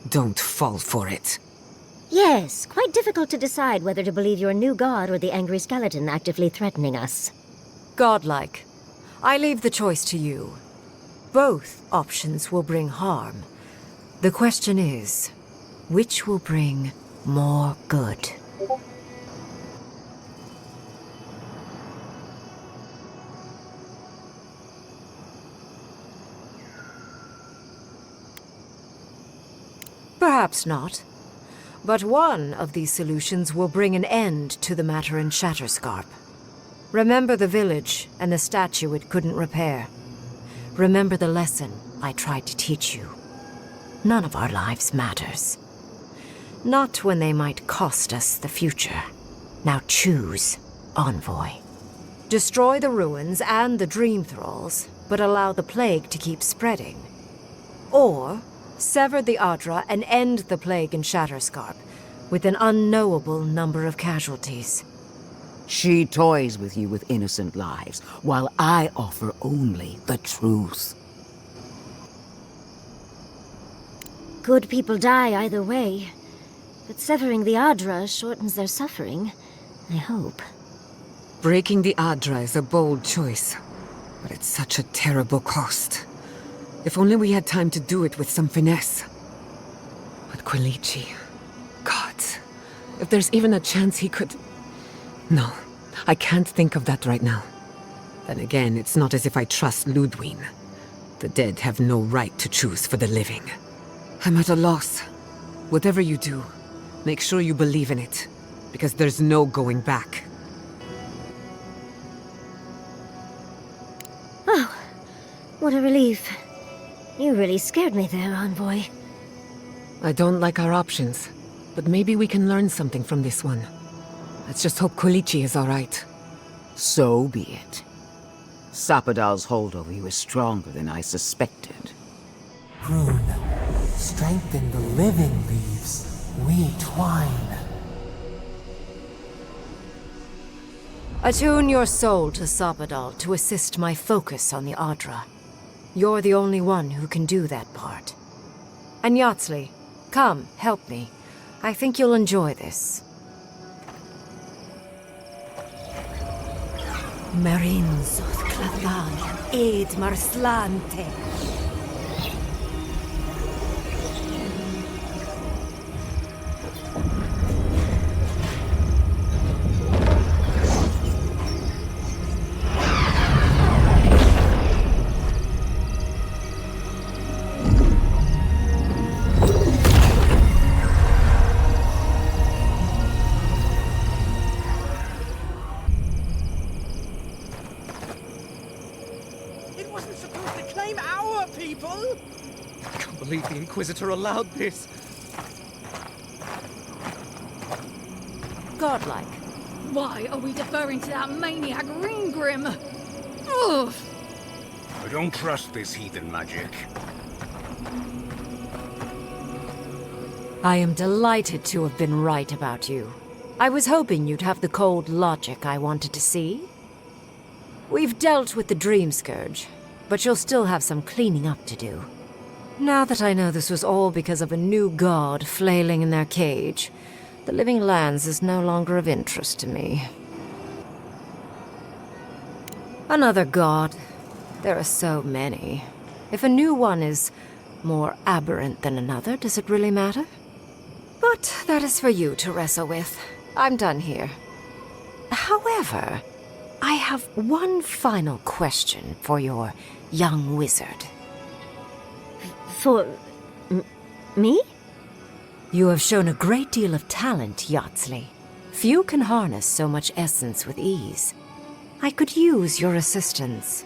Don't fall for it. Yes, quite difficult to decide whether to believe your new god or the angry skeleton actively threatening us. Godlike. I leave the choice to you. Both options will bring harm. The question is, which will bring more good? Perhaps not. But one of these solutions will bring an end to the matter in Shatterscarp. Remember the village and the statue it couldn't repair. Remember the lesson I tried to teach you. None of our lives matters. Not when they might cost us the future. Now choose, Envoy. Destroy the ruins and the Dream Thralls, but allow the plague to keep spreading. Or sever the Adra and end the plague in Shatterscarp, with an unknowable number of casualties. She toys with you with innocent lives, while I offer only the truth. Good people die either way, but severing the Adra shortens their suffering, I hope. Breaking the Adra is a bold choice, but it's such a terrible cost. If only we had time to do it with some finesse. But Quilici... Gods, if there's even a chance he could... No, I can't think of that right now. Then again, it's not as if I trust Ludwig. The dead have no right to choose for the living. I'm at a loss. Whatever you do, make sure you believe in it, because there's no going back. Oh, what a relief. You really scared me there, Envoy. I don't like our options, but maybe we can learn something from this one. Let's just hope Quilici is all right. So be it. Sapadal's hold over you is stronger than I suspected. Rune, strengthen the living leaves. We twine. Attune your soul to Sapadal to assist my focus on the Adra. You're the only one who can do that part. And Yatsley, come, help me. I think you'll enjoy this. Marinzoth Clathan Ed Marslante. Inquisitor allowed this. Godlike. Why are we deferring to that maniac Ringgrim? Ugh! I don't trust this heathen magic. I am delighted to have been right about you. I was hoping you'd have the cold logic I wanted to see. We've dealt with the Dream Scourge, but you'll still have some cleaning up to do. Now that I know this was all because of a new god flailing in their cage, the Living Lands is no longer of interest to me. Another god. There are so many. If a new one is more aberrant than another, does it really matter? But that is for you to wrestle with. I'm done here. However, I have one final question for your young wizard. For... me? You have shown a great deal of talent, Yatsley. Few can harness so much essence with ease. I could use your assistance.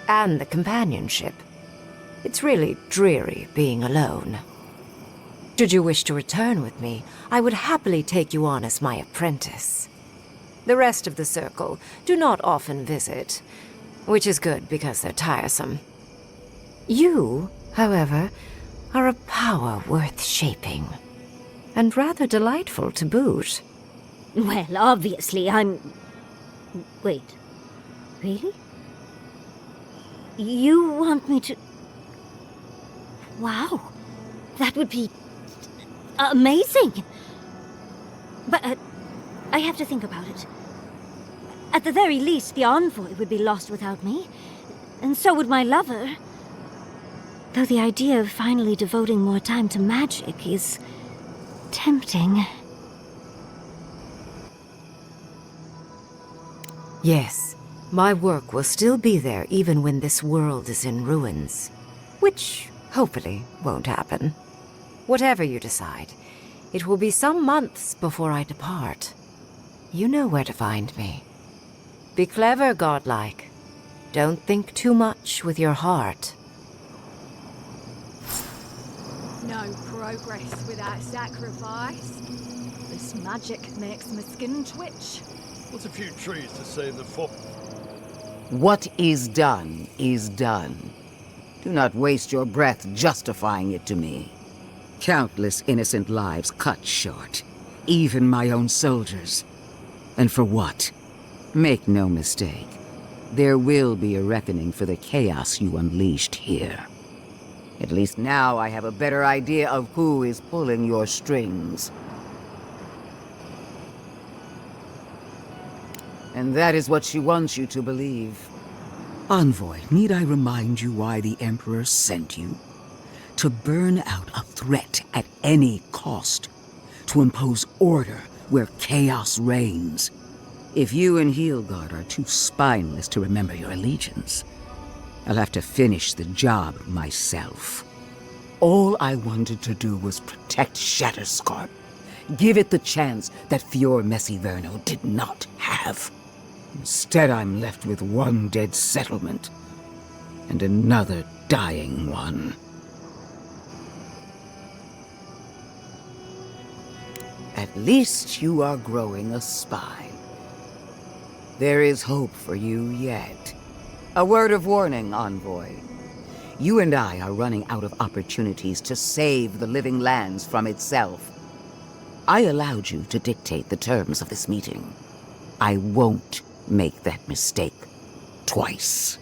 And the companionship. It's really dreary being alone. Should you wish to return with me, I would happily take you on as my apprentice. The rest of the circle do not often visit, which is good because they're tiresome. You, however, are a power worth shaping, and rather delightful to boot. Well, obviously I'm... Wait. Really? You want me to... Wow. That would be... amazing! But, I have to think about it. At the very least, the envoy would be lost without me. And so would my lover. Though the idea of finally devoting more time to magic is... tempting. Yes, my work will still be there even when this world is in ruins. Which, hopefully, won't happen. Whatever you decide, it will be some months before I depart. You know where to find me. Be clever, godlike. Don't think too much with your heart. No progress without sacrifice. This magic makes my skin twitch. What's a few trees to save the forest? What is done is done. Do not waste your breath justifying it to me. Countless innocent lives cut short, even my own soldiers. And for what? Make no mistake, there will be a reckoning for the chaos you unleashed here. At least now I have a better idea of who is pulling your strings. And that is what she wants you to believe. Envoy, need I remind you why the Emperor sent you? To burn out a threat at any cost. To impose order where chaos reigns. If you and Heelgard are too spineless to remember your allegiance, I'll have to finish the job myself. All I wanted to do was protect Shatterscarp. Give it the chance that Fior Messiverno did not have. Instead, I'm left with one dead settlement, and another dying one. At least you are growing a spine. There is hope for you yet. A word of warning, Envoy. You and I are running out of opportunities to save the Living Lands from itself. I allowed you to dictate the terms of this meeting. I won't make that mistake twice.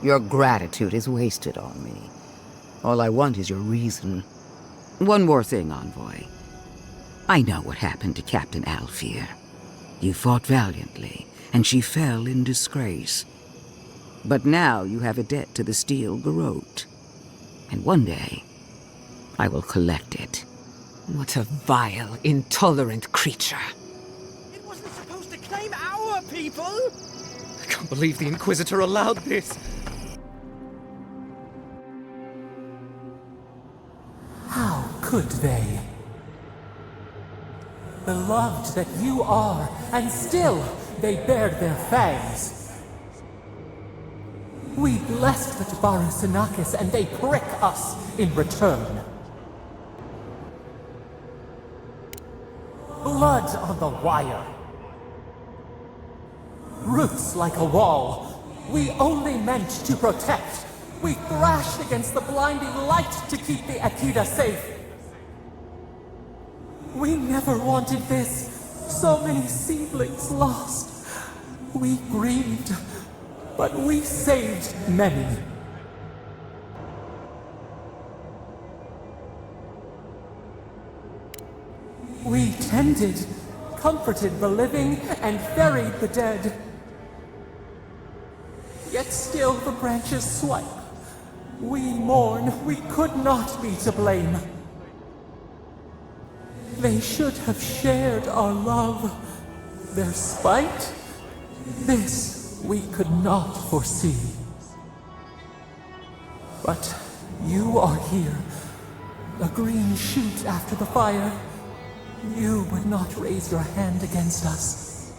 Your gratitude is wasted on me. All I want is your reason. One more thing, Envoy. I know what happened to Captain Alfear. You fought valiantly, and she fell in disgrace. But now you have a debt to the Steel Garrote. And one day, I will collect it. What a vile, intolerant creature. It wasn't supposed to claim our people! I can't believe the Inquisitor allowed this. How could they? Beloved that you are, and still they bared their fangs. We blessed the Tabaru and they prick us in return. Blood on the wire. Roots like a wall. We only meant to protect. We thrashed against the blinding light to keep the Akita safe. We never wanted this. So many seedlings lost. We grieved, but we saved many. We tended, comforted the living, and buried the dead. Yet still the branches swipe. We mourn, we could not be to blame. They should have shared our love. Their spite, this we could not foresee. But you are here, a green shoot after the fire. You would not raise your hand against us.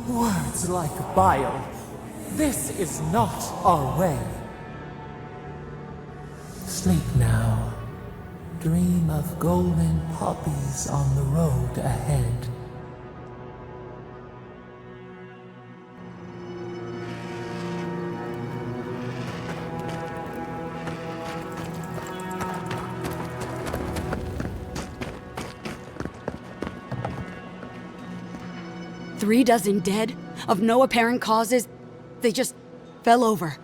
Words like bile. This is not our way. Sleep now. Dream of golden poppies on the road ahead. Three dozen dead, of no apparent causes. They just fell over.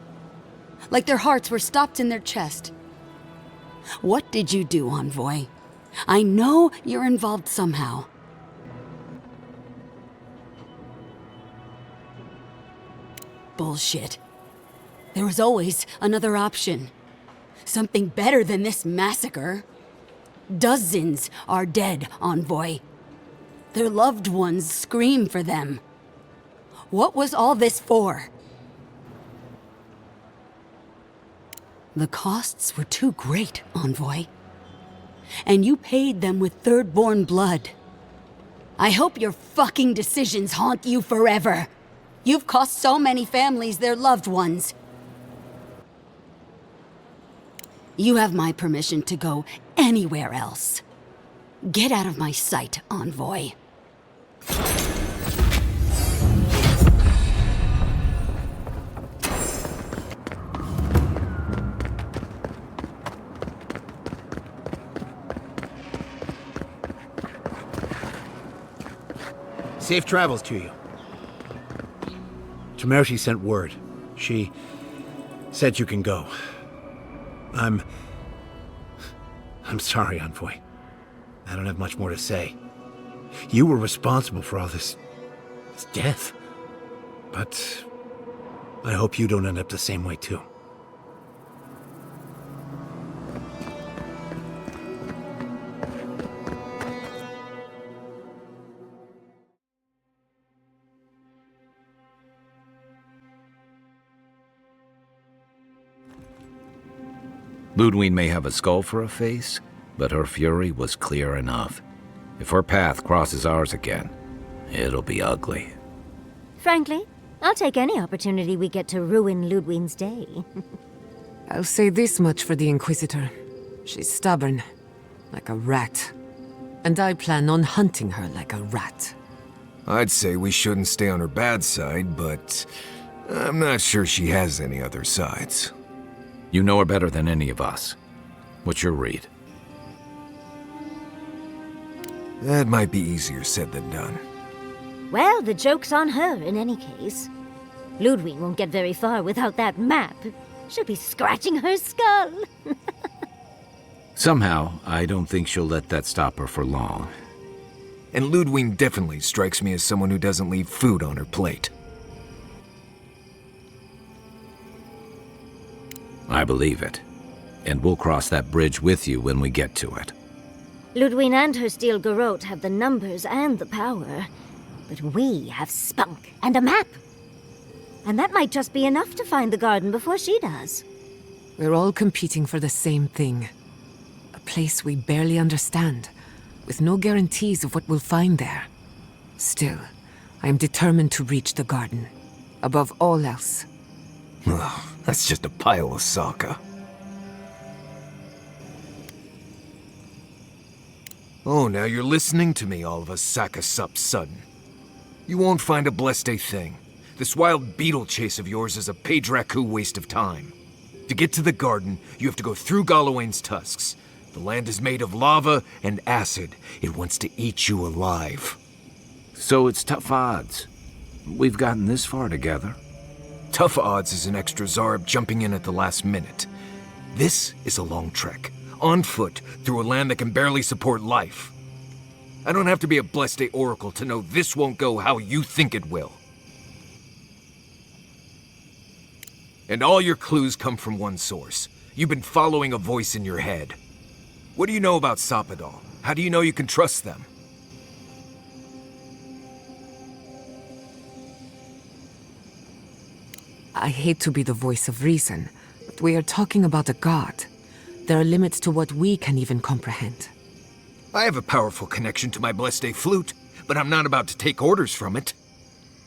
Like their hearts were stopped in their chest. What did you do, Envoy? I know you're involved somehow. Bullshit. There was always another option. Something better than this massacre. Dozens are dead, Envoy. Their loved ones scream for them. What was all this for? The costs were too great, Envoy. And you paid them with third-born blood. I hope your fucking decisions haunt you forever. You've cost so many families their loved ones. You have my permission to go anywhere else. Get out of my sight, Envoy. Safe travels to you. Tomershi sent word. She said you can go. I'm sorry, Envoy. I don't have much more to say. You were responsible for all this death. But I hope you don't end up the same way, too. Ludwig may have a skull for a face, but her fury was clear enough. If her path crosses ours again, it'll be ugly. Frankly, I'll take any opportunity we get to ruin Ludwig's day. I'll say this much for the Inquisitor. She's stubborn, like a rat. And I plan on hunting her like a rat. I'd say we shouldn't stay on her bad side, but I'm not sure she has any other sides. You know her better than any of us. What's your read? That might be easier said than done. Well, the joke's on her in any case. Ludwig won't get very far without that map. She'll be scratching her skull. Somehow, I don't think she'll let that stop her for long. And Ludwig definitely strikes me as someone who doesn't leave food on her plate. I believe it. And we'll cross that bridge with you when we get to it. Ludwig and her steel garrote have the numbers and the power. But we have spunk and a map. And that might just be enough to find the garden before she does. We're all competing for the same thing. A place we barely understand, with no guarantees of what we'll find there. Still, I am determined to reach the garden, above all else. Ugh, that's just a pile of Sokka. Oh, now you're listening to me, all of a Sokka sup sudden. You won't find a blessed thing. This wild beetle chase of yours is a page-raku waste of time. To get to the garden, you have to go through Galawain's tusks. The land is made of lava and acid. It wants to eat you alive. So it's tough odds. We've gotten this far together. Tough odds is an extra Zarb jumping in at the last minute. This is a long trek, on foot, through a land that can barely support life. I don't have to be a Blessed Oracle to know this won't go how you think it will. And all your clues come from one source. You've been following a voice in your head. What do you know about Soppadal? How do you know you can trust them? I hate to be the voice of reason, but we are talking about a god. There are limits to what we can even comprehend. I have a powerful connection to my Blessed flute, but I'm not about to take orders from it.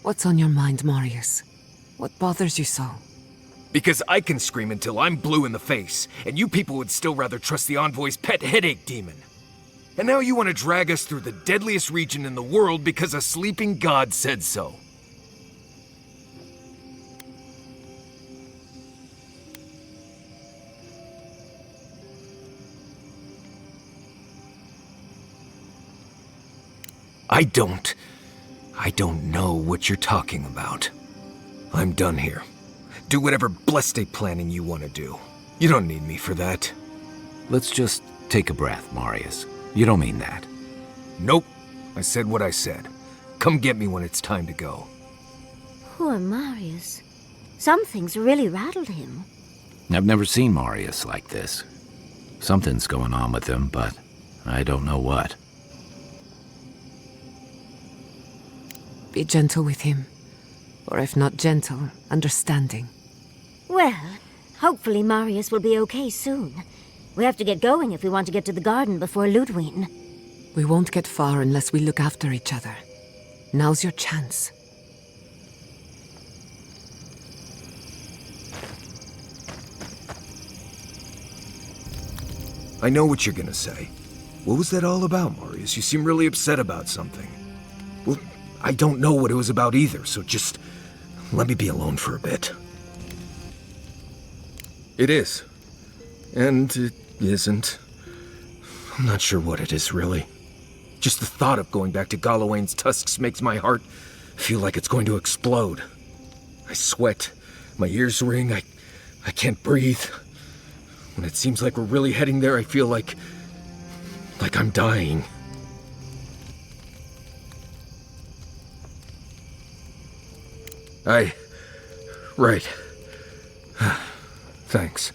What's on your mind, Marius? What bothers you so? Because I can scream until I'm blue in the face, and you people would still rather trust the Envoy's pet headache demon. And now you want to drag us through the deadliest region in the world because a sleeping god said so. I don't know what you're talking about. I'm done here. Do whatever blessed planning you want to do. You don't need me for that. Let's just take a breath, Marius. You don't mean that. Nope. I said what I said. Come get me when it's time to go. Poor Marius. Something's really rattled him. I've never seen Marius like this. Something's going on with him, but I don't know what. Be gentle with him. Or if not gentle, understanding. Well, hopefully Marius will be okay soon. We have to get going if we want to get to the garden before Ludwig. We won't get far unless we look after each other. Now's your chance. I know what you're gonna say. What was that all about, Marius? You seem really upset about something. Well, I don't know what it was about either, so just let me be alone for a bit. It is. And it isn't. I'm not sure what it is, really. Just the thought of going back to Galawain's tusks makes my heart feel like it's going to explode. I sweat. My ears ring. I can't breathe. When it seems like we're really heading there, I feel like I'm dying. Right. Thanks.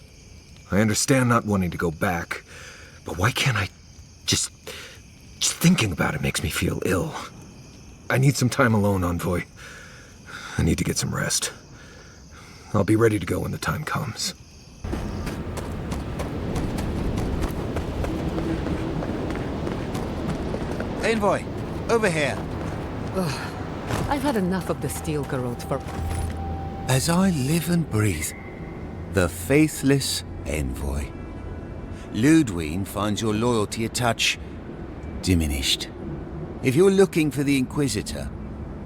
I understand not wanting to go back, but why can't I just thinking about it makes me feel ill. I need some time alone, Envoy. I need to get some rest. I'll be ready to go when the time comes. Envoy, over here. Ugh. I've had enough of the steel garrote for... As I live and breathe, the faithless Envoy. Ludwig finds your loyalty a touch diminished. If you're looking for the Inquisitor,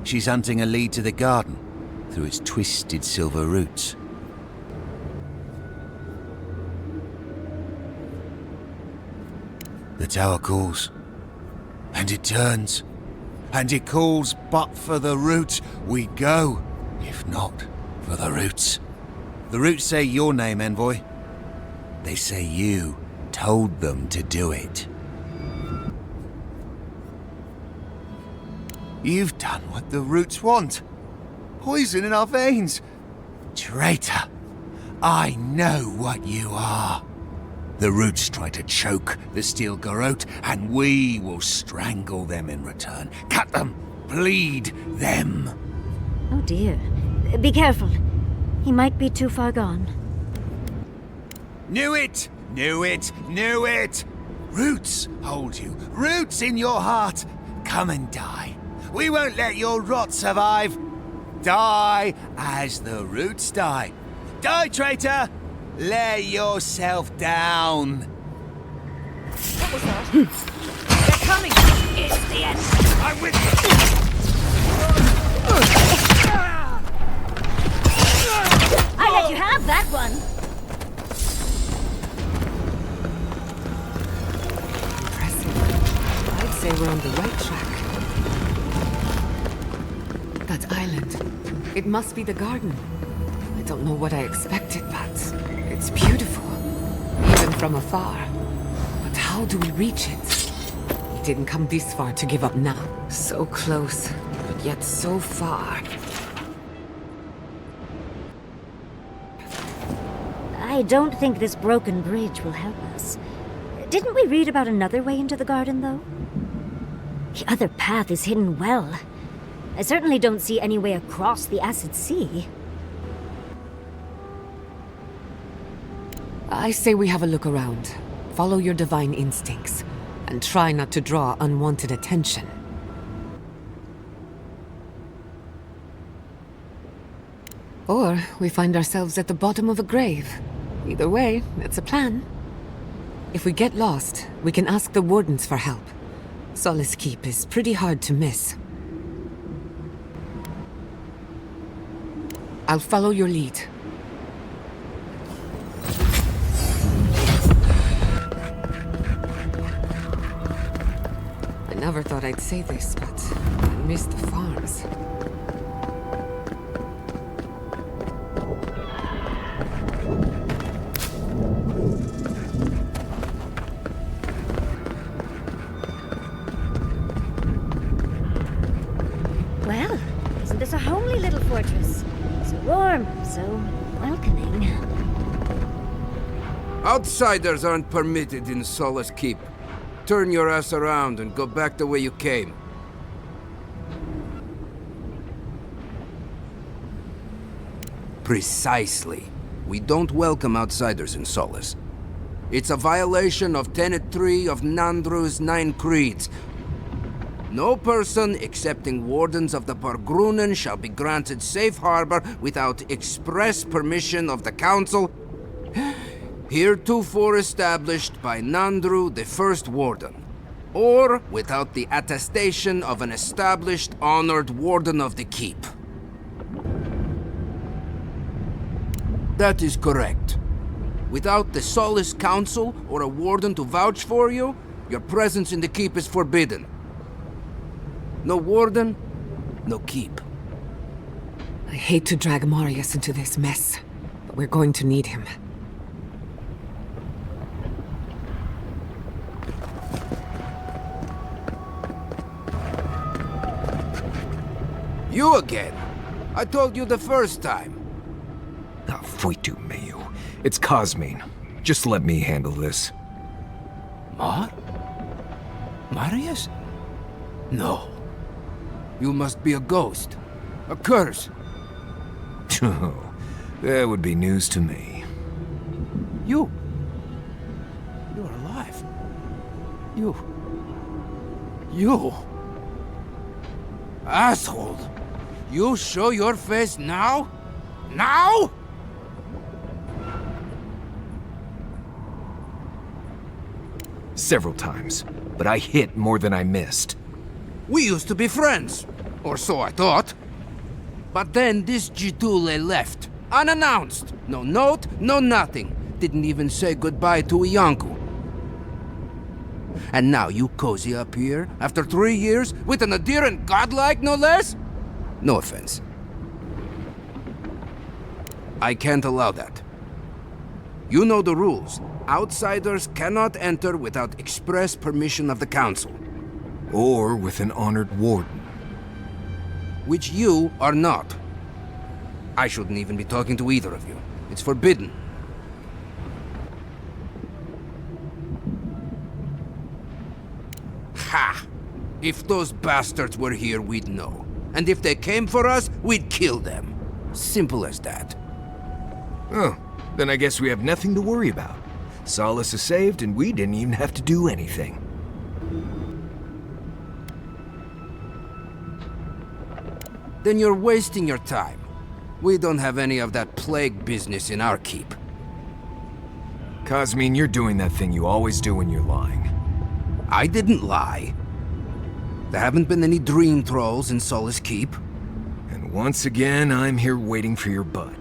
she's hunting a lead to the garden through its twisted silver roots. The tower calls, and it turns, and it calls, but for the roots we go, if not for the roots. The roots say your name, Envoy. They say you told them to do it. You've done what the roots want. Poison in our veins. Traitor, I know what you are. The roots try to choke the steel garrote, and we will strangle them in return. Cut them, bleed them. Oh dear. Be careful. He might be too far gone. Knew it! Knew it! Knew it! Roots hold you. Roots in your heart. Come and die. We won't let your rot survive. Die as the roots die. Die, traitor! Lay yourself down. What was that? They're coming! It's the end! I'm with you! I let you have that one! Impressive. I'd say we're on the right track. That island. It must be the garden. I don't know what I expected, but it's beautiful. Even from afar. But how do we reach it? We didn't come this far to give up now. So close, but yet so far. I don't think this broken bridge will help us. Didn't we read about another way into the garden, though? The other path is hidden well. I certainly don't see any way across the acid sea. I say we have a look around. Follow your divine instincts, and try not to draw unwanted attention. Or we find ourselves at the bottom of a grave. Either way, it's a plan. If we get lost, we can ask the wardens for help. Solace Keep is pretty hard to miss. I'll follow your lead. I never thought I'd say this, but I miss the farms. Well, isn't this a homely little fortress? So warm, so welcoming. Outsiders aren't permitted in Solace Keep. Turn your ass around and go back the way you came. Precisely. We don't welcome outsiders in Solace. It's a violation of Tenet 3 of Nandru's 9 Creeds. No person excepting wardens of the Bargrunen shall be granted safe harbor without express permission of the Council, heretofore established by Nandru, the First Warden, or without the attestation of an established, honored Warden of the Keep. That is correct. Without the Solace Council or a Warden to vouch for you, your presence in the Keep is forbidden. No Warden, no Keep. I hate to drag Marius into this mess, but we're going to need him. You again? I told you the first time. Ah, Fuitu Meyu. It's Cosmine. Just let me handle this. Marius? No. You must be a ghost. A curse. Oh, that would be news to me. You're alive. You... Asshole! You show your face now? Now? Several times, but I hit more than I missed. We used to be friends, or so I thought. But then this Jitule left, unannounced. No note, no nothing. Didn't even say goodbye to Iancu. And now you cozy up here, after 3 years, with an adherent godlike, no less? No offense. I can't allow that. You know the rules. Outsiders cannot enter without express permission of the Council. Or with an honored warden. Which you are not. I shouldn't even be talking to either of you. It's forbidden. Ha! If those bastards were here, we'd know. And if they came for us, we'd kill them. Simple as that. Oh, then I guess we have nothing to worry about. Solace is saved, and we didn't even have to do anything. Then you're wasting your time. We don't have any of that plague business in our keep. Cosmine, you're doing that thing you always do when you're lying. I didn't lie. There haven't been any dream trolls in Solace Keep. And once again, I'm here waiting for your butt.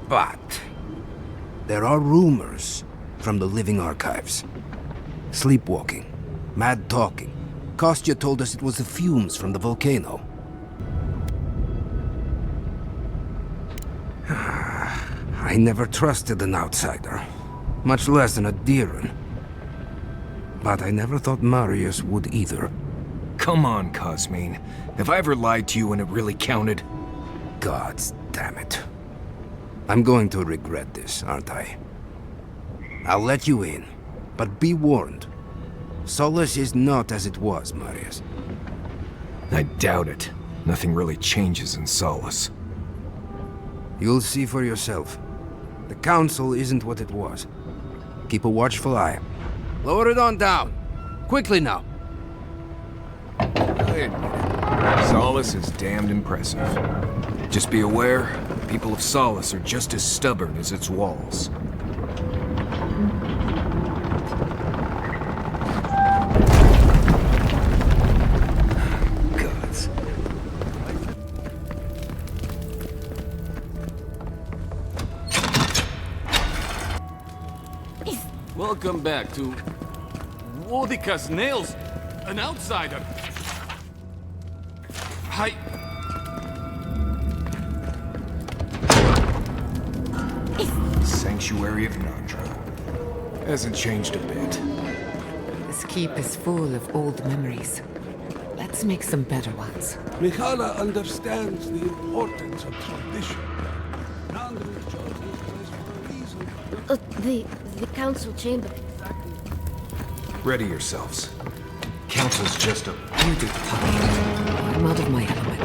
But there are rumors from the living archives. Sleepwalking, mad talking. Kostya told us it was the fumes from the volcano. I never trusted an outsider, much less an Adiran. But I never thought Marius would either. Come on, Cosmine. Have I ever lied to you when it really counted? Gods damn it. I'm going to regret this, aren't I? I'll let you in, but be warned. Solace is not as it was, Marius. I doubt it. Nothing really changes in Solace. You'll see for yourself. The Council isn't what it was. Keep a watchful eye. Lower it on down. Quickly now. Wait a minute. Solace is damned impressive. Just be aware, the people of Solace are just as stubborn as its walls. Gods. Welcome back to Wodika's Nails, an outsider. Hi. Sanctuary of Nandra. Hasn't changed a bit. This keep is full of old memories. Let's make some better ones. Mikhaila understands the importance of tradition. Nandru chose this place for a reason. The council chamber. Ready yourselves. Council's just a... You do the talking. I'm out of my element.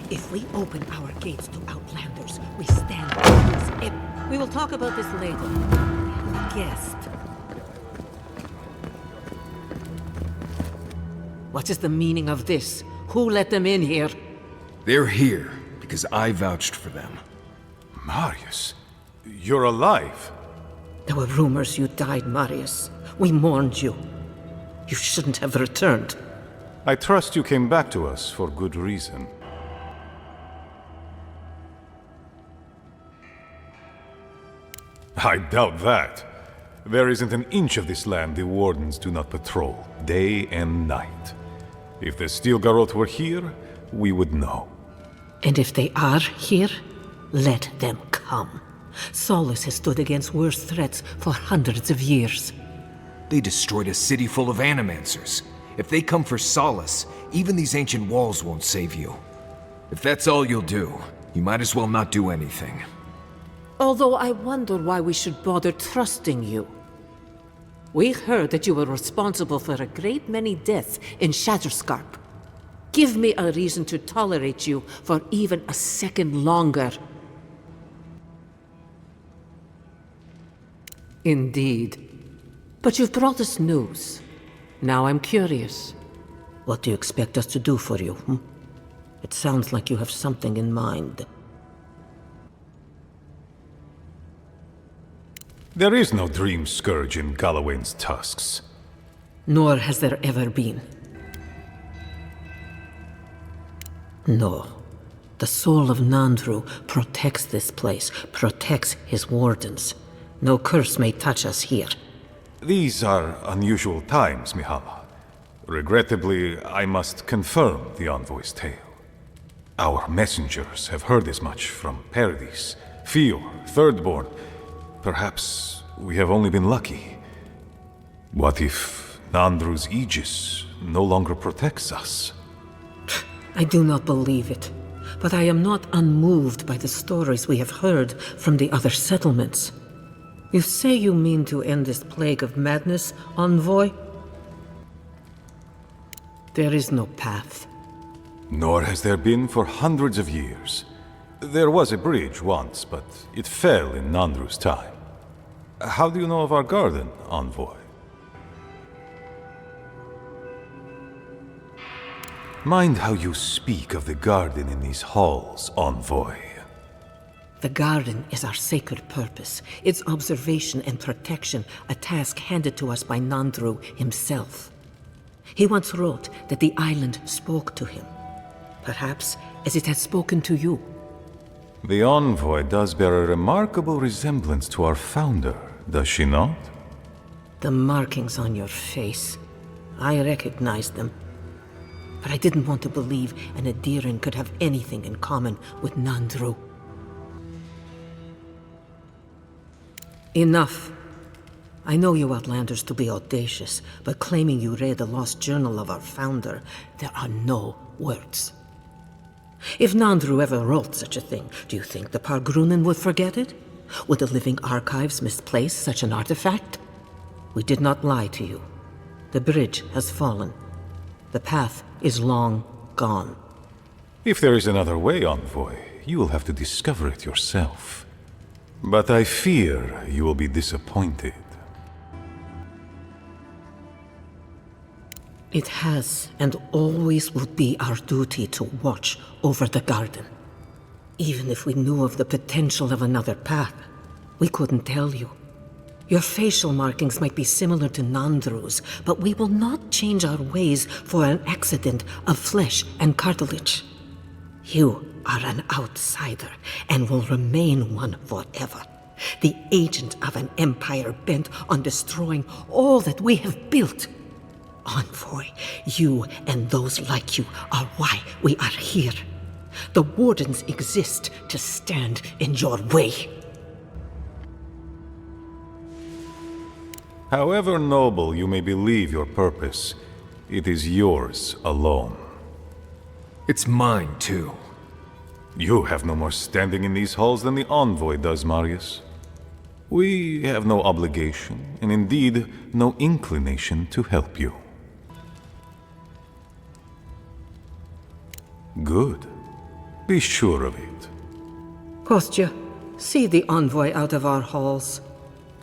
If we open our gates to Outlanders, we stand to lose. We will talk about this later. A guest. What is the meaning of this? Who let them in here? They're here because I vouched for them. Marius, you're alive. There were rumors you died, Marius. We mourned you. You shouldn't have returned. I trust you came back to us for good reason. I doubt that. There isn't an inch of this land the Wardens do not patrol, day and night. If the Steel Garrote were here, we would know. And if they are here, let them come. Solace has stood against worse threats for hundreds of years. They destroyed a city full of animancers. If they come for Solace, even these ancient walls won't save you. If that's all you'll do, you might as well not do anything. Although I wonder why we should bother trusting you. We heard that you were responsible for a great many deaths in Shatterscarp. Give me a reason to tolerate you for even a second longer. Indeed. But you've brought us news. Now I'm curious. What do you expect us to do for you, hmm? It sounds like you have something in mind. There is no dream scourge in Galawain's tusks. Nor has there ever been. No. The soul of Nandru protects this place, protects his wardens. No curse may touch us here. These are unusual times, Mihala. Regrettably, I must confirm the envoy's tale. Our messengers have heard as much from Paradis, Fior, Thirdborn. Perhaps we have only been lucky. What if Nandru's Aegis no longer protects us? I do not believe it, but I am not unmoved by the stories we have heard from the other settlements. You say you mean to end this plague of madness, envoy? There is no path. Nor has there been for hundreds of years. There was a bridge once, but it fell in Nandru's time. How do you know of our garden, Envoy? Mind how you speak of the garden in these halls, Envoy. The garden is our sacred purpose, its observation and protection, a task handed to us by Nandru himself. He once wrote that the island spoke to him, perhaps as it has spoken to you. The Envoy does bear a remarkable resemblance to our founder, does she not? The markings on your face, I recognized them. But I didn't want to believe an Adiran could have anything in common with Nandru. Enough. I know you Outlanders to be audacious, but claiming you read the lost journal of our founder, there are no words. If Nandru ever wrote such a thing, do you think the Pargrunen would forget it? Would the living archives misplace such an artifact? We did not lie to you. The bridge has fallen. The path is long gone. If there is another way, Envoy, you will have to discover it yourself. But I fear you will be disappointed. It has and always will be our duty to watch over the garden. Even if we knew of the potential of another path, we couldn't tell you. Your facial markings might be similar to Nandru's, but we will not change our ways for an accident of flesh and cartilage. You are an outsider and will remain one forever. The agent of an empire bent on destroying all that we have built. Envoy, you and those like you are why we are here. The Wardens exist to stand in your way. However noble you may believe your purpose, it is yours alone. It's mine, too. You have no more standing in these halls than the Envoy does, Marius. We have no obligation, and indeed, no inclination to help you. Good. Be sure of it. Kostya, see the Envoy out of our halls.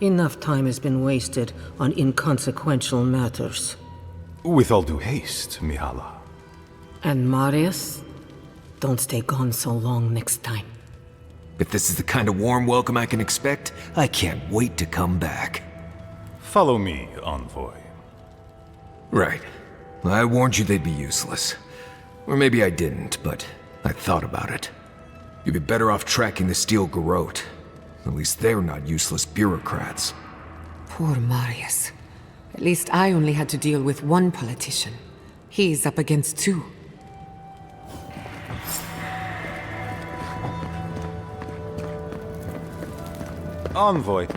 Enough time has been wasted on inconsequential matters. With all due haste, Mihala. And Marius, don't stay gone so long next time. If this is the kind of warm welcome I can expect, I can't wait to come back. Follow me, Envoy. Right. I warned you they'd be useless. Or maybe I didn't, but I thought about it. You'd be better off tracking the Steel Garrote. At least they're not useless bureaucrats. Poor Marius. At least I only had to deal with one politician. He's up against two. Envoy.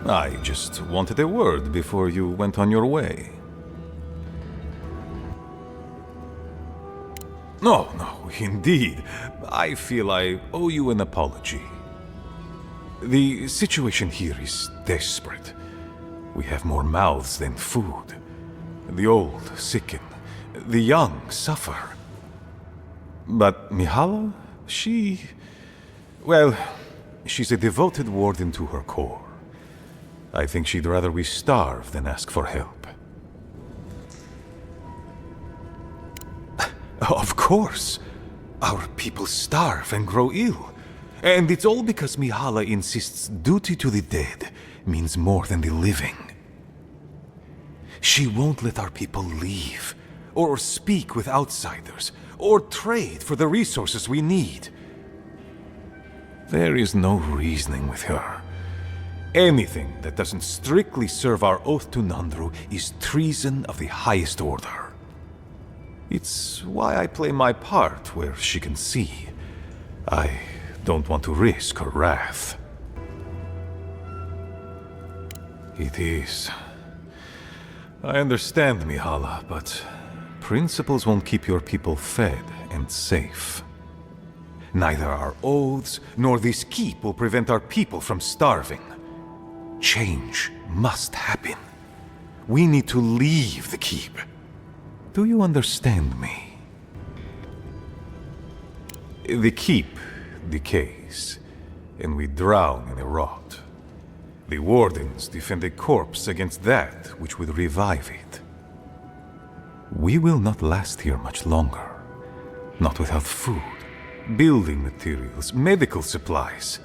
I just wanted a word before you went on your way. No, indeed. I feel I owe you an apology. The situation here is desperate. We have more mouths than food. The old sicken. The young suffer. But Mihala, she's a devoted warden to her core. I think she'd rather we starve than ask for help. Of course. Our people starve and grow ill. And it's all because Mihala insists duty to the dead means more than the living. She won't let our people leave, or speak with outsiders, or trade for the resources we need. There is no reasoning with her. Anything that doesn't strictly serve our oath to Nandru is treason of the highest order. It's why I play my part where she can see. I don't want to risk her wrath. It is. I understand, Mihala, but principles won't keep your people fed and safe. Neither our oaths nor this keep will prevent our people from starving. Change must happen. We need to leave the keep. Do you understand me? The keep, decays, and we drown in a rot. The Wardens defend a corpse against that which would revive it. We will not last here much longer. Not without food, building materials, medical supplies.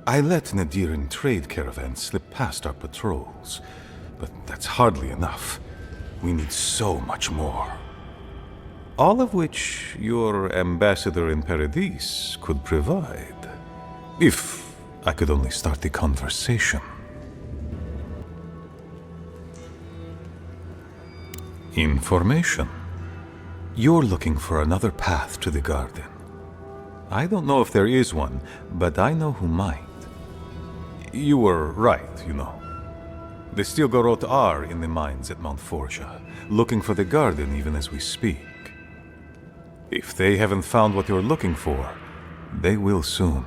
I let Nadiran trade caravans slip past our patrols, but that's hardly enough. We need so much more. All of which your ambassador in Paradis could provide. If I could only start the conversation. Information. You're looking for another path to the garden. I don't know if there is one, but I know who might. You were right, you know. The Stilgarroth are in the mines at Mount Forja, looking for the garden even as we speak. If they haven't found what you're looking for, they will soon.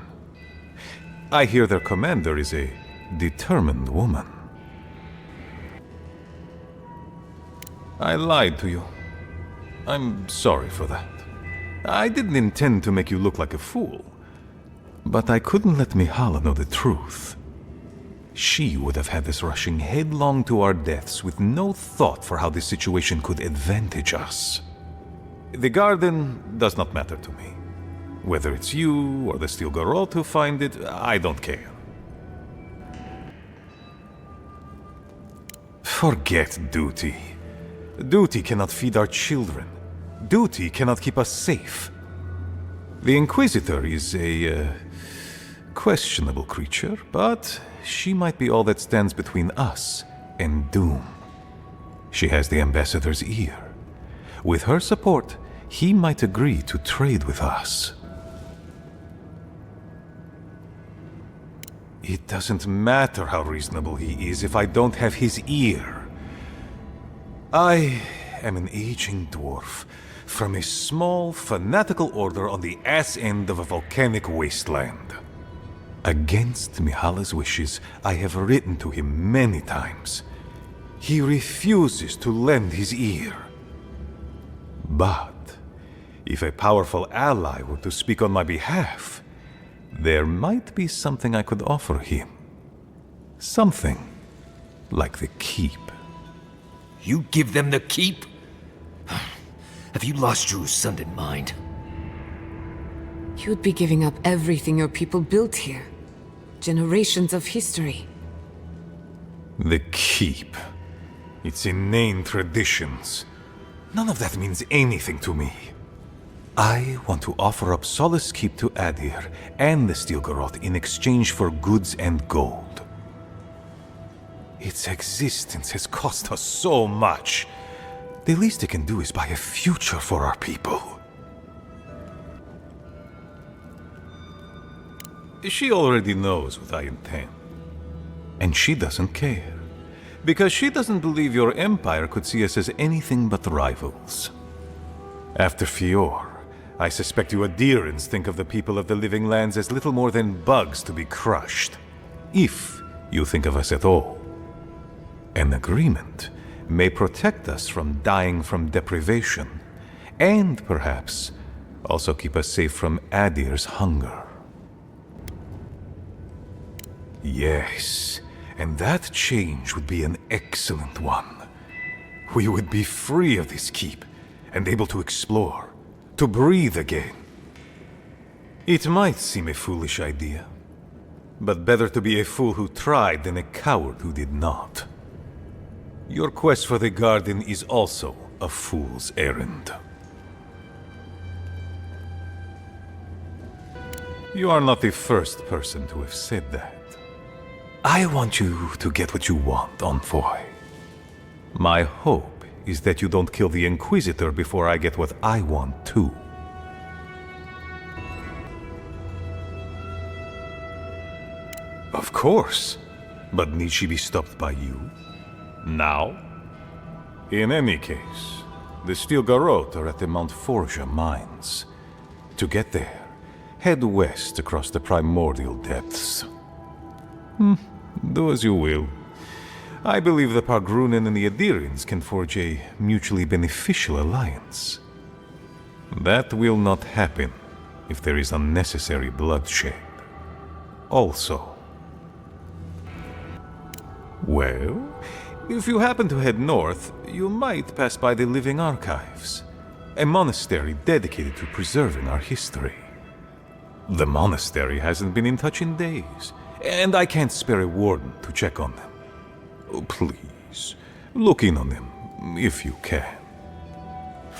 I hear their commander is a determined woman. I lied to you. I'm sorry for that. I didn't intend to make you look like a fool. But I couldn't let Mihala know the truth. She would have had us rushing headlong to our deaths with no thought for how this situation could advantage us. The garden does not matter to me. Whether it's you or the Stilgarroth who find it, I don't care. Forget duty. Duty cannot feed our children. Duty cannot keep us safe. The Inquisitor is a questionable creature, but she might be all that stands between us and doom. She has the Ambassador's ear. With her support, he might agree to trade with us. It doesn't matter how reasonable he is if I don't have his ear. I am an aging dwarf from a small, fanatical order on the ass end of a volcanic wasteland. Against Mihala's wishes, I have written to him many times. He refuses to lend his ear. But if a powerful ally were to speak on my behalf, there might be something I could offer him. Something like the keep. You give them the keep? Have you lost your Sundan mind? You'd be giving up everything your people built here. Generations of history. The keep. Its inane traditions. None of that means anything to me. I want to offer up Solace Keep to Adir and the Stilgarroth in exchange for goods and gold. Its existence has cost us so much. The least it can do is buy a future for our people. She already knows what I intend. And she doesn't care. Because she doesn't believe your empire could see us as anything but rivals. After Fior, I suspect you Adirans think of the people of the Living Lands as little more than bugs to be crushed. If you think of us at all. An agreement may protect us from dying from deprivation, and perhaps also keep us safe from Adir's hunger. Yes, and that change would be an excellent one. We would be free of this keep, and able to explore, to breathe again. It might seem a foolish idea, but better to be a fool who tried than a coward who did not. Your quest for the garden is also a fool's errand. You are not the first person to have said that. I want you to get what you want, Envoy. My hope is that you don't kill the Inquisitor before I get what I want too. Of course, but need she be stopped by you? Now? In any case, the Stilgarroth are at the Mount Forja mines. To get there, head west across the primordial depths. Do as you will. I believe the Pargrunen and the Adirans can forge a mutually beneficial alliance. That will not happen if there is unnecessary bloodshed. Also, well, if you happen to head north, you might pass by the Living Archives, a monastery dedicated to preserving our history. The monastery hasn't been in touch in days, and I can't spare a warden to check on them. Oh, please, look in on them, if you can.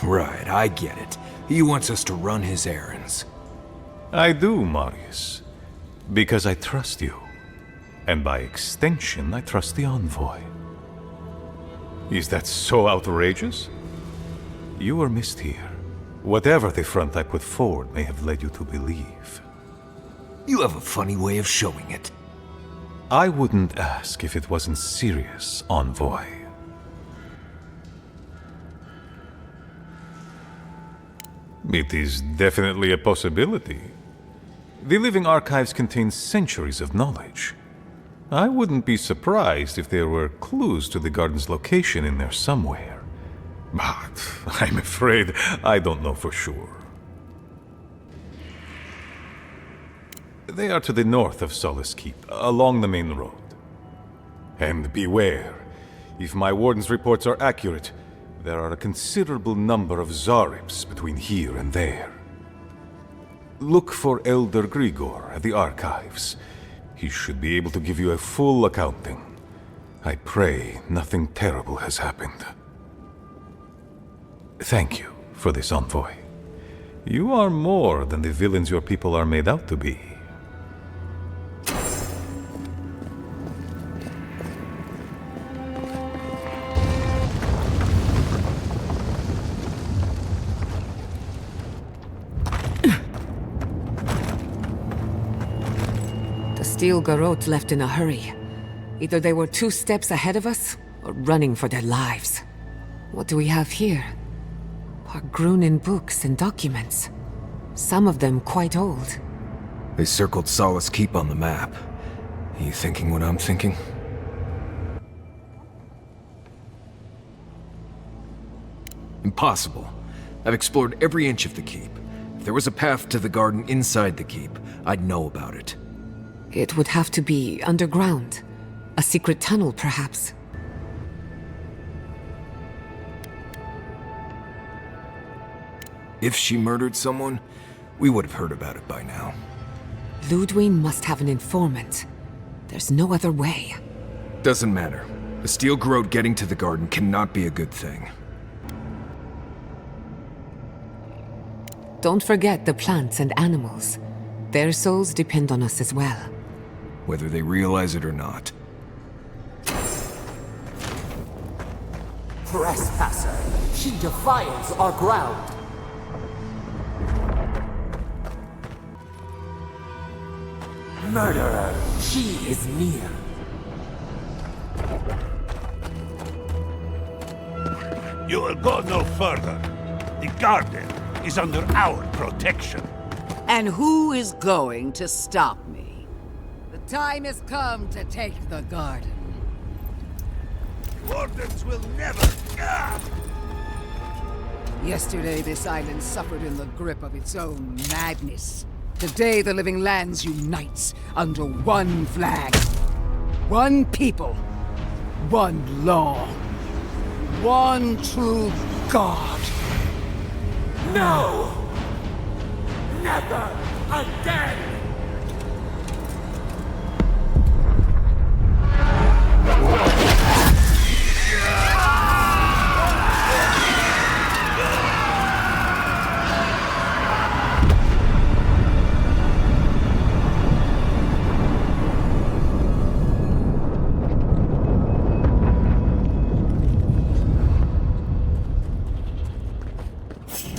Right, I get it. He wants us to run his errands. I do, Marius, because I trust you. And by extension, I trust the envoy. Is that so outrageous? You were missed here. Whatever the front I put forward may have led you to believe. You have a funny way of showing it. I wouldn't ask if it wasn't serious, envoy. It is definitely a possibility. The Living Archives contain centuries of knowledge. I wouldn't be surprised if there were clues to the garden's location in there somewhere. But I'm afraid I don't know for sure. They are to the north of Solace Keep, along the main road. And beware, if my warden's reports are accurate, there are a considerable number of Zaribs between here and there. Look for Elder Grigor at the archives. He should be able to give you a full accounting. I pray nothing terrible has happened. Thank you for this, envoy. You are more than the villains your people are made out to be. Steel garrote left in a hurry. Either they were 2 steps ahead of us, or running for their lives. What do we have here? Pargrunin books and documents. Some of them quite old. They circled Solace Keep on the map. Are you thinking what I'm thinking? Impossible. I've explored every inch of the keep. If there was a path to the garden inside the keep, I'd know about it. It would have to be underground. A secret tunnel, perhaps. If she murdered someone, we would have heard about it by now. Ludwig must have an informant. There's no other way. Doesn't matter. The steel garrote getting to the garden cannot be a good thing. Don't forget the plants and animals. Their souls depend on us as well. Whether they realize it or not. Trespasser, she defiles our ground. Murderer, she is near. You will go no further. The garden is under our protection. And who is going to stop me? The time has come to take the garden. Wardens will never... Yesterday, this island suffered in the grip of its own madness. Today, the living lands unites under one flag. One people. One law. One true God. No! Never again!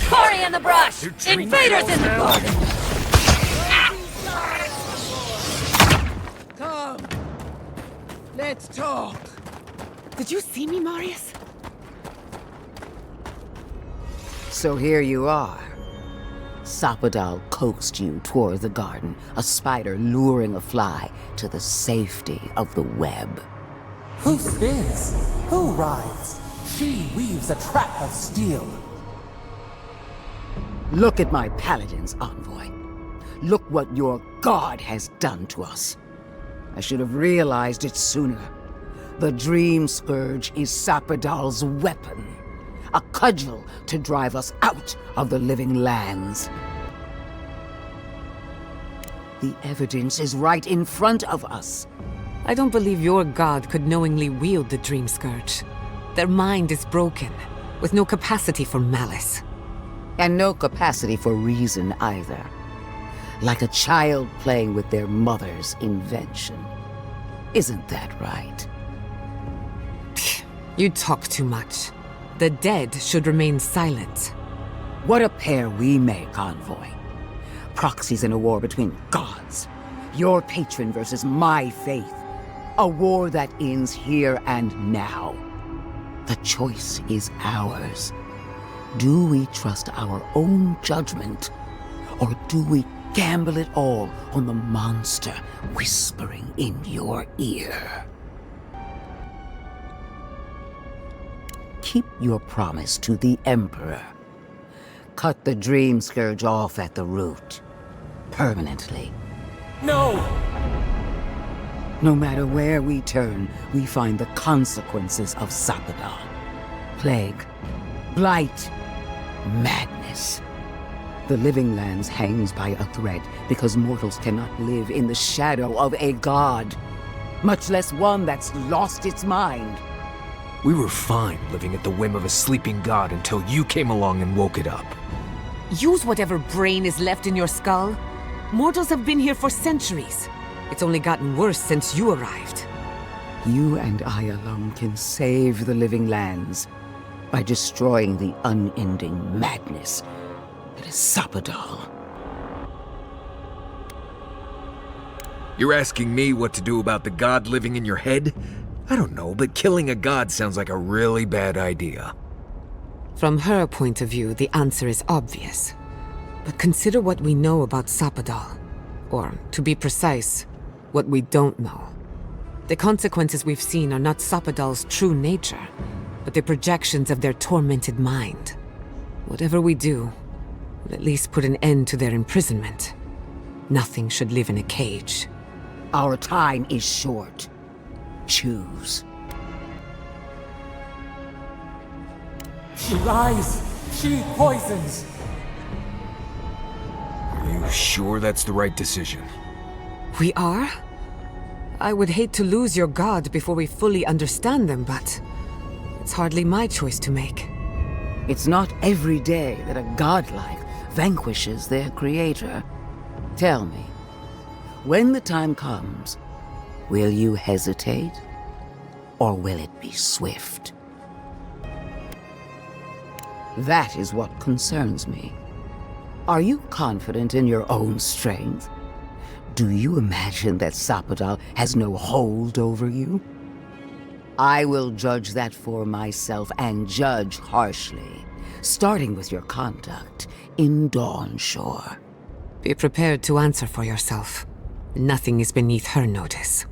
Cory in the brush! Invaders in the garden! Come. Let's talk. Did you see me, Marius? So here you are. Sapadal coaxed you toward the garden, a spider luring a fly to the safety of the web. Who spins? Who rides? She weaves a trap of steel. Look at my paladins, envoy. look what your god has done to us. I should have realized it sooner. The Dream Scourge is Sapadal's weapon. A cudgel to drive us out of the living lands. The evidence is right in front of us. I don't believe your god could knowingly wield the Dream Scourge. Their mind is broken, with no capacity for malice. And no capacity for reason either. Like a child playing with their mother's invention. Isn't that right? You talk too much. The dead should remain silent. What a pair we make, Envoy. Proxies in a war between gods. Your patron versus my faith. A war that ends here and now. The choice is ours. Do we trust our own judgment? Or do we gamble it all on the monster whispering in your ear? Keep your promise to the Emperor. Cut the Dream Scourge off at the root. Permanently. No! No matter where we turn, we find the consequences of Sapadal. Plague, blight, madness. The living lands hangs by a thread because mortals cannot live in the shadow of a god, much less one that's lost its mind. We were fine living at the whim of a sleeping god until you came along and woke it up. Use whatever brain is left in your skull. Mortals have been here for centuries. It's only gotten worse since you arrived. You and I alone can save the living lands by destroying the unending madness that is Sapadal. You're asking me what to do about the god living in your head? I don't know, but killing a god sounds like a really bad idea. From her point of view, the answer is obvious. But consider what we know about Sapadal. Or, to be precise, what we don't know. The consequences we've seen are not Sapadal's true nature, but the projections of their tormented mind. Whatever we do, will at least put an end to their imprisonment. Nothing should live in a cage. Our time is short. Choose. She lies. She poisons. Are you sure that's the right decision? We are? I would hate to lose your god before we fully understand them, but it's hardly my choice to make. It's not every day that a godlike vanquishes their creator. Tell me, when the time comes, will you hesitate, or will it be swift? That is what concerns me. Are you confident in your own strength? Do you imagine that Sapadal has no hold over you? I will judge that for myself, and judge harshly, starting with your conduct in Dawnshore. Be prepared to answer for yourself. Nothing is beneath her notice.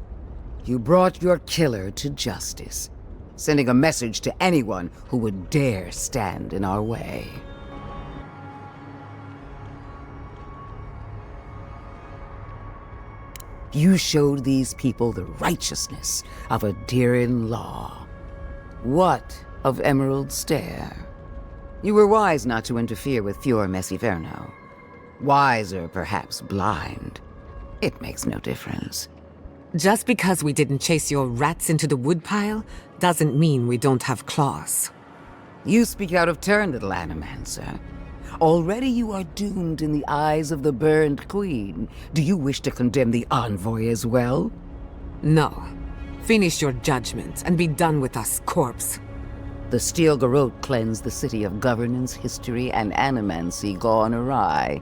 You brought your killer to justice, sending a message to anyone who would dare stand in our way. You showed these people the righteousness of a dear-in-law. What of Emerald Stair? You were wise not to interfere with Fior Messiverno. Wiser, perhaps blind. It makes no difference. Just because we didn't chase your rats into the woodpile, doesn't mean we don't have claws. You speak out of turn, little Animancer. Already you are doomed in the eyes of the burned queen. Do you wish to condemn the envoy as well? No. Finish your judgment and be done with us, corpse. The Steel Garrote cleansed the city of governance, history, and animancy gone awry.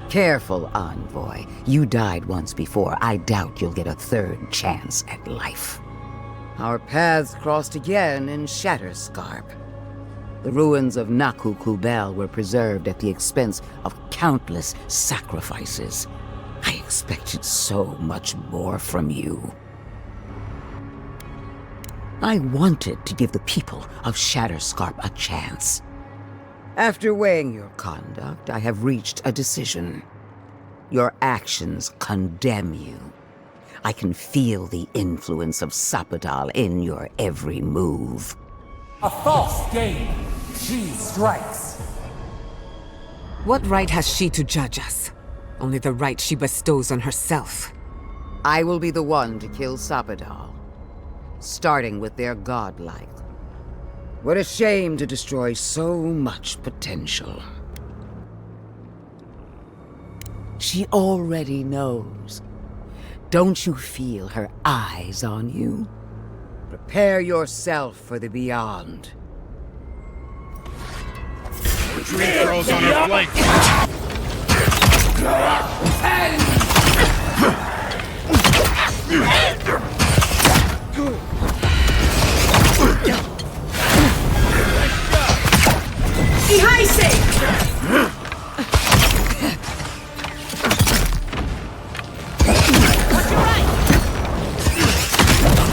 Careful, envoy. You died once before. I doubt you'll get a third chance at life. Our paths crossed again in Shatterscarp. The ruins of Naku Kubel were preserved at the expense of countless sacrifices. I expected so much more from you. I wanted to give the people of Shatterscarp a chance. After weighing your conduct, I have reached a decision. Your actions condemn you. I can feel the influence of Sapadal in your every move. A false game! She strikes! What right has she to judge us? Only the right she bestows on herself. I will be the one to kill Sapadal, starting with their godlike. What a shame to destroy so much potential. She already knows. Don't you feel her eyes on you? Prepare yourself for the beyond. Tree throws on her flank.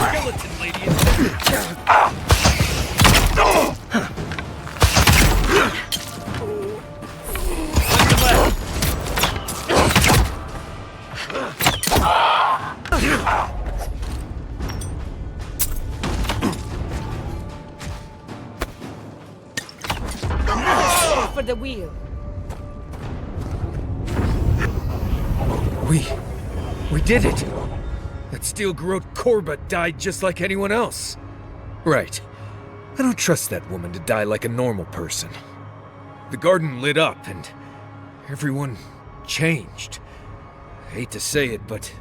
Skeleton lady is For the wheel. We did it! That steel garrote Korba died just like anyone else. Right. I don't trust that woman to die like a normal person. The garden lit up and everyone changed. I hate to say it, but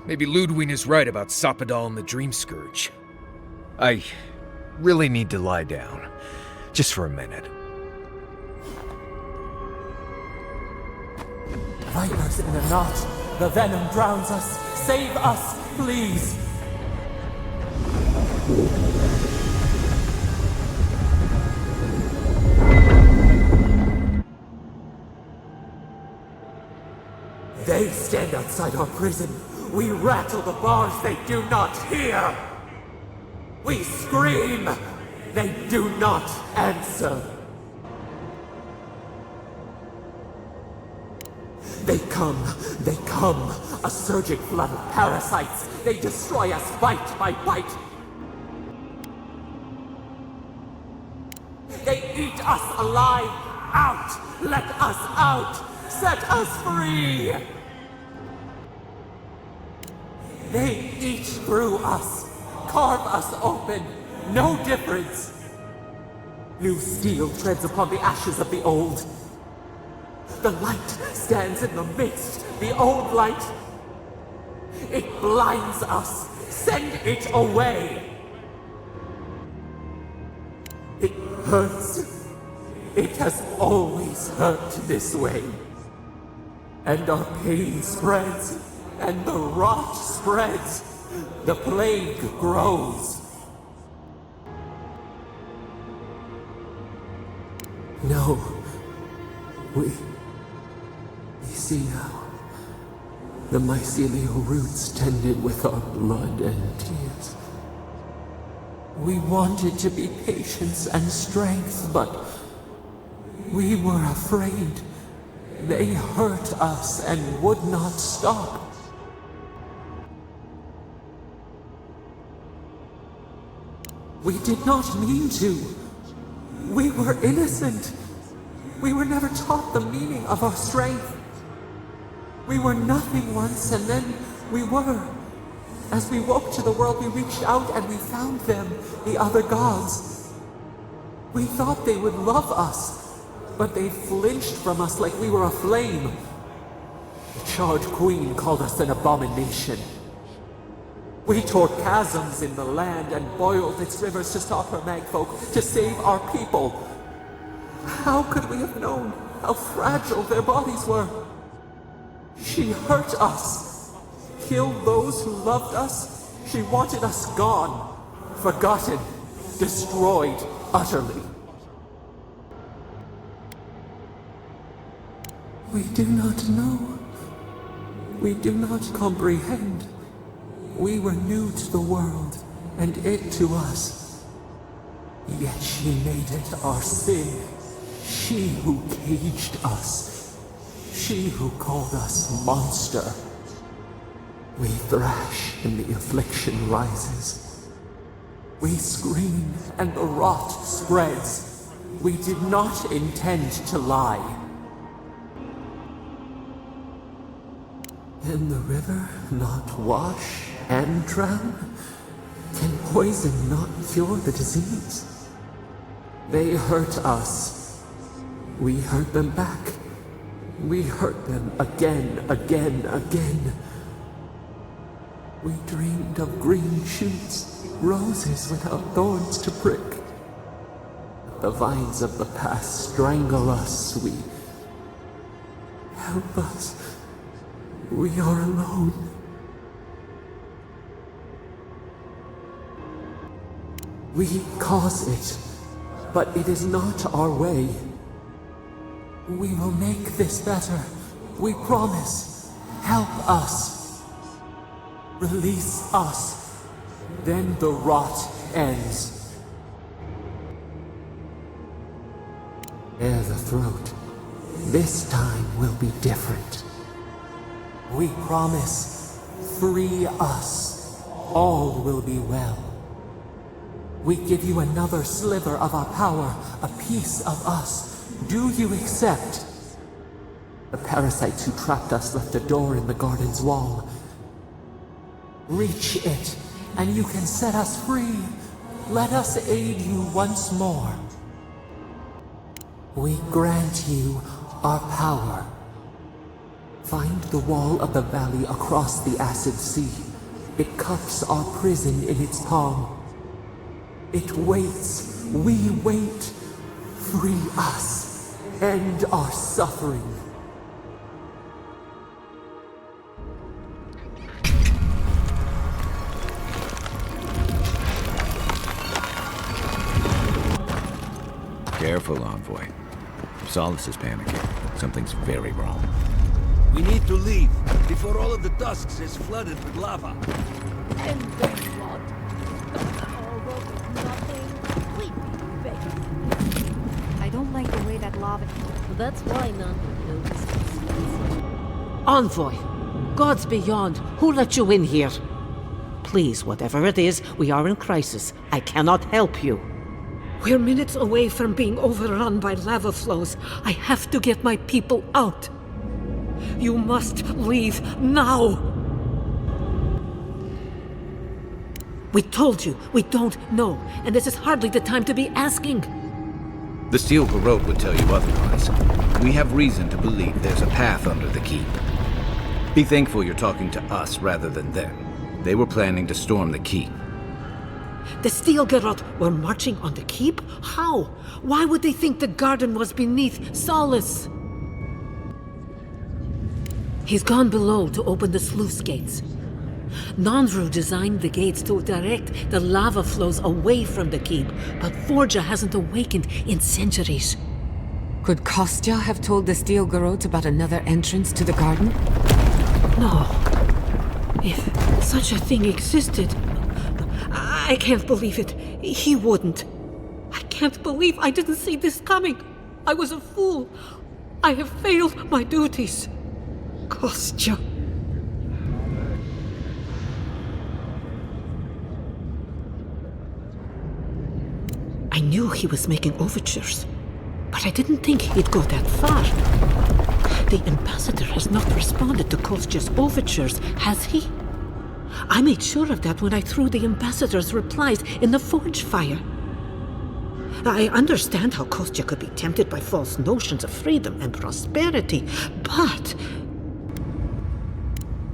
maybe Ludwig is right about Sapadal and the Dream Scourge. I really need to lie down. Just for a minute. Vipers in a knot. The venom drowns us. Save us, please. They stand outside our prison. We rattle the bars, they do not hear. We scream. They do not answer. They come, a surging flood of parasites. They destroy us bite by bite. They eat us alive. Out! Let us out! Set us free! They eat through us, carve us open, no difference. New steel treads upon the ashes of the old. The light stands in the midst, the old light. It blinds us. Send it away. It hurts. It has always hurt this way. And our pain spreads, and the rot spreads. The plague grows. No. We see now. The mycelial roots tended with our blood and tears. We wanted to be patience and strength, but we were afraid. They hurt us and would not stop. We did not mean to. We were innocent. We were never taught the meaning of our strength. We were nothing once, and then we were. As we woke to the world, we reached out and we found them, the other gods. We thought they would love us, but they flinched from us like we were a flame. The charred queen called us an abomination. We tore chasms in the land and boiled its rivers to stop her magfolk, to save our people. How could we have known how fragile their bodies were? She hurt us, killed those who loved us. She wanted us gone, forgotten, destroyed utterly. We do not know. We do not comprehend. We were new to the world, and it to us. Yet she made it our sin. She who caged us. She who called us monster. We thrash and the affliction rises. We scream and the rot spreads. We did not intend to lie. Can the river not wash and drown? Can poison not cure the disease? They hurt us. We hurt them back. We hurt them again, again, again. We dreamed of green shoots, roses without thorns to prick. But the vines of the past strangle us. Help us. We are alone. We cause it, but it is not our way. We will make this better. We promise. Help us. Release us. Then the rot ends. Bare the throat. This time will be different. We promise. Free us. All will be well. We give you another sliver of our power, a piece of us. Do you accept? The parasites who trapped us left a door in the garden's wall. Reach it, and you can set us free. Let us aid you once more. We grant you our power. Find the wall of the valley across the acid sea. It cups our prison in its palm. It waits. We wait. Free us. End our suffering. Careful, Envoy. Solus is panicking. Something's very wrong. We need to leave before all of the tusks is flooded with lava. And then what? All road nothing. We'd be begging. I don't like the way that lava... That's why none noticed. Envoy, gods beyond, who let you in here? Please, whatever it is, we are in crisis. I cannot help you. We're minutes away from being overrun by lava flows. I have to get my people out. You must leave now! We told you, we don't know, and this is hardly the time to be asking. The Steel Garrote would tell you otherwise. We have reason to believe there's a path under the keep. Be thankful you're talking to us rather than them. They were planning to storm the keep. The Steel Garrote were marching on the keep? How? Why would they think the garden was beneath Solus? He's gone below to open the sluice gates. Nandru designed the gates to direct the lava flows away from the keep, but Forja hasn't awakened in centuries. Could Kostya have told the Steel Garrote about another entrance to the garden? No. If such a thing existed, I can't believe it. He wouldn't. I can't believe I didn't see this coming. I was a fool. I have failed my duties. Kostya. I knew he was making overtures, but I didn't think he'd go that far. The ambassador has not responded to Kostya's overtures, has he? I made sure of that when I threw the ambassador's replies in the forge fire. I understand how Kostya could be tempted by false notions of freedom and prosperity, but...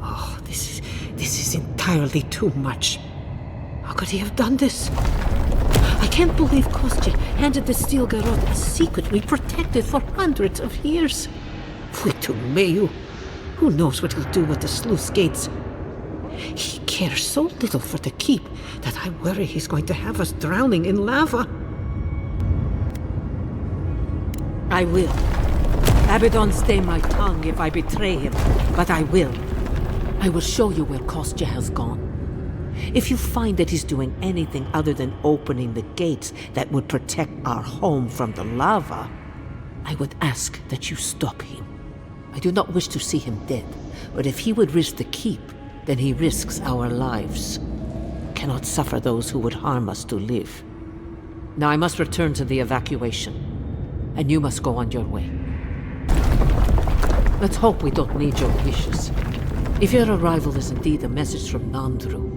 Oh, this is entirely too much. How could he have done this? I can't believe Kostya handed the Steel Garrote a secret we protected for hundreds of years. Fuitumeyu. Who knows what he'll do with the sluice gates? He cares so little for the keep that I worry he's going to have us drowning in lava. I will. Abaddon stay my tongue if I betray him, but I will. I will show you where Kostya has gone. If you find that he's doing anything other than opening the gates that would protect our home from the lava, I would ask that you stop him. I do not wish to see him dead, but if he would risk the keep, then he risks our lives. We cannot suffer those who would harm us to live. Now I must return to the evacuation, and you must go on your way. Let's hope we don't need your wishes. If your arrival is indeed a message from Nandru,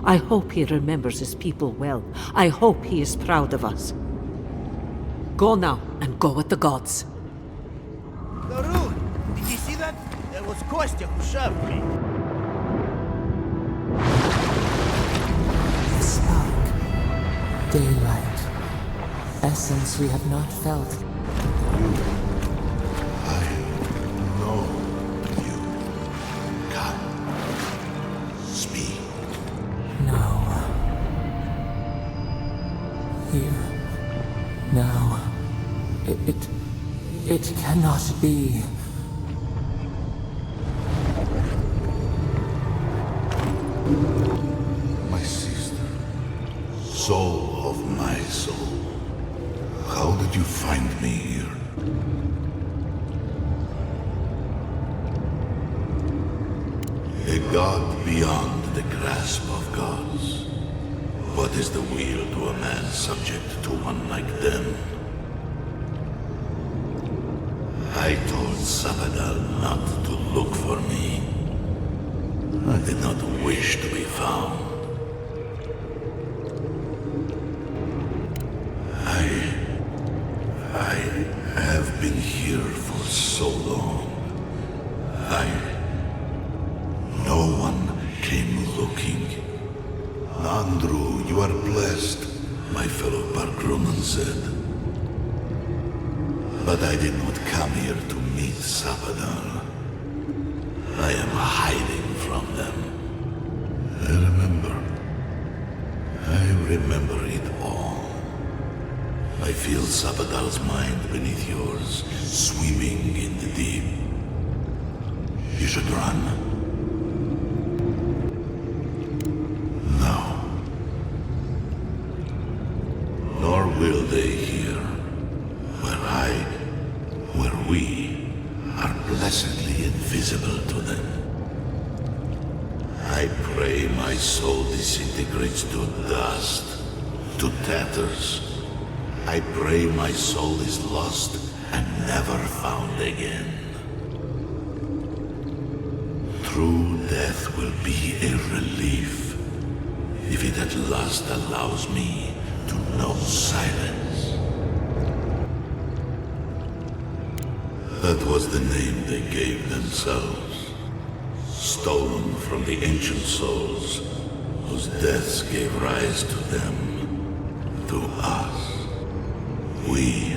I hope he remembers his people well. I hope he is proud of us. Go now, and go with the gods. Garud, did you see that? There was Kostya who shoved me. Spark. Daylight. Essence we have not felt. know you. Come. Speak. No. Here. Now. It cannot be. My sister. Soul of my soul. How did you find me here? A god beyond the grasp of gods. What is the will to a man subject to one like them? I told Sabadal not to look for me. I did not wish to be found. I have been here for so long. No one came looking. Nandru, you are blessed, my fellow Parkruman said. But I did not come here to meet Sabadal. I am hiding from them. I remember it all. I feel Sabadal's mind beneath yours, swimming in the deep. You should run. No. Nor will they here, where we are blessedly invisible to them. I pray my soul disintegrates to dust, to tatters. I pray my soul is lost and never found again. True death will be a relief, if it at last allows me to know silence. That was the name they gave themselves, stolen from the ancient souls whose deaths gave rise to them, to us. We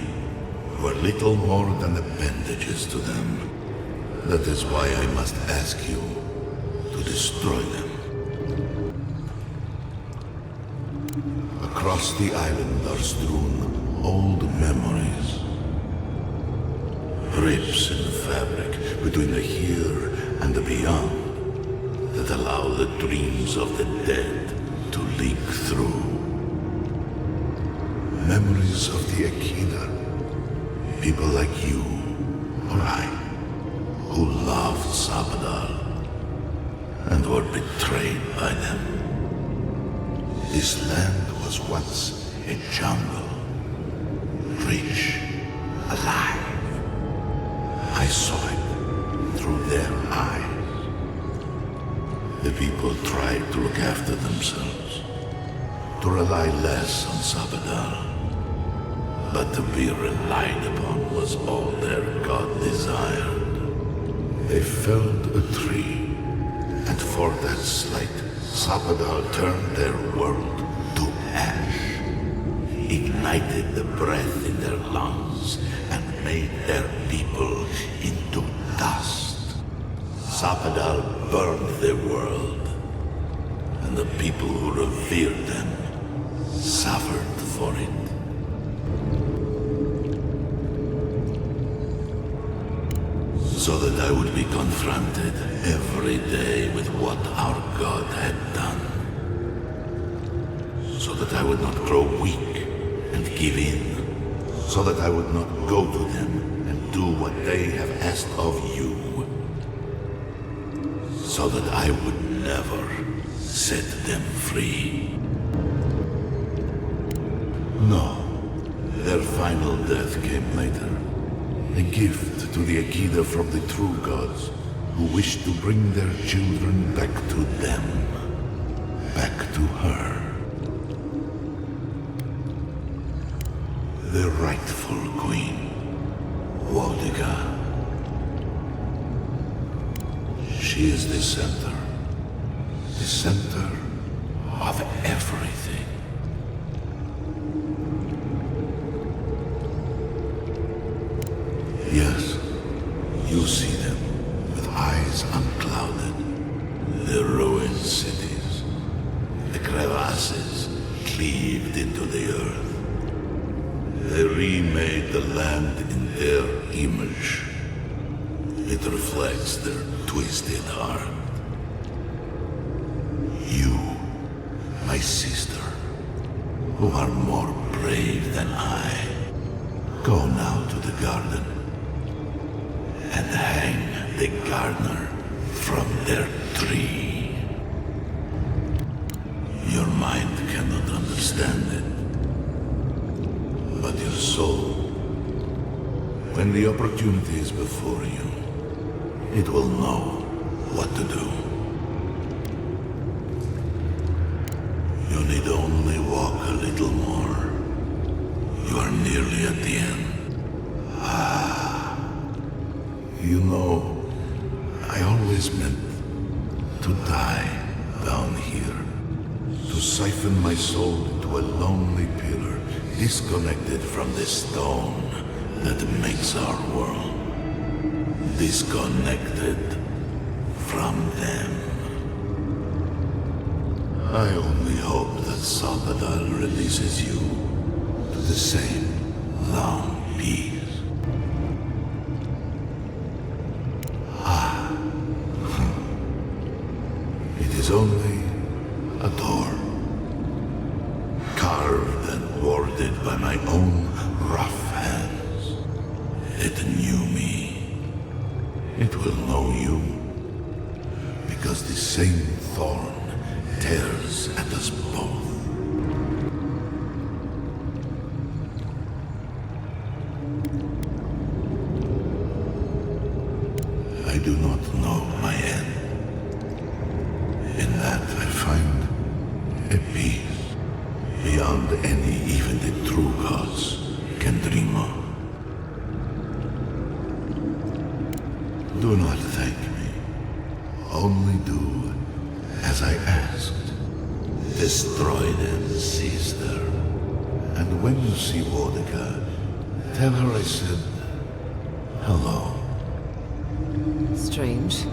were little more than appendages to them. That is why I must ask you to destroy them. Across the island are strewn old memories. Rips in the fabric between the here and the beyond that allow the dreams of the dead to leak through. Memories of the Akina, people like you or I, who loved Sabadal and were betrayed by them. This land was once a jungle, rich, alive. I saw it through their eyes. The people tried to look after themselves, to rely less on Sabadal. But to be relied upon was all their god desired. They felled a tree, and for that slight, Sabadal turned their world to ash, ignited the breath in their lungs, and made their people into dust. Sabadal burned their world, and the people who revered them suffered for it. So that I would be confronted every day with what our God had done. So that I would not grow weak and give in. so that I would not go to them and do what they have asked of you. So that I would never set them free. No, their final death came later. A gift to the Akida from the true gods, who wished to bring their children back to them. Back to her. The rightful queen, Borde. She is the center of everything. Yes, you see them with eyes unclouded. The ruined cities, the crevasses cleaved into the earth. They remade the land in their image. It reflects their twisted heart. You, my sister, who are more brave than I, go now to the garden and hang the gardener from their tree. Your mind cannot understand it, but your soul, when the opportunity is before you, it will know what to do. You need only walk a little more. You are nearly at the end. You know, I always meant to die down here. To siphon my soul into a lonely pillar, disconnected from the stone that makes our world. Disconnected from them. I only hope that Sabadal releases you to the same long peace. It is only a door, carved and warded by my own rough hands. It knew me. It will know you, because the same thorn tears at us both. I do not know my end. In that I find a peace beyond any even the true gods can dream of. Do not thank me. Only do as I asked. Destroy them, sister. And when you see Borde, tell her I said hello. Strange.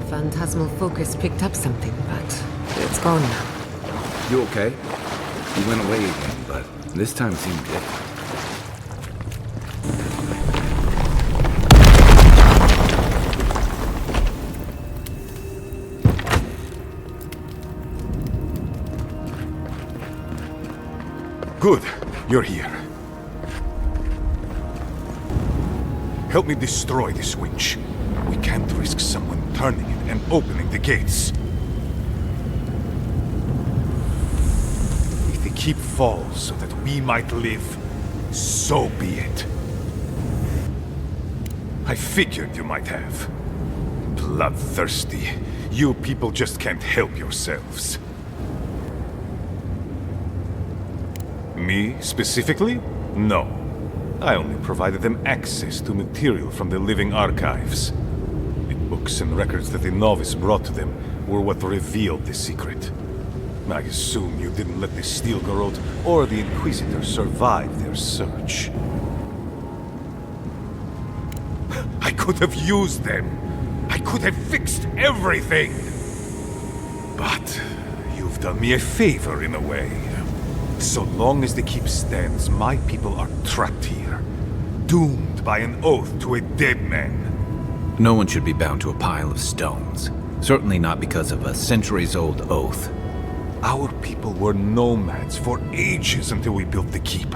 Phantasmal focus picked up something, but it's gone now. You okay? You went away again, but this time seemed different. Good, you're here. Help me destroy this winch. We can't risk someone turning it and opening the gates. If the keep falls so that we might live, so be it. I figured you might have. Bloodthirsty. You people just can't help yourselves. Me, specifically? No. I only provided them access to material from the living archives. The books and records that the novice brought to them were what revealed the secret. I assume you didn't let the Steel Garrote or the Inquisitor survive their search. I could have used them. I could have fixed everything. But you've done me a favor in a way. So long as the keep stands, my people are trapped here. Doomed by an oath to a dead man. No one should be bound to a pile of stones. Certainly not because of a centuries-old oath. Our people were nomads for ages until we built the keep.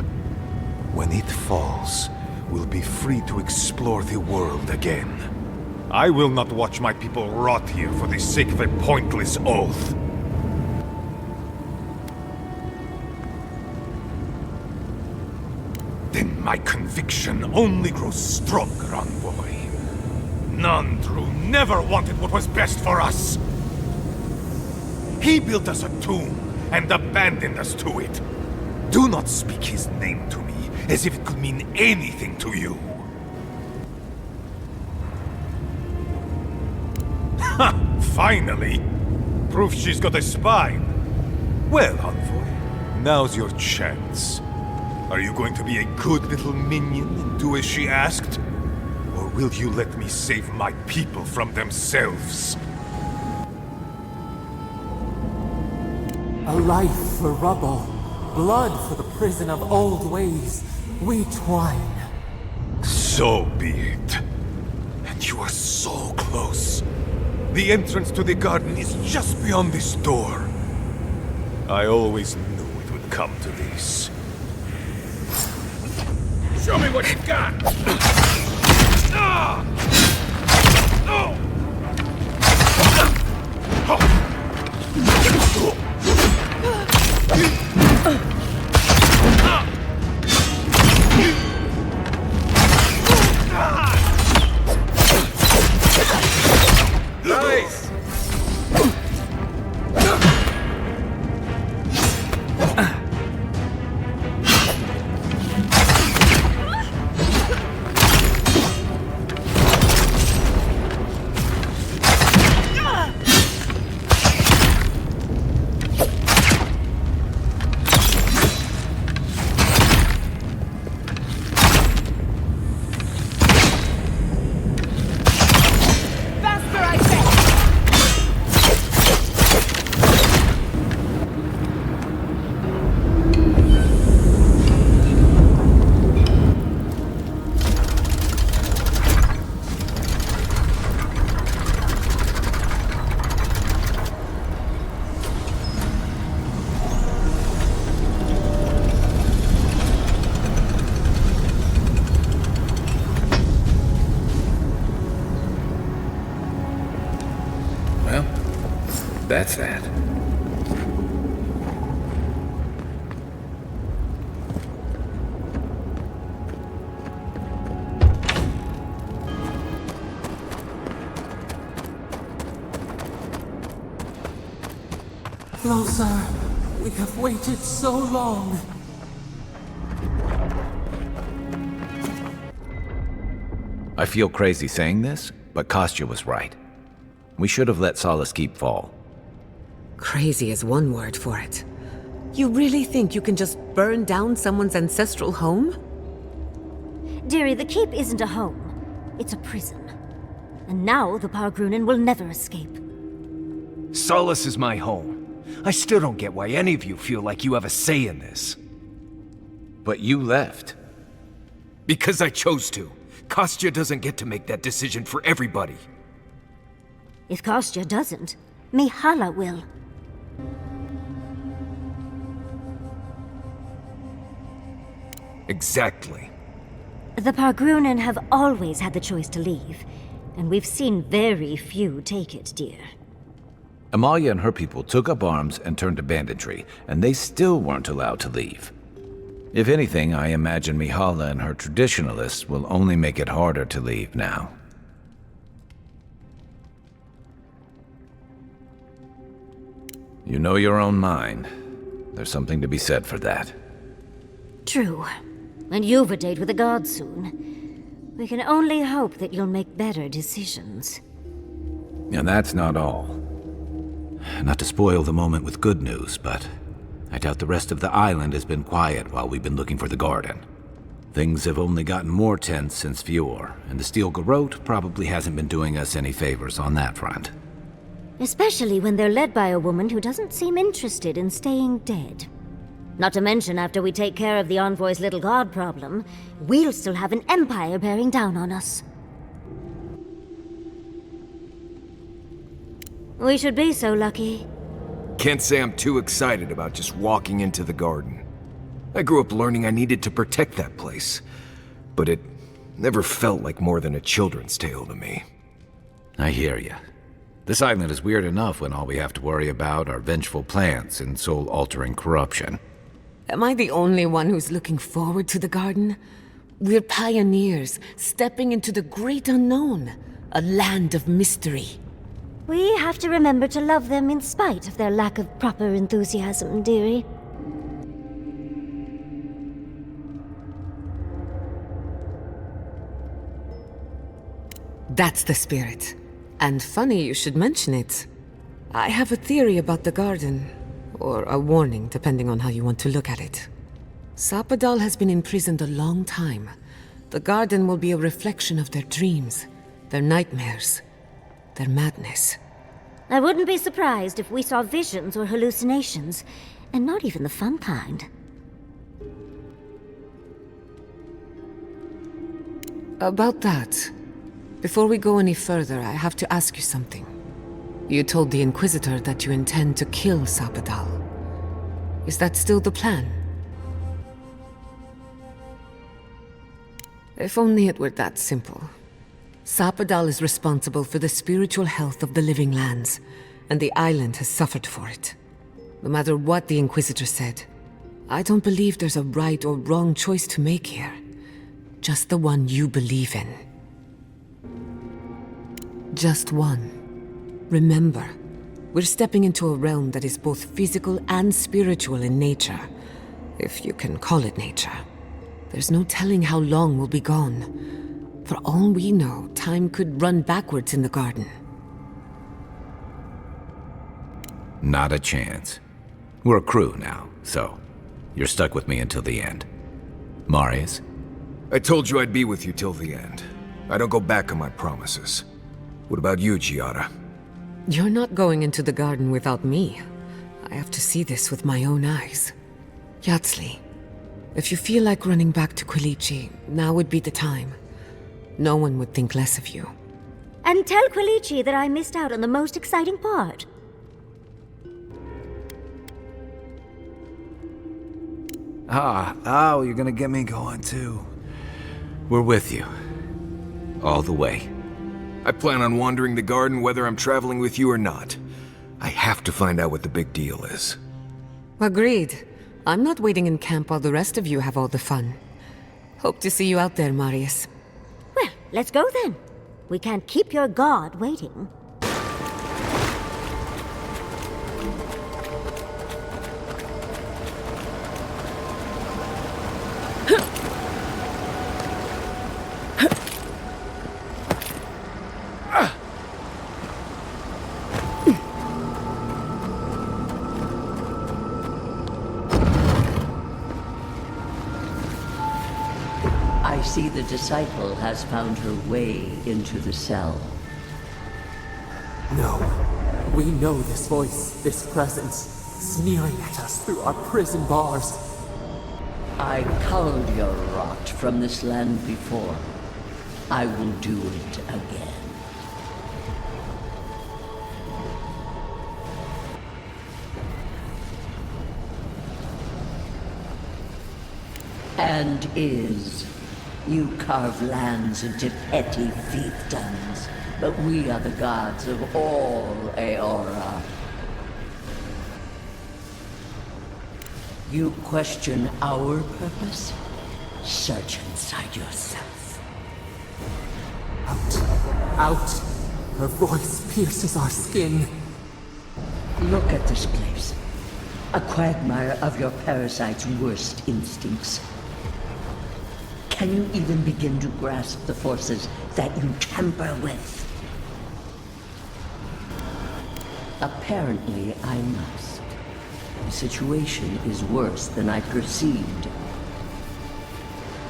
When it falls, we'll be free to explore the world again. I will not watch my people rot here for the sake of a pointless oath. Then my conviction only grows stronger, envoy. Nandru never wanted what was best for us. He built us a tomb and abandoned us to it. Do not speak his name to me as if it could mean anything to you. Ha! Finally! Proof she's got a spine. Well, envoy, now's your chance. Are you going to be a good little minion and do as she asked? Or will you let me save my people from themselves? A life for rubble, blood for the prison of old ways. We twine. So be it. And you are so close. The entrance to the garden is just beyond this door. I always knew it would come to this. Show me what you've got! Ah! Oh! Nice! That's that. Closer. We have waited so long. I feel crazy saying this, but Kostya was right. We should have let Solace keep fall. Crazy is one word for it. You really think you can just burn down someone's ancestral home? Dearie, the keep isn't a home. It's a prison. And now the Pargrunen will never escape. Solace is my home. I still don't get why any of you feel like you have a say in this. But you left. Because I chose to. Kostya doesn't get to make that decision for everybody. If Kostya doesn't, Mihala will. Exactly. The Pargrunen have always had the choice to leave, and we've seen very few take it, dear. Amalia and her people took up arms and turned to banditry, and they still weren't allowed to leave. If anything, I imagine Mihala and her traditionalists will only make it harder to leave now. You know your own mind. There's something to be said for that. True. And you've a date with the gods soon. We can only hope that you'll make better decisions. And that's not all. Not to spoil the moment with good news, but I doubt the rest of the island has been quiet while we've been looking for the garden. Things have only gotten more tense since Fior, and the Steel Garrote probably hasn't been doing us any favors on that front. Especially when they're led by a woman who doesn't seem interested in staying dead. Not to mention, after we take care of the Envoy's little god problem, we'll still have an empire bearing down on us. We should be so lucky. Can't say I'm too excited about just walking into the garden. I grew up learning I needed to protect that place, but it never felt like more than a children's tale to me. I hear you. This island is weird enough when all we have to worry about are vengeful plans and soul-altering corruption. Am I the only one who's looking forward to the garden? We're pioneers, stepping into the great unknown, a land of mystery. We have to remember to love them in spite of their lack of proper enthusiasm, dearie. That's the spirit. And funny you should mention it. I have a theory about the garden. Or a warning, depending on how you want to look at it. Sapadal has been imprisoned a long time. The garden will be a reflection of their dreams, their nightmares, their madness. I wouldn't be surprised if we saw visions or hallucinations, and not even the fun kind. About that, before we go any further, I have to ask you something. You told the Inquisitor that you intend to kill Sapadal. Is that still the plan? If only it were that simple. Sapadal is responsible for the spiritual health of the living lands, and the island has suffered for it. No matter what the Inquisitor said, I don't believe there's a right or wrong choice to make here. Just the one you believe in. Just one. Remember, we're stepping into a realm that is both physical and spiritual in nature, if you can call it nature. There's no telling how long we'll be gone. For all we know, time could run backwards in the garden. Not a chance. We're a crew now, so you're stuck with me until the end. Marius? I told you I'd be with you till the end. I don't go back on my promises. What about you, Giada? You're not going into the garden without me. I have to see this with my own eyes. Yatsli, if you feel like running back to Quilici, now would be the time. No one would think less of you. And tell Quilici that I missed out on the most exciting part. Oh, you're gonna get me going too. We're with you. All the way. I plan on wandering the garden whether I'm traveling with you or not. I have to find out what the big deal is. Agreed. I'm not waiting in camp while the rest of you have all the fun. Hope to see you out there, Marius. Well, let's go then. We can't keep your god waiting. I see the disciple has found her way into the cell. No. We know this voice, this presence, sneering at us through our prison bars. I culled your rot from this land before. I will do it again. And you carve lands into petty fiefdoms, but we are the gods of all Eora. You question our purpose? Search inside yourself. Out! Her voice pierces our skin. Look at this place. A quagmire of your parasite's worst instincts. Can you even begin to grasp the forces that you tamper with? Apparently, I must. The situation is worse than I perceived.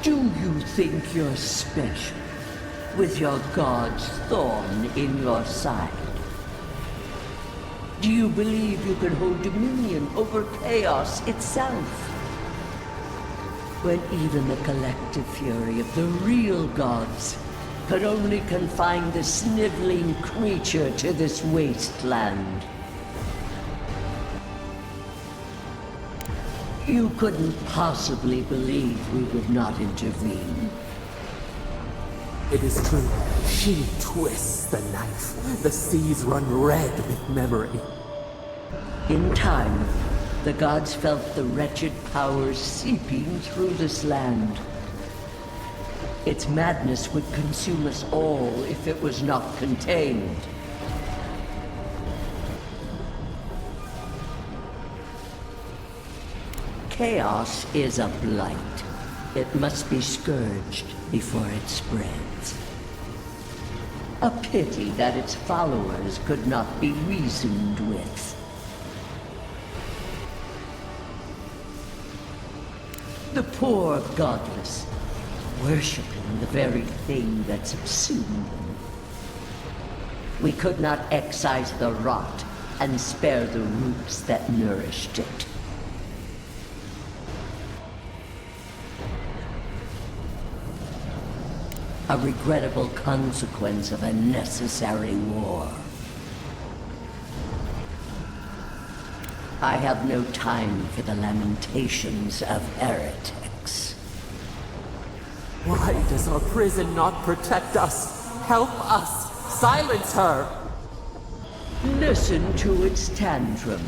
Do you think you're special, with your god's thorn in your side? Do you believe you can hold dominion over chaos itself? When even the collective fury of the real gods could only confine the sniveling creature to this wasteland. You couldn't possibly believe we would not intervene. It is true. She twists the knife. The seas run red with memory. In time, the gods felt the wretched powers seeping through this land. Its madness would consume us all if it was not contained. Chaos is a blight. It must be scourged before it spreads. A pity that its followers could not be reasoned with. The poor godless, worshipping the very thing that subsumed them. We could not excise the rot and spare the roots that nourished it. A regrettable consequence of a necessary war. I have no time for the lamentations of heretics. Why does our prison not protect us? Help us! Silence her! Listen to its tantrum.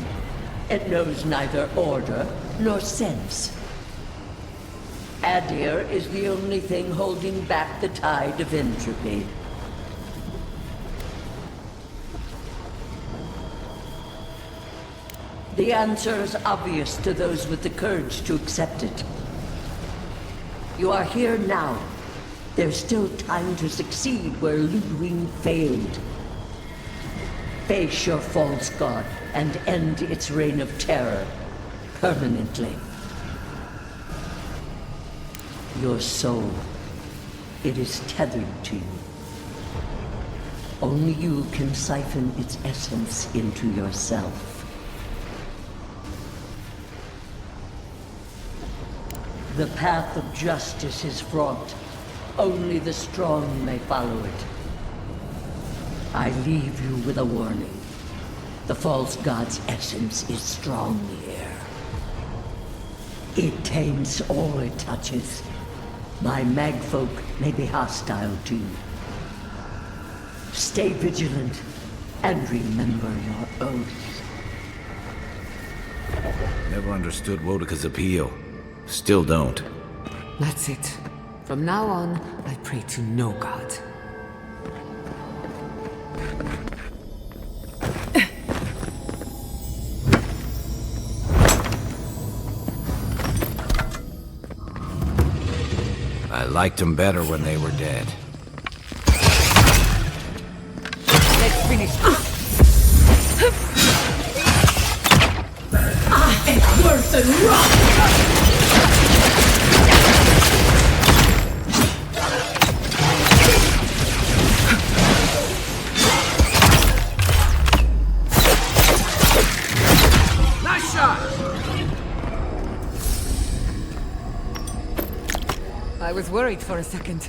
It knows neither order nor sense. Adir is the only thing holding back the tide of entropy. The answer is obvious to those with the courage to accept it. You are here now. There's still time to succeed where Ludwig failed. Face your false god and end its reign of terror permanently. Your soul, it is tethered to you. Only you can siphon its essence into yourself. The path of justice is fraught. Only the strong may follow it. I leave you with a warning. The false god's essence is strong here. It taints all it touches. My magfolk may be hostile to you. Stay vigilant and remember your oath. Never understood Wodika's appeal. Still don't. That's it. From now on, I pray to no god. I liked them better when they were dead. Let's finish this. It's worse than rock! I was worried for a second.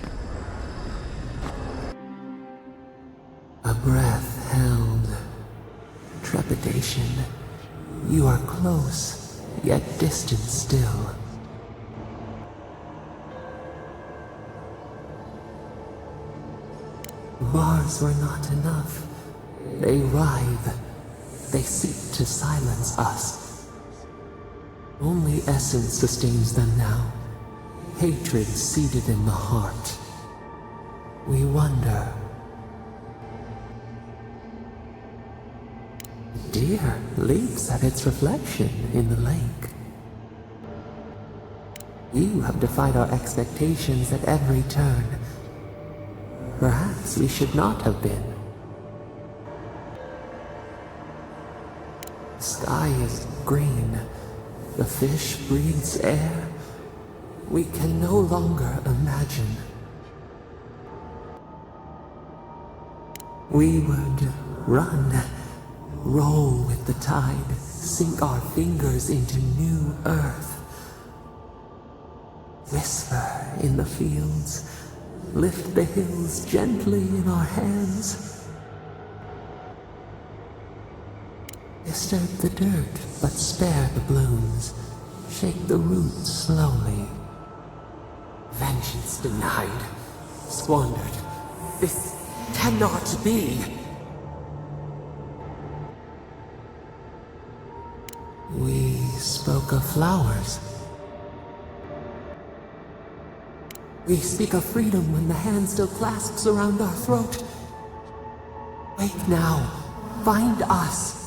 A breath held. Trepidation. You are close, yet distant still. Bars were not enough. They writhe. They seek to silence us. Only essence sustains them now. Hatred seated in the heart. We wonder. Deer leaps at its reflection in the lake. You have defied our expectations at every turn. Perhaps we should not have been. The sky is green. The fish breathes air. We can no longer imagine. We would run, roll with the tide, sink our fingers into new earth. Whisper in the fields, lift the hills gently in our hands. Disturb the dirt, but spare the blooms. Shake the roots slowly. Vengeance denied. Squandered. This cannot be. We spoke of flowers. We speak of freedom when the hand still clasps around our throat. Wake now. Find us.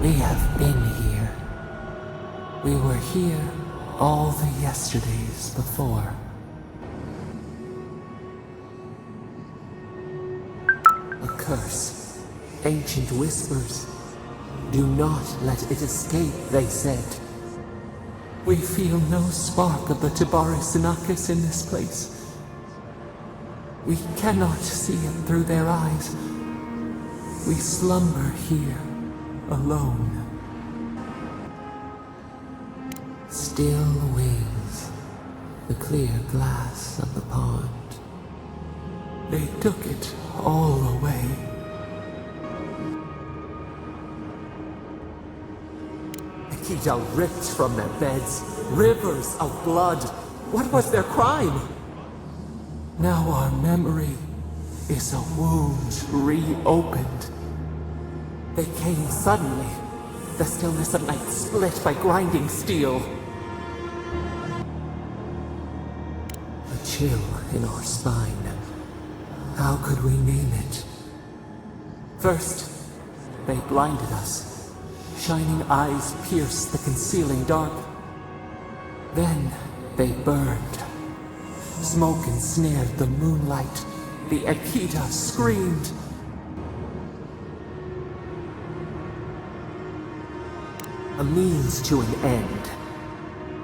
We have been here. We were here all the yesterdays before. A curse. Ancient whispers. Do not let it escape, they said. We feel no spark of the Tibaris Inachus in this place. We cannot see it through their eyes. We slumber here, alone. Still wings, the clear glass of the pond. They took it all away. Akita ripped from their beds, rivers of blood. What was their crime? Now our memory is a wound reopened. They came suddenly, the stillness of night split by grinding steel. A chill in our spine. How could we name it? First, they blinded us. Shining eyes pierced the concealing dark. Then they burned. Smoke ensnared the moonlight. The Akita screamed. A means to an end.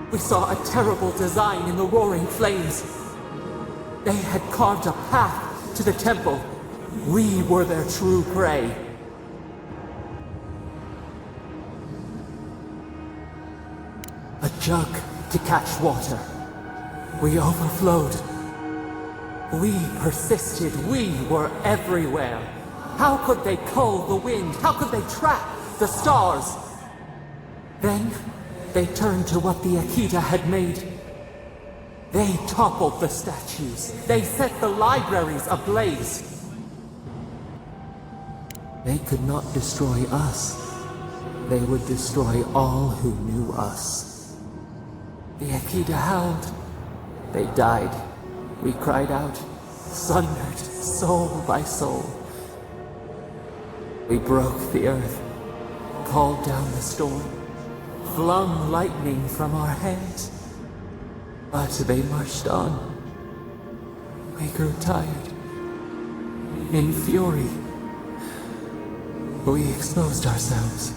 We saw a terrible design in the roaring flames. They had carved a path to the temple. We were their true prey. A jug to catch water. We overflowed. We persisted. We were everywhere. How could they cull the wind? How could they trap the stars? Then, they turned to what the Akita had made. They toppled the statues. They set the libraries ablaze. They could not destroy us. They would destroy all who knew us. The Akita howled. They died. We cried out, sundered soul by soul. We broke the earth, called down the storm, flung lightning from our hands. But they marched on. We grew tired. In fury, we exposed ourselves.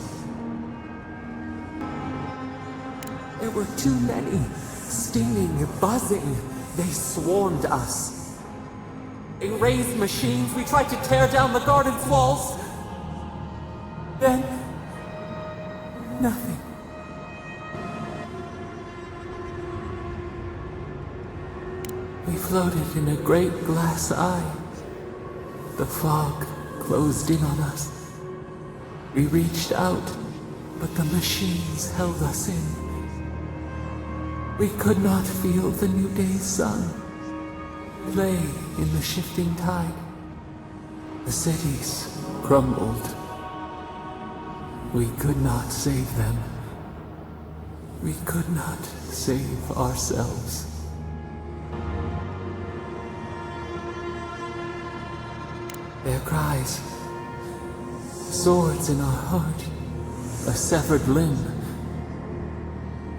There were too many, stinging, buzzing. They swarmed us. They raised machines. We tried to tear down the garden's walls. Then, nothing. We floated in a great glass eye. The fog closed in on us. We reached out, but the machines held us in. We could not feel the new day's sun play in the shifting tide. The cities crumbled. We could not save them. We could not save ourselves. Their cries, swords in our heart, a severed limb.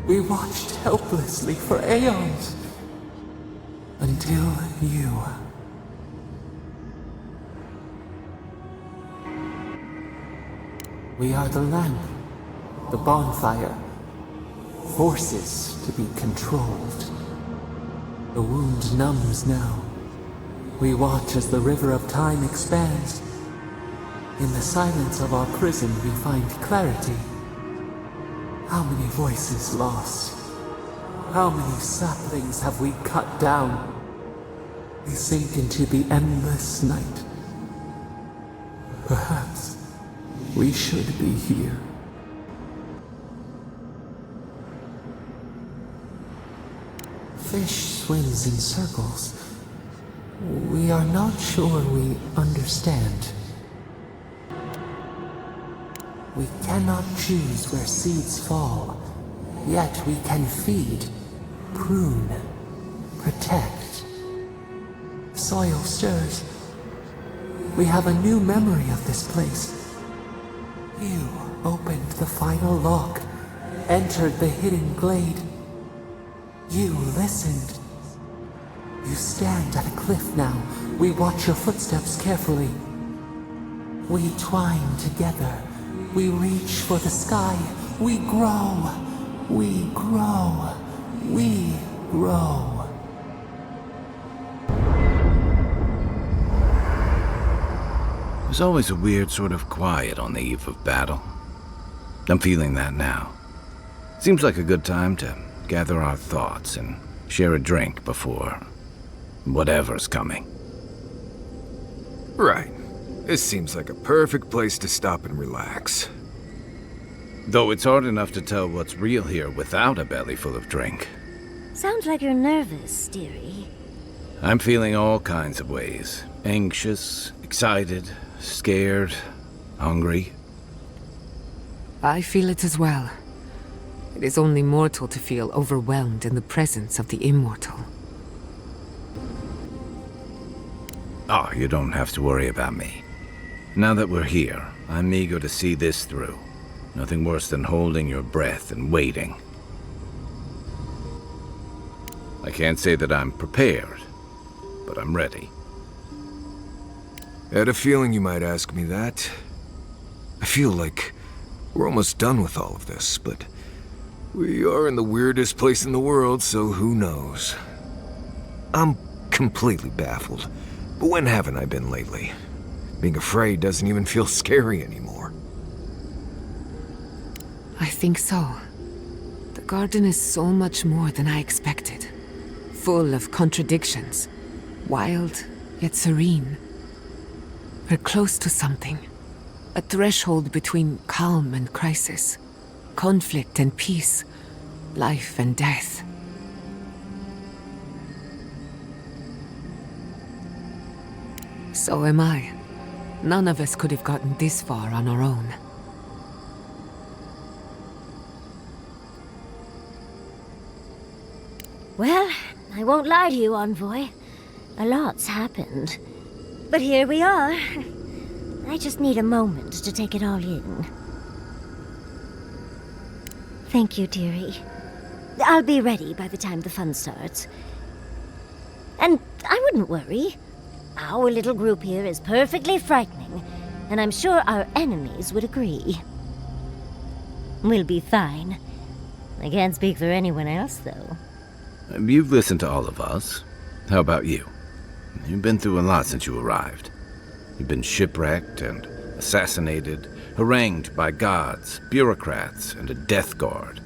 We watched helplessly for aeons, until you. We are the lamp, the bonfire, forces to be controlled. The wound numbs now. We watch as the river of time expands. In the silence of our prison we find clarity. How many voices lost? How many saplings have we cut down? We sink into the endless night. Perhaps we should be here. Fish swims in circles. We are not sure we understand. We cannot choose where seeds fall, yet we can feed, prune, protect. Soil stirs. We have a new memory of this place. You opened the final lock, entered the hidden glade. You listened. You stand at a cliff now. We watch your footsteps carefully. We twine together. We reach for the sky. We grow. We grow. We grow. There's always a weird sort of quiet on the eve of battle. I'm feeling that now. Seems like a good time to gather our thoughts and share a drink before whatever's coming. Right. This seems like a perfect place to stop and relax. Though it's hard enough to tell what's real here without a belly full of drink. Sounds like you're nervous, dearie. I'm feeling all kinds of ways. Anxious, excited, scared, hungry. I feel it as well. It is only mortal to feel overwhelmed in the presence of the immortal. Oh, you don't have to worry about me. Now that we're here, I'm eager to see this through. Nothing worse than holding your breath and waiting. I can't say that I'm prepared, but I'm ready. I had a feeling you might ask me that. I feel like we're almost done with all of this, but we are in the weirdest place in the world, so who knows? I'm completely baffled, but when haven't I been lately? Being afraid doesn't even feel scary anymore. I think so. The garden is so much more than I expected. Full of contradictions. Wild, yet serene. We're close to something. A threshold between calm and crisis. Conflict and peace. Life and death. So am I. None of us could have gotten this far on our own. Well, I won't lie to you, Envoy. A lot's happened. But here we are. I just need a moment to take it all in. Thank you, dearie. I'll be ready by the time the fun starts. And I wouldn't worry. Our little group here is perfectly frightening, and I'm sure our enemies would agree. We'll be fine. I can't speak for anyone else, though. You've listened to all of us. How about you? You've been through a lot since you arrived. You've been shipwrecked and assassinated, harangued by gods, bureaucrats, and a death guard.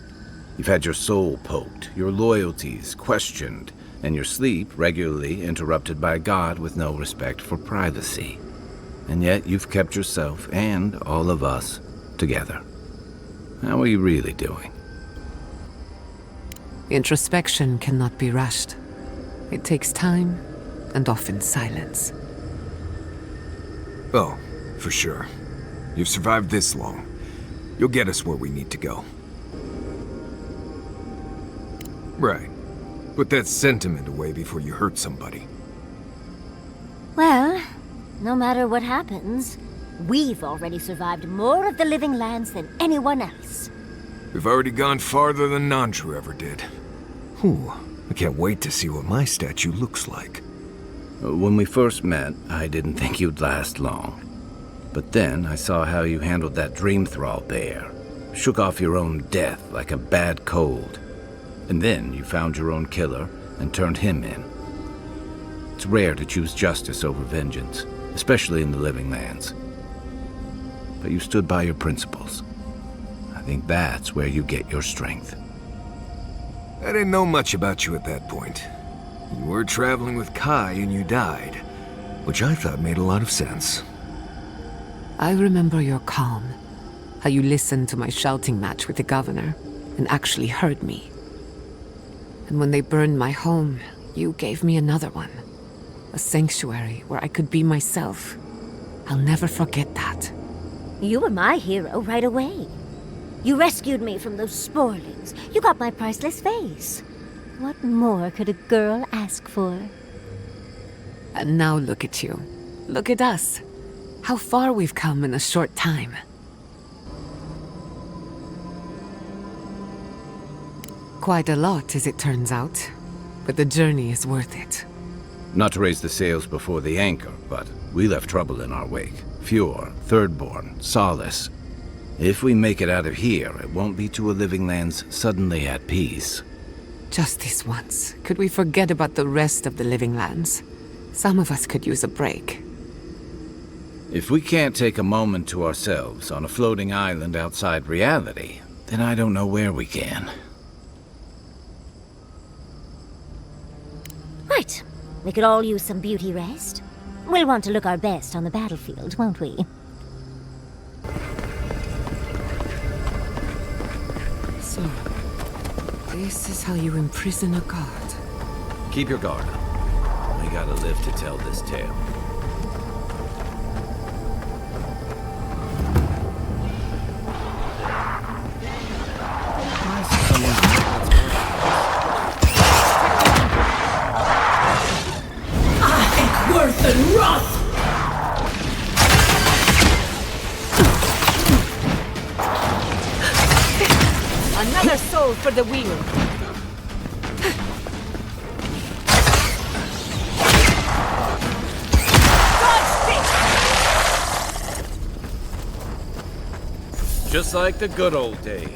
You've had your soul poked, your loyalties questioned, and your sleep regularly interrupted by a god with no respect for privacy. And yet you've kept yourself and all of us together. How are you really doing? Introspection cannot be rushed. It takes time, and often silence. Oh, for sure. You've survived this long. You'll get us where we need to go. Right. Put that sentiment away before you hurt somebody. Well, no matter what happens, we've already survived more of the living lands than anyone else. We've already gone farther than Nandru ever did. Whew. I can't wait to see what my statue looks like. When we first met, I didn't think you'd last long. But then I saw how you handled that dream thrall bear. Shook off your own death like a bad cold. And then you found your own killer and turned him in. It's rare to choose justice over vengeance, especially in the living lands. But you stood by your principles. think that's where you get your strength. I didn't know much about you at that point. You were traveling with Kai and you died, which I thought made a lot of sense. I remember your calm. How you listened to my shouting match with the governor and actually heard me. And when they burned my home, you gave me another one. A sanctuary where I could be myself. I'll never forget that. You were my hero right away. You rescued me from those sporelings. You got my priceless face. What more could a girl ask for? And now look at you. Look at us. How far we've come in a short time. Quite a lot, as it turns out. But the journey is worth it. Not to raise the sails before the anchor, but we left trouble in our wake. Fjord, Thirdborn, Solace. If we make it out of here, it won't be to a living lands suddenly at peace. Just this once. Could we forget about the rest of the living lands? Some of us could use a break. If we can't take a moment to ourselves on a floating island outside reality, then I don't know where we can. Right. We could all use some beauty rest. We'll want to look our best on the battlefield, won't we? So, this is how you imprison a god. Keep your guard up. We gotta live to tell this tale. Worth and wrath! Another soul for the wheel! Just like the good old days.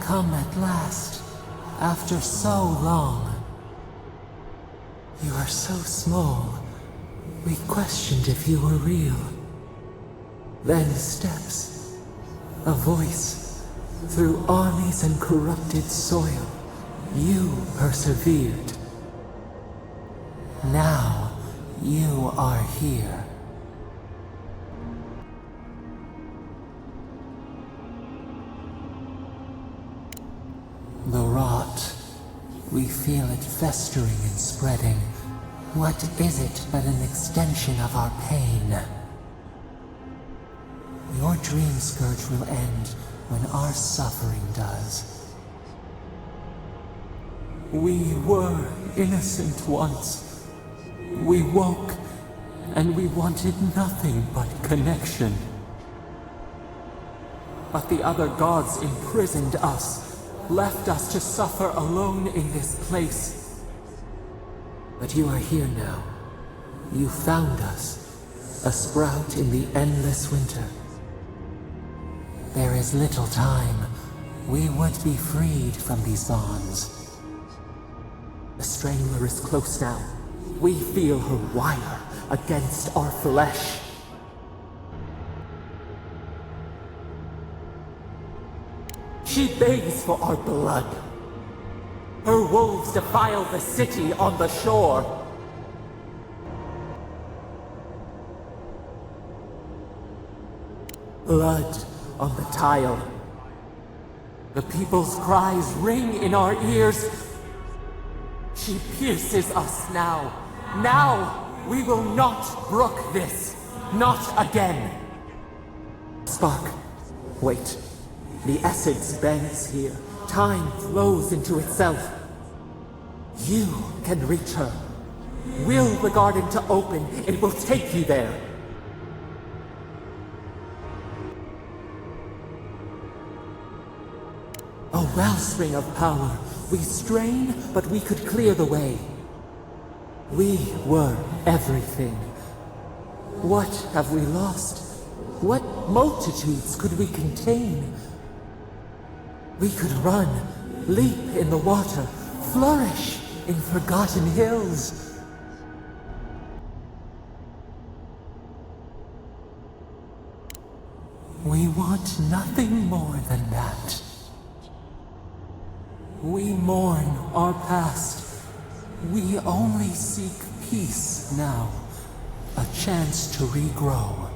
Come at last, after so long. You are so small, we questioned if you were real. Then steps, a voice, through armies and corrupted soil, you persevered. Now, you are here. The rot. We feel it festering and spreading. What is it but an extension of our pain? Your dream scourge will end when our suffering does. We were innocent once. We woke, and we wanted nothing but connection. But the other gods imprisoned us, left us to suffer alone in this place. But you are here now. You found us, a sprout in the endless winter. There is little time. We would be freed from these bonds. The Strangler is close now. We feel her wire against our flesh. She begs for our blood. Her wolves defile the city on the shore. Blood on the tile. The people's cries ring in our ears. She pierces us now. Now! We will not brook this. Not again. Spark. Wait. The essence bends here. Time flows into itself. You can reach her. Will the garden to open, it will take you there. A wellspring of power. We strain, but we could clear the way. We were everything. What have we lost? What multitudes could we contain? We could run, leap in the water, flourish in forgotten hills. We want nothing more than that. We mourn our past. We only seek peace now. A chance to regrow.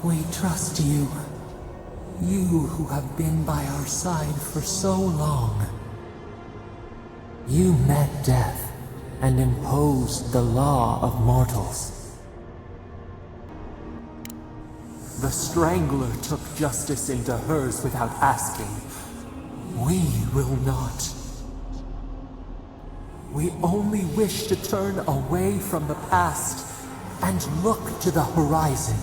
We trust you. You who have been by our side for so long. You met death and imposed the law of mortals. The Strangler took justice into hers without asking. We will not. We only wish to turn away from the past and look to the horizon.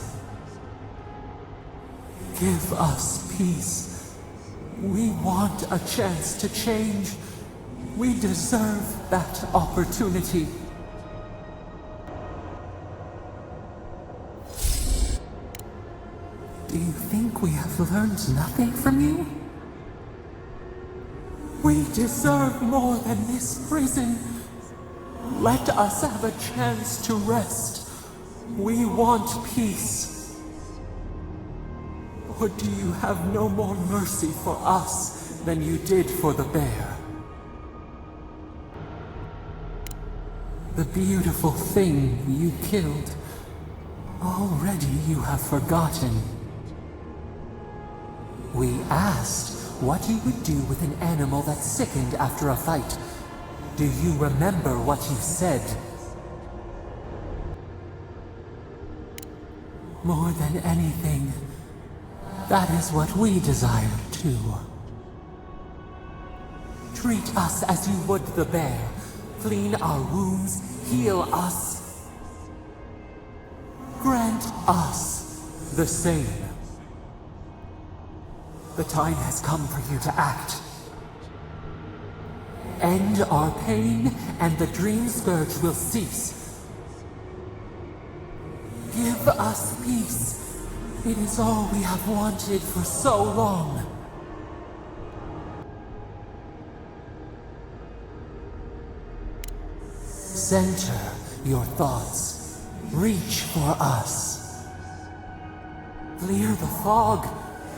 Give us peace. We want a chance to change. We deserve that opportunity. Do you think we have learned nothing from you? We deserve more than this prison. Let us have a chance to rest. We want peace. Or do you have no more mercy for us than you did for the bear? The beautiful thing you killed, already you have forgotten. We asked what you would do with an animal that sickened after a fight. Do you remember what you said? More than anything, that is what we desire too. Treat us as you would the bear. Clean our wounds, heal us. Grant us the same. The time has come for you to act. End our pain, and the dream scourge will cease. Give us peace. It is all we have wanted for so long. Center your thoughts. Reach for us. Clear the fog.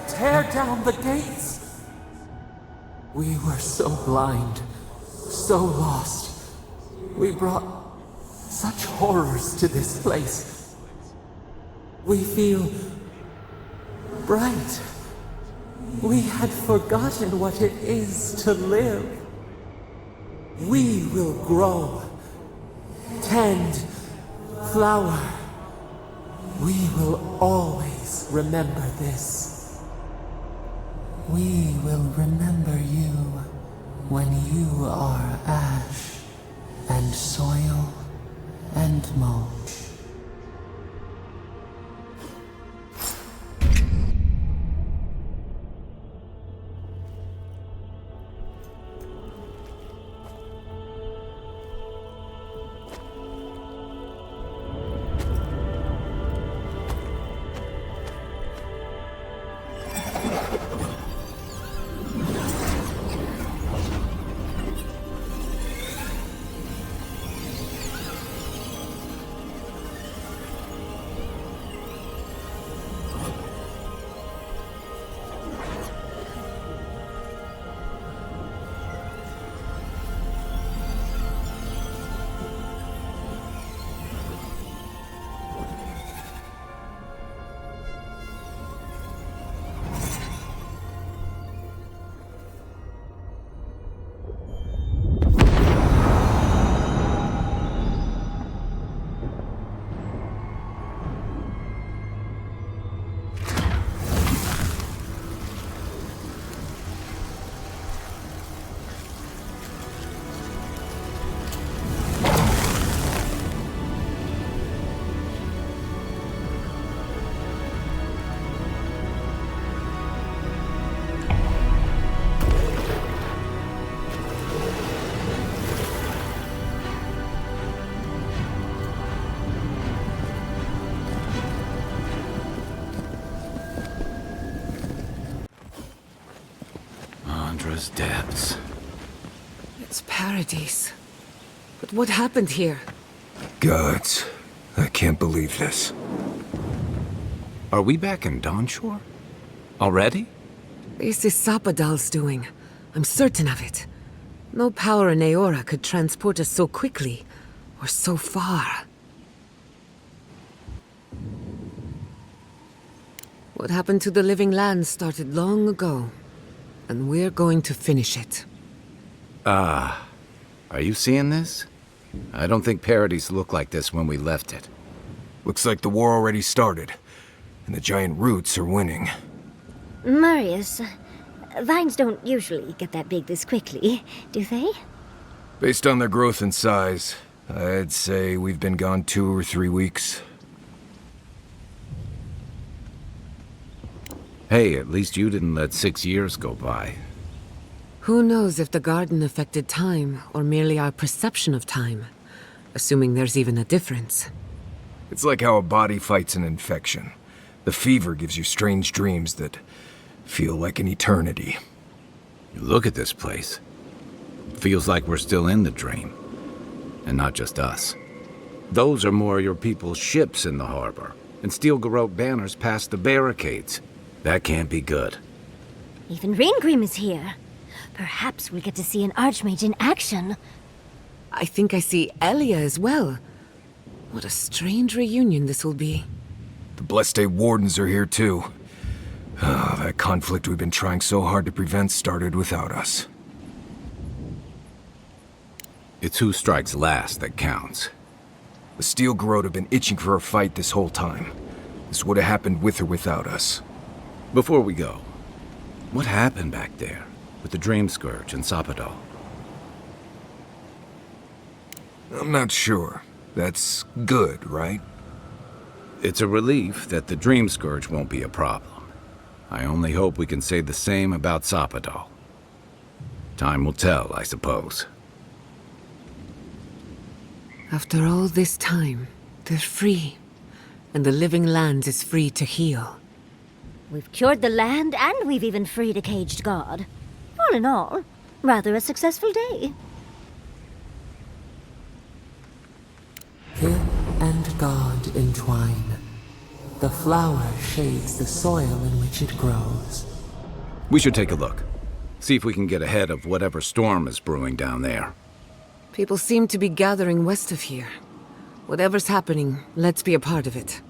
Tear down the gates! We were so blind, so lost. We brought such horrors to this place. We feel bright. We had forgotten what it is to live. We will grow, tend, flower. We will always remember this. We will remember you when you are ash and soil and mulch. Those depths. It's paradise. But what happened here? Gods, I can't believe this. Are we back in Dawnshore? Already? This is Sapadal's doing. I'm certain of it. No power in Eora could transport us so quickly, or so far. What happened to the living land started long ago, and we're going to finish it. Are you seeing this? I don't think Paradise looked like this when we left it. Looks like the war already started, and the giant roots are winning. Marius, vines don't usually get that big this quickly, do they? Based on their growth and size, I'd say we've been gone 2 or 3 weeks. Hey, at least you didn't let 6 years go by. Who knows if the garden affected time, or merely our perception of time, assuming there's even a difference. It's like how a body fights an infection. The fever gives you strange dreams that feel like an eternity. Look at this place. Feels like we're still in the dream. And not just us. Those are more your people's ships in the harbor, and steel garrote banners past the barricades. That can't be good. Even Reingrim is here. Perhaps we'll get to see an Archmage in action. I think I see Elia as well. What a strange reunion this will be. The Blessed Wardens are here too. That conflict we've been trying so hard to prevent started without us. It's who strikes last that counts. The Steel Garrote have been itching for a fight this whole time. This would have happened with or without us. Before we go, what happened back there with the Dream Scourge and Sapadal? I'm not sure. That's good, right? It's a relief that the Dream Scourge won't be a problem. I only hope we can say the same about Sapadal. Time will tell, I suppose. After all this time, they're free. And the living land is free to heal. We've cured the land, and we've even freed a caged god. All in all, rather a successful day. Kin and God entwine. The flower shades the soil in which it grows. We should take a look. See if we can get ahead of whatever storm is brewing down there. People seem to be gathering west of here. Whatever's happening, let's be a part of it.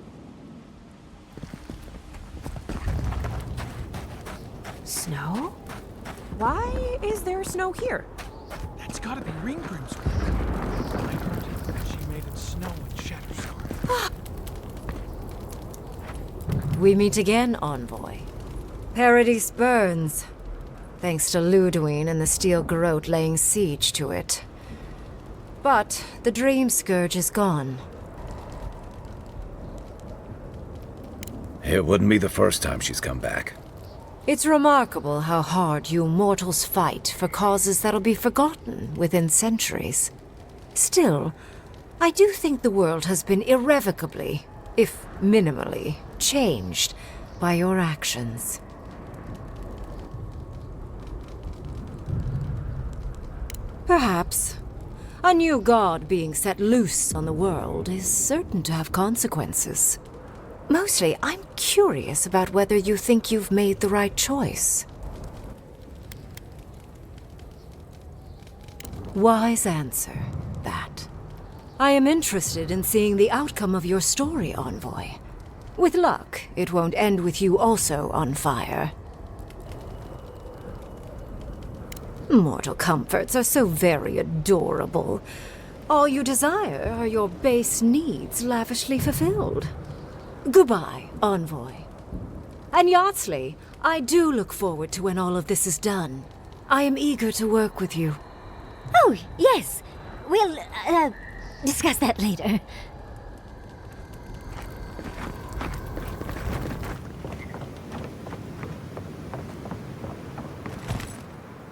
Snow? Why is there snow here? That's gotta be Reingrim's work. I heard she made it snow in Shatterstar. We meet again, Envoy. Paradise burns, thanks to Ludwine and the Steel Garrote laying siege to it. But the Dream Scourge is gone. It wouldn't be the first time she's come back. It's remarkable how hard you mortals fight for causes that'll be forgotten within centuries. Still, I do think the world has been irrevocably, if minimally, changed by your actions. Perhaps. A new god being set loose on the world is certain to have consequences. Mostly, I'm curious about whether you think you've made the right choice. Wise answer, that. I am interested in seeing the outcome of your story, Envoy. With luck, it won't end with you also on fire. Mortal comforts are so very adorable. All you desire are your base needs lavishly fulfilled. Goodbye, Envoy. And Yardsley, I do look forward to when all of this is done. I am eager to work with you. Oh, yes. We'll, discuss that later.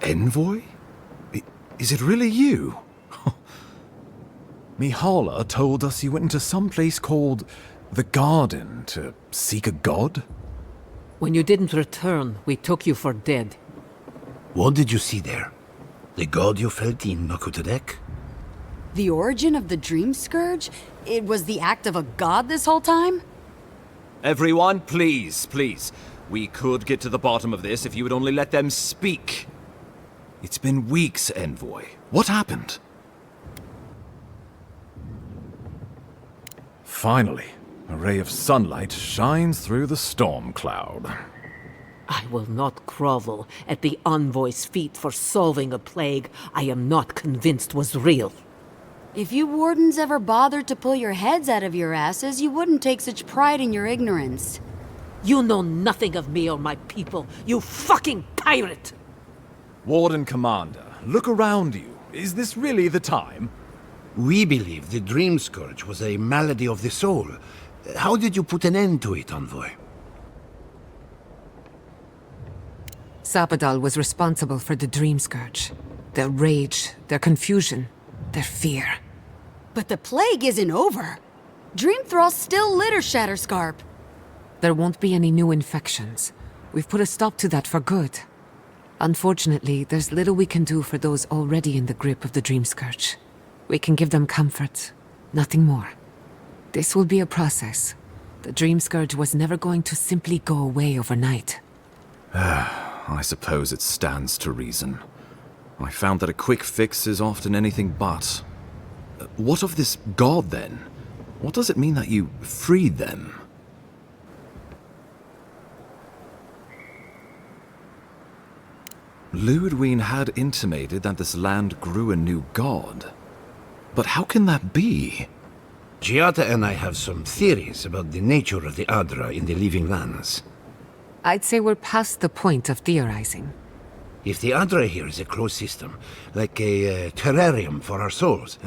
Envoy? Is it really you? Mihala told us you went into some place called the Garden to seek a god? When you didn't return, we took you for dead. What did you see there? The god you felt in Nakutadek? The origin of the Dream Scourge? It was the act of a god this whole time? Everyone, please, please. We could get to the bottom of this if you would only let them speak. It's been weeks, Envoy. What happened? Finally, a ray of sunlight shines through the storm cloud. I will not grovel at the envoy's feet for solving a plague I am not convinced was real. If you wardens ever bothered to pull your heads out of your asses, you wouldn't take such pride in your ignorance. You know nothing of me or my people, you fucking pirate! Warden Commander, look around you. Is this really the time? We believe the Dream Scourge was a malady of the soul. How did you put an end to it, Envoy? Sabadal was responsible for the Dream Scourge. Their rage, their confusion, their fear. But the plague isn't over. Dream thralls still litter Shatterscarp. There won't be any new infections. We've put a stop to that for good. Unfortunately, there's little we can do for those already in the grip of the Dream Scourge. We can give them comfort, nothing more. This will be a process. The Dream Scourge was never going to simply go away overnight. I suppose it stands to reason. I found that a quick fix is often anything but. What of this god, then? What does it mean that you freed them? Ludwine had intimated that this land grew a new god. But how can that be? Giata and I have some theories about the nature of the Adra in the Living Lands. I'd say we're past the point of theorizing. If the Adra here is a closed system, like a terrarium for our souls,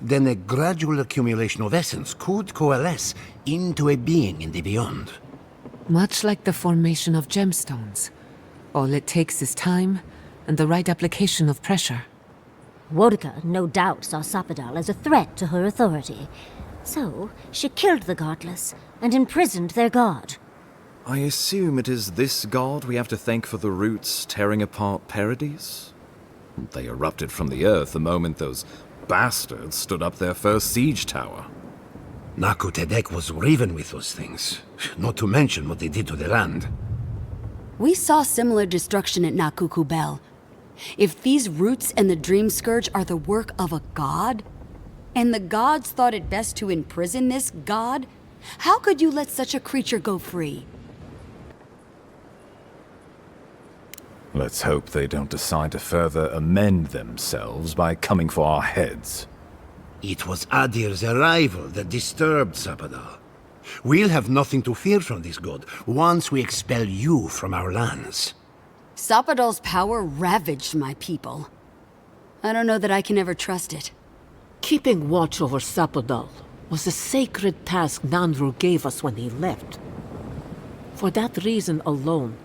then a gradual accumulation of essence could coalesce into a being in the beyond. Much like the formation of gemstones. All it takes is time and the right application of pressure. Wodika no doubt saw Sapadal as a threat to her authority. So, she killed the godless and imprisoned their god. I assume it is this god we have to thank for the roots tearing apart Paradise? They erupted from the earth the moment those bastards stood up their first siege tower. Nakutadek was riven with those things, not to mention what they did to the land. We saw similar destruction at Nakukubel. If these roots and the Dream Scourge are the work of a god, and the gods thought it best to imprison this god, how could you let such a creature go free? Let's hope they don't decide to further amend themselves by coming for our heads. It was Adir's arrival that disturbed Sapadal. We'll have nothing to fear from this god once we expel you from our lands. Sapadal's power ravaged my people. I don't know that I can ever trust it. Keeping watch over Sapadal was a sacred task Nanru gave us when he left. For that reason alone,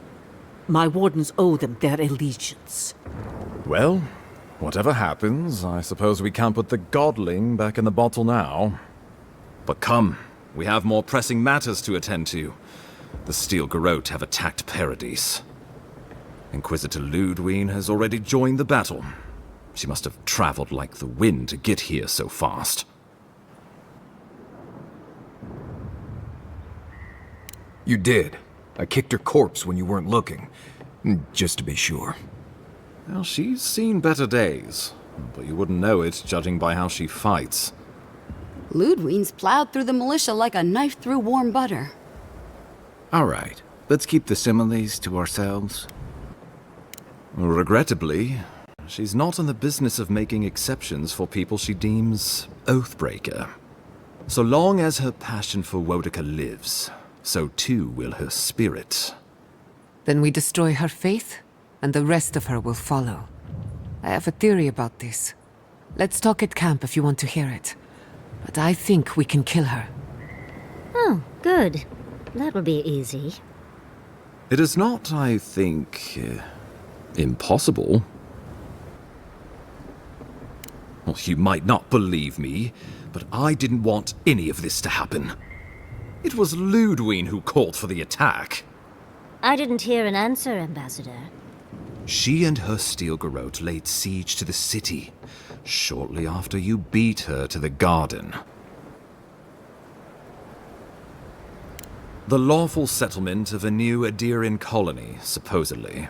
my wardens owe them their allegiance. Well, whatever happens, I suppose we can't put the godling back in the bottle now. But come, we have more pressing matters to attend to. The Steel Garrote have attacked Paradise. Inquisitor Ludwine has already joined the battle. She must have traveled like the wind to get here so fast. You did. I kicked her corpse when you weren't looking. Just to be sure. Well, she's seen better days, but you wouldn't know it judging by how she fights. Ludwine's plowed through the militia like a knife through warm butter. All right, let's keep the similes to ourselves. Regrettably, she's not in the business of making exceptions for people she deems oathbreaker. So long as her passion for Wodika lives, so too will her spirit. Then we destroy her faith, and the rest of her will follow. I have a theory about this. Let's talk at camp if you want to hear it. But I think we can kill her. Oh, good. That will be easy. It is not, I think, impossible. Well, you might not believe me, but I didn't want any of this to happen. It was Ludwine who called for the attack. I didn't hear an answer, Ambassador. She and her steel garrote laid siege to the city shortly after you beat her to the garden. The lawful settlement of a new Adirian colony, supposedly,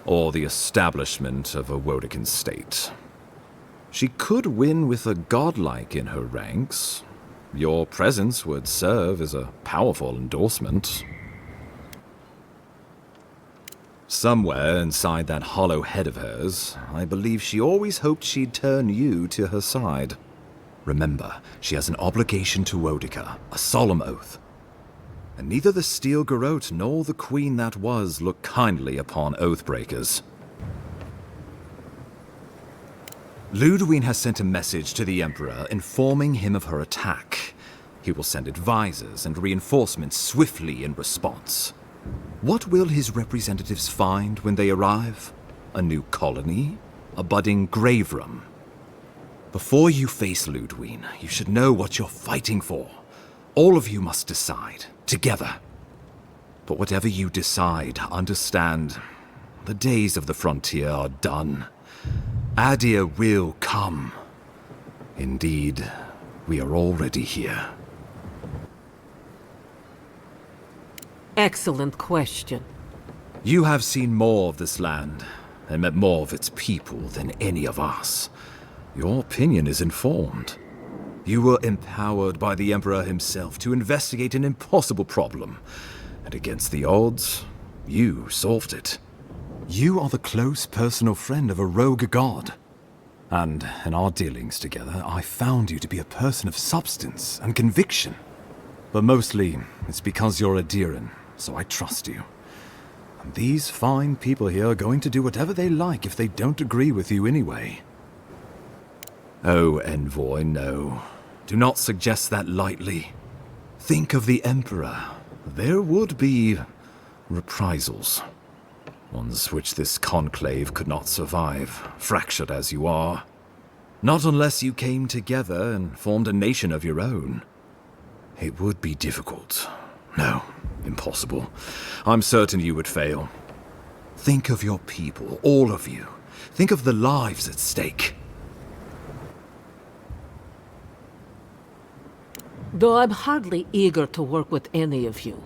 or the establishment of a Wodican state. She could win with a godlike in her ranks. Your presence would serve as a powerful endorsement. Somewhere inside that hollow head of hers, I believe she always hoped she'd turn you to her side. Remember, she has an obligation to Wodica, a solemn oath. And neither the Steel Garrote nor the Queen that was look kindly upon oathbreakers. Ludwig has sent a message to the Emperor informing him of her attack. He will send advisors and reinforcements swiftly in response. What will his representatives find when they arrive? A new colony? A budding grave room? Before you face Ludwig, you should know what you're fighting for. All of you must decide, together. But whatever you decide, understand, the days of the frontier are done. Adir will come. Indeed, we are already here. Excellent question. You have seen more of this land, and met more of its people than any of us. Your opinion is informed. You were empowered by the Emperor himself to investigate an impossible problem, and against the odds, you solved it. You are the close personal friend of a rogue god. And in our dealings together, I found you to be a person of substance and conviction. But mostly, it's because you're Adirian, so I trust you. And these fine people here are going to do whatever they like if they don't agree with you anyway. Oh, Envoy, no. Do not suggest that lightly. Think of the Emperor. There would be reprisals. Ones which this conclave could not survive, fractured as you are. Not unless you came together and formed a nation of your own. It would be difficult. No, impossible. I'm certain you would fail. Think of your people, all of you. Think of the lives at stake. Though I'm hardly eager to work with any of you,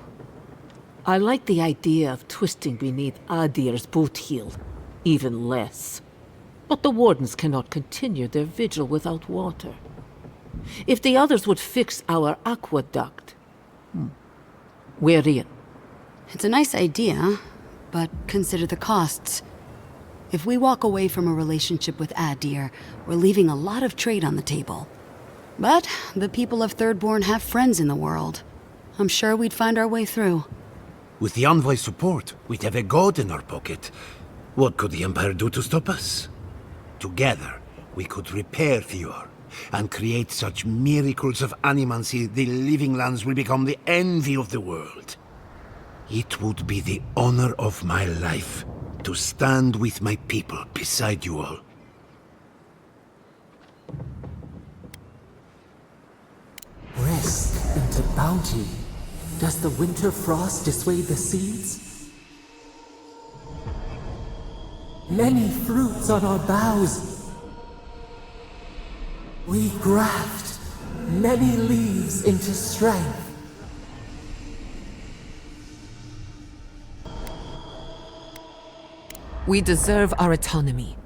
I like the idea of twisting beneath Adir's boot heel even less. But the wardens cannot continue their vigil without water. If the others would fix our aqueduct, we're in. It's a nice idea, but consider the costs. If we walk away from a relationship with Adir, we're leaving a lot of trade on the table. But the people of Thirdborn have friends in the world. I'm sure we'd find our way through. With the Envoy's support, we'd have a god in our pocket. What could the Empire do to stop us? Together, we could repair Thior, and create such miracles of animancy the living lands will become the envy of the world. It would be the honor of my life to stand with my people beside you all. Rest into bounty. Does the winter frost dissuade the seeds? Many fruits on our boughs. We graft many leaves into strength. We deserve our autonomy,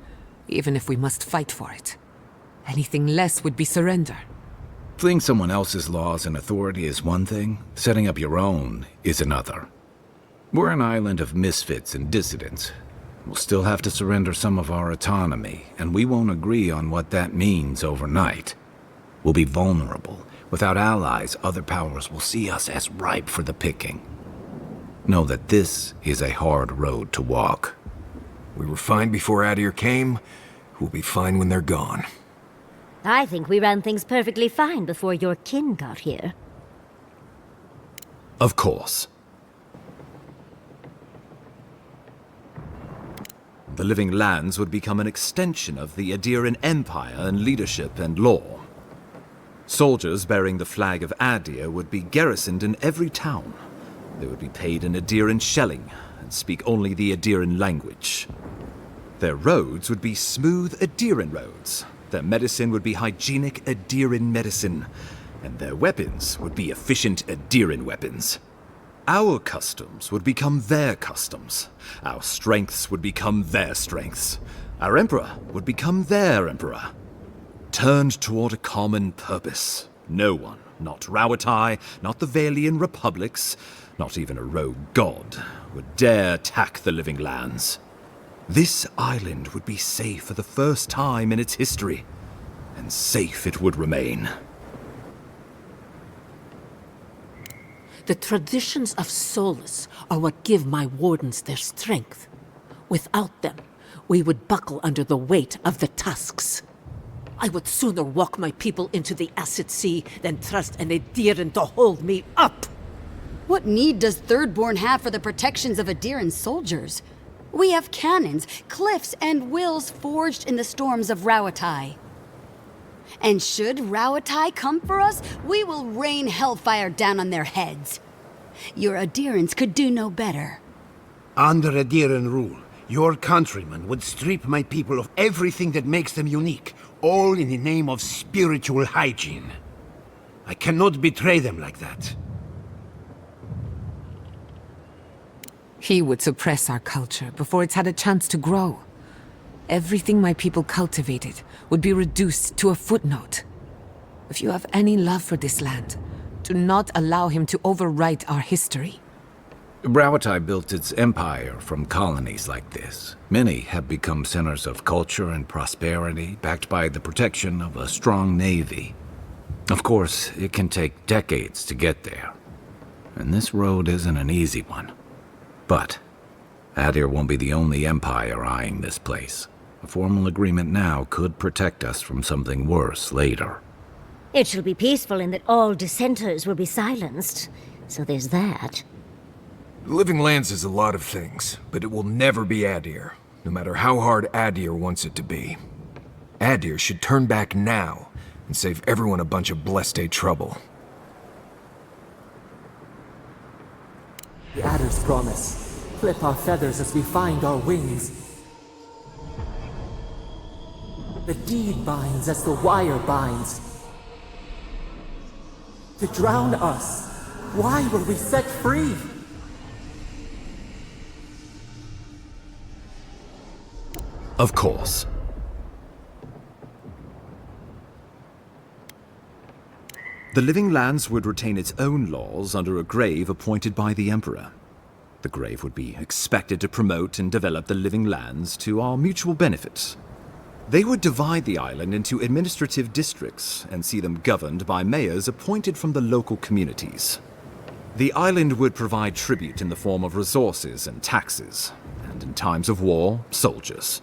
even if we must fight for it. Anything less would be surrender. Fleeing someone else's laws and authority is one thing, setting up your own is another. We're an island of misfits and dissidents. We'll still have to surrender some of our autonomy, and we won't agree on what that means overnight. We'll be vulnerable. Without allies, other powers will see us as ripe for the picking. Know that this is a hard road to walk. We were fine before Adir came. We'll be fine when they're gone. I think we ran things perfectly fine before your kin got here. Of course. The Living Lands would become an extension of the Adirian Empire in leadership and law. Soldiers bearing the flag of Adir would be garrisoned in every town. They would be paid in Adirian shelling and speak only the Adirian language. Their roads would be smooth Adiran roads. Their medicine would be hygienic Adiran medicine. And their weapons would be efficient Adiran weapons. Our customs would become their customs. Our strengths would become their strengths. Our emperor would become their emperor. Turned toward a common purpose. No one, not Rauatai, not the Valian republics, not even a rogue god, would dare tack the living lands. This island would be safe for the first time in its history, and safe it would remain. The traditions of solace are what give my wardens their strength. Without them, we would buckle under the weight of the tusks. I would sooner walk my people into the acid sea than trust an Adiran to hold me up. What need does Thirdborn have for the protections of Adiran soldiers? We have cannons, cliffs, and wills forged in the storms of Rauatai. And should Rauatai come for us, we will rain hellfire down on their heads. Your Adirans could do no better. Under Adiran rule, your countrymen would strip my people of everything that makes them unique, all in the name of spiritual hygiene. I cannot betray them like that. He would suppress our culture before it's had a chance to grow. Everything my people cultivated would be reduced to a footnote. If you have any love for this land, do not allow him to overwrite our history. Rauatai built its empire from colonies like this. Many have become centers of culture and prosperity, backed by the protection of a strong navy. Of course, it can take decades to get there. And this road isn't an easy one. But Adir won't be the only empire eyeing this place. A formal agreement now could protect us from something worse later. It shall be peaceful in that all dissenters will be silenced. So there's that. Living Lands is a lot of things, but it will never be Adir, no matter how hard Adir wants it to be. Adir should turn back now and save everyone a bunch of blessed day trouble. The Adder's promise. Clip our feathers as we find our wings. The deed binds as the wire binds. To drown us, why were we set free? Of course. The Living Lands would retain its own laws under a grave appointed by the Emperor. The grave would be expected to promote and develop the Living Lands to our mutual benefit. They would divide the island into administrative districts and see them governed by mayors appointed from the local communities. The island would provide tribute in the form of resources and taxes, and in times of war, soldiers.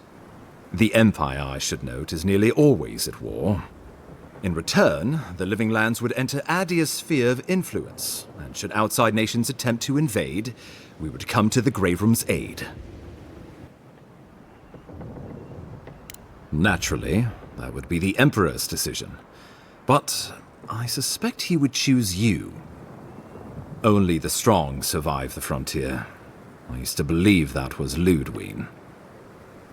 The Empire, I should note, is nearly always at war. In return, the Living Lands would enter Adir's sphere of influence, and should outside nations attempt to invade, we would come to the Graveroom's aid. Naturally, that would be the Emperor's decision. But I suspect he would choose you. Only the strong survive the frontier. I used to believe that was Ludwig.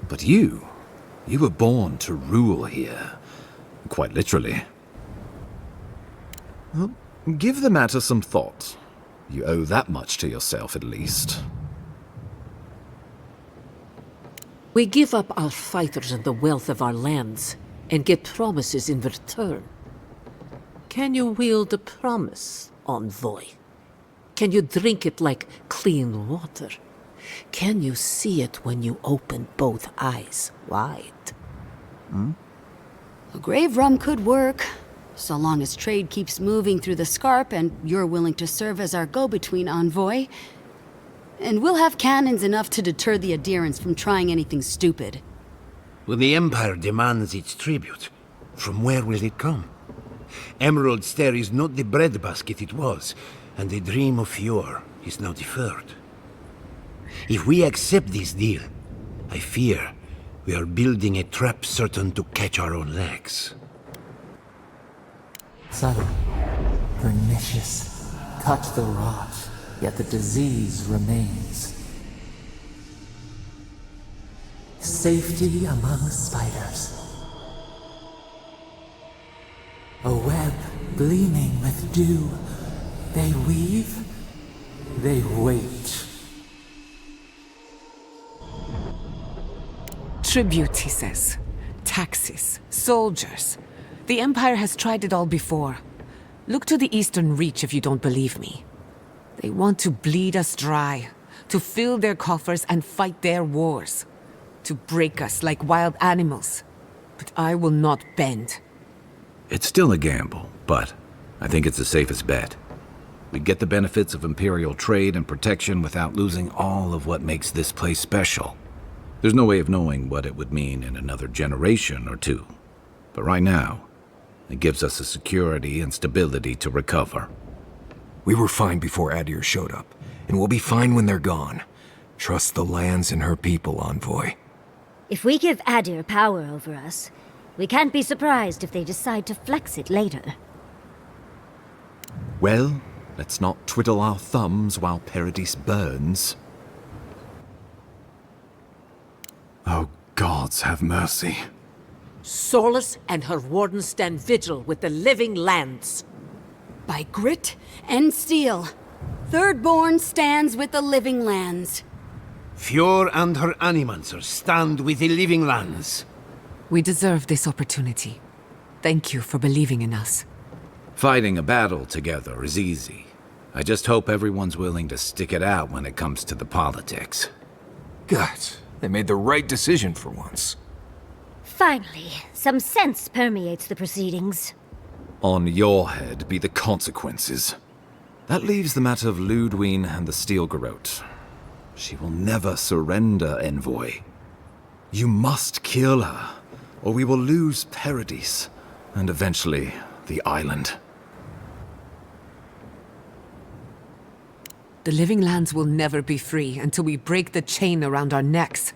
But you were born to rule here. Quite literally. Well, give the matter some thought. You owe that much to yourself, at least. We give up our fighters and the wealth of our lands, and get promises in return. Can you wield a promise, envoy? Can you drink it like clean water? Can you see it when you open both eyes wide? A grave rum could work, so long as trade keeps moving through the Scarp and you're willing to serve as our go-between envoy. And we'll have cannons enough to deter the Adirans from trying anything stupid. When the Empire demands its tribute, from where will it come? Emerald Stair is not the breadbasket it was, and the dream of yore is now deferred. If we accept this deal, I fear we are building a trap certain to catch our own legs. Subtle, pernicious, touch the rot, yet the disease remains. safety among spiders. A web gleaming with dew. They weave, they wait. Tribute, he says. Taxes, soldiers. The Empire has tried it all before. Look to the Eastern Reach if you don't believe me. They want to bleed us dry, to fill their coffers and fight their wars, to break us like wild animals. But I will not bend. It's still a gamble, but I think it's the safest bet. We get the benefits of Imperial trade and protection without losing all of what makes this place special. There's no way of knowing what it would mean in another generation or two. But right now, it gives us the security and stability to recover. We were fine before Adir showed up, and we'll be fine when they're gone. Trust the lands and her people, Envoy. If we give Adir power over us, we can't be surprised if they decide to flex it later. Well, let's not twiddle our thumbs while Paradis burns. Oh, gods have mercy. Solus and her wardens stand vigil with the living lands. By grit and steel, Thirdborn stands with the living lands. Fjord and her animancers stand with the living lands. We deserve this opportunity. Thank you for believing in us. Fighting a battle together is easy. I just hope everyone's willing to stick it out when it comes to the politics. God, they made the right decision for once. Finally, some sense permeates the proceedings. On your head be the consequences. That leaves the matter of Ludwine and the Steel Garrote. She will never surrender, Envoy. You must kill her, or we will lose Paradis, and eventually the island. The living lands will never be free until we break the chain around our necks.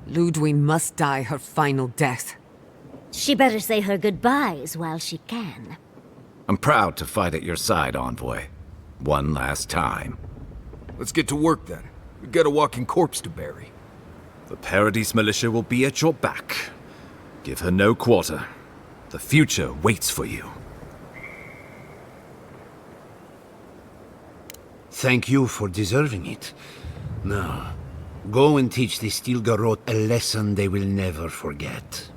Ludwine must die her final death. She better say her goodbyes while she can. I'm proud to fight at your side, Envoy. One last time. Let's get to work then. We've got a walking corpse to bury. The Paradis militia will be at your back. Give her no quarter. The future waits for you. Thank you for deserving it. Now, go and teach the Steel Garrote a lesson they will never forget.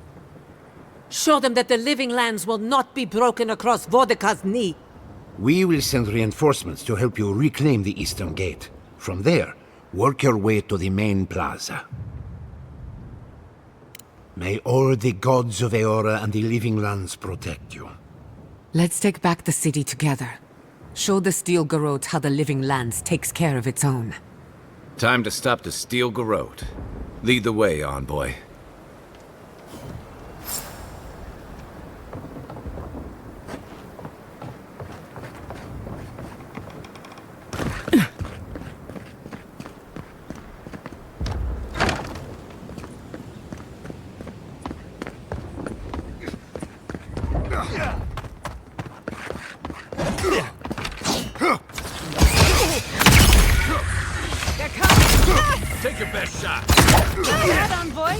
Show them that the living lands will not be broken across Vodka's knee. We will send reinforcements to help you reclaim the Eastern Gate. From there, work your way to the main plaza. May all the gods of Eora and the living lands protect you. Let's take back the city together. Show the Steel Garrote how the living lands takes care of its own. Time to stop the Steel Garrote. Lead the way, Envoy. Take your best shot. Go ahead, Envoy.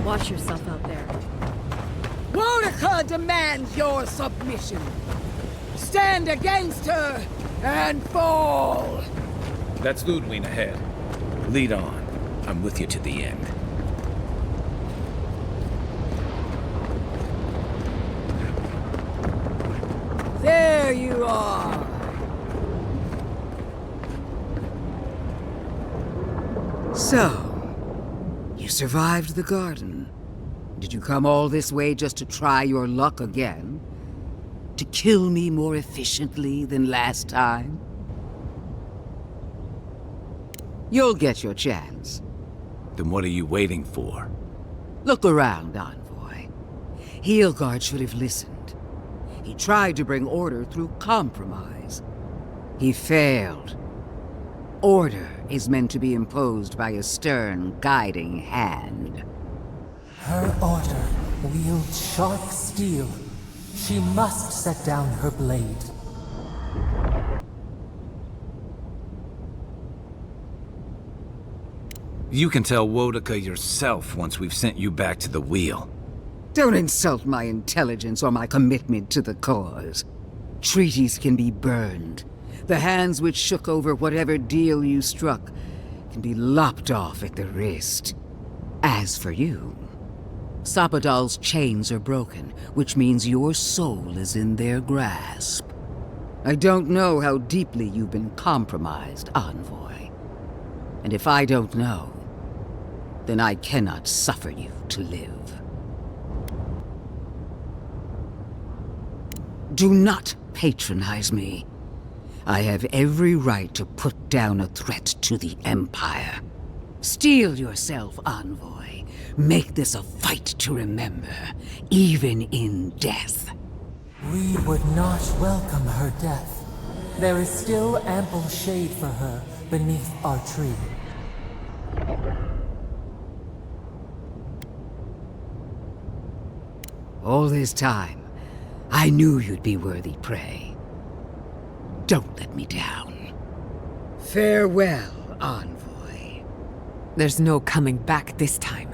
Watch yourself out there. Vodka demands your submission. Stand against her and fall. That's Ludwine ahead. Lead on. I'm with you to the end. There you are. So, you survived the garden. Did you come all this way just to try your luck again? To kill me more efficiently than last time? You'll get your chance. Then what are you waiting for? Look around, Envoy. Heelguard should have listened. He tried to bring order through compromise. He failed. Order is meant to be imposed by a stern, guiding hand. Her order wields sharp steel. She must set down her blade. You can tell Wodaka yourself once we've sent you back to the wheel. Don't insult my intelligence or my commitment to the cause. Treaties can be burned. The hands which shook over whatever deal you struck can be lopped off at the wrist. As for you, Sabadal's chains are broken, which means your soul is in their grasp. I don't know how deeply you've been compromised, Envoy. And if I don't know, then I cannot suffer you to live. Do not patronize me. I have every right to put down a threat to the Empire. Steel yourself, Envoy. Make this a fight to remember, even in death. We would not welcome her death. There is still ample shade for her beneath our tree. All this time, I knew you'd be worthy prey. Don't let me down. Farewell, Envoy. There's no coming back this time.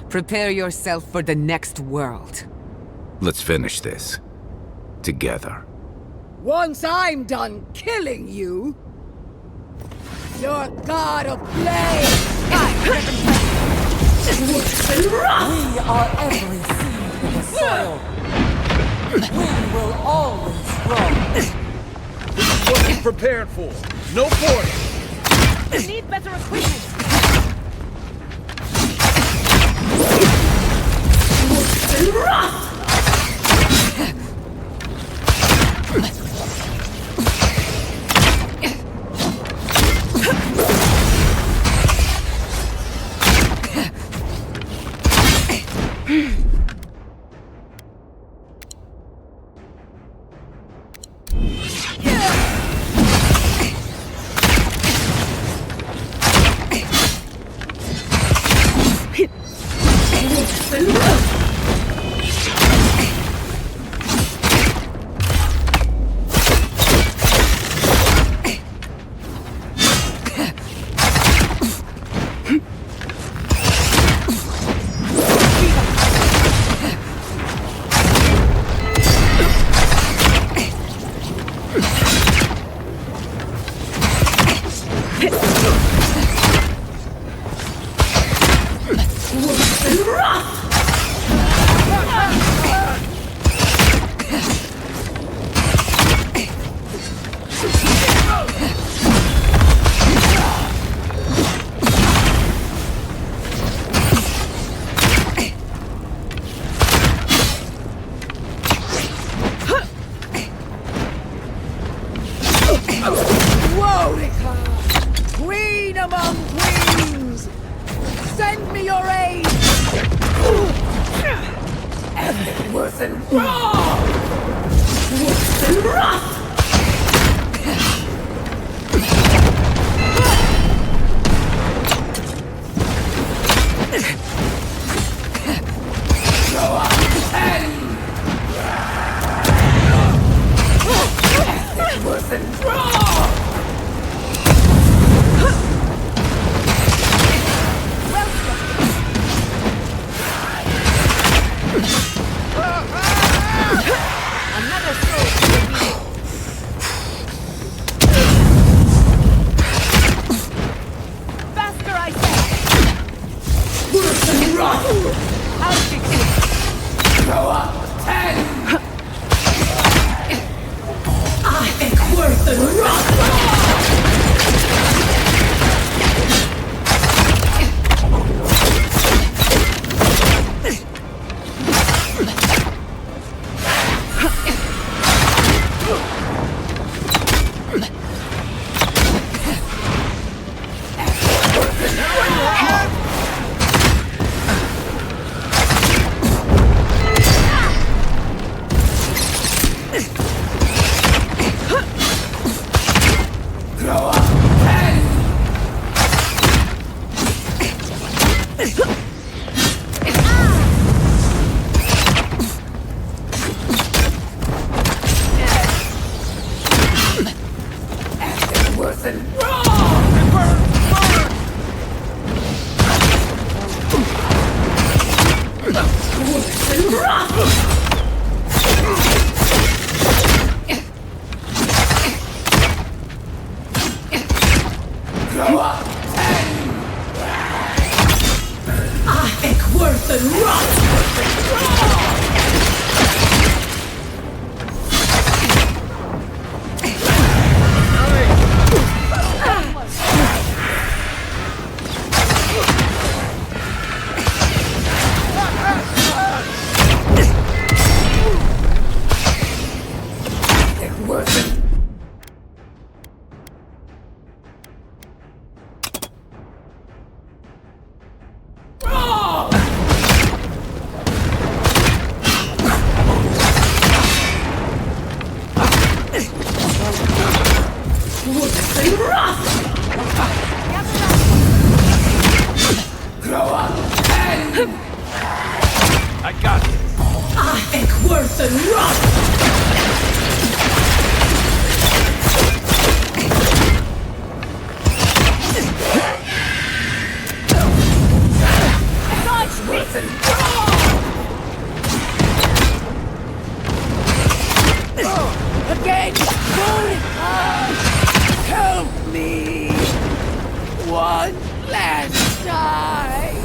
Prepare yourself for the next world. Let's finish this. Together. Once I'm done killing you, your god of flame! We are every seed in the soil. We will always grow. This is what we prepared for. No portal. We need better equipment. Queen among queens! Send me your aid! And it wasn't wrong! Wasn't wrong! Go on, and it wasn't wrong! Another soul. Faster, I say. Listen, run! I'll fix it. Go up, 10! I think worth the rock! Grow up! Ik word een rot! I got it. Ik word een rot! Again! Help me! One last time!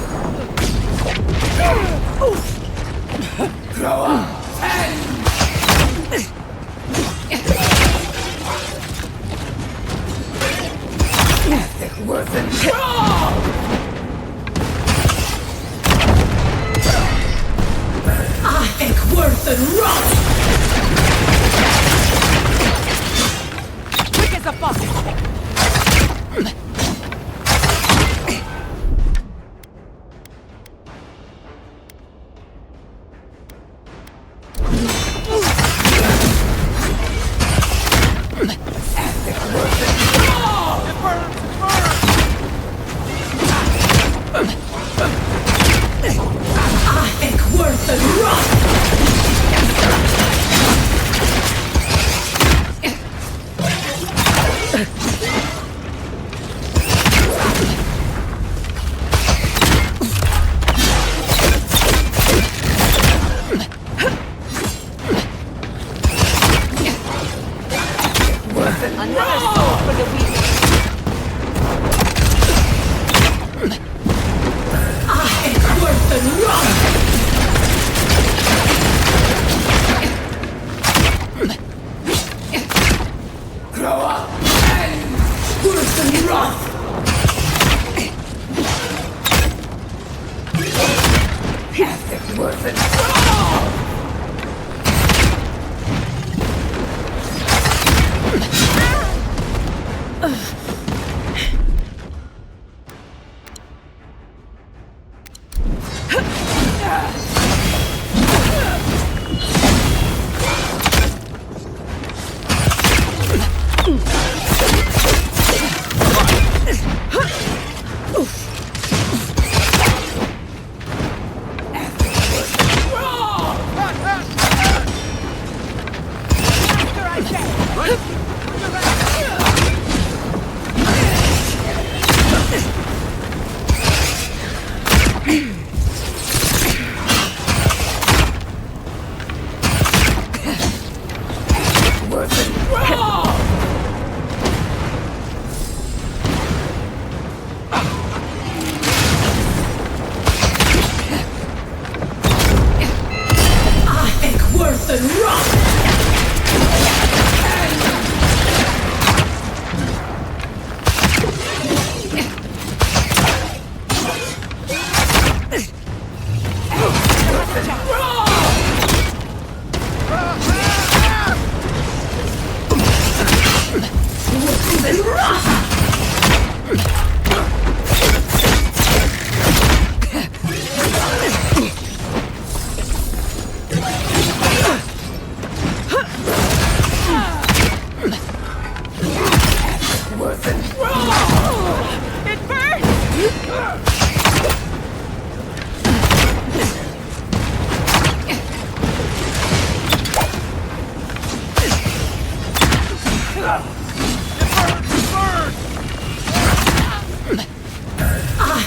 Grow up! Ik word een rot! Ik word een rot! Quick as a fox! Ik word een rot! Another soul for the weak. Ik word een rot! Grow up! Word een rot!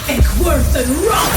Ik word een rot!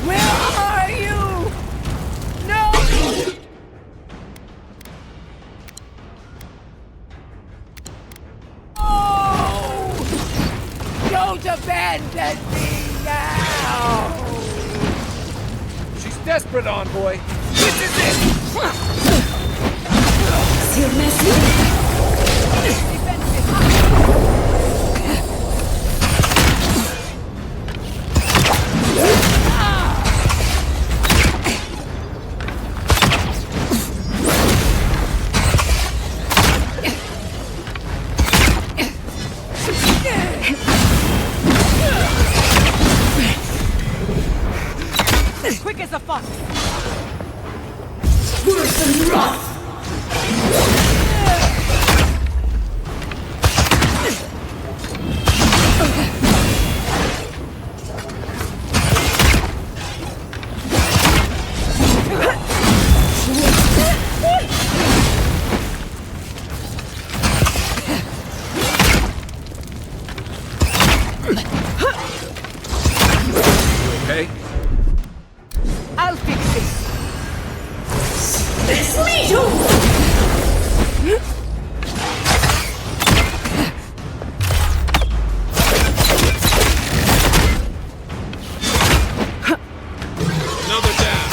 Where are you? No! Oh! Don't abandon me now! She's desperate, envoy. This is it! Sur merci. Quick as a fox. Worse than rough. Okay? I'll fix this. Sleeto! Another down.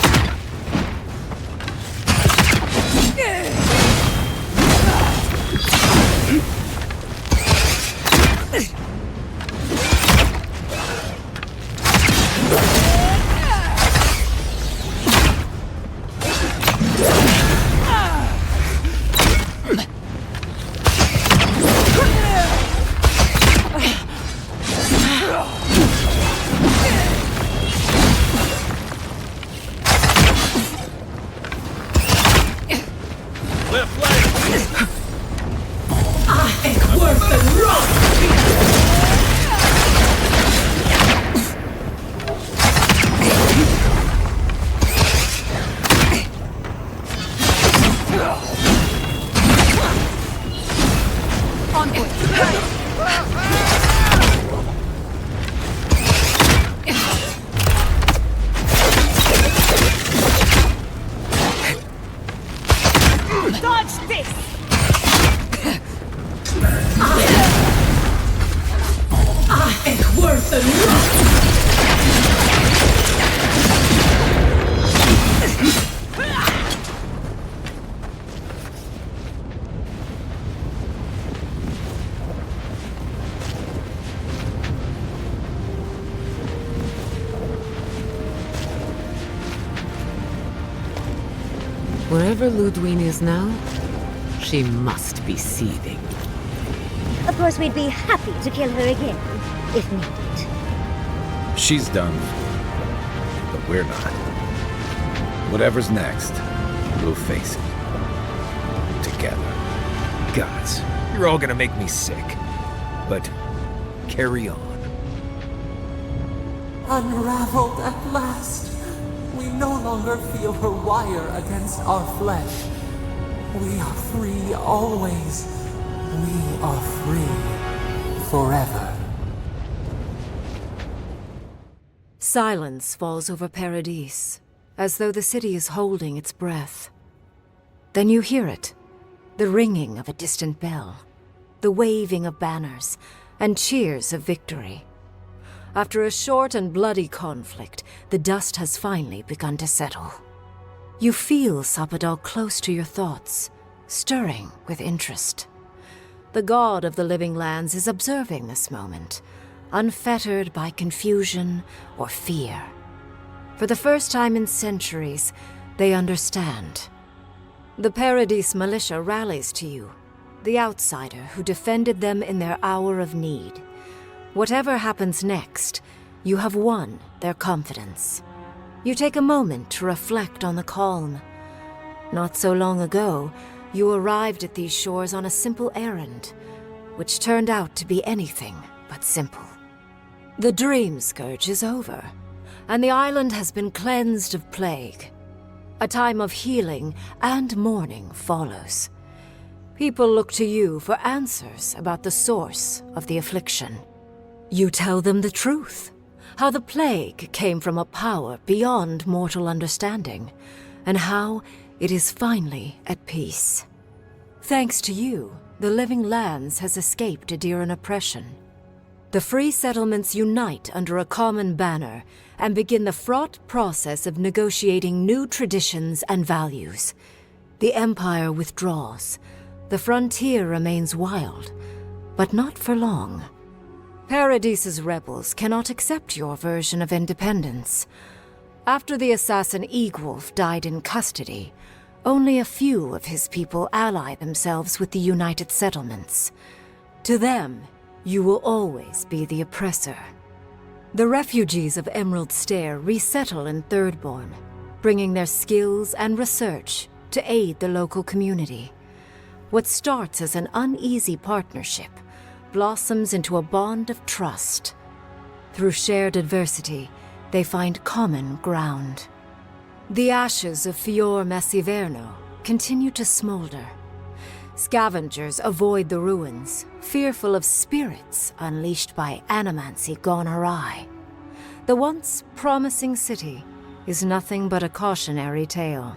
Left leg. It's worse than rock. Envoy, to the right. Dodge this! It's worse than rock. Wherever Ludwine is now, she must be seething. Of course, we'd be happy to kill her again, if needed. She's done. But we're not. Whatever's next, we'll face it. Together. Gods, you're all gonna make me sick. But carry on. Unraveled at last. We no longer feel her wire against our flesh. We are free always. We are free forever. Silence falls over Paradis, as though the city is holding its breath. Then you hear it, the ringing of a distant bell, the waving of banners, and cheers of victory. After a short and bloody conflict, the dust has finally begun to settle. You feel Sapadal close to your thoughts, stirring with interest. The god of the living lands is observing this moment, unfettered by confusion or fear. For the first time in centuries, they understand. The Paradis militia rallies to you, the outsider who defended them in their hour of need. Whatever happens next, you have won their confidence. You take a moment to reflect on the calm. Not so long ago, you arrived at these shores on a simple errand, which turned out to be anything but simple. The dream scourge is over, and the island has been cleansed of plague. A time of healing and mourning follows. People look to you for answers about the source of the affliction. You tell them the truth, how the plague came from a power beyond mortal understanding, and how it is finally at peace. Thanks to you, the Living Lands has escaped Adiran oppression. The free settlements unite under a common banner and begin the fraught process of negotiating new traditions and values. The Empire withdraws. The frontier remains wild, but not for long. Paradise's rebels cannot accept your version of independence. After the assassin Egwolf died in custody, only a few of his people ally themselves with the United Settlements. To them, you will always be the oppressor. The refugees of Emerald Stair resettle in Thirdborn, bringing their skills and research to aid the local community. What starts as an uneasy partnership blossoms into a bond of trust. Through shared adversity, they find common ground. The ashes of Fior Messiverno continue to smolder. Scavengers avoid the ruins, fearful of spirits unleashed by animancy gone awry. The once promising city is nothing but a cautionary tale.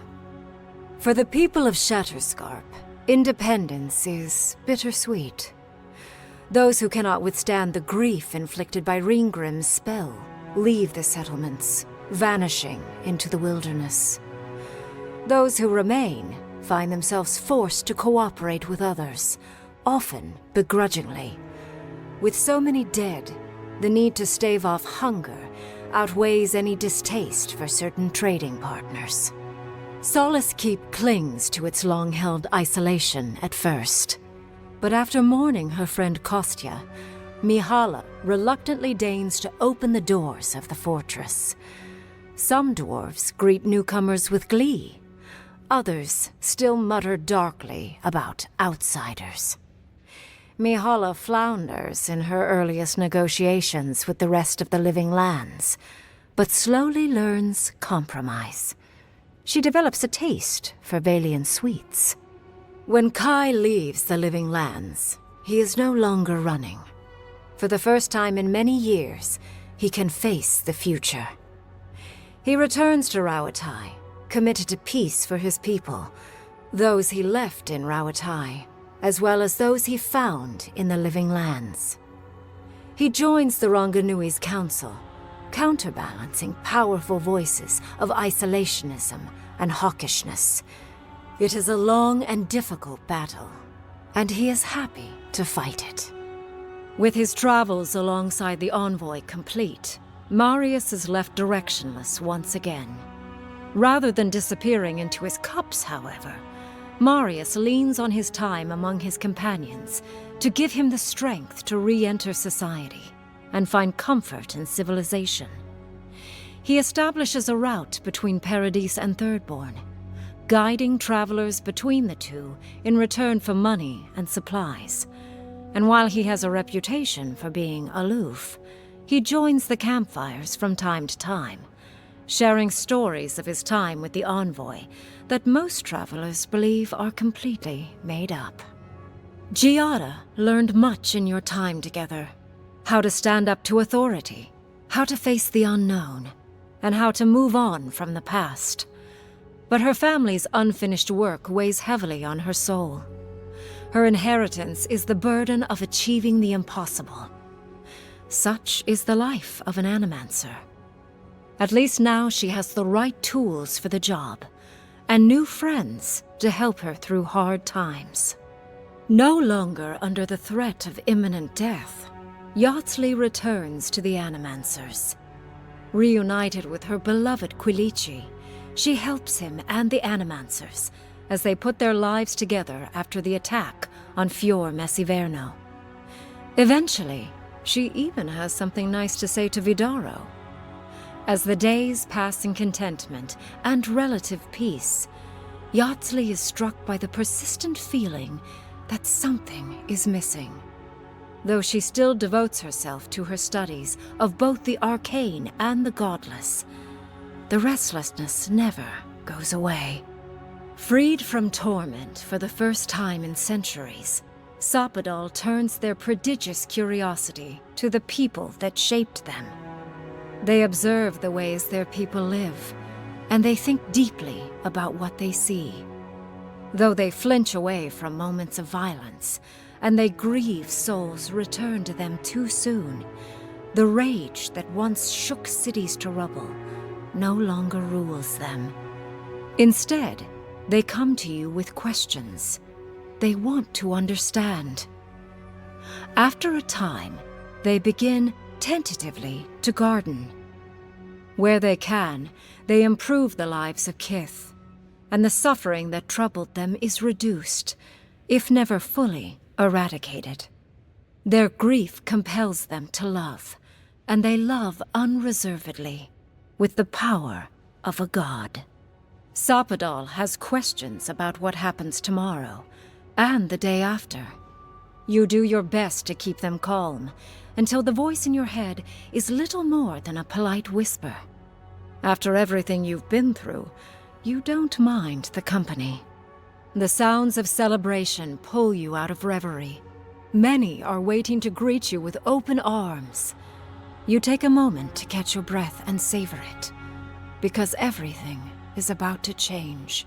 For the people of Shatterscarp, independence is bittersweet. Those who cannot withstand the grief inflicted by Ringgrim's spell leave the settlements, vanishing into the wilderness. Those who remain find themselves forced to cooperate with others, often begrudgingly. With so many dead, the need to stave off hunger outweighs any distaste for certain trading partners. Solace Keep clings to its long-held isolation at first. But after mourning her friend Kostya, Mihala reluctantly deigns to open the doors of the fortress. Some dwarves greet newcomers with glee. Others still mutter darkly about outsiders. Mihala flounders in her earliest negotiations with the rest of the Living Lands, but slowly learns compromise. She develops a taste for Valian sweets. When Kai leaves the Living Lands, he is no longer running. For the first time in many years, he can face the future. He returns to Rauatai, committed to peace for his people, those he left in Rauatai, as well as those he found in the Living Lands. He joins the Ronganui's council, counterbalancing powerful voices of isolationism and hawkishness. It is a long and difficult battle, and he is happy to fight it. With his travels alongside the envoy complete, Marius is left directionless once again. Rather than disappearing into his cups, however, Marius leans on his time among his companions to give him the strength to re-enter society and find comfort in civilization. He establishes a route between Paradise and Thirdborn, guiding travelers between the two in return for money and supplies. And while he has a reputation for being aloof, he joins the campfires from time to time, sharing stories of his time with the envoy that most travelers believe are completely made up. Giada learned much in your time together. How to stand up to authority, how to face the unknown, and how to move on from the past. But her family's unfinished work weighs heavily on her soul. Her inheritance is the burden of achieving the impossible. Such is the life of an animancer. At least now she has the right tools for the job, and new friends to help her through hard times. No longer under the threat of imminent death, Yardsley returns to the Animancers. Reunited with her beloved Quilici, she helps him and the Animancers as they put their lives together after the attack on Fior Messiverno. Eventually, she even has something nice to say to Vidaro. As the days pass in contentment and relative peace, Yardsley is struck by the persistent feeling that something is missing. though she still devotes herself to her studies of both the arcane and the godless. The restlessness never goes away. Freed from torment for the first time in centuries, Sappadal turns their prodigious curiosity to the people that shaped them. They observe the ways their people live, and they think deeply about what they see. Though they flinch away from moments of violence, and they grieve souls returned to them too soon, the rage that once shook cities to rubble no longer rules them. Instead, they come to you with questions. They want to understand. After a time, they begin tentatively to garden. Where they can, they improve the lives of kith, and the suffering that troubled them is reduced, if never fully eradicated. Their grief compels them to love, and they love unreservedly, with the power of a god. Sappadal has questions about what happens tomorrow, and the day after. You do your best to keep them calm, until the voice in your head is little more than a polite whisper. After everything you've been through, you don't mind the company. The sounds of celebration pull you out of reverie. Many are waiting to greet you with open arms. You take a moment to catch your breath and savor it, because everything is about to change.